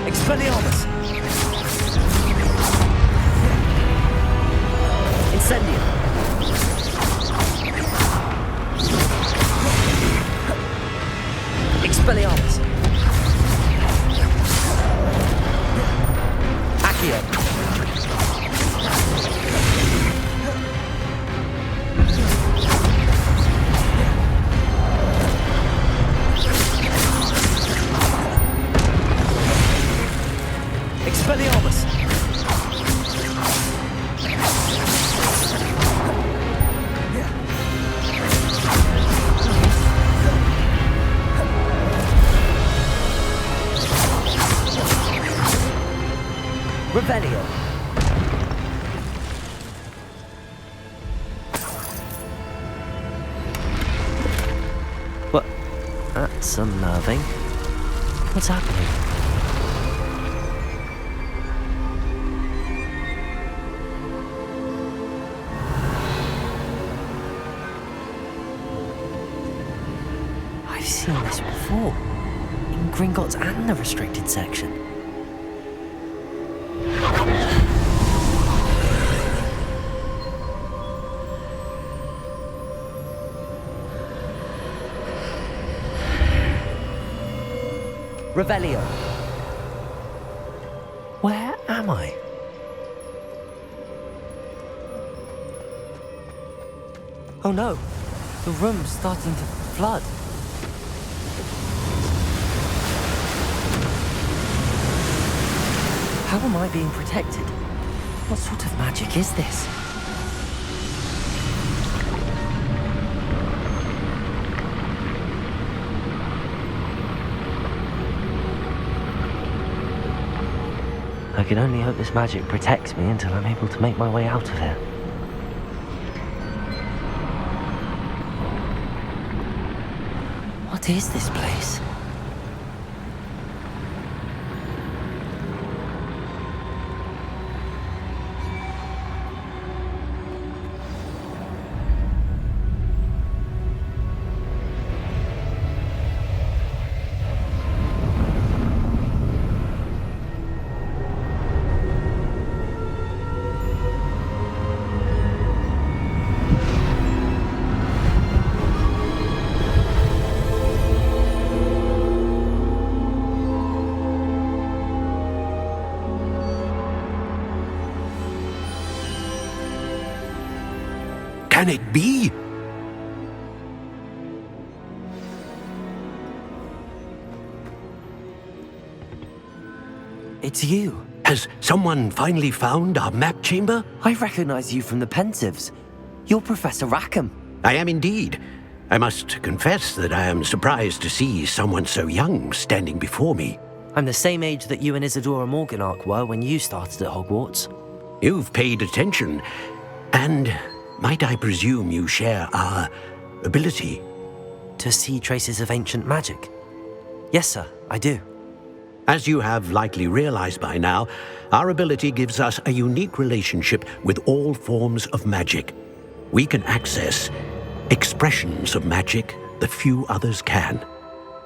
Expelliarmus! Incendio! Expelliarmus! Accio! Expelliarmus! Revelio! What? That's unnerving. What's happening? I've seen this before. In Gringotts and the restricted section. Revelio. Where am I? Oh no, the room's starting to flood. How am I being protected? What sort of magic is this? I can only hope this magic protects me until I'm able to make my way out of here. What is this place? can it be? It's you. Has someone finally found our map chamber? I recognize you from the Pensives. You're Professor Rackham. I am indeed. I must confess that I am surprised to see someone so young standing before me. I'm the same age that you and Isadora Morganach were when you started at Hogwarts. You've paid attention, and might I presume you share our ability? To see traces of ancient magic? Yes, sir, I do. As you have likely realized by now, our ability gives us a unique relationship with all forms of magic. We can access expressions of magic that few others can.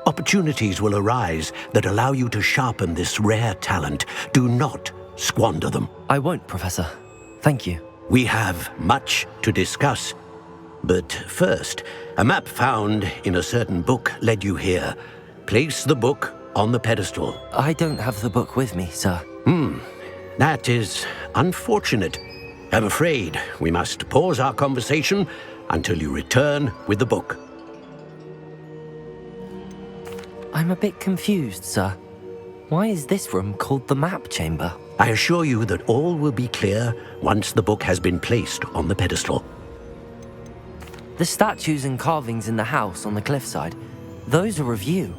Opportunities will arise that allow you to sharpen this rare talent. Do not squander them. I won't, Professor. Thank you. We have much to discuss. But first, a map found in a certain book led you here. Place the book on the pedestal. I don't have the book with me, sir. That is unfortunate. I'm afraid we must pause our conversation until you return with the book. I'm a bit confused, sir. Why is this room called the map chamber? I assure you that all will be clear once the book has been placed on the pedestal. The statues and carvings in the house on the cliffside, those are of you.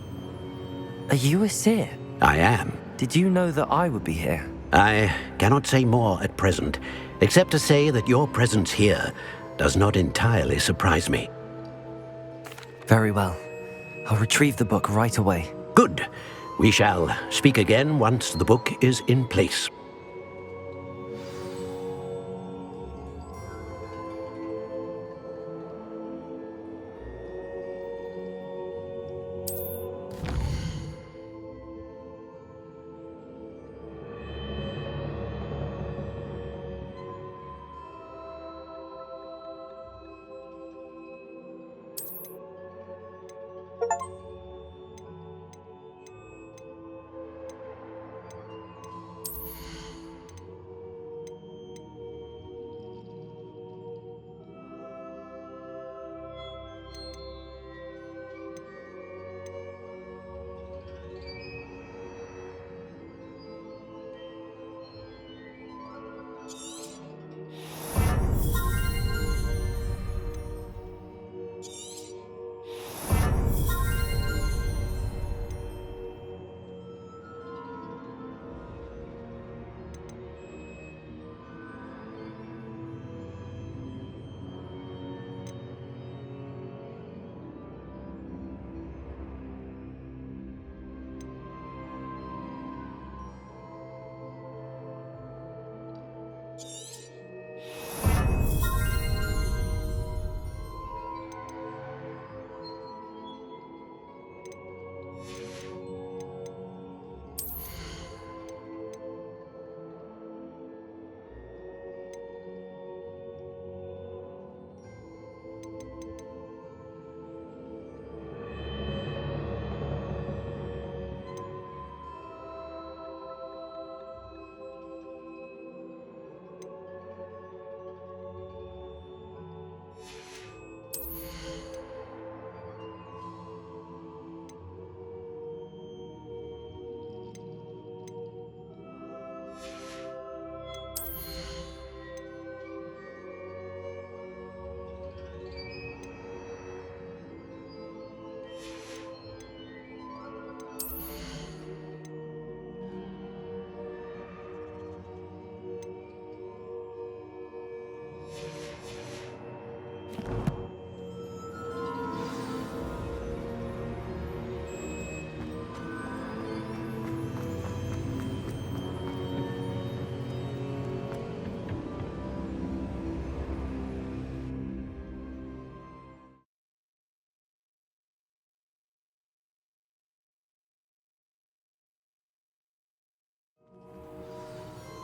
Are you a seer? I am. Did you know that I would be here? I cannot say more at present, except to say that your presence here does not entirely surprise me. Very well. I'll retrieve the book right away. Good. We shall speak again once the book is in place.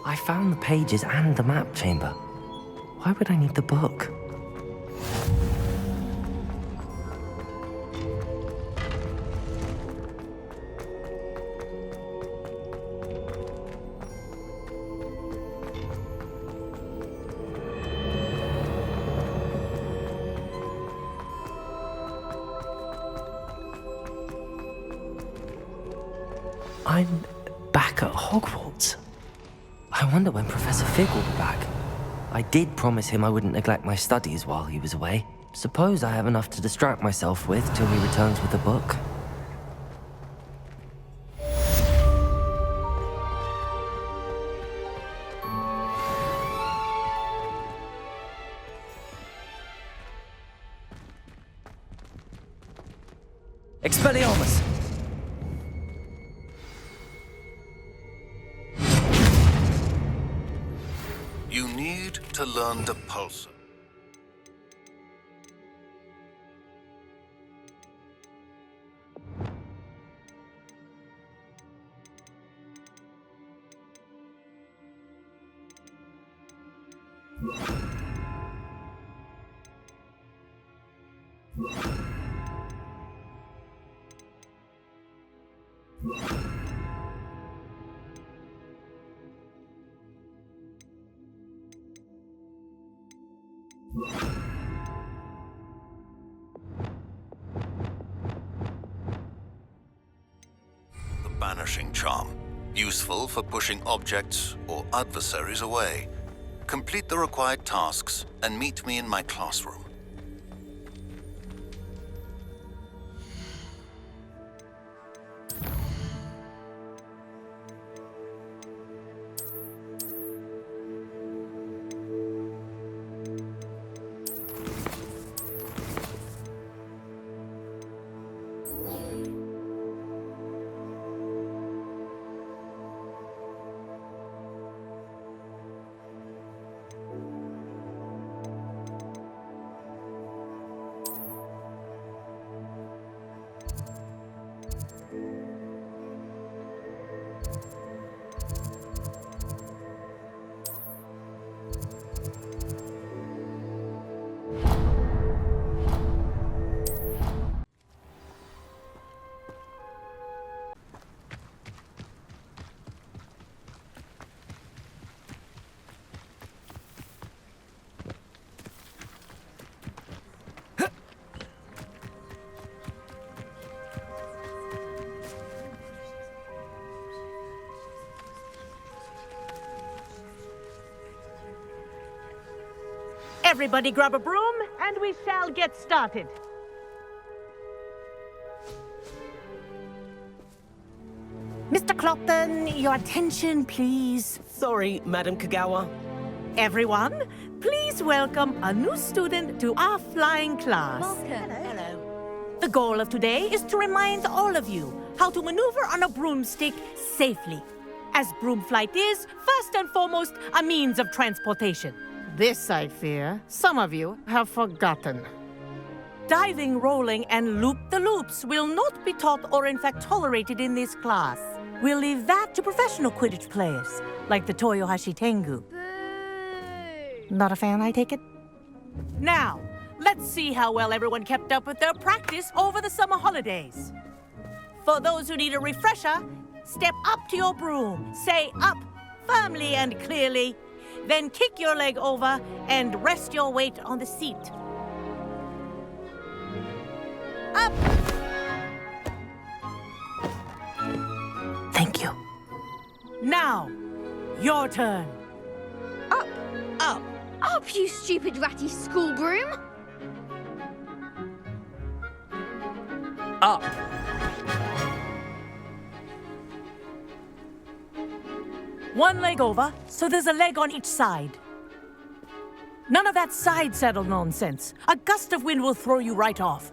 I found the pages and the map chamber. Why would I need the book? I'm back at Hogwarts. I wonder when Professor Fig will be back. I did promise him I wouldn't neglect my studies while he was away. Suppose I have enough to distract myself with till he returns with a book. Expelliarmus! You need to learn the pulsar. The Banishing Charm. Useful for pushing objects or adversaries away. Complete the required tasks and meet me in my classroom. Everybody grab a broom, and we shall get started. Mr. Clopton, your attention, please. Sorry, Madam Kagawa. Everyone, please welcome a new student to our flying class. Welcome. Hello. The goal of today is to remind all of you how to maneuver on a broomstick safely, as broom flight is, first and foremost, a means of transportation. This, I fear, some of you have forgotten. Diving, rolling, and loop-the-loops will not be taught or in fact tolerated in this class. We'll leave that to professional Quidditch players, like the Toyohashi Tengu. Not a fan, I take it? Now, let's see how well everyone kept up with their practice over the summer holidays. For those who need a refresher, step up to your broom, say up firmly and clearly, then kick your leg over and rest your weight on the seat. Up! Thank you. Now, your turn. Up, up, up, you stupid ratty school broom! Up! One leg over, so there's a leg on each side. None of that side saddle nonsense. A gust of wind will throw you right off.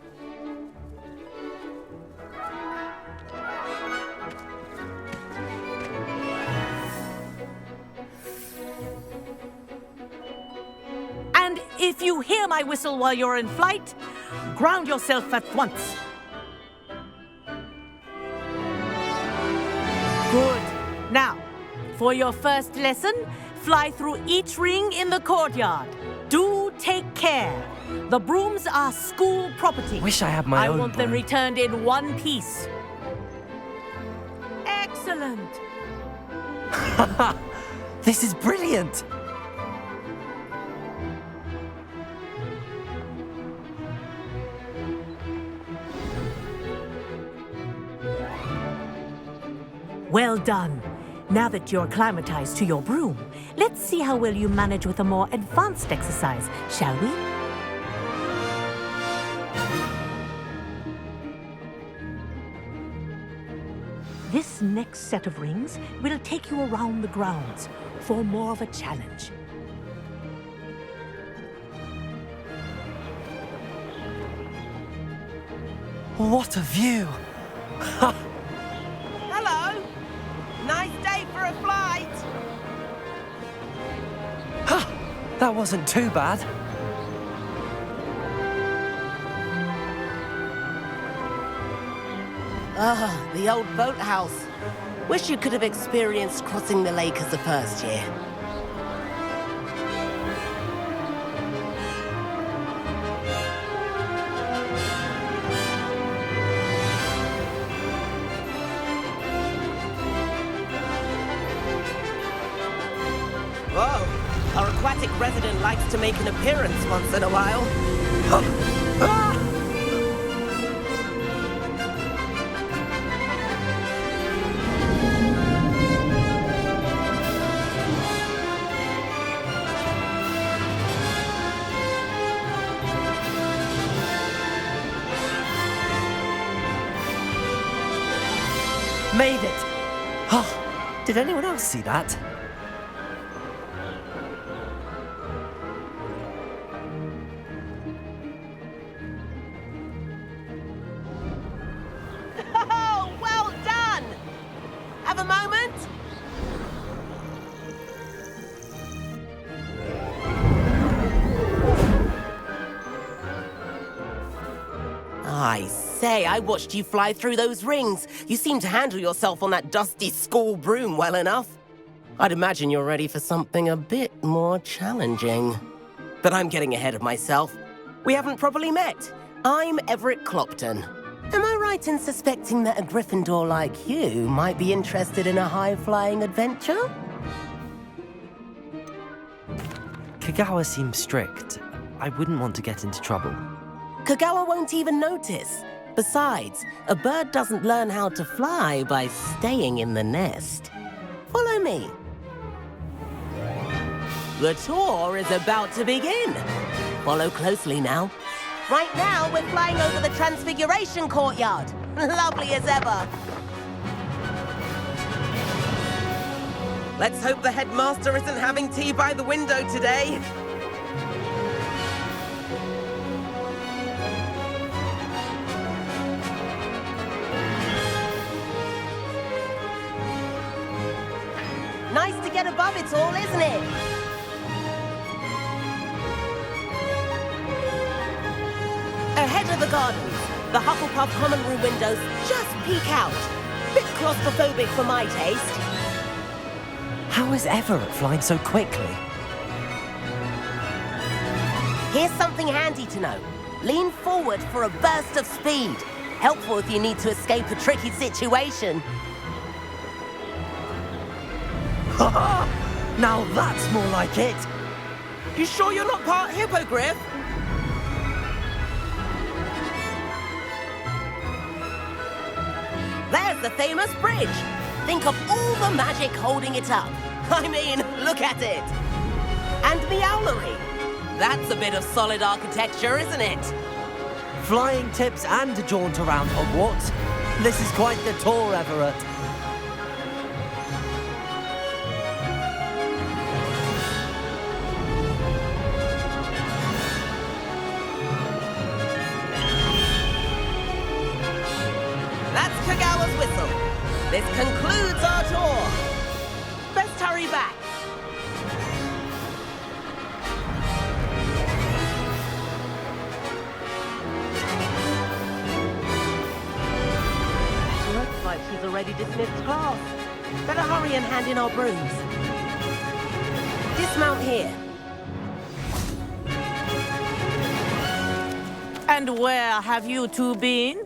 And if you hear my whistle while you're in flight, ground yourself at once. Good. Now, for your first lesson, fly through each ring in the courtyard. Do take care. The brooms are school property. Wish I had my own I want them broom. returned in one piece. Excellent. This is brilliant! Well done. Now that you're acclimatized to your broom, let's see how well you manage with a more advanced exercise, shall we? This next set of rings will take you around the grounds for more of a challenge. What a view! Hello! Nice day for a flight! That wasn't too bad. Ah, the old boathouse. Wish you could have experienced crossing the lake as a first year. Whoa, our aquatic resident likes to make an appearance once in a while. Made it! Oh, did anyone else see that? Oh, well done! Have a moment? I say, I watched you fly through those rings. You seem to handle yourself on that dusty school broom well enough. I'd imagine you're ready for something a bit more challenging. But I'm getting ahead of myself. We haven't properly met. I'm Everett Clopton. Am I right in suspecting that a Gryffindor like you might be interested in a high-flying adventure? Kagawa seems strict. I wouldn't want to get into trouble. Kagawa won't even notice. Besides, a bird doesn't learn how to fly by staying in the nest. Follow me. The tour is about to begin. Follow closely now. Right now, we're flying over the Transfiguration Courtyard. Lovely as ever. Let's hope the headmaster isn't having tea by the window today. Nice to get above it all, isn't it? Ahead of the gardens, the Hufflepuff common room windows just peek out. Bit claustrophobic for my taste. How is Everett flying so quickly? Here's something handy to know. Lean forward for a burst of speed. Helpful if you need to escape a tricky situation. Now that's more like it! You sure you're not part hippogriff? There's the famous bridge. Think of all the magic holding it up. I mean, look at it. And the owlery. That's a bit of solid architecture, isn't it? Flying tips and a jaunt around Hogwarts. This is quite the tour, Everett. Kagawa's whistle. This concludes our tour. Best hurry back. Looks like she's already dismissed class. Better hurry and hand in our brooms. Dismount here. And where have you two been?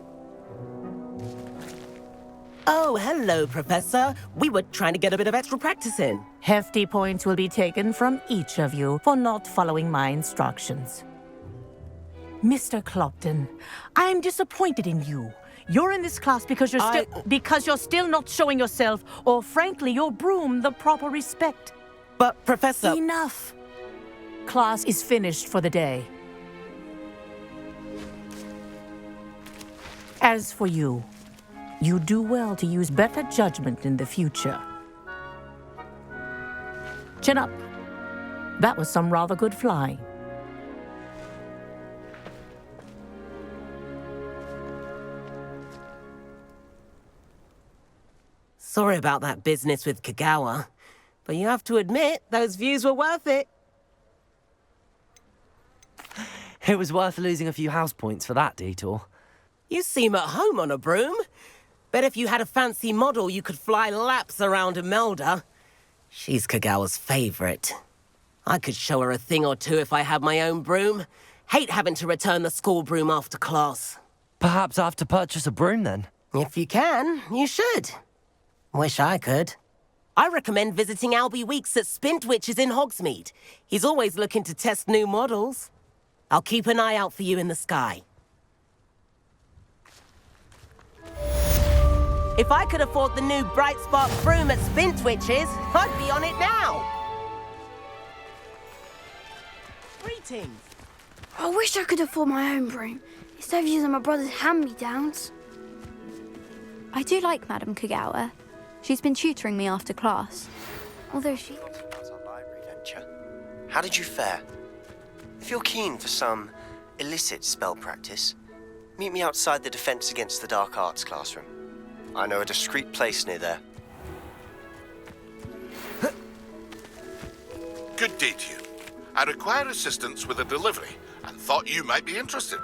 Oh, hello, Professor. We were trying to get a bit of extra practice in. Hefty points will be taken from each of you for not following my instructions. Mr. Clopton, I'm disappointed in you. You're in this class because you're still not showing yourself, or frankly, your broom the proper respect. But, Professor... Enough. Class is finished for the day. As for you, you do well to use better judgment in the future. Chin up. That was some rather good flying. Sorry about that business with Kagawa, but you have to admit, those views were worth it. It was worth losing a few house points for that detour. You seem at home on a broom. Bet if you had a fancy model, you could fly laps around Imelda. She's Kagawa's favorite. I could show her a thing or two if I had my own broom. Hate having to return the school broom after class. Perhaps I have to purchase a broom then. If you can, you should. Wish I could. I recommend visiting Albie Weeks at Spintwitches in Hogsmeade. He's always looking to test new models. I'll keep an eye out for you in the sky. If I could afford the new Bright Spark broom at Spintwitches, I'd be on it now. Greetings. I wish I could afford my own broom, instead of using my brother's hand-me-downs. I do like Madame Kagawa. She's been tutoring me after class. Although she... library venture. How did you fare? If you're keen for some illicit spell practice, meet me outside the Defense Against the Dark Arts classroom. I know a discreet place near there. Good day to you. I require assistance with a delivery and thought you might be interested.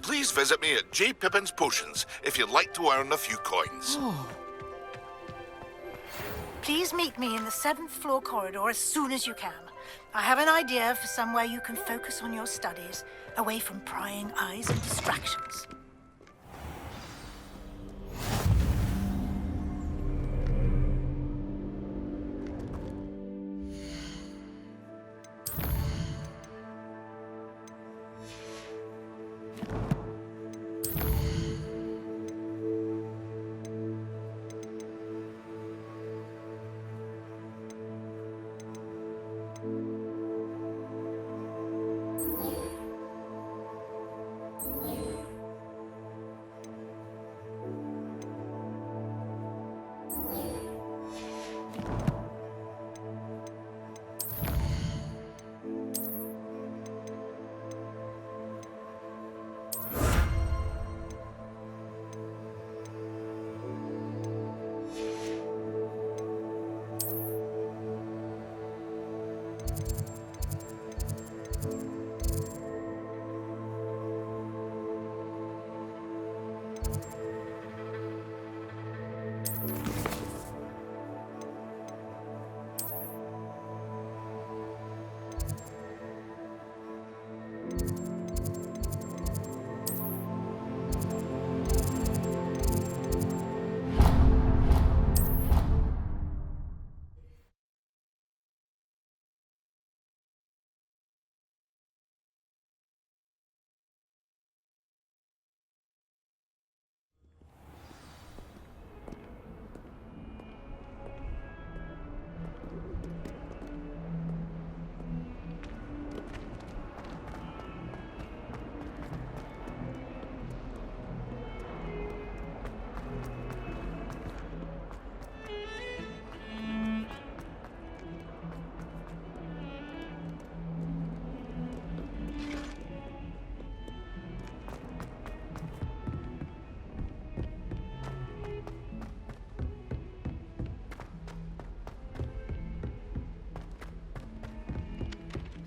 Please visit me at J. Pippin's Potions if you'd like to earn a few coins. Please meet me in the 7th floor corridor as soon as you can. I have an idea for somewhere you can focus on your studies, away from prying eyes and distractions.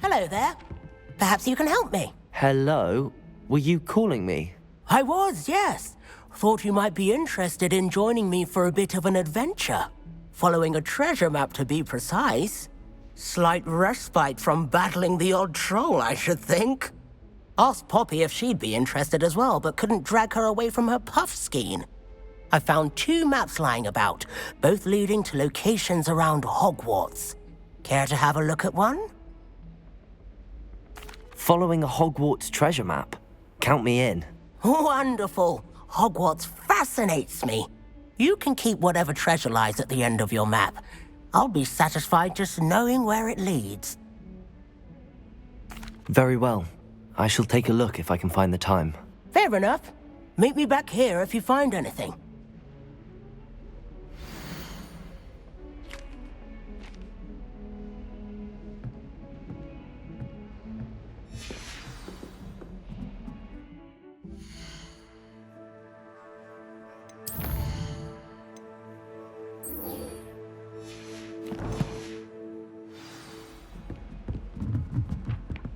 Hello there. Perhaps you can help me. Hello? Were you calling me? I was, yes. Thought you might be interested in joining me for a bit of an adventure. Following a treasure map, to be precise. Slight respite from battling the odd troll, I should think. Asked Poppy if she'd be interested as well, but couldn't drag her away from her puff skein. I found 2 maps lying about, both leading to locations around Hogwarts. Care to have a look at one? Following a Hogwarts treasure map. Count me in. Wonderful. Hogwarts fascinates me. You can keep whatever treasure lies at the end of your map. I'll be satisfied just knowing where it leads. Very well. I shall take a look if I can find the time. Fair enough. Meet me back here if you find anything.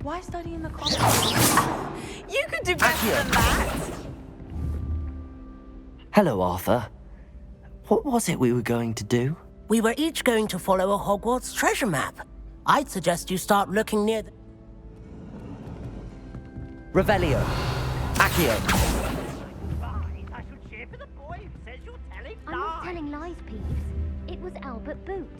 Why study in the college? You could do better than that! Hello, Arthur. What was it we were going to do? We were each going to follow a Hogwarts treasure map. I'd suggest you start looking near the... Revelio. Accio. I'm not telling lies, Peeves. It was Albert Boot.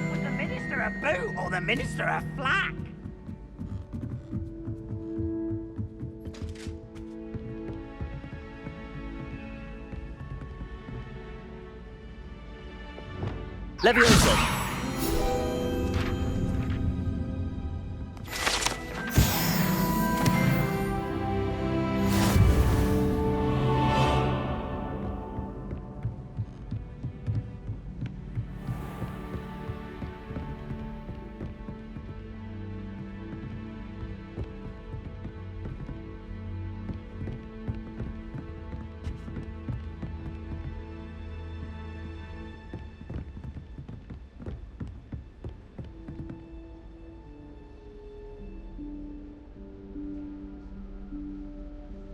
Was the Minister a boot or the Minister a flack? Leviosa.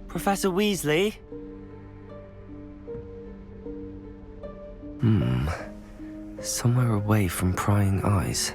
Professor Weasley? Somewhere away from prying eyes.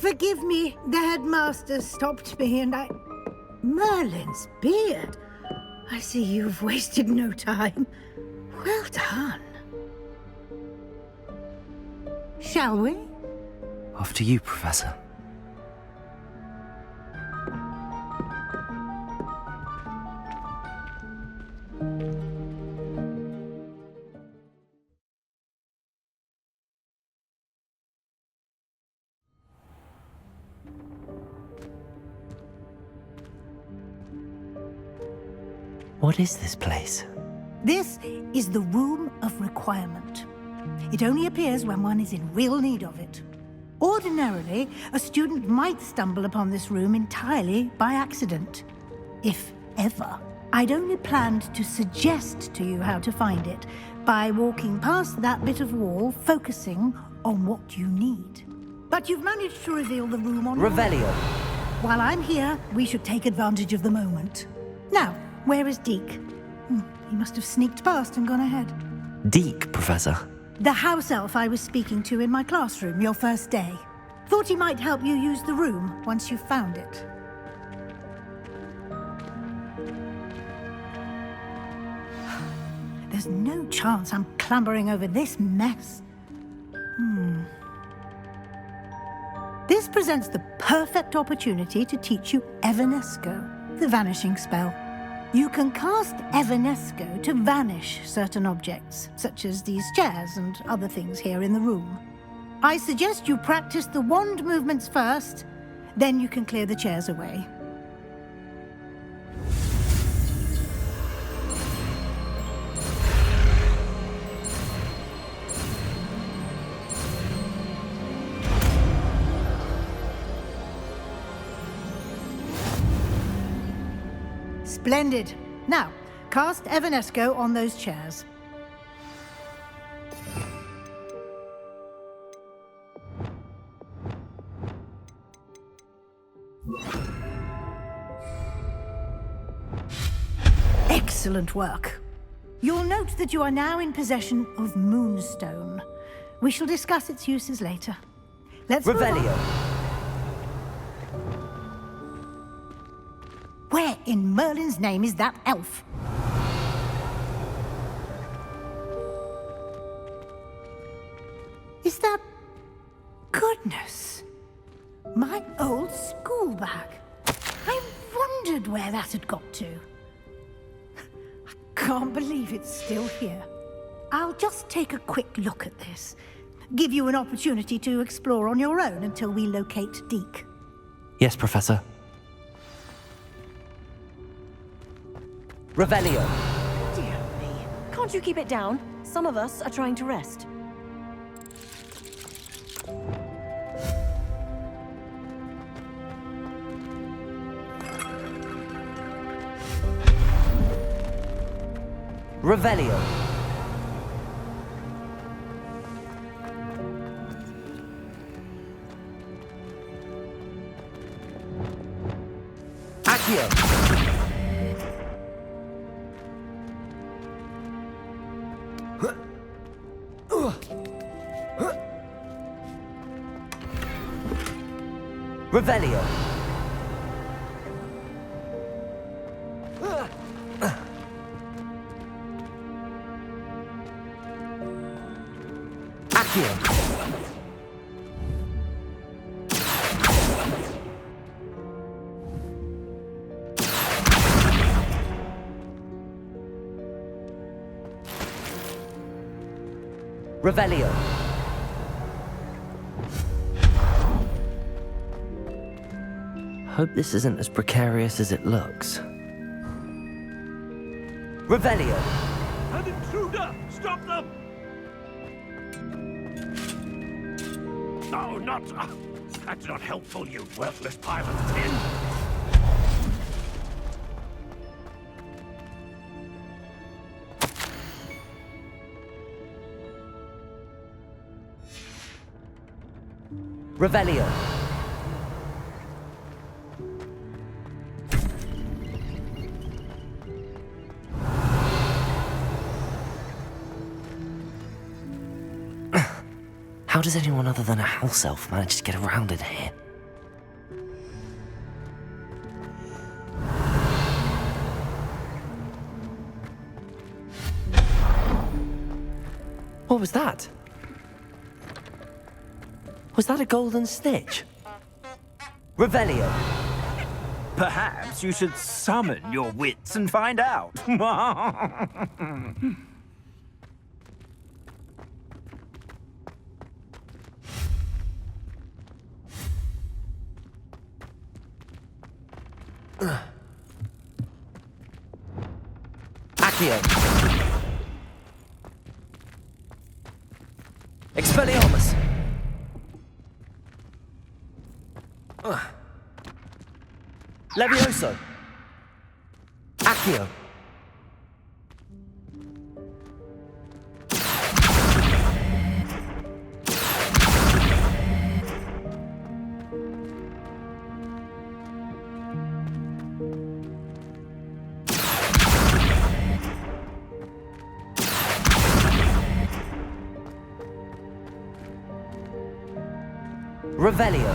Forgive me, the headmaster stopped me and I... Merlin's beard. I see you've wasted no time. Well done. Shall we? After you, Professor. What is this place? This is the Room of Requirement. It only appears when one is in real need of it. Ordinarily, a student might stumble upon this room entirely by accident. If ever. I'd only planned to suggest to you how to find it by walking past that bit of wall, focusing on what you need. But you've managed to reveal the room on... Revelio. While I'm here, we should take advantage of the moment. Now, where is Deke? He must have sneaked past and gone ahead. Deke, Professor. The house elf I was speaking to in my classroom your first day. Thought he might help you use the room once you've found it. There's no chance I'm clambering over this mess. This presents the perfect opportunity to teach you Evanesco, the vanishing spell. You can cast Evanesco to vanish certain objects, such as these chairs and other things here in the room. I suggest you practice the wand movements first, then you can clear the chairs away. Splendid. Now, cast Evanesco on those chairs. Excellent work. You'll note that you are now in possession of Moonstone, We shall discuss its uses later. Let's move Revelio. on. Where in Merlin's name is that elf? Is that... Goodness! My old school bag. I wondered where that had got to. I can't believe it's still here. I'll just take a quick look at this. Give you an opportunity to explore on your own until we locate Deke. Yes, Professor. Revelio. Dear me. Can't you keep it down? Some of us are trying to rest. Revelio. Accio. Revelio. Accio. Revelio. Hope this isn't as precarious as it looks. Revelio. An intruder! Stop them! No, not... that's not helpful, you worthless pile of tin! Revelio. How does anyone other than a house elf manage to get around in here? What was that? Was that a golden snitch? Revelio. Perhaps you should summon your wits and find out. Accio. Expelliarmus. Levioso. Accio. Revelio.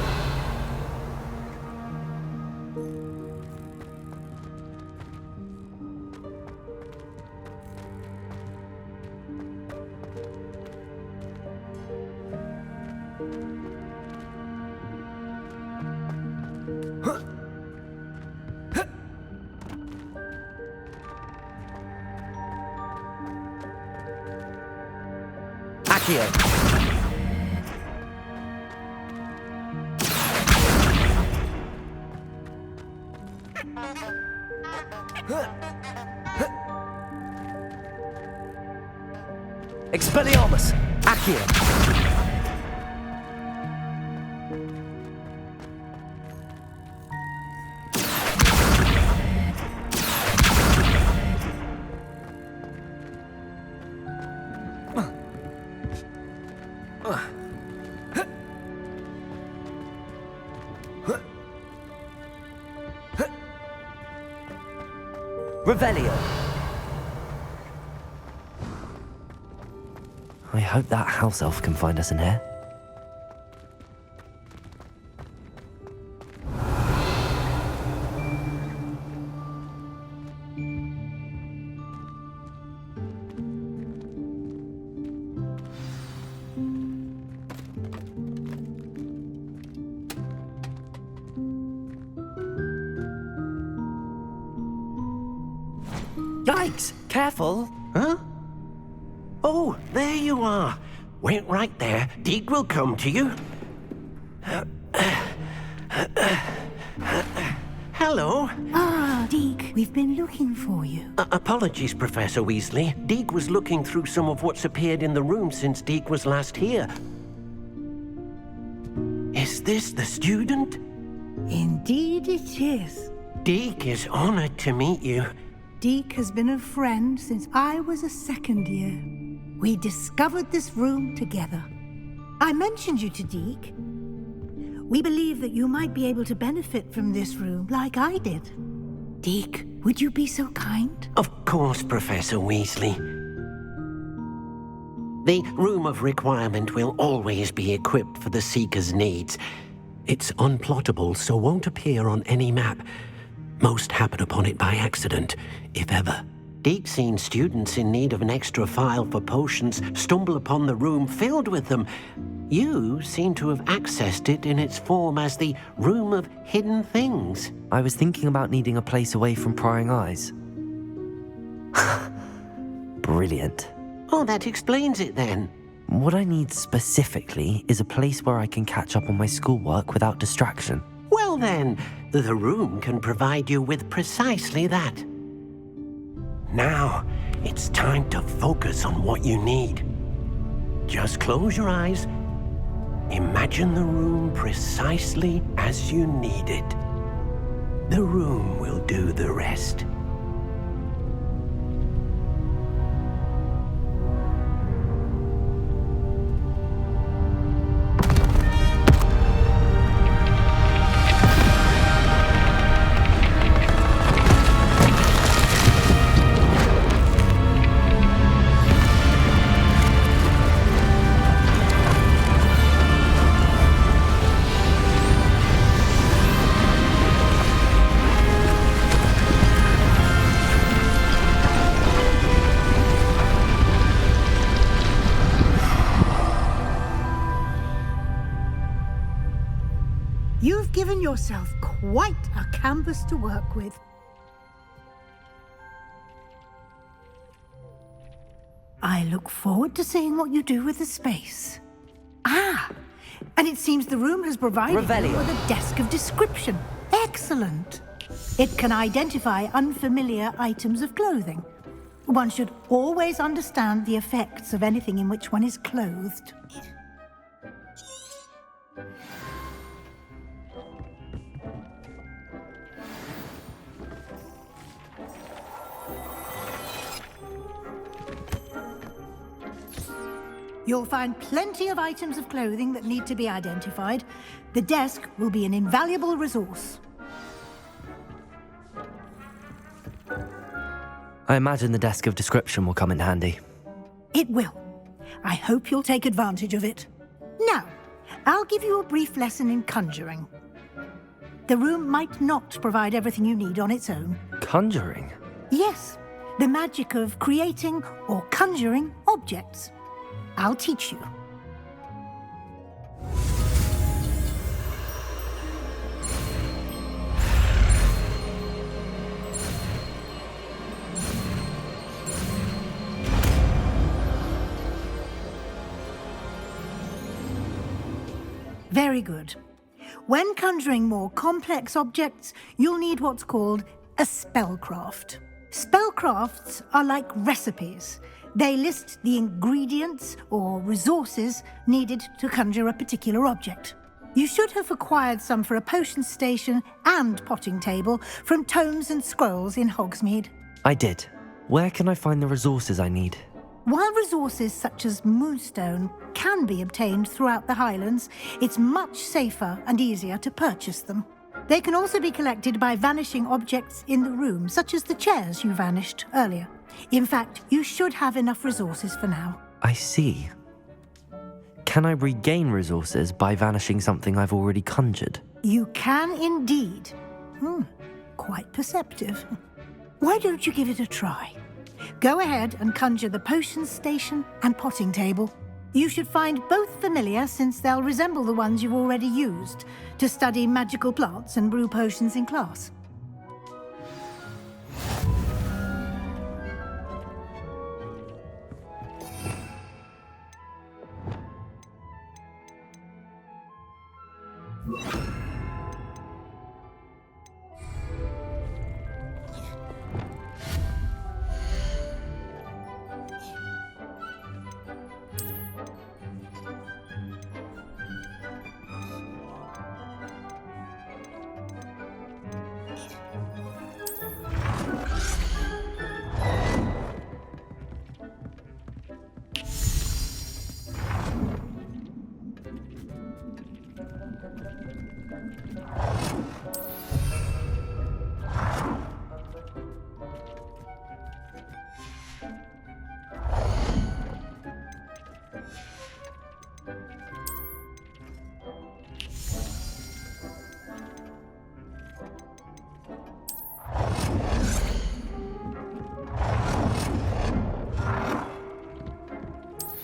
Accio. Expelliarmus. Accio. Revelio. I hope that house elf can find us in here. Yikes! Careful! Huh? Oh, there you are. Wait right there. Deek will come to you. Hello. Ah, Deek, we've been looking for you. Apologies, Professor Weasley. Deek was looking through some of what's appeared in the room since Deek was last here. Is this the student? Indeed it is. Deek is honored to meet you. Deek has been a friend since I was a second year. We discovered this room together. I mentioned you to Deek. We believe that you might be able to benefit from this room like I did. Deek, would you be so kind? Of course, Professor Weasley. The Room of Requirement will always be equipped for the Seeker's needs. It's unplottable, so won't appear on any map. Most happen upon it by accident, if ever. Deek's seen students in need of an extra file for potions stumble upon the room filled with them. You seem to have accessed it in its form as the Room of Hidden Things. I was thinking about needing a place away from prying eyes. Brilliant. Oh, that explains it then. What I need specifically is a place where I can catch up on my schoolwork without distraction. Well then, the room can provide you with precisely that. Now, it's time to focus on what you need. Just close your eyes. Imagine the room precisely as you need it. The room will do the rest. You've given yourself quite a canvas to work with. I look forward to seeing what you do with the space. Ah, and it seems the room has provided you with a desk of description. Excellent. It can identify unfamiliar items of clothing. One should always understand the effects of anything in which one is clothed. You'll find plenty of items of clothing that need to be identified. The desk will be an invaluable resource. I imagine the desk of description will come in handy. It will. I hope you'll take advantage of it. Now, I'll give you a brief lesson in conjuring. The room might not provide everything you need on its own. Conjuring? Yes, the magic of creating or conjuring objects. I'll teach you. Very good. When conjuring more complex objects, you'll need what's called a spellcraft. Spellcrafts are like recipes. They list the ingredients or resources needed to conjure a particular object. You should have acquired some for a potion station and potting table from tomes and scrolls in Hogsmeade. I did. Where can I find the resources I need? While resources such as moonstone can be obtained throughout the Highlands, it's much safer and easier to purchase them. They can also be collected by vanishing objects in the room, such as the chairs you vanished earlier. In fact, you should have enough resources for now. I see. Can I regain resources by vanishing something I've already conjured? You can indeed. Quite perceptive. Why don't you give it a try? Go ahead and conjure the potions station and potting table. You should find both familiar, since they'll resemble the ones you've already used to study magical plants and brew potions in class.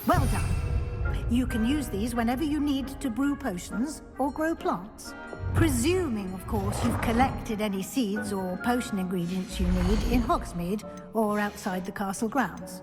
Well done. You can use these whenever you need to brew potions or grow plants. Presuming, of course, you've collected any seeds or potion ingredients you need in Hogsmeade or outside the castle grounds.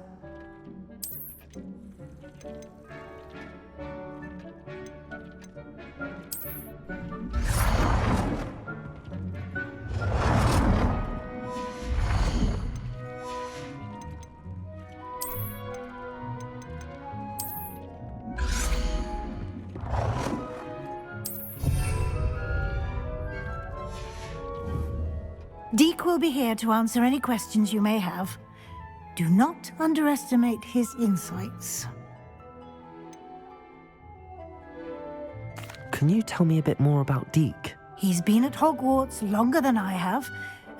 Deek will be here to answer any questions you may have. Do not underestimate his insights. Can you tell me a bit more about Deek? He's been at Hogwarts longer than I have,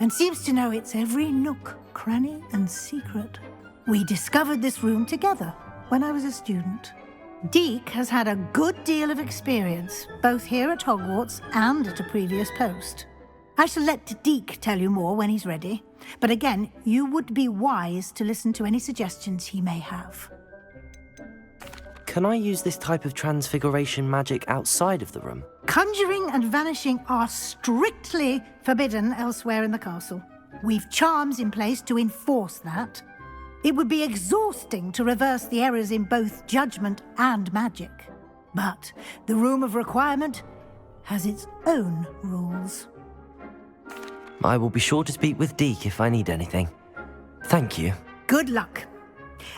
and seems to know its every nook, cranny, and secret. We discovered this room together when I was a student. Deek has had a good deal of experience, both here at Hogwarts and at a previous post. I shall let Deek tell you more when he's ready, but again, you would be wise to listen to any suggestions he may have. Can I use this type of transfiguration magic outside of the room? Conjuring and vanishing are strictly forbidden elsewhere in the castle. We've charms in place to enforce that. It would be exhausting to reverse the errors in both judgment and magic. But the Room of Requirement has its own rules. I will be sure to speak with Deek if I need anything. Thank you. Good luck.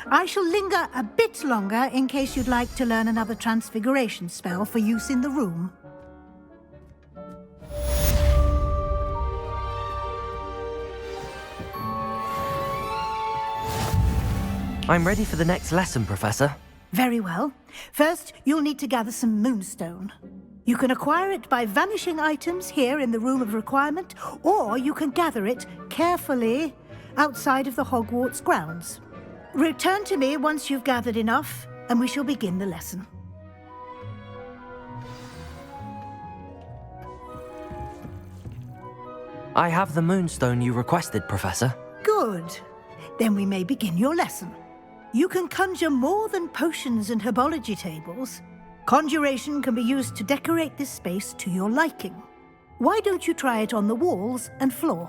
I shall linger a bit longer in case you'd like to learn another transfiguration spell for use in the room. I'm ready for the next lesson, Professor. Very well. First, you'll need to gather some moonstone. You can acquire it by vanishing items here in the Room of Requirement, or you can gather it carefully outside of the Hogwarts grounds. Return to me once you've gathered enough, and we shall begin the lesson. I have the moonstone you requested, Professor. Good. Then we may begin your lesson. You can conjure more than potions and herbology tables. Conjuration can be used to decorate this space to your liking. Why don't you try it on the walls and floor?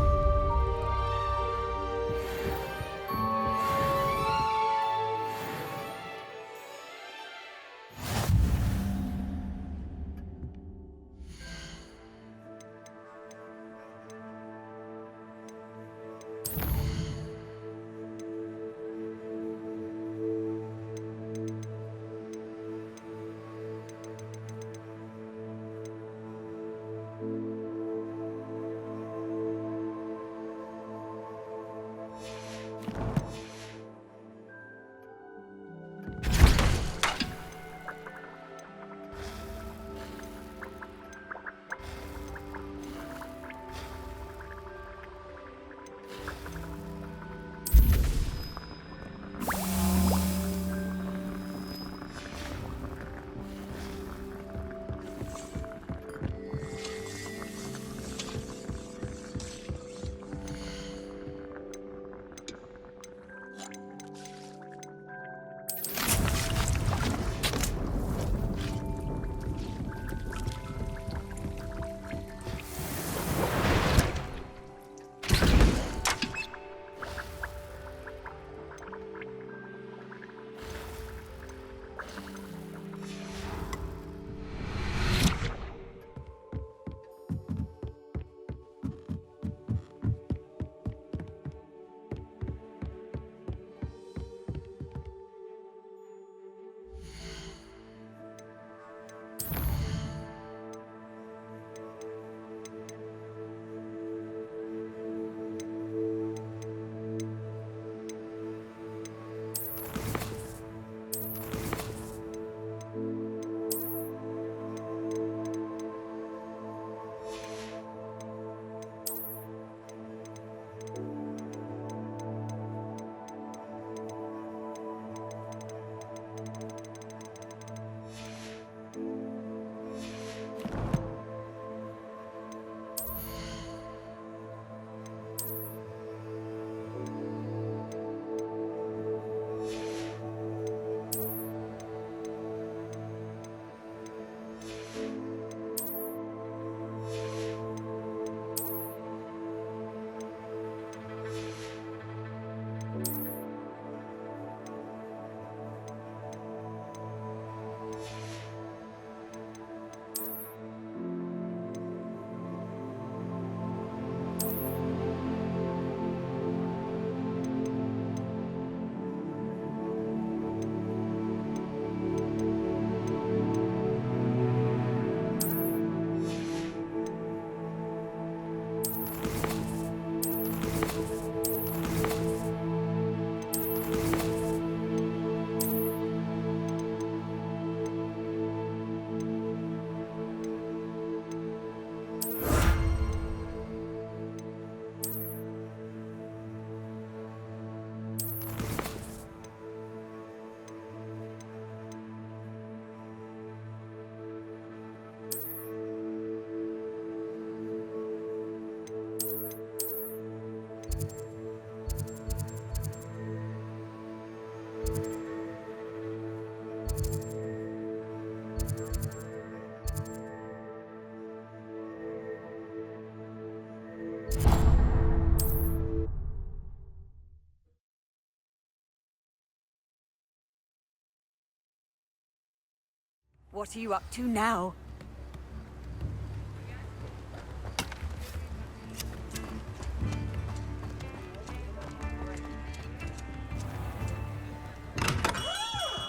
What are you up to now?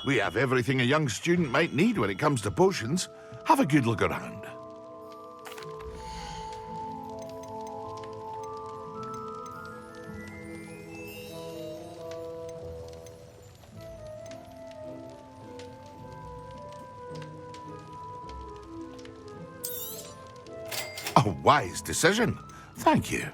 We have everything a young student might need when it comes to potions. Have a good look around. A wise decision. Thank you.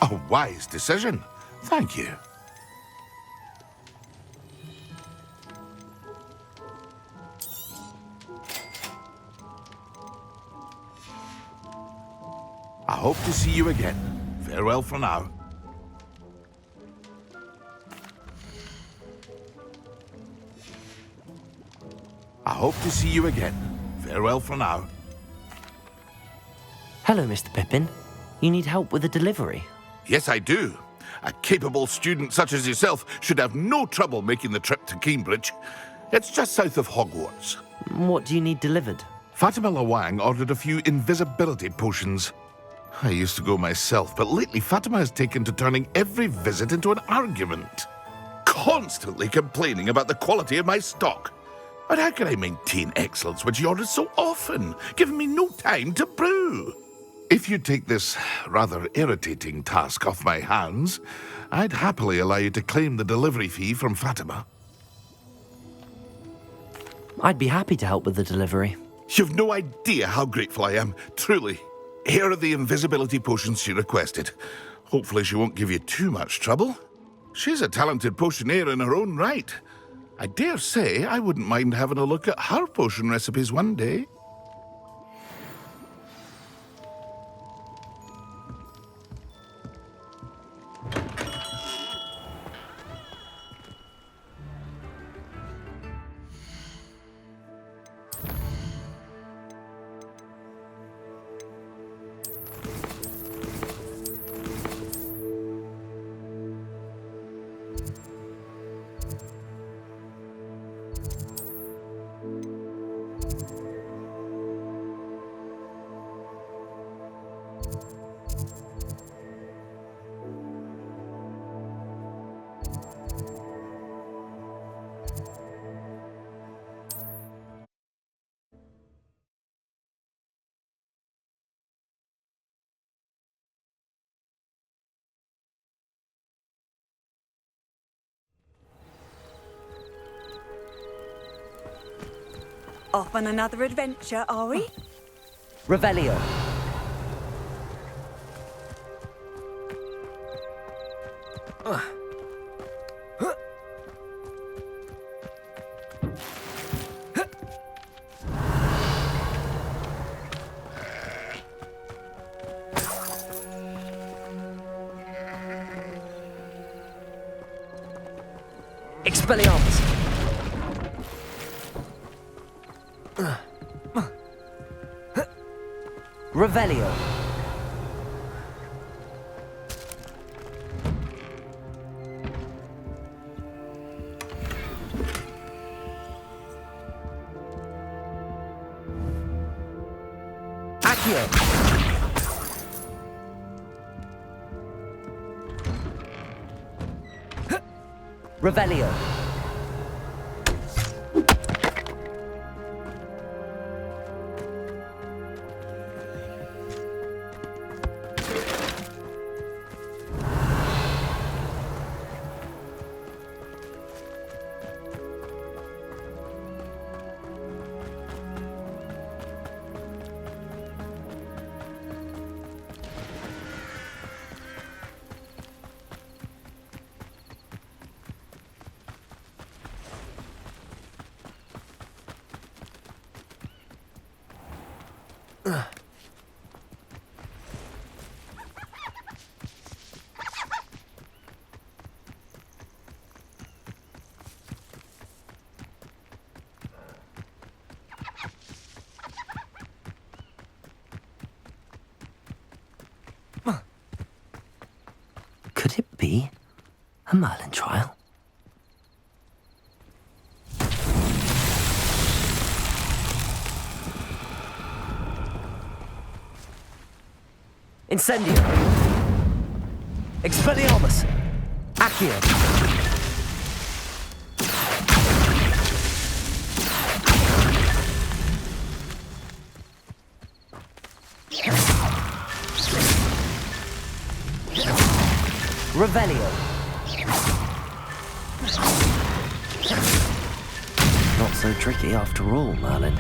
A wise decision. Thank you. I hope to see you again. Farewell for now. I hope to see you again. Farewell for now. Hello, Mr. Pippin. You need help with a delivery? Yes, I do. A capable student such as yourself should have no trouble making the trip to Cambridge. It's just south of Hogwarts. What do you need delivered? Fatima Lawang ordered a few invisibility potions. I used to go myself, but lately Fatima has taken to turning every visit into an argument. Constantly complaining about the quality of my stock. But how can I maintain excellence when she orders so often, giving me no time to brew? If you take this rather irritating task off my hands, I'd happily allow you to claim the delivery fee from Fatima. I'd be happy to help with the delivery. You've no idea how grateful I am, truly. Here are the invisibility potions she requested. Hopefully she won't give you too much trouble. She's a talented potioneer in her own right. I dare say I wouldn't mind having a look at her potion recipes one day. Off on another adventure, are we? Revelio. Expelliarmus. Revelio. Accio. Revelio. Could it be a Merlin trial? Incendio! Expelliarmus! Accio! Revelio! Not so tricky after all, Merlin.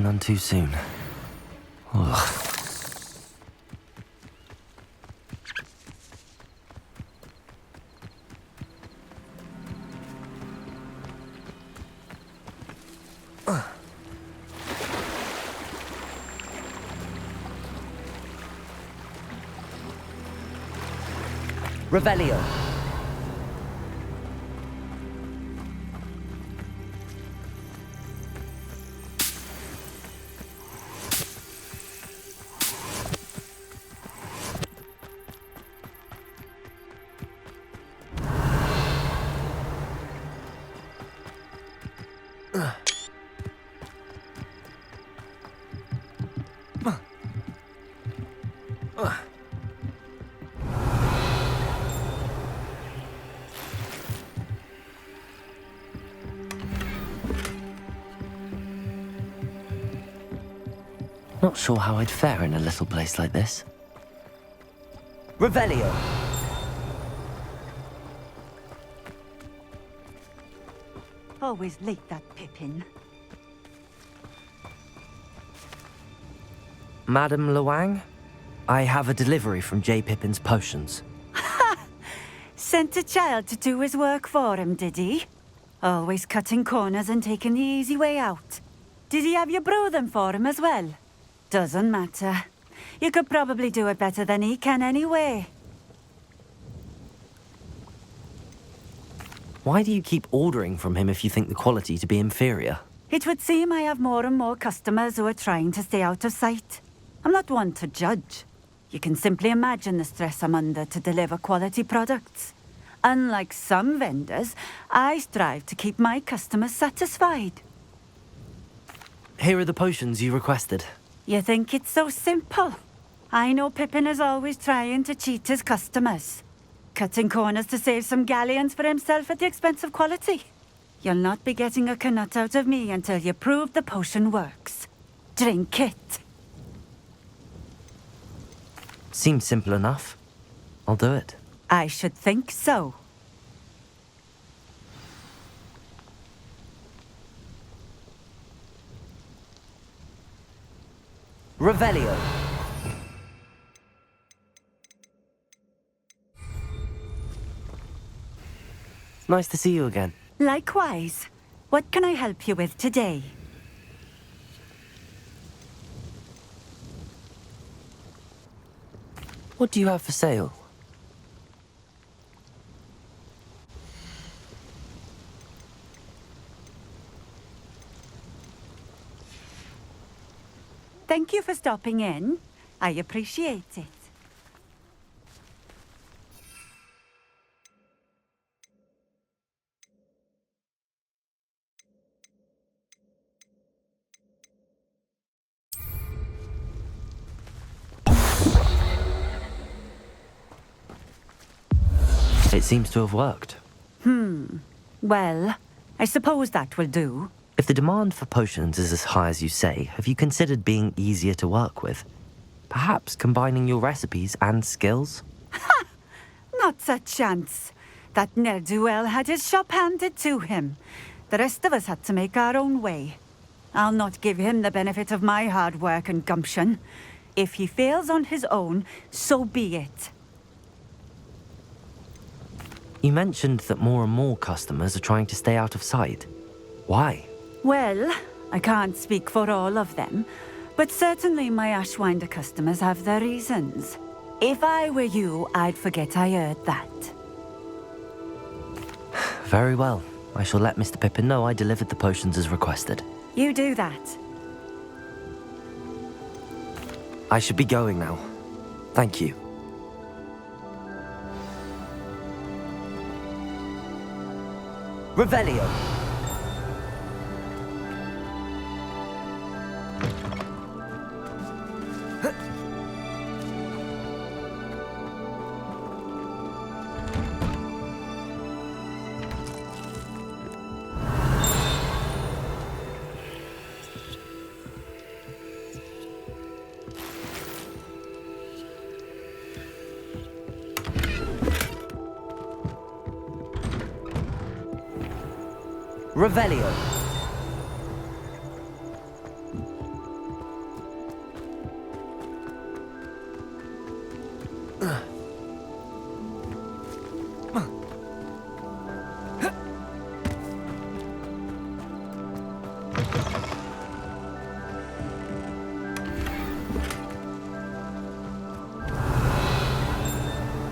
None too soon. Ugh. Revelio. Not sure how I'd fare in a little place like this. Revelio! Always late, that Pippin. Madame Luang, I have a delivery from J. Pippin's potions. Sent a child to do his work for him, did he? Always cutting corners and taking the easy way out. Did he have you brew them for him as well? Doesn't matter. You could probably do it better than he can anyway. Why do you keep ordering from him if you think the quality to be inferior? It would seem I have more and more customers who are trying to stay out of sight. I'm not one to judge. You can simply imagine the stress I'm under to deliver quality products. Unlike some vendors, I strive to keep my customers satisfied. Here are the potions you requested. You think it's so simple? I know Pippin is always trying to cheat his customers, cutting corners to save some galleons for himself at the expense of quality. You'll not be getting a knut out of me until you prove the potion works. Drink it. Seems simple enough. I'll do it. I should think so. Revelio. Nice to see you again. Likewise. What can I help you with today? What do you have for sale? Thank you for stopping in. I appreciate it. It seems to have worked. Well, I suppose that will do. If the demand for potions is as high as you say, have you considered being easier to work with? Perhaps combining your recipes and skills? Not a chance. That ne'er-do-well had his shop handed to him. The rest of us had to make our own way. I'll not give him the benefit of my hard work and gumption. If he fails on his own, so be it. You mentioned that more and more customers are trying to stay out of sight. Why? Well, I can't speak for all of them, but certainly my Ashwinder customers have their reasons. If I were you, I'd forget I heard that. Very well. I shall let Mr. Pippin know I delivered the potions as requested. You do that. I should be going now. Thank you. Revelio. Revelio.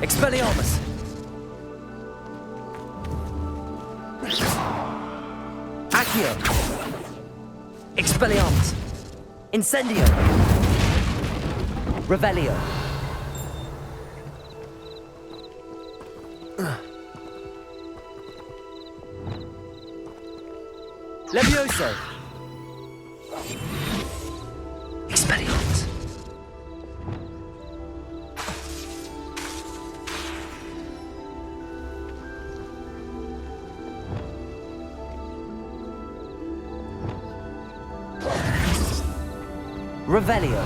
Expelliarmus. Accio. Expelliarmus. Incendio. Revelio. Levioso. Expelliarmus. Revelio.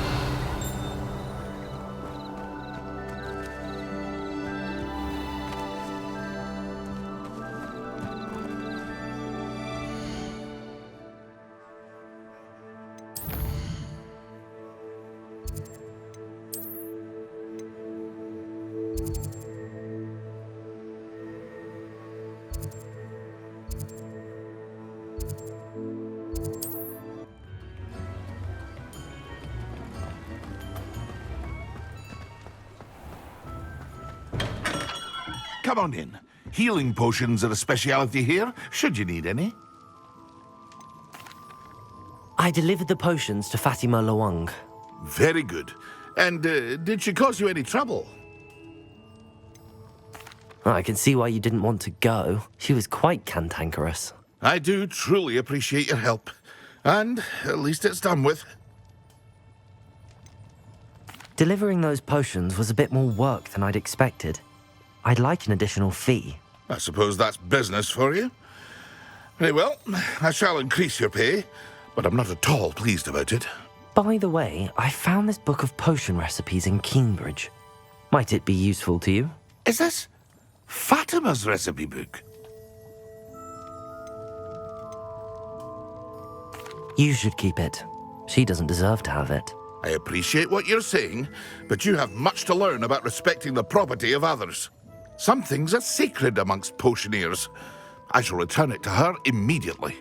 Come on in. Healing potions are a speciality here, should you need any. I delivered the potions to Fatima Lawang. Very good. And did she cause you any trouble? I can see why you didn't want to go. She was quite cantankerous. I do truly appreciate your help. And at least it's done with. Delivering those potions was a bit more work than I'd expected. I'd like an additional fee. I suppose that's business for you. Very well, I shall increase your pay, but I'm not at all pleased about it. By the way, I found this book of potion recipes in Cambridge. Might it be useful to you? Is this Fatima's recipe book? You should keep it. She doesn't deserve to have it. I appreciate what you're saying, but you have much to learn about respecting the property of others. Some things are sacred amongst potioneers. I shall return it to her immediately.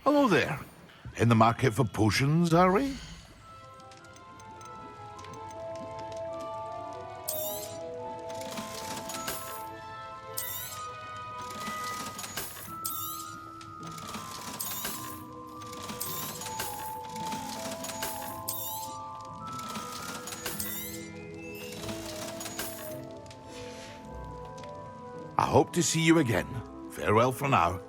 Hello there. In the market for potions, are we? I hope to see you again. Farewell for now.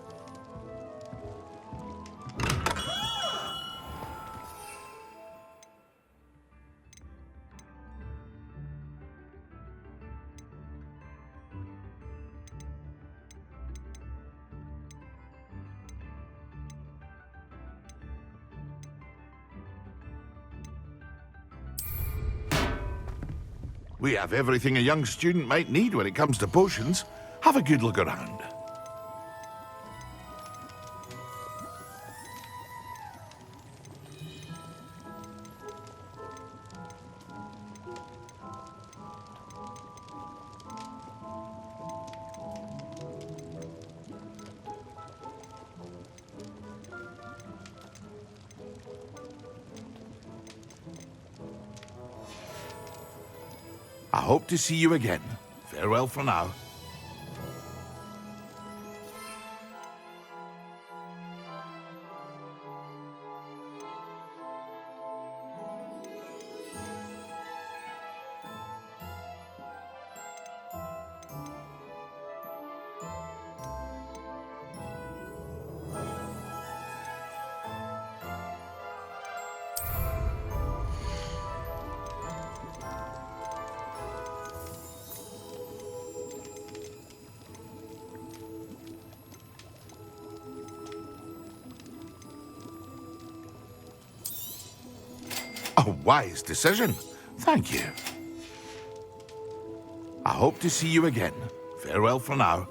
We have everything a young student might need when it comes to potions. Have a good look around. I hope to see you again. Farewell for now. A wise decision. Thank you. I hope to see you again. Farewell for now.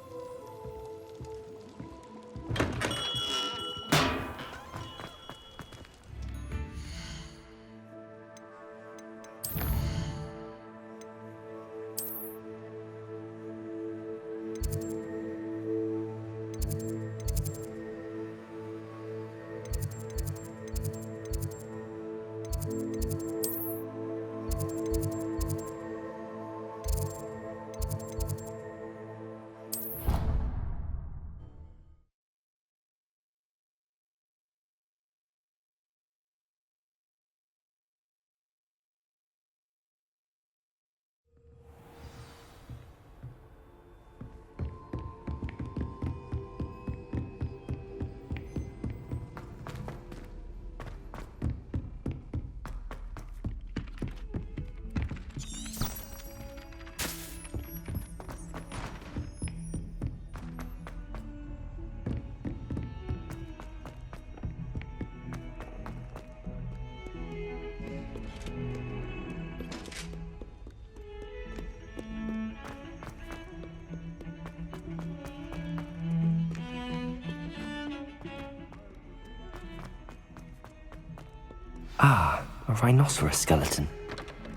Ah, a rhinoceros skeleton.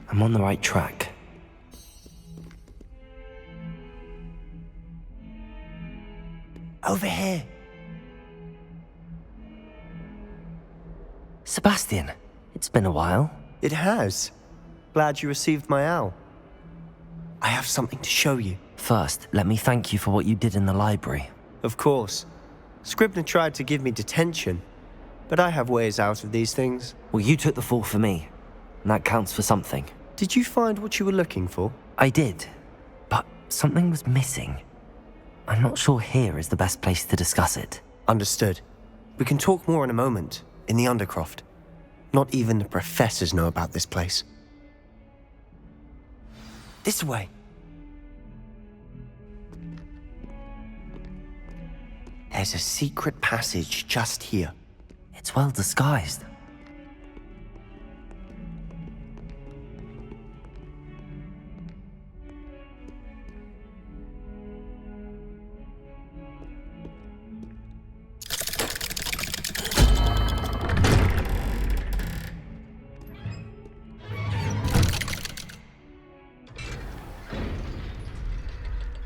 I'm on the right track. Over here. Sebastian, it's been a while. It has. Glad you received my owl. I have something to show you. First, let me thank you for what you did in the library. Of course. Scribner tried to give me detention, but I have ways out of these things. Well, you took the fall for me, and that counts for something. Did you find what you were looking for? I did, but something was missing. I'm not sure here is the best place to discuss it. Understood. We can talk more in a moment, in the Undercroft. Not even the professors know about this place. This way. There's a secret passage just here. It's well disguised.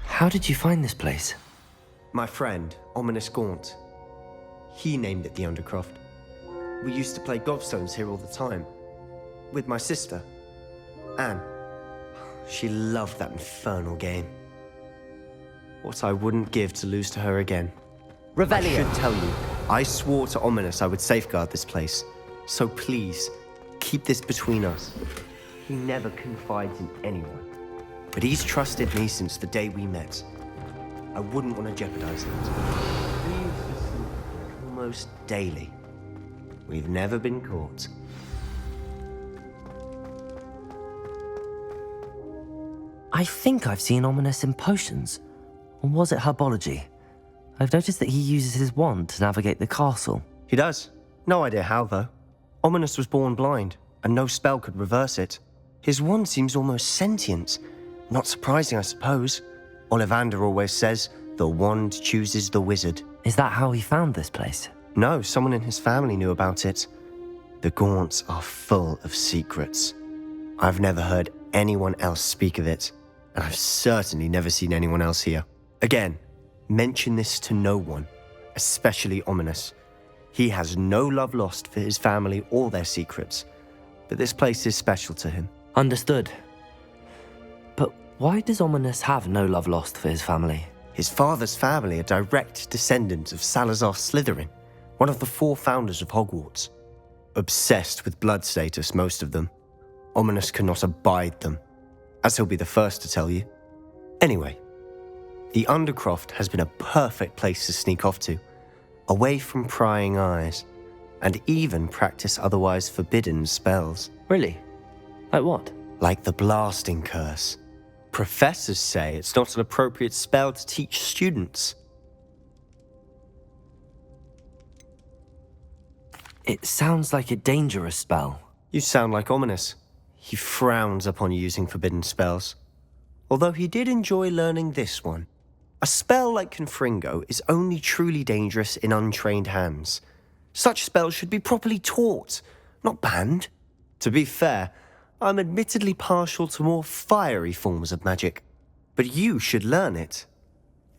How did you find this place? My friend, Ominous Gaunt. He named it the Undercroft. We used to play gobstones here all the time. With my sister, Anne. She loved that infernal game. What I wouldn't give to lose to her again. Revelio. I should tell you, I swore to Ominous I would safeguard this place. So please, keep this between us. He never confides in anyone. But he's trusted me since the day we met. I wouldn't want to jeopardize that. We used to sleep almost daily. We've never been caught. I think I've seen Ominous in potions. Or was it herbology? I've noticed that he uses his wand to navigate the castle. He does. No idea how, though. Ominous was born blind, and no spell could reverse it. His wand seems almost sentient. Not surprising, I suppose. Ollivander always says, the wand chooses the wizard. Is that how he found this place? No, someone in his family knew about it. The Gaunts are full of secrets. I've never heard anyone else speak of it, and I've certainly never seen anyone else here. Again, mention this to no one, especially Ominous. He has no love lost for his family or their secrets, but this place is special to him. Understood. But why does Ominous have no love lost for his family? His father's family are direct descendants of Salazar Slytherin, one of the 4 founders of Hogwarts. Obsessed with blood status, most of them. Ominous cannot abide them, as he'll be the first to tell you. Anyway, the Undercroft has been a perfect place to sneak off to, away from prying eyes, and even practice otherwise forbidden spells. Really? Like what? Like the blasting curse. Professors say it's not an appropriate spell to teach students. It sounds like a dangerous spell. You sound like Ominous. He frowns upon using forbidden spells. Although he did enjoy learning this one. A spell like Confringo is only truly dangerous in untrained hands. Such spells should be properly taught, not banned. To be fair, I'm admittedly partial to more fiery forms of magic. But you should learn it.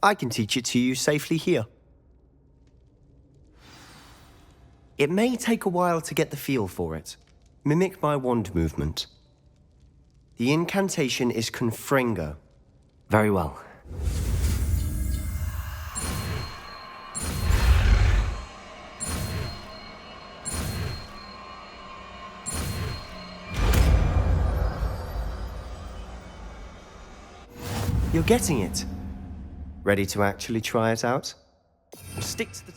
I can teach it to you safely here. It may take a while to get the feel for it. Mimic my wand movement. The incantation is Confringo. Very well. You're getting it. Ready to actually try it out? Stick to the...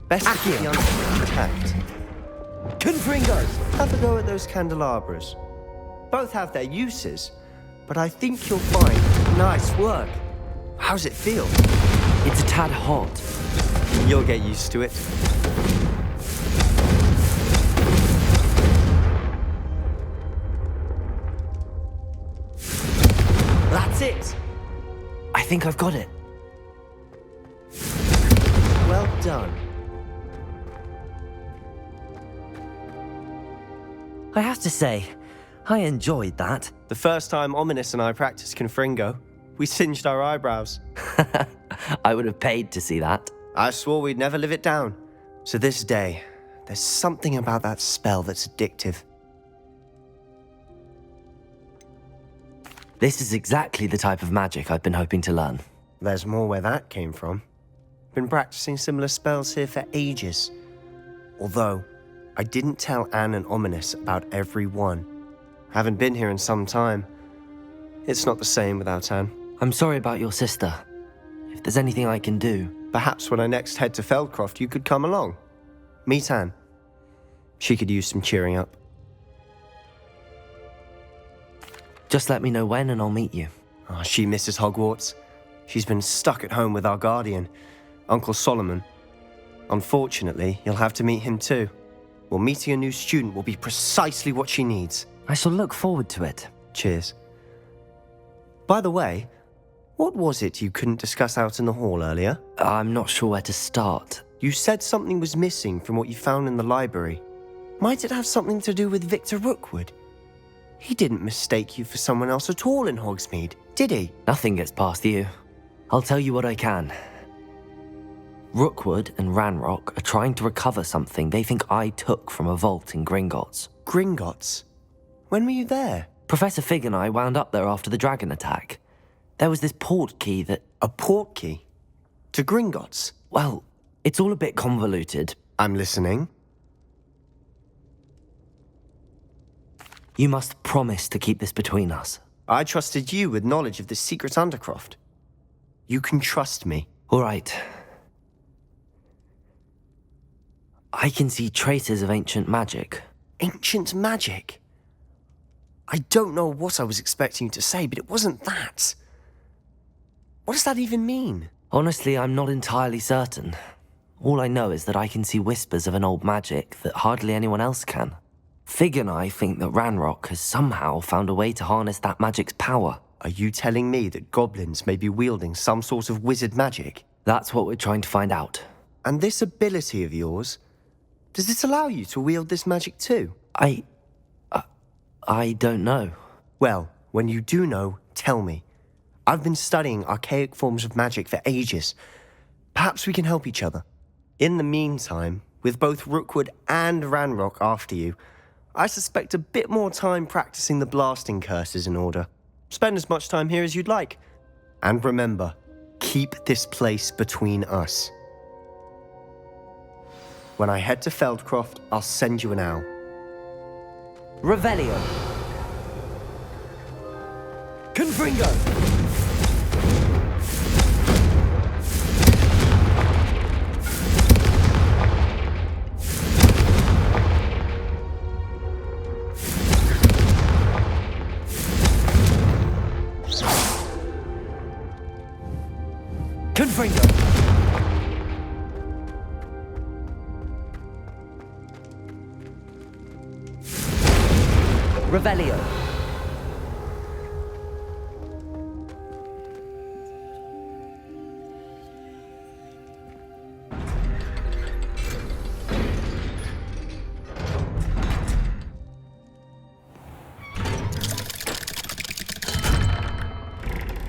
Best to keep the undercroft intact. Confringo! Have a go at those candelabras. Both have their uses, but I think you'll find... Nice work. How's it feel? It's a tad hot. You'll get used to it. That's it! I think I've got it. Well done. I have to say, I enjoyed that. The first time Ominous and I practiced Confringo, we singed our eyebrows. I would have paid to see that. I swore we'd never live it down. So this day, there's something about that spell that's addictive. This is exactly the type of magic I've been hoping to learn. There's more where that came from. Been practicing similar spells here for ages. Although, I didn't tell Anne and Ominous about every one. Haven't been here in some time. It's not the same without Anne. I'm sorry about your sister. If there's anything I can do... Perhaps when I next head to Feldcroft, you could come along. Meet Anne. She could use some cheering up. Just let me know when and I'll meet you. Oh, she misses Hogwarts. She's been stuck at home with our guardian, Uncle Solomon. Unfortunately, you'll have to meet him too. Well, meeting a new student will be precisely what she needs. I shall look forward to it. Cheers. By the way, what was it you couldn't discuss out in the hall earlier? I'm not sure where to start. You said something was missing from what you found in the library. Might it have something to do with Victor Rookwood? He didn't mistake you for someone else at all in Hogsmeade, did he? Nothing gets past you. I'll tell you what I can. Rookwood and Ranrock are trying to recover something they think I took from a vault in Gringotts. Gringotts? When were you there? Professor Fig and I wound up there after the dragon attack. There was this portkey that... A portkey? To Gringotts? Well, it's all a bit convoluted. I'm listening. You must promise to keep this between us. I trusted you with knowledge of the secret Undercroft. You can trust me. All right. I can see traces of ancient magic. Ancient magic? I don't know what I was expecting you to say, but it wasn't that. What does that even mean? Honestly, I'm not entirely certain. All I know is that I can see whispers of an old magic that hardly anyone else can. Fig and I think that Ranrock has somehow found a way to harness that magic's power. Are you telling me that goblins may be wielding some sort of wizard magic? That's what we're trying to find out. And this ability of yours, does it allow you to wield this magic too? I don't know. Well, when you do know, tell me. I've been studying archaic forms of magic for ages. Perhaps we can help each other. In the meantime, with both Rookwood and Ranrock after you, I suspect a bit more time practicing the blasting curse is in order. Spend as much time here as you'd like. And remember, keep this place between us. When I head to Feldcroft, I'll send you an owl. Revelio. Confringo. Confringo. Revelio.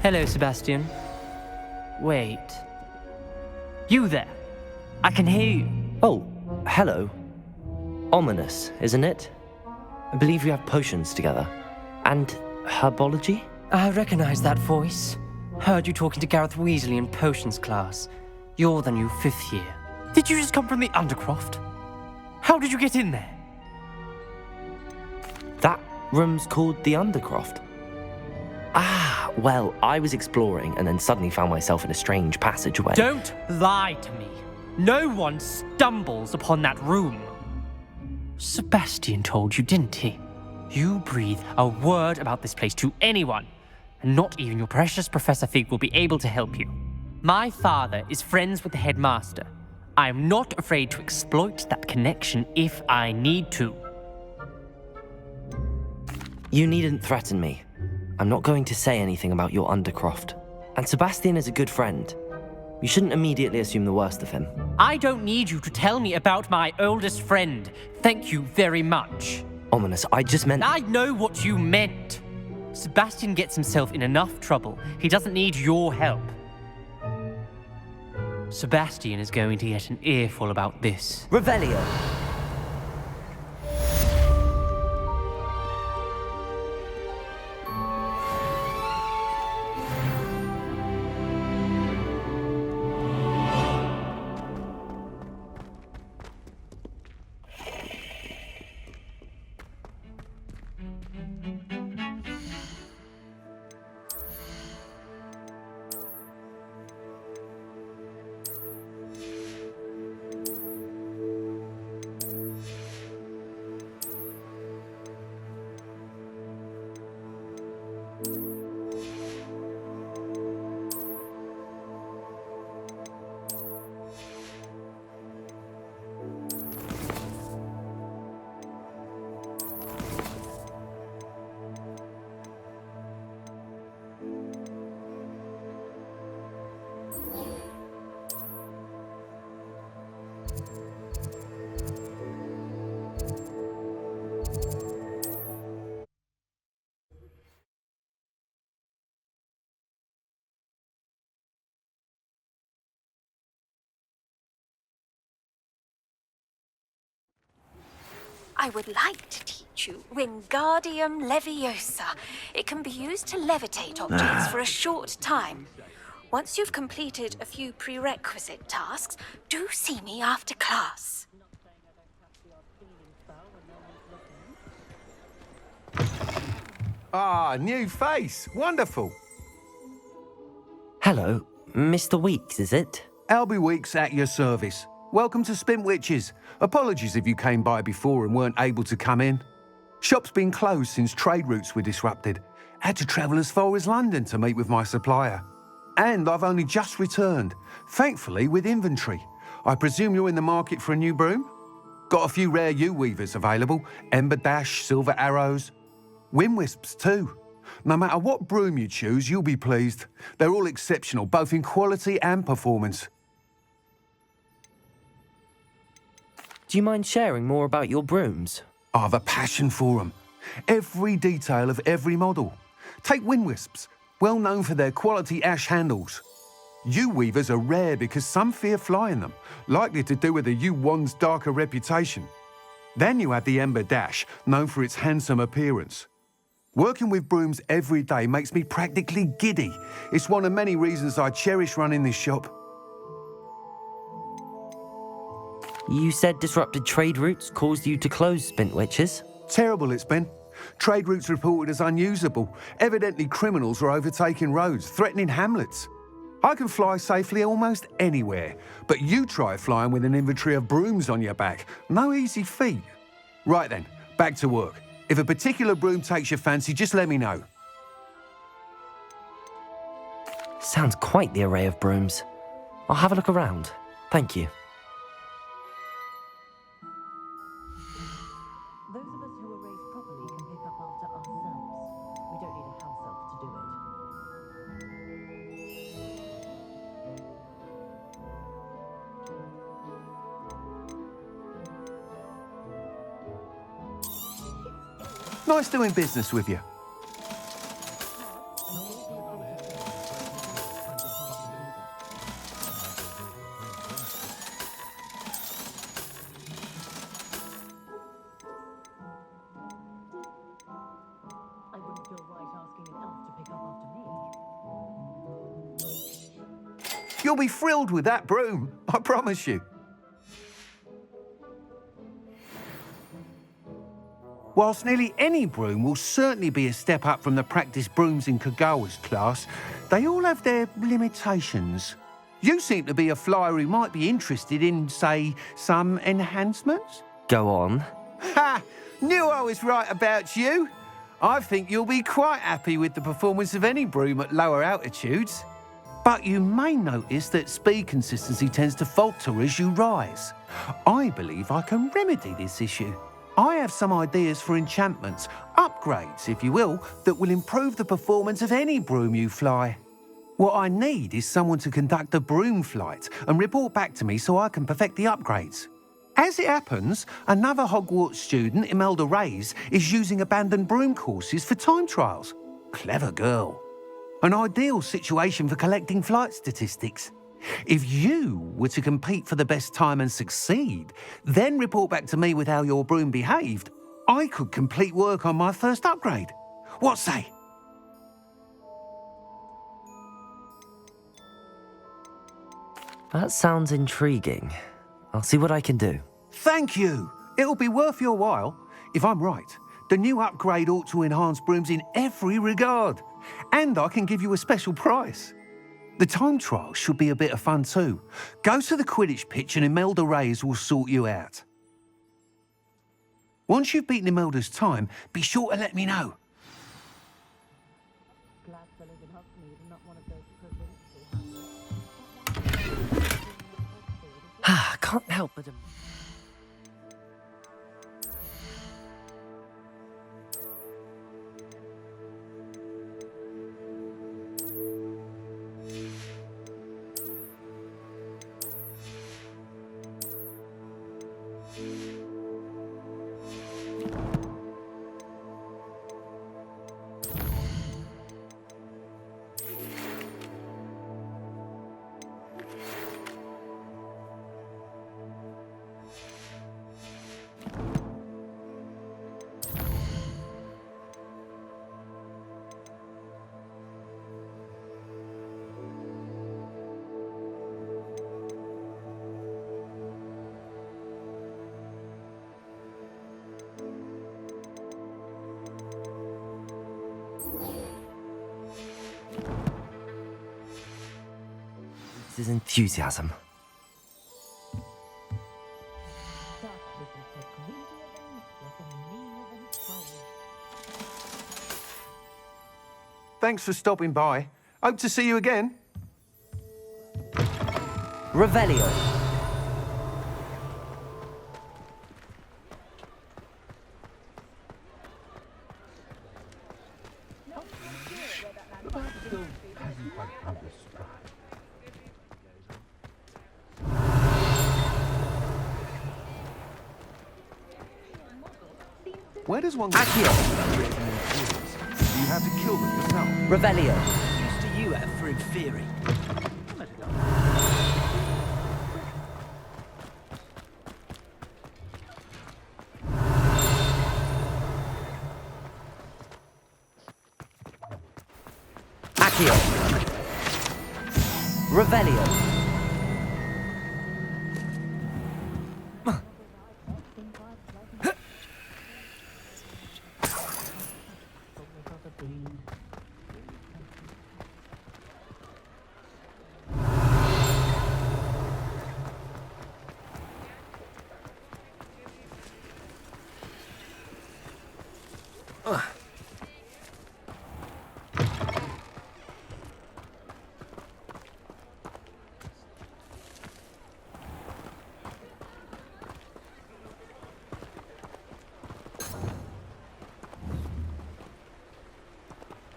Hello, Sebastian. Wait. You there? I can hear you. Oh, hello. Ominous, isn't it? I believe we have potions together. And herbology? I recognize that voice. Heard you talking to Gareth Weasley in potions class. You're the new 5th year. Did you just come from the Undercroft? How did you get in there? That room's called the Undercroft. Ah, well, I was exploring and then suddenly found myself in a strange passageway. Don't lie to me. No one stumbles upon that room. Sebastian told you, didn't he? You breathe a word about this place to anyone, and not even your precious Professor Fig will be able to help you. My father is friends with the headmaster. I am not afraid to exploit that connection if I need to. You needn't threaten me. I'm not going to say anything about your Undercroft. And Sebastian is a good friend. You shouldn't immediately assume the worst of him. I don't need you to tell me about my oldest friend. Thank you very much. Ominous, I just meant... I know what you meant. Sebastian gets himself in enough trouble. He doesn't need your help. Sebastian is going to get an earful about this. Revelio! I would like to teach you Wingardium Leviosa. It can be used to levitate objects for a short time. Once you've completed a few prerequisite tasks, do see me after class. Ah, new face. Wonderful. Hello, Mr. Weeks, is it? Albie Weeks at your service. Welcome to Spintwitches. Apologies if you came by before and weren't able to come in. Shop's been closed since trade routes were disrupted. Had to travel as far as London to meet with my supplier. And I've only just returned, thankfully with inventory. I presume you're in the market for a new broom? Got a few rare U-weavers available. Ember Dash, Silver Arrows. Windwisps too. No matter what broom you choose, you'll be pleased. They're all exceptional, both in quality and performance. Do you mind sharing more about your brooms? I've a passion for them. Every detail of every model. Take Windwisps, well known for their quality ash handles. U-weavers are rare because some fear flying them, likely to do with the U-wand's darker reputation. Then you have the Ember Dash, known for its handsome appearance. Working with brooms every day makes me practically giddy. It's one of many reasons I cherish running this shop. You said disrupted trade routes caused you to close Spintwitches? Terrible it's been. Trade routes reported as unusable. Evidently criminals are overtaking roads, threatening hamlets. I can fly safely almost anywhere, but you try flying with an inventory of brooms on your back. No easy feat. Right then, back to work. If a particular broom takes your fancy, just let me know. Sounds quite the array of brooms. I'll have a look around. Thank you. Those of us who were raised properly can pick up after ourselves. We don't need a house elf to do it. Nice doing business with you. I wouldn't feel right asking an elf to pick up after me. You'll be thrilled with that broom, I promise you. Whilst nearly any broom will certainly be a step up from the practice brooms in Kagawa's class, they all have their limitations. You seem to be a flyer who might be interested in, say, some enhancements? Go on. Ha! Knew I was right about you. I think you'll be quite happy with the performance of any broom at lower altitudes. But you may notice that speed consistency tends to falter as you rise. I believe I can remedy this issue. I have some ideas for enchantments, upgrades, if you will, that will improve the performance of any broom you fly. What I need is someone to conduct a broom flight and report back to me so I can perfect the upgrades. As it happens, another Hogwarts student, Imelda Reyes, is using abandoned broom courses for time trials. Clever girl. An ideal situation for collecting flight statistics. If you were to compete for the best time and succeed, then report back to me with how your broom behaved, I could complete work on my first upgrade. What say? That sounds intriguing. I'll see what I can do. Thank you. It'll be worth your while. If I'm right, the new upgrade ought to enhance brooms in every regard. And I can give you a special price. The time trial should be a bit of fun too. Go to the Quidditch pitch and Imelda Reyes will sort you out. Once you've beaten Imelda's time, be sure to let me know. Glad to live in Hogsmeade and not one of those provincial Ah, can't help but... This is enthusiasm. Thanks for stopping by. Hope to see you again. Revelio. Where does one go? Do you have to kill them yourself? Revelio. Used to you for in theory. Accio. Revelio.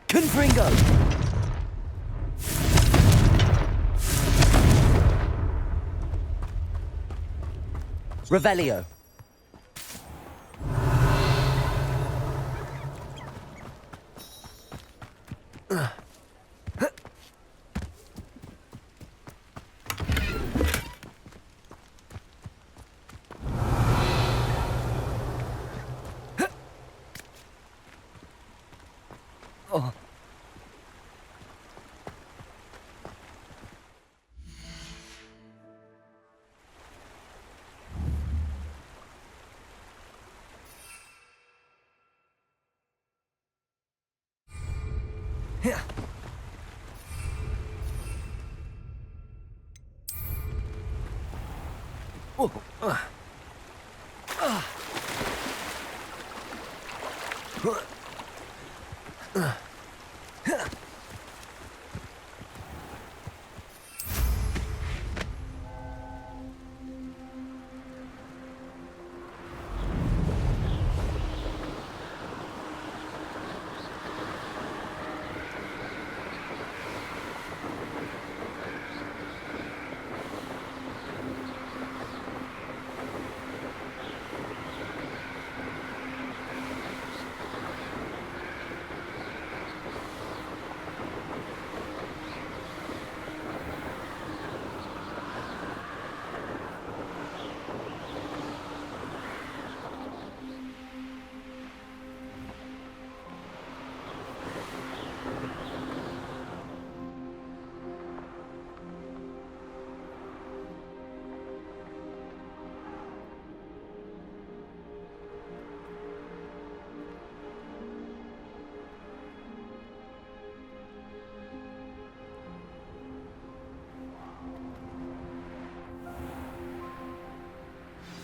Confringo! Revelio. Oh. Yeah. Oh.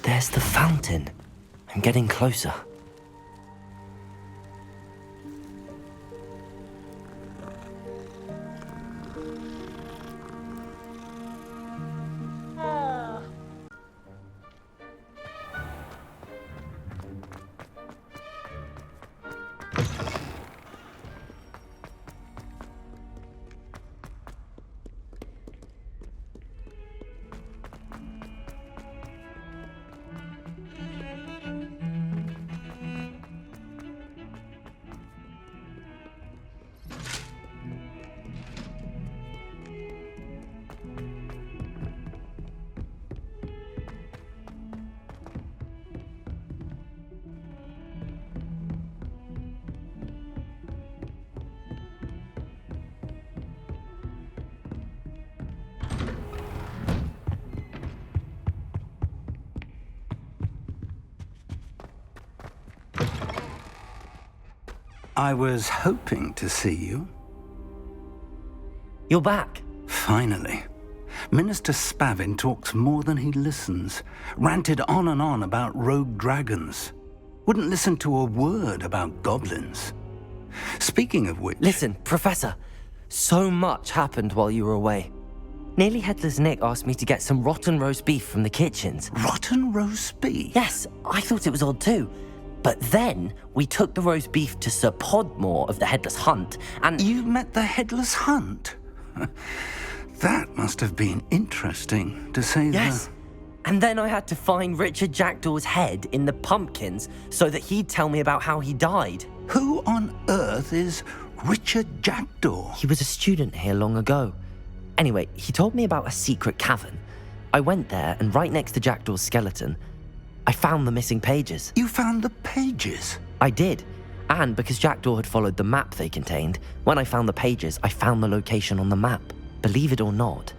There's the fountain. I'm getting closer. I was hoping to see you. You're back. Finally. Minister Spavin talks more than he listens. Ranted on and on about rogue dragons. Wouldn't listen to a word about goblins. Speaking of which... Listen, Professor. So much happened while you were away. Nearly Headless Nick asked me to get some rotten roast beef from the kitchens. Rotten roast beef? Yes, I thought it was odd too. But then we took the roast beef to Sir Podmore of the Headless Hunt, and... You met the Headless Hunt? That must have been interesting, to say the... Yes. And then I had to find Richard Jackdaw's head in the pumpkins so that he'd tell me about how he died. Who on earth is Richard Jackdaw? He was a student here long ago. Anyway, he told me about a secret cavern. I went there, and right next to Jackdaw's skeleton, I found the missing pages. You found the pages? I did. And because Jackdaw had followed the map they contained, when I found the pages, I found the location on the map. Believe it or not,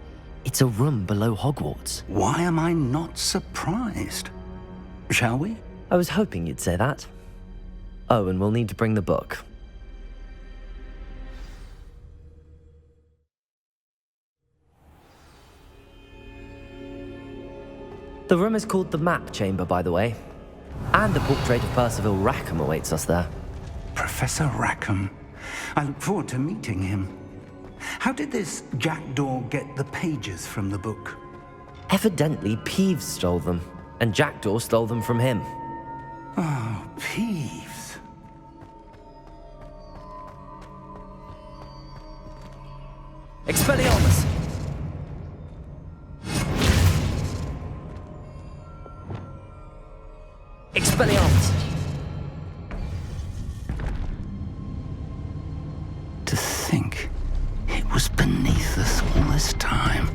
it's a room below Hogwarts. Why am I not surprised? Shall we? I was hoping you'd say that. Oh, and we'll need to bring the book. The room is called the Map Chamber, by the way. And the portrait of Percival Rackham awaits us there. Professor Rackham. I look forward to meeting him. How did this Jackdaw get the pages from the book? Evidently, Peeves stole them, and Jackdaw stole them from him. Oh, Peeves. Expelliarmus! Expelliarmus! To think it was beneath us all this time.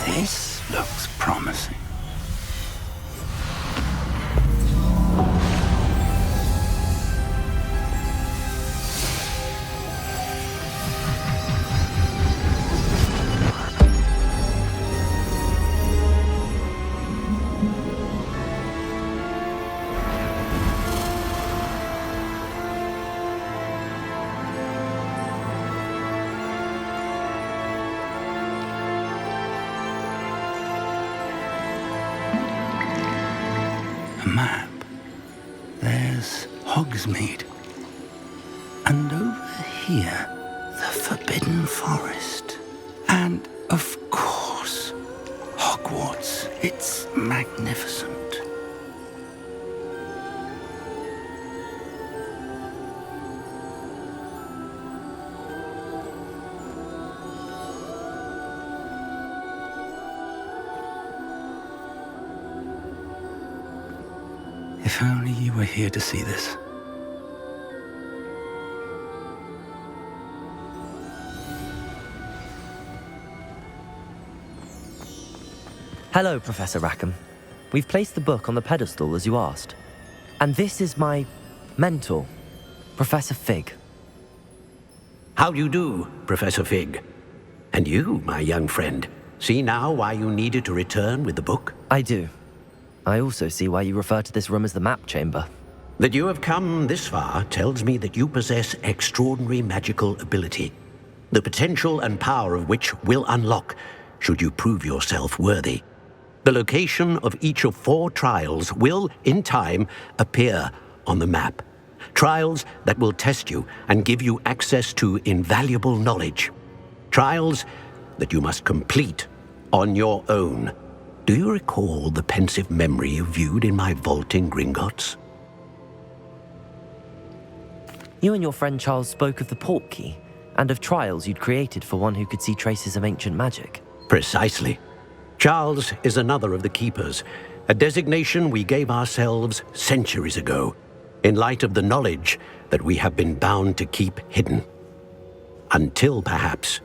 This looks promising. map, there's Hogsmeade. And over here, the Forbidden Forest. And, of course, Hogwarts. It's magnificent. If only you were here to see this. Hello, Professor Rackham. We've placed the book on the pedestal as you asked. And this is my mentor, Professor Fig. How do you do, Professor Fig? And you, my young friend, see now why you needed to return with the book? I do. I also see why you refer to this room as the map chamber. That you have come this far tells me that you possess extraordinary magical ability, the potential and power of which will unlock should you prove yourself worthy. The location of each of 4 trials will, in time, appear on the map. Trials that will test you and give you access to invaluable knowledge. Trials that you must complete on your own. Do you recall the pensive memory you viewed in my vault in Gringotts? You and your friend Charles spoke of the Portkey and of trials you'd created for one who could see traces of ancient magic. Precisely. Charles is another of the Keepers, a designation we gave ourselves centuries ago, in light of the knowledge that we have been bound to keep hidden. Until, perhaps,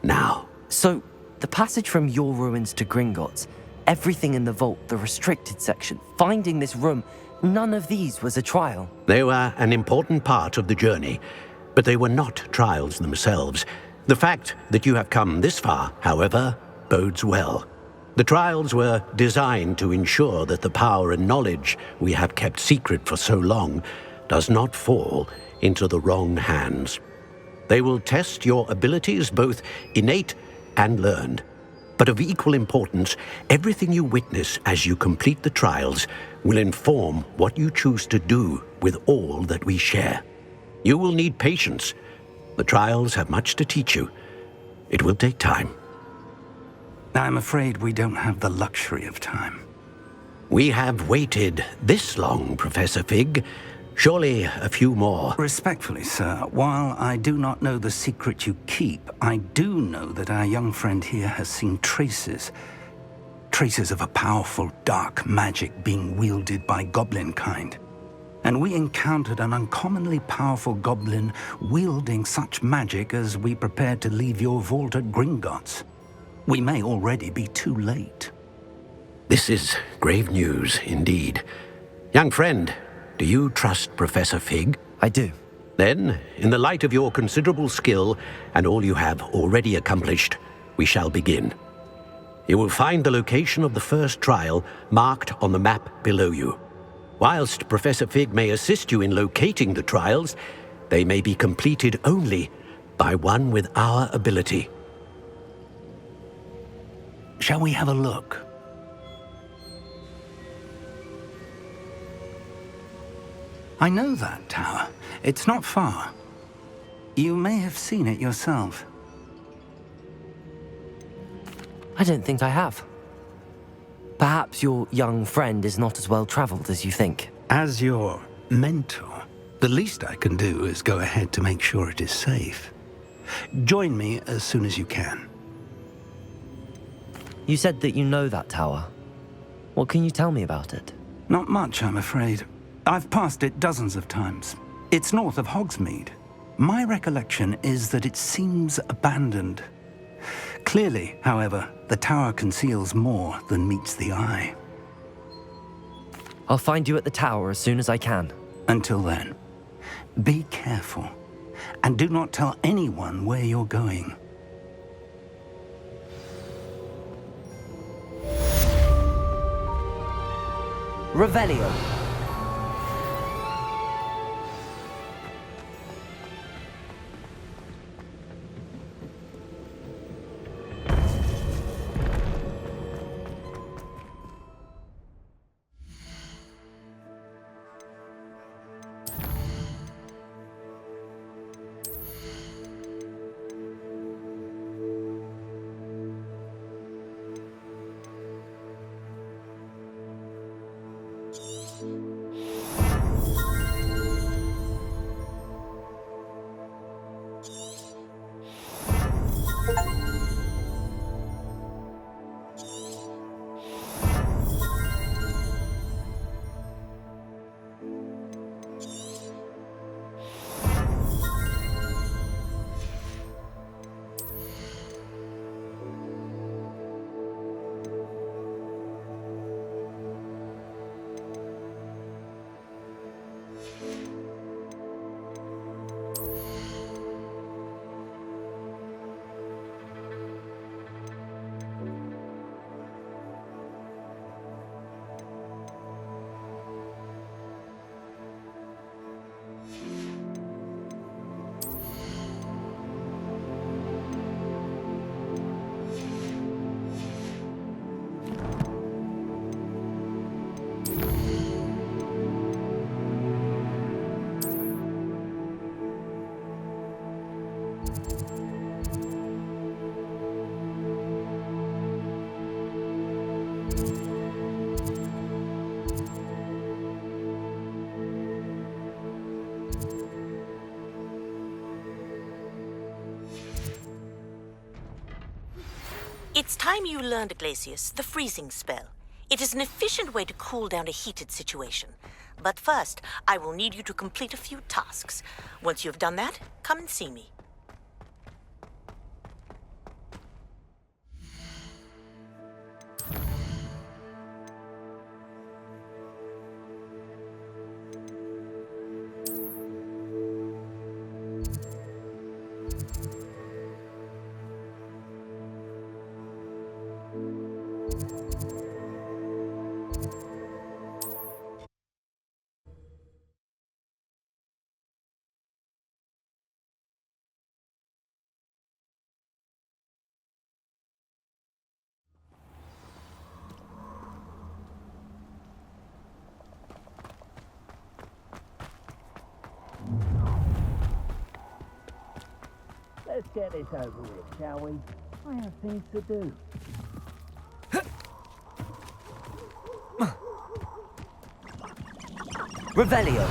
now. So, the passage from your ruins to Gringotts, everything in the vault, the restricted section, finding this room, none of these was a trial. They were an important part of the journey, but they were not trials themselves. The fact that you have come this far, however, bodes well. The trials were designed to ensure that the power and knowledge we have kept secret for so long does not fall into the wrong hands. They will test your abilities, both innate and learned. But of equal importance, everything you witness as you complete the trials will inform what you choose to do with all that we share. You will need patience. The trials have much to teach you. It will take time. I'm afraid we don't have the luxury of time. We have waited this long, Professor Fig. Surely a few more. Respectfully, sir, while I do not know the secret you keep, I do know that our young friend here has seen traces of a powerful dark magic being wielded by goblin kind. And we encountered an uncommonly powerful goblin wielding such magic as we prepared to leave your vault at Gringotts. We may already be too late. This is grave news indeed. Young friend, do you trust Professor Fig? I do. Then, in the light of your considerable skill and all you have already accomplished, we shall begin. You will find the location of the first trial marked on the map below you. Whilst Professor Fig may assist you in locating the trials, they may be completed only by one with our ability. Shall we have a look? I know that tower. It's not far. You may have seen it yourself. I don't think I have. Perhaps your young friend is not as well traveled as you think. As your mentor, the least I can do is go ahead to make sure it is safe. Join me as soon as you can. You said that you know that tower. What can you tell me about it? Not much, I'm afraid. I've passed it dozens of times. It's north of Hogsmeade. My recollection is that it seems abandoned. Clearly, however, the tower conceals more than meets the eye. I'll find you at the tower as soon as I can. Until then, be careful, and do not tell anyone where you're going. Revelio. It's time you learned, Glacius, the freezing spell. It is an efficient way to cool down a heated situation. But first, I will need you to complete a few tasks. Once you've done that, come and see me. Let's get this over with, shall we? I have things to do. Revelio.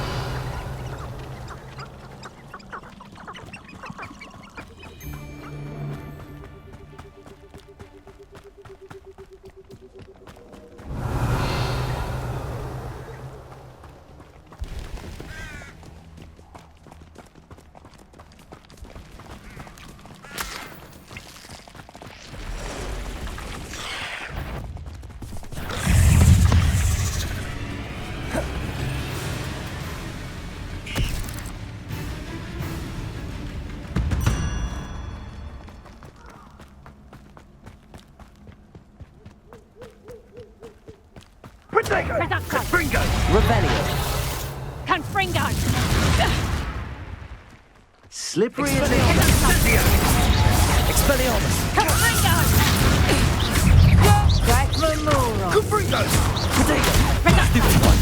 Confringo! Revelio. Confringo! Slippery as Expelliarmus. Confringo! Crack the moron. Confringo! Stupid one.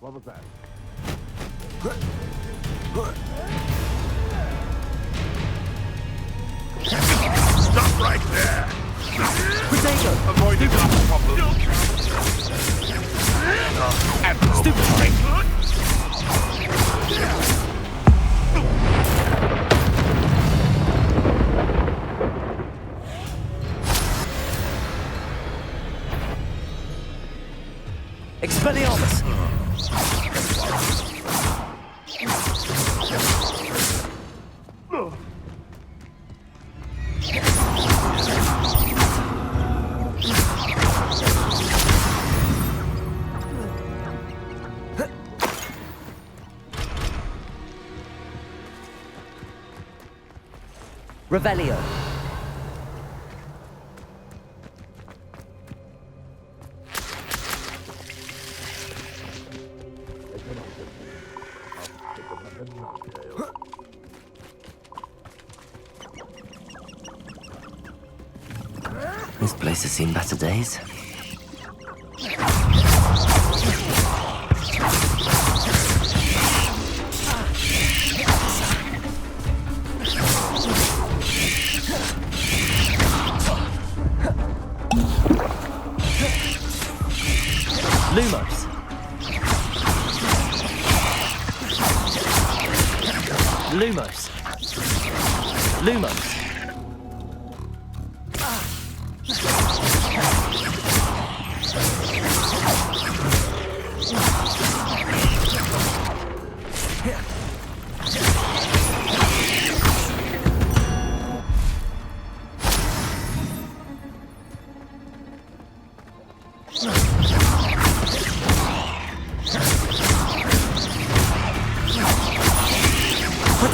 What was that? Stop right there! Avoid the problem. Stupid thing! Expelliarmus. Revelio. This place has seen better days. Lumos. Lumos.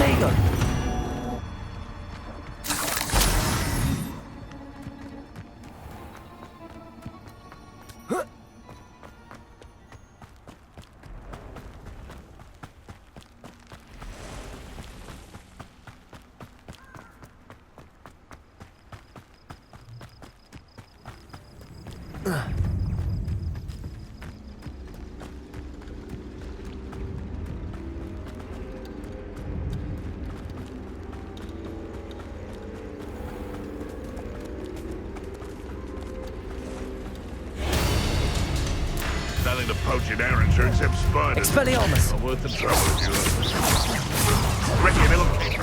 Diagon. Nothing to poach in Arranger except spiders. Expelliarmus. Not worth the trouble if you ready and allocate.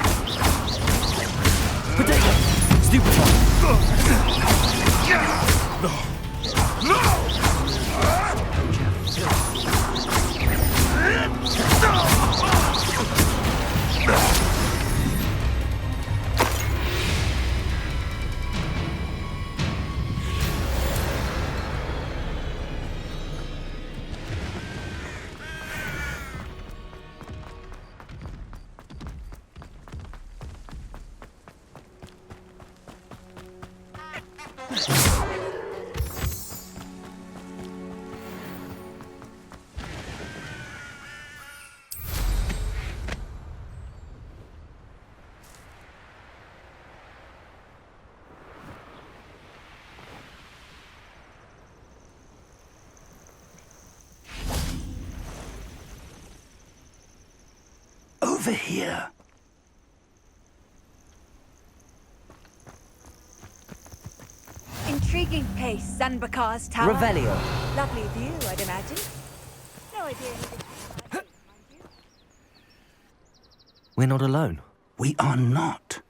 Stupefy. No! Over here. Intriguing place, Sanbakar's tower. Revelio. Lovely view, I'd imagine. No idea who We're not alone. We are not.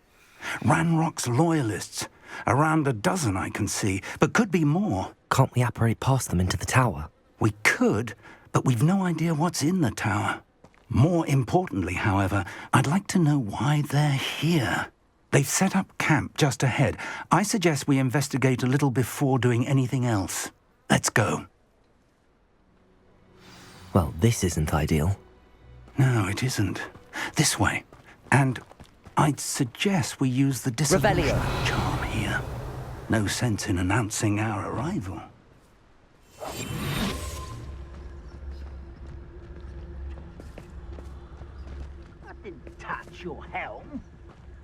Ranrock's loyalists. Around a dozen I can see, but could be more. Can't we apparate past them into the tower? We could, but we've no idea what's in the tower. More importantly, however, I'd like to know why they're here. They've set up camp just ahead. I suggest we investigate a little before doing anything else. Let's go. Well, this isn't ideal. No, it isn't. This way. And I'd suggest we use the disillusion charm here. No sense in announcing our arrival. I didn't touch your helm.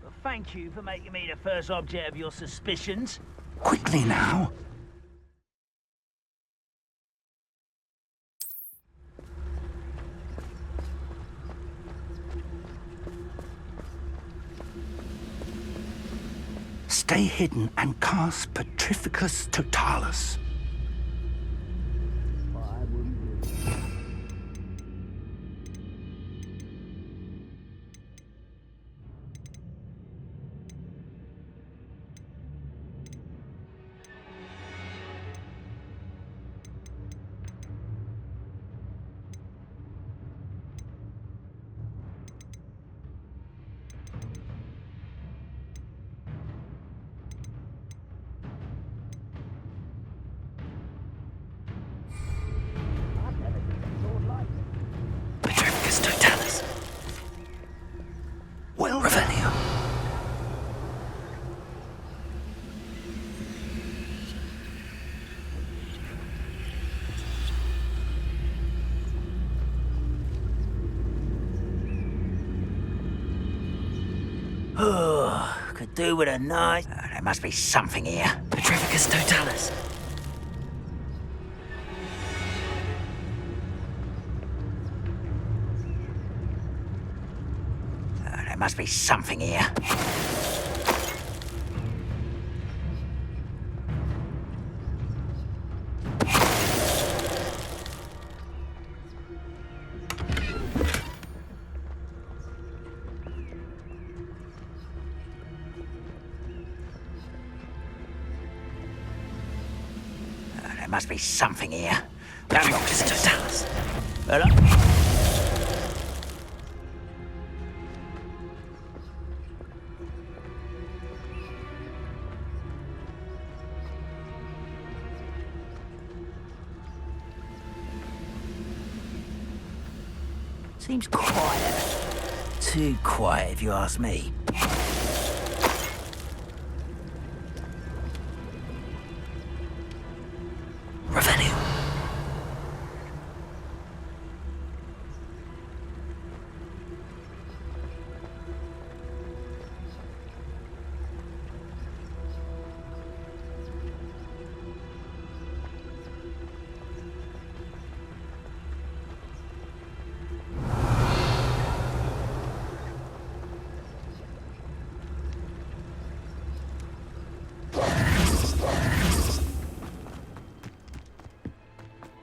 But thank you for making me the first object of your suspicions. Quickly now. Stay hidden and cast Petrificus Totalis. Petrificus Totalis. Well, Revelio. Oh, could do with a nice... there must be something here. Petrificus Totalis. There must be something here. must be something here. That looks just us. Hello? Seems quiet. Too quiet, if you ask me. Revenue.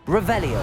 Revelio.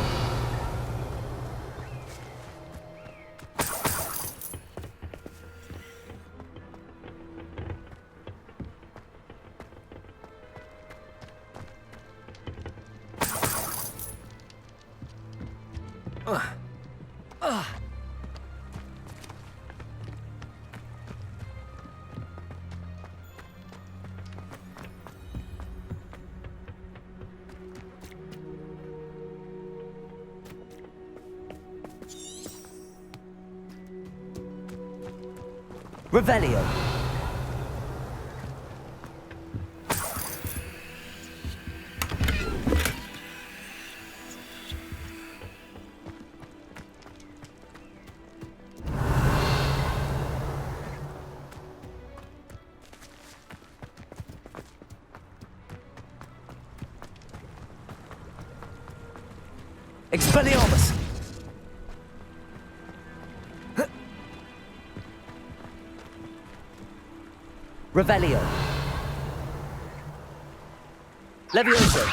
Revelio. Expelliarmus. Revelio. Levioso.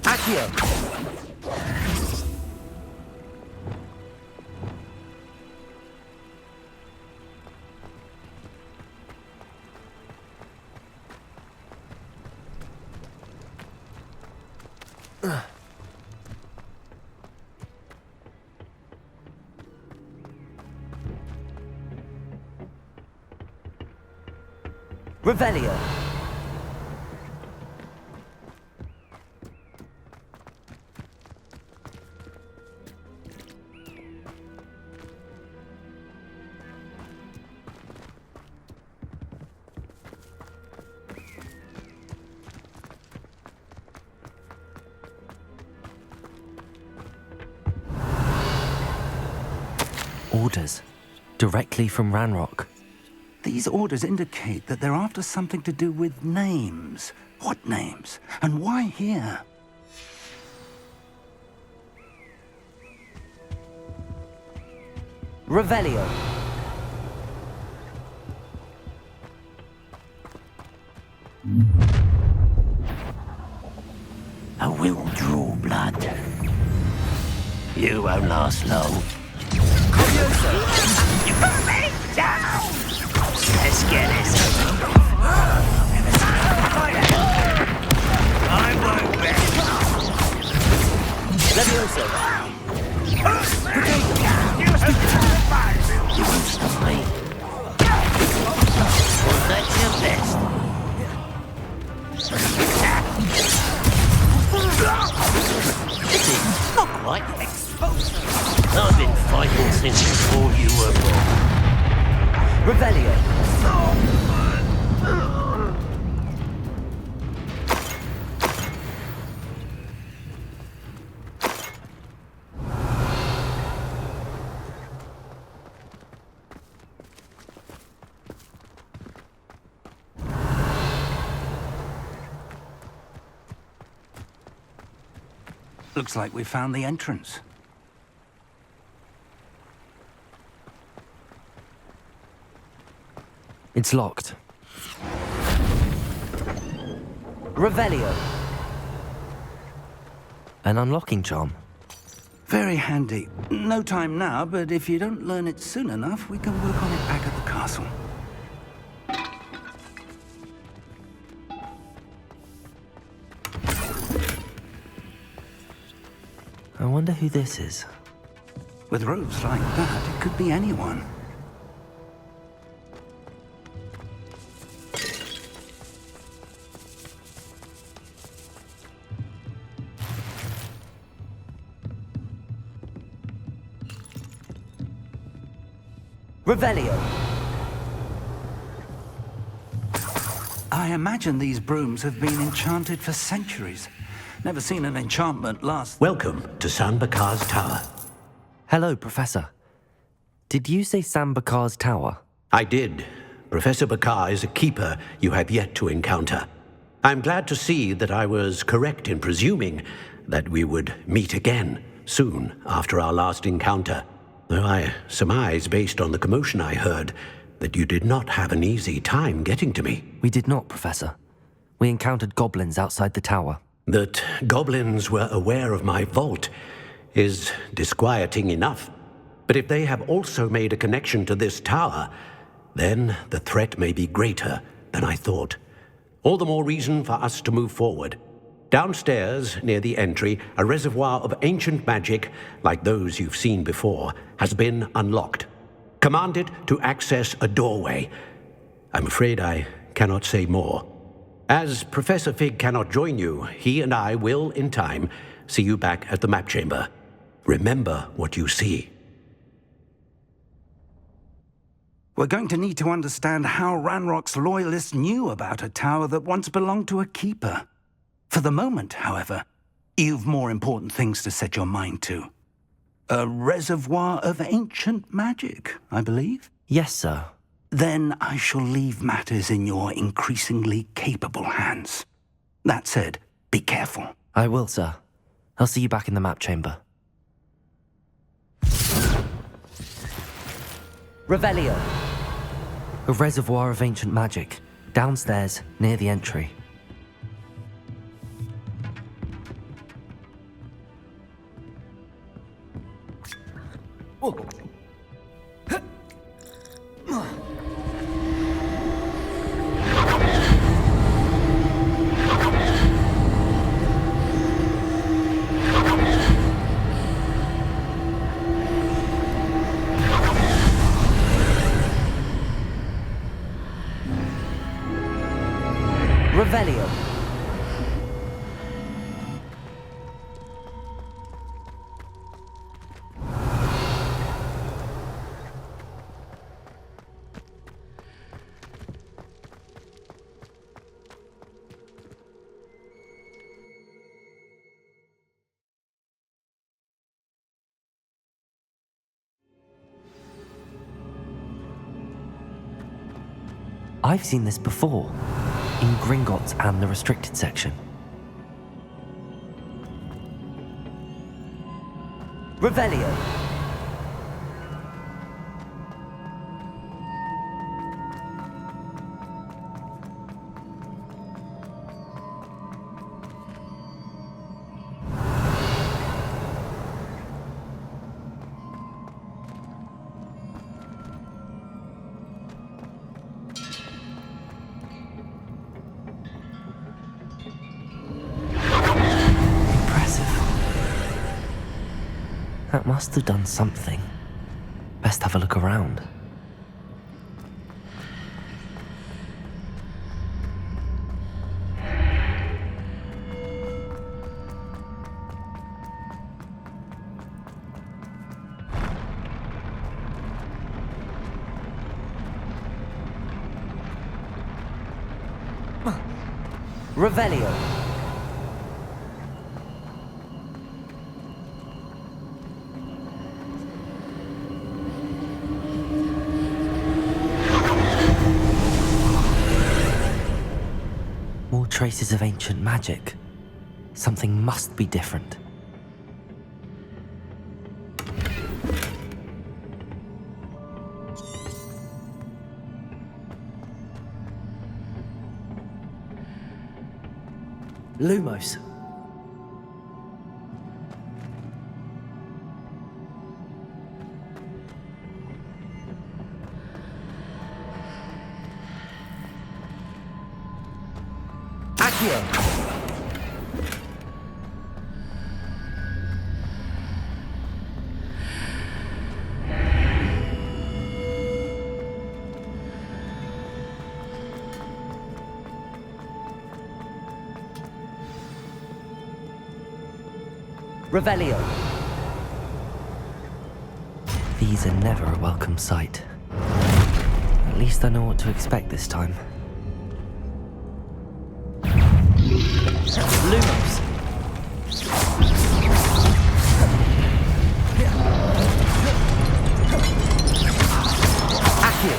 Accio. Revelio. Orders. Directly from Ranrock. These orders indicate that they're after something to do with names. What names? And why here? Revelio. I will draw blood. You won't last long. You put me down! Let's get this. I won't bet. Levioso. You won't stop me. Was that your best? Not quite. I've been fighting since before you were born. Revelio. Looks like we found the entrance. It's locked. Revelio. An unlocking charm. Very handy. No time now, but if you don't learn it soon enough, we can work on it back at the castle. I wonder who this is. With robes like that, it could be anyone. Revelio! I imagine these brooms have been enchanted for centuries. Never seen an enchantment last... Welcome to Sanbakar's Tower. Hello, Professor. Did you say Sambakar's Tower? I did. Professor Bakar is a keeper you have yet to encounter. I'm glad to see that I was correct in presuming that we would meet again soon after our last encounter. Though I surmise, based on the commotion I heard, that you did not have an easy time getting to me. We did not, Professor. We encountered goblins outside the tower. That goblins were aware of my vault is disquieting enough. But if they have also made a connection to this tower, then the threat may be greater than I thought. All the more reason for us to move forward. Downstairs, near the entry, a reservoir of ancient magic, like those you've seen before, has been unlocked. Command it to access a doorway. I'm afraid I cannot say more. As Professor Fig cannot join you, he and I will, in time, see you back at the map chamber. Remember what you see. We're going to need to understand how Ranrock's loyalists knew about a tower that once belonged to a keeper. For the moment, however, you've more important things to set your mind to. A reservoir of ancient magic, I believe? Yes, sir. Then I shall leave matters in your increasingly capable hands. That said, be careful. I will, sir. I'll see you back in the map chamber. Revelio! A reservoir of ancient magic, downstairs, near the entry. Oh. Revelio. I've seen this before, in Gringotts and the restricted section. Revelio! That must have done something. Best have a look around. Revelio. More traces of ancient magic. Something must be different. Lumos. Accio. Revelio. These are never a welcome sight. At least I know what to expect this time. Lumos. Accio.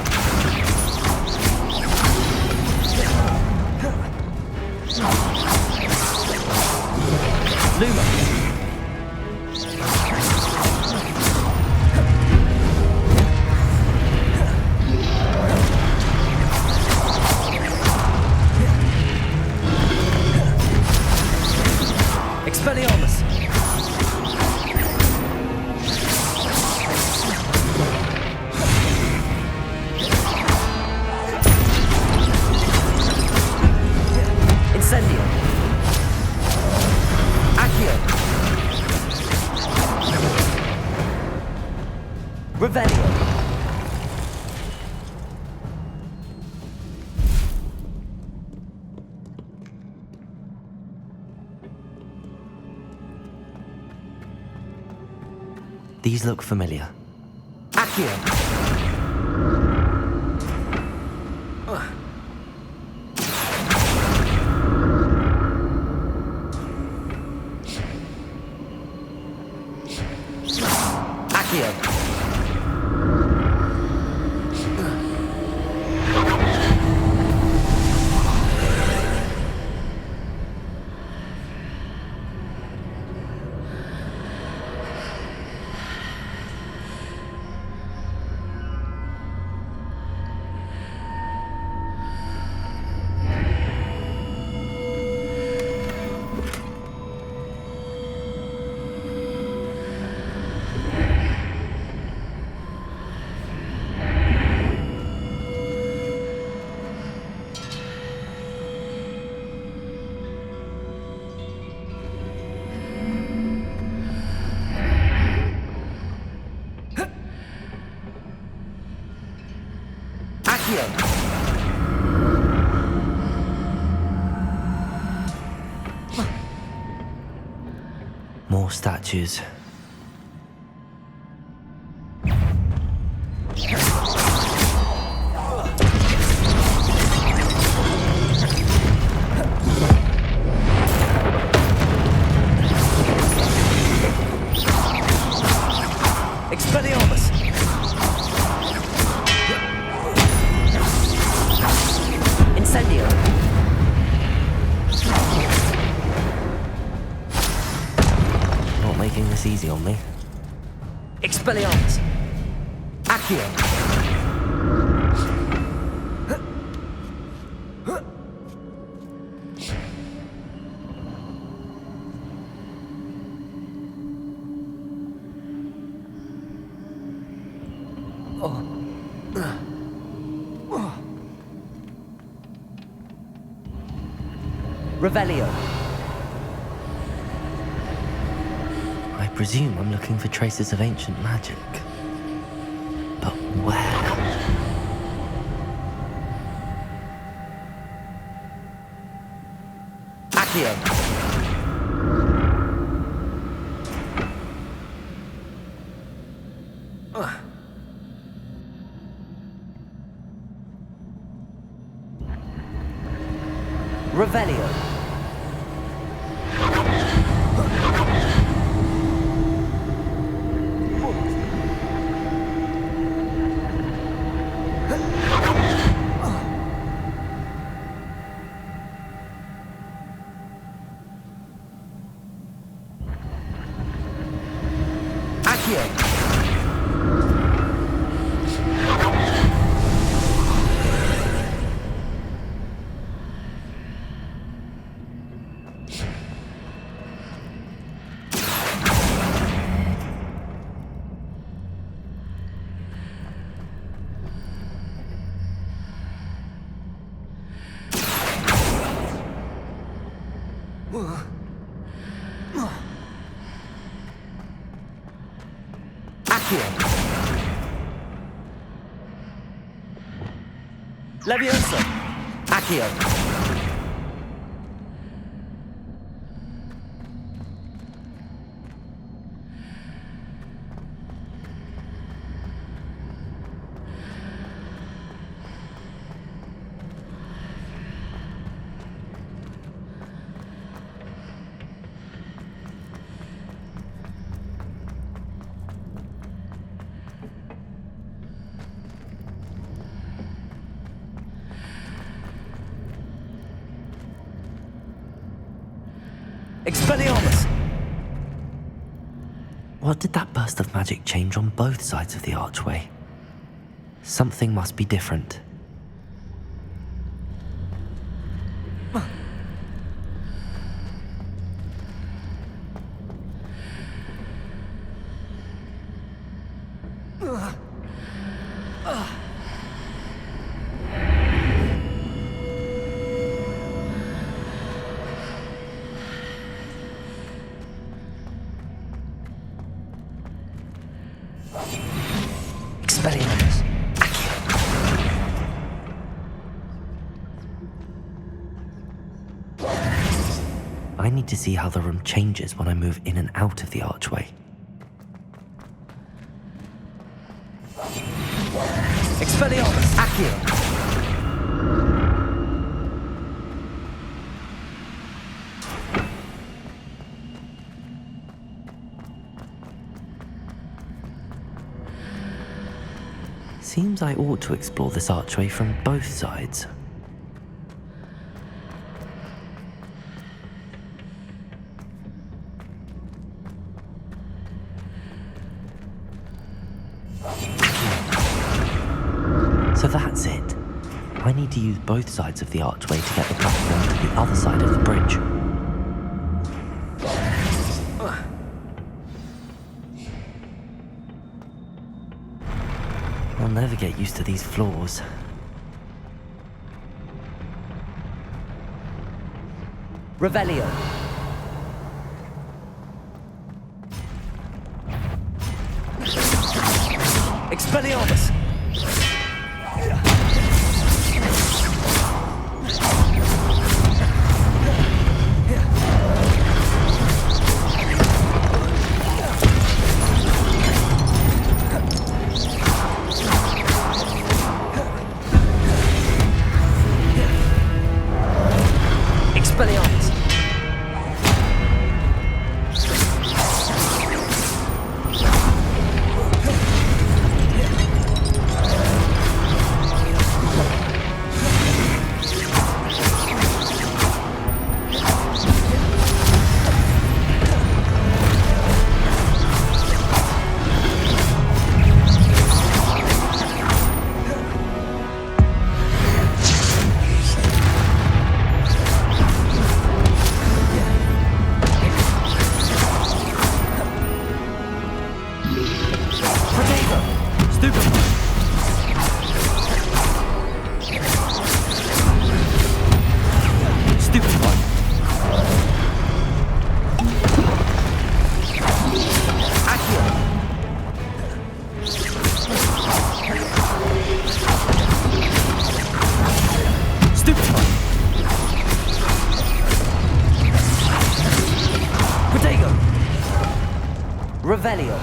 Lumos. Expelliarmus! Incendio! Accio! Revelio! These look familiar. Accio! Accio! More statues. Expelliarmus! Incendio! Not making this easy on me. Expelliarmus! Accio! Revelio. I presume I'm looking for traces of ancient magic. But where? Accio. Revelio. Leviosa! Accio! Expelliarmus! What did that burst of magic change on both sides of the archway? Something must be different. Expelliarmus. I need to see how the room changes when I move in and out of the archway. Expelliarmus. Accio. Seems I ought to explore this archway from both sides. So that's it. I need to use both sides of the archway to get the platform to the other side of the bridge. I'll never get used to these floors. Revelio. Expelliarmus. Expelliarmus. Revelio.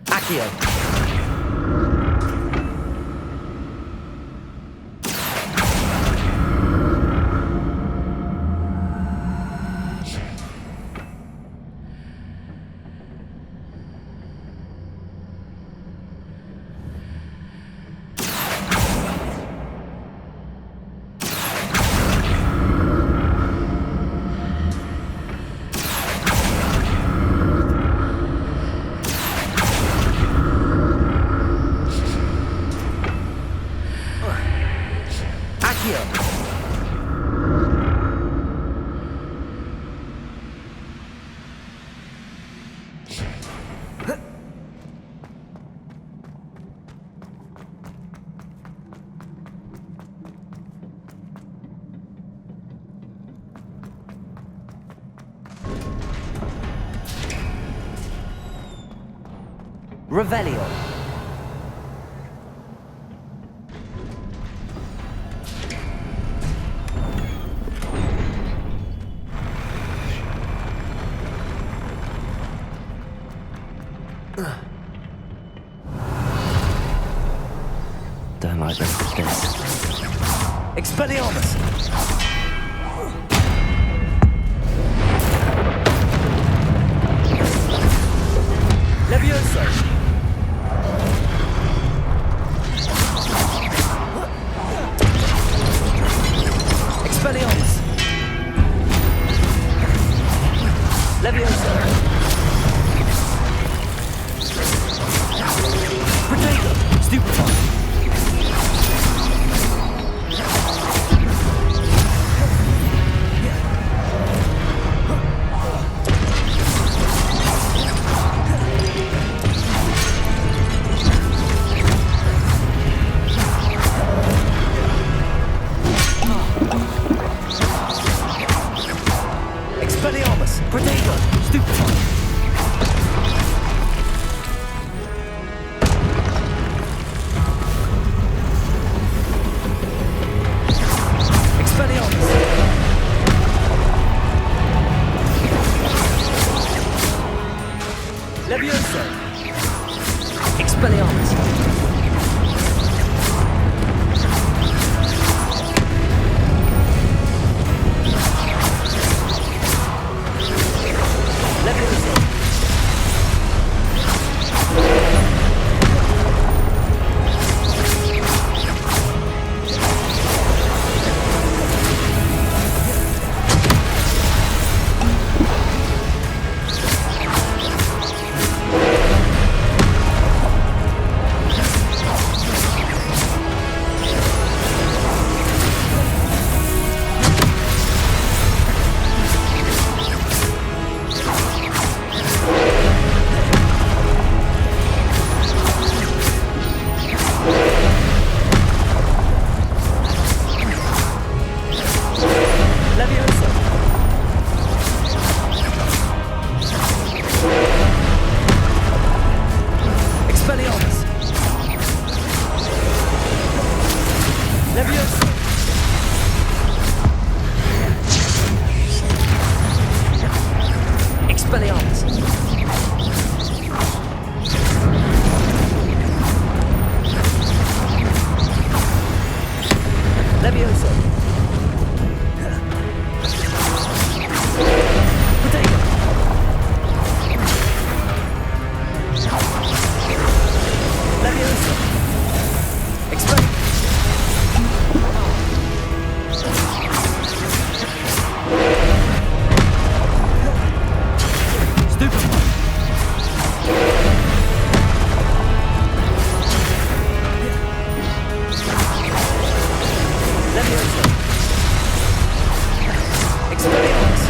Accio. Revelio. Don't like the look of this. Expelliarmus! Levioso! Expelliarmus! Levioso! Protego! Stupefy! Expelliarmus! Protego! Stupefy! Expelliarmus! Levioso! Expelliarmus! Levioso! Levioso! Expelliarmus! Levioso! Expelliarmus! Levioso! Protego! Levioso! Expel! Stupefy! Levioso! Expelliarmus!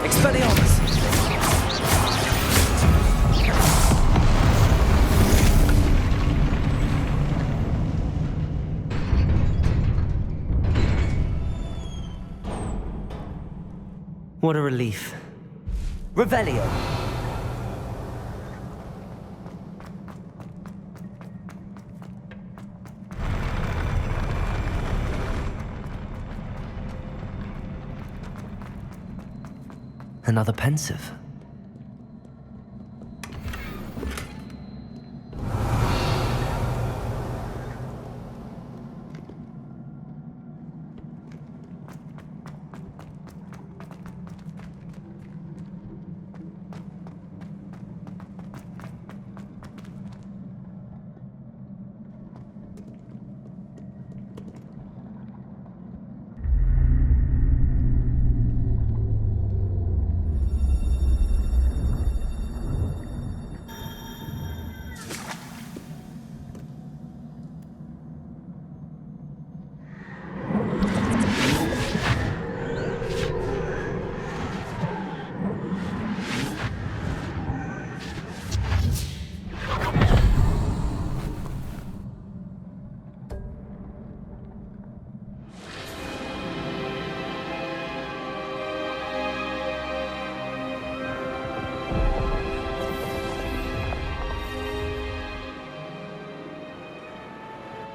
Expelliarmus! What a relief. Revelio! Another pensive.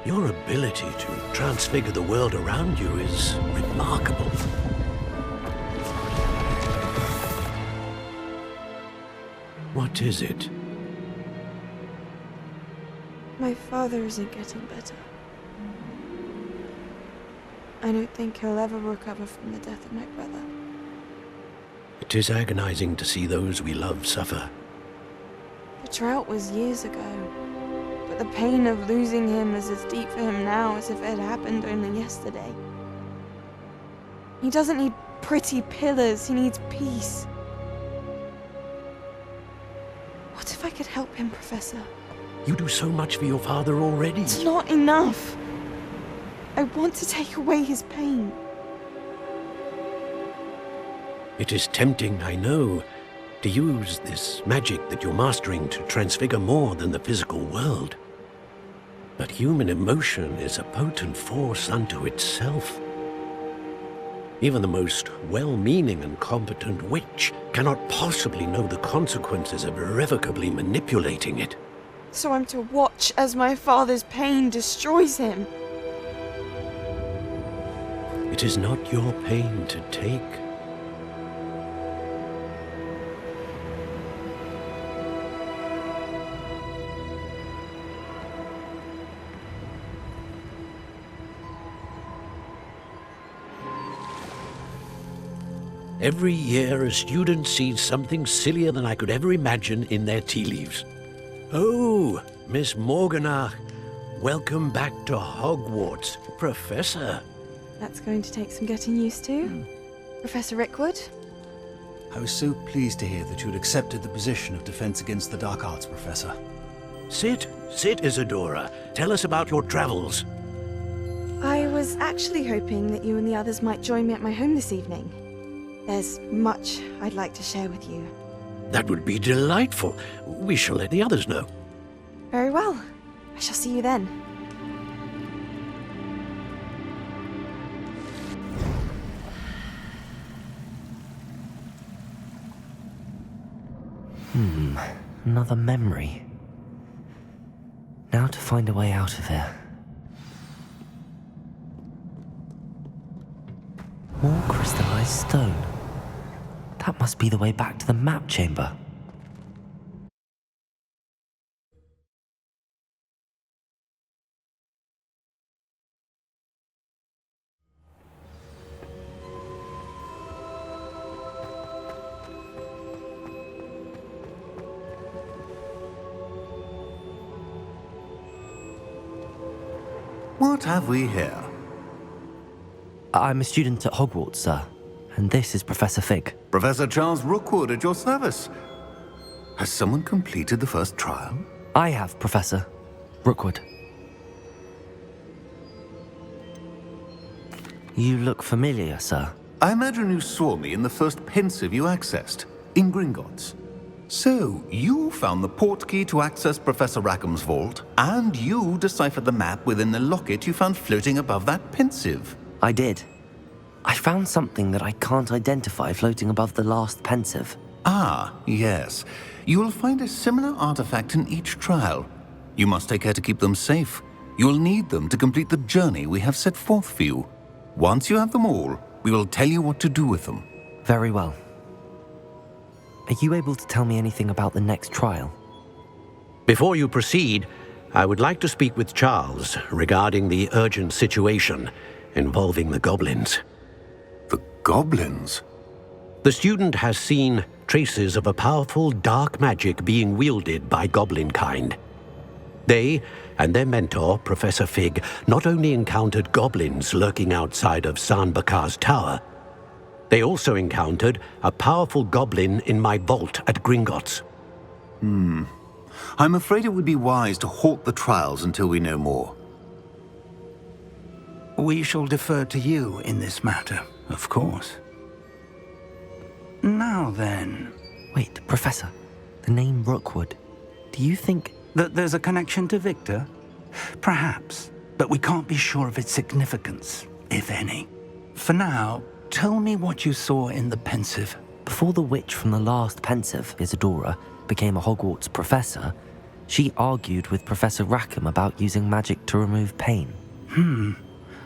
Your ability to transfigure the world around you is remarkable. What is it? My father isn't getting better. I don't think he'll ever recover from the death of my brother. It is agonizing to see those we love suffer. The drought was years ago, but the pain of losing him is as deep for him now as if it had happened only yesterday. He doesn't need pretty pillars, he needs peace. What if I could help him, Professor? You do so much for your father already. It's not enough. I want to take away his pain. It is tempting, I know, to use this magic that you're mastering to transfigure more than the physical world. But human emotion is a potent force unto itself. Even the most well-meaning and competent witch cannot possibly know the consequences of irrevocably manipulating it. So I'm to watch as my father's pain destroys him. It is not your pain to take. Every year, a student sees something sillier than I could ever imagine in their tea leaves. Oh, Miss Morganach, welcome back to Hogwarts, Professor. That's going to take some getting used to. Professor Rickwood? I was so pleased to hear that you had accepted the position of Defense Against the Dark Arts, Professor. Sit, Isadora. Tell us about your travels. I was actually hoping that you and the others might join me at my home this evening. There's much I'd like to share with you. That would be delightful. We shall let the others know. Very well. I shall see you then. Another memory. Now to find a way out of here. More crystallized stone. That must be the way back to the map chamber. What have we here? I'm a student at Hogwarts, sir. And this is Professor Fig. Professor Charles Rookwood at your service. Has someone completed the first trial? I have, Professor Rookwood. You look familiar, sir. I imagine you saw me in the first pensive you accessed, in Gringotts. So, you found the portkey to access Professor Rackham's vault, and you deciphered the map within the locket you found floating above that pensive. I did. I found something that I can't identify floating above the last pensive. Ah, yes. You will find a similar artifact in each trial. You must take care to keep them safe. You will need them to complete the journey we have set forth for you. Once you have them all, we will tell you what to do with them. Very well. Are you able to tell me anything about the next trial? Before you proceed, I would like to speak with Charles regarding the urgent situation involving the goblins. The goblins? The student has seen traces of a powerful dark magic being wielded by goblin kind. They and their mentor, Professor Fig, not only encountered goblins lurking outside of San Bakar's tower, they also encountered a powerful goblin in my vault at Gringotts. I'm afraid it would be wise to halt the trials until we know more. We shall defer to you in this matter, of course. Now then... Wait, Professor. The name Rookwood. Do you think... that there's a connection to Victor? Perhaps, but we can't be sure of its significance, if any. For now, tell me what you saw in the pensive. Before the witch from the last pensive, Isadora, became a Hogwarts professor, she argued with Professor Rackham about using magic to remove pain.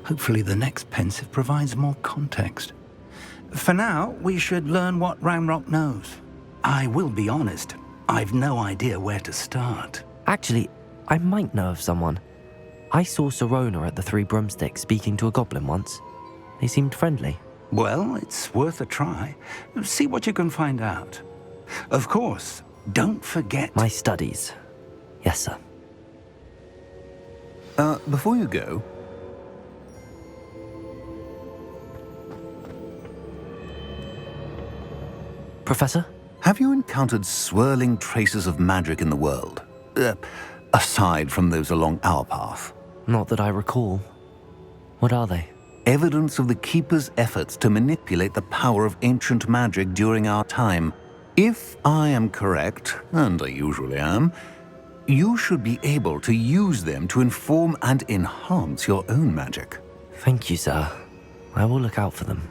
Hopefully the next pensive provides more context. For now, we should learn what Ranrock knows. I will be honest, I've no idea where to start. Actually, I might know of someone. I saw Sirona at the Three Broomsticks speaking to a goblin once. They seemed friendly. Well, it's worth a try. See what you can find out. Of course, don't forget... My studies. Yes, sir. Before you go... Professor? Have you encountered swirling traces of magic in the world? Aside from those along our path? Not that I recall. What are they? Evidence of the Keeper's efforts to manipulate the power of ancient magic during our time. If I am correct, and I usually am, you should be able to use them to inform and enhance your own magic. Thank you, sir. I will look out for them.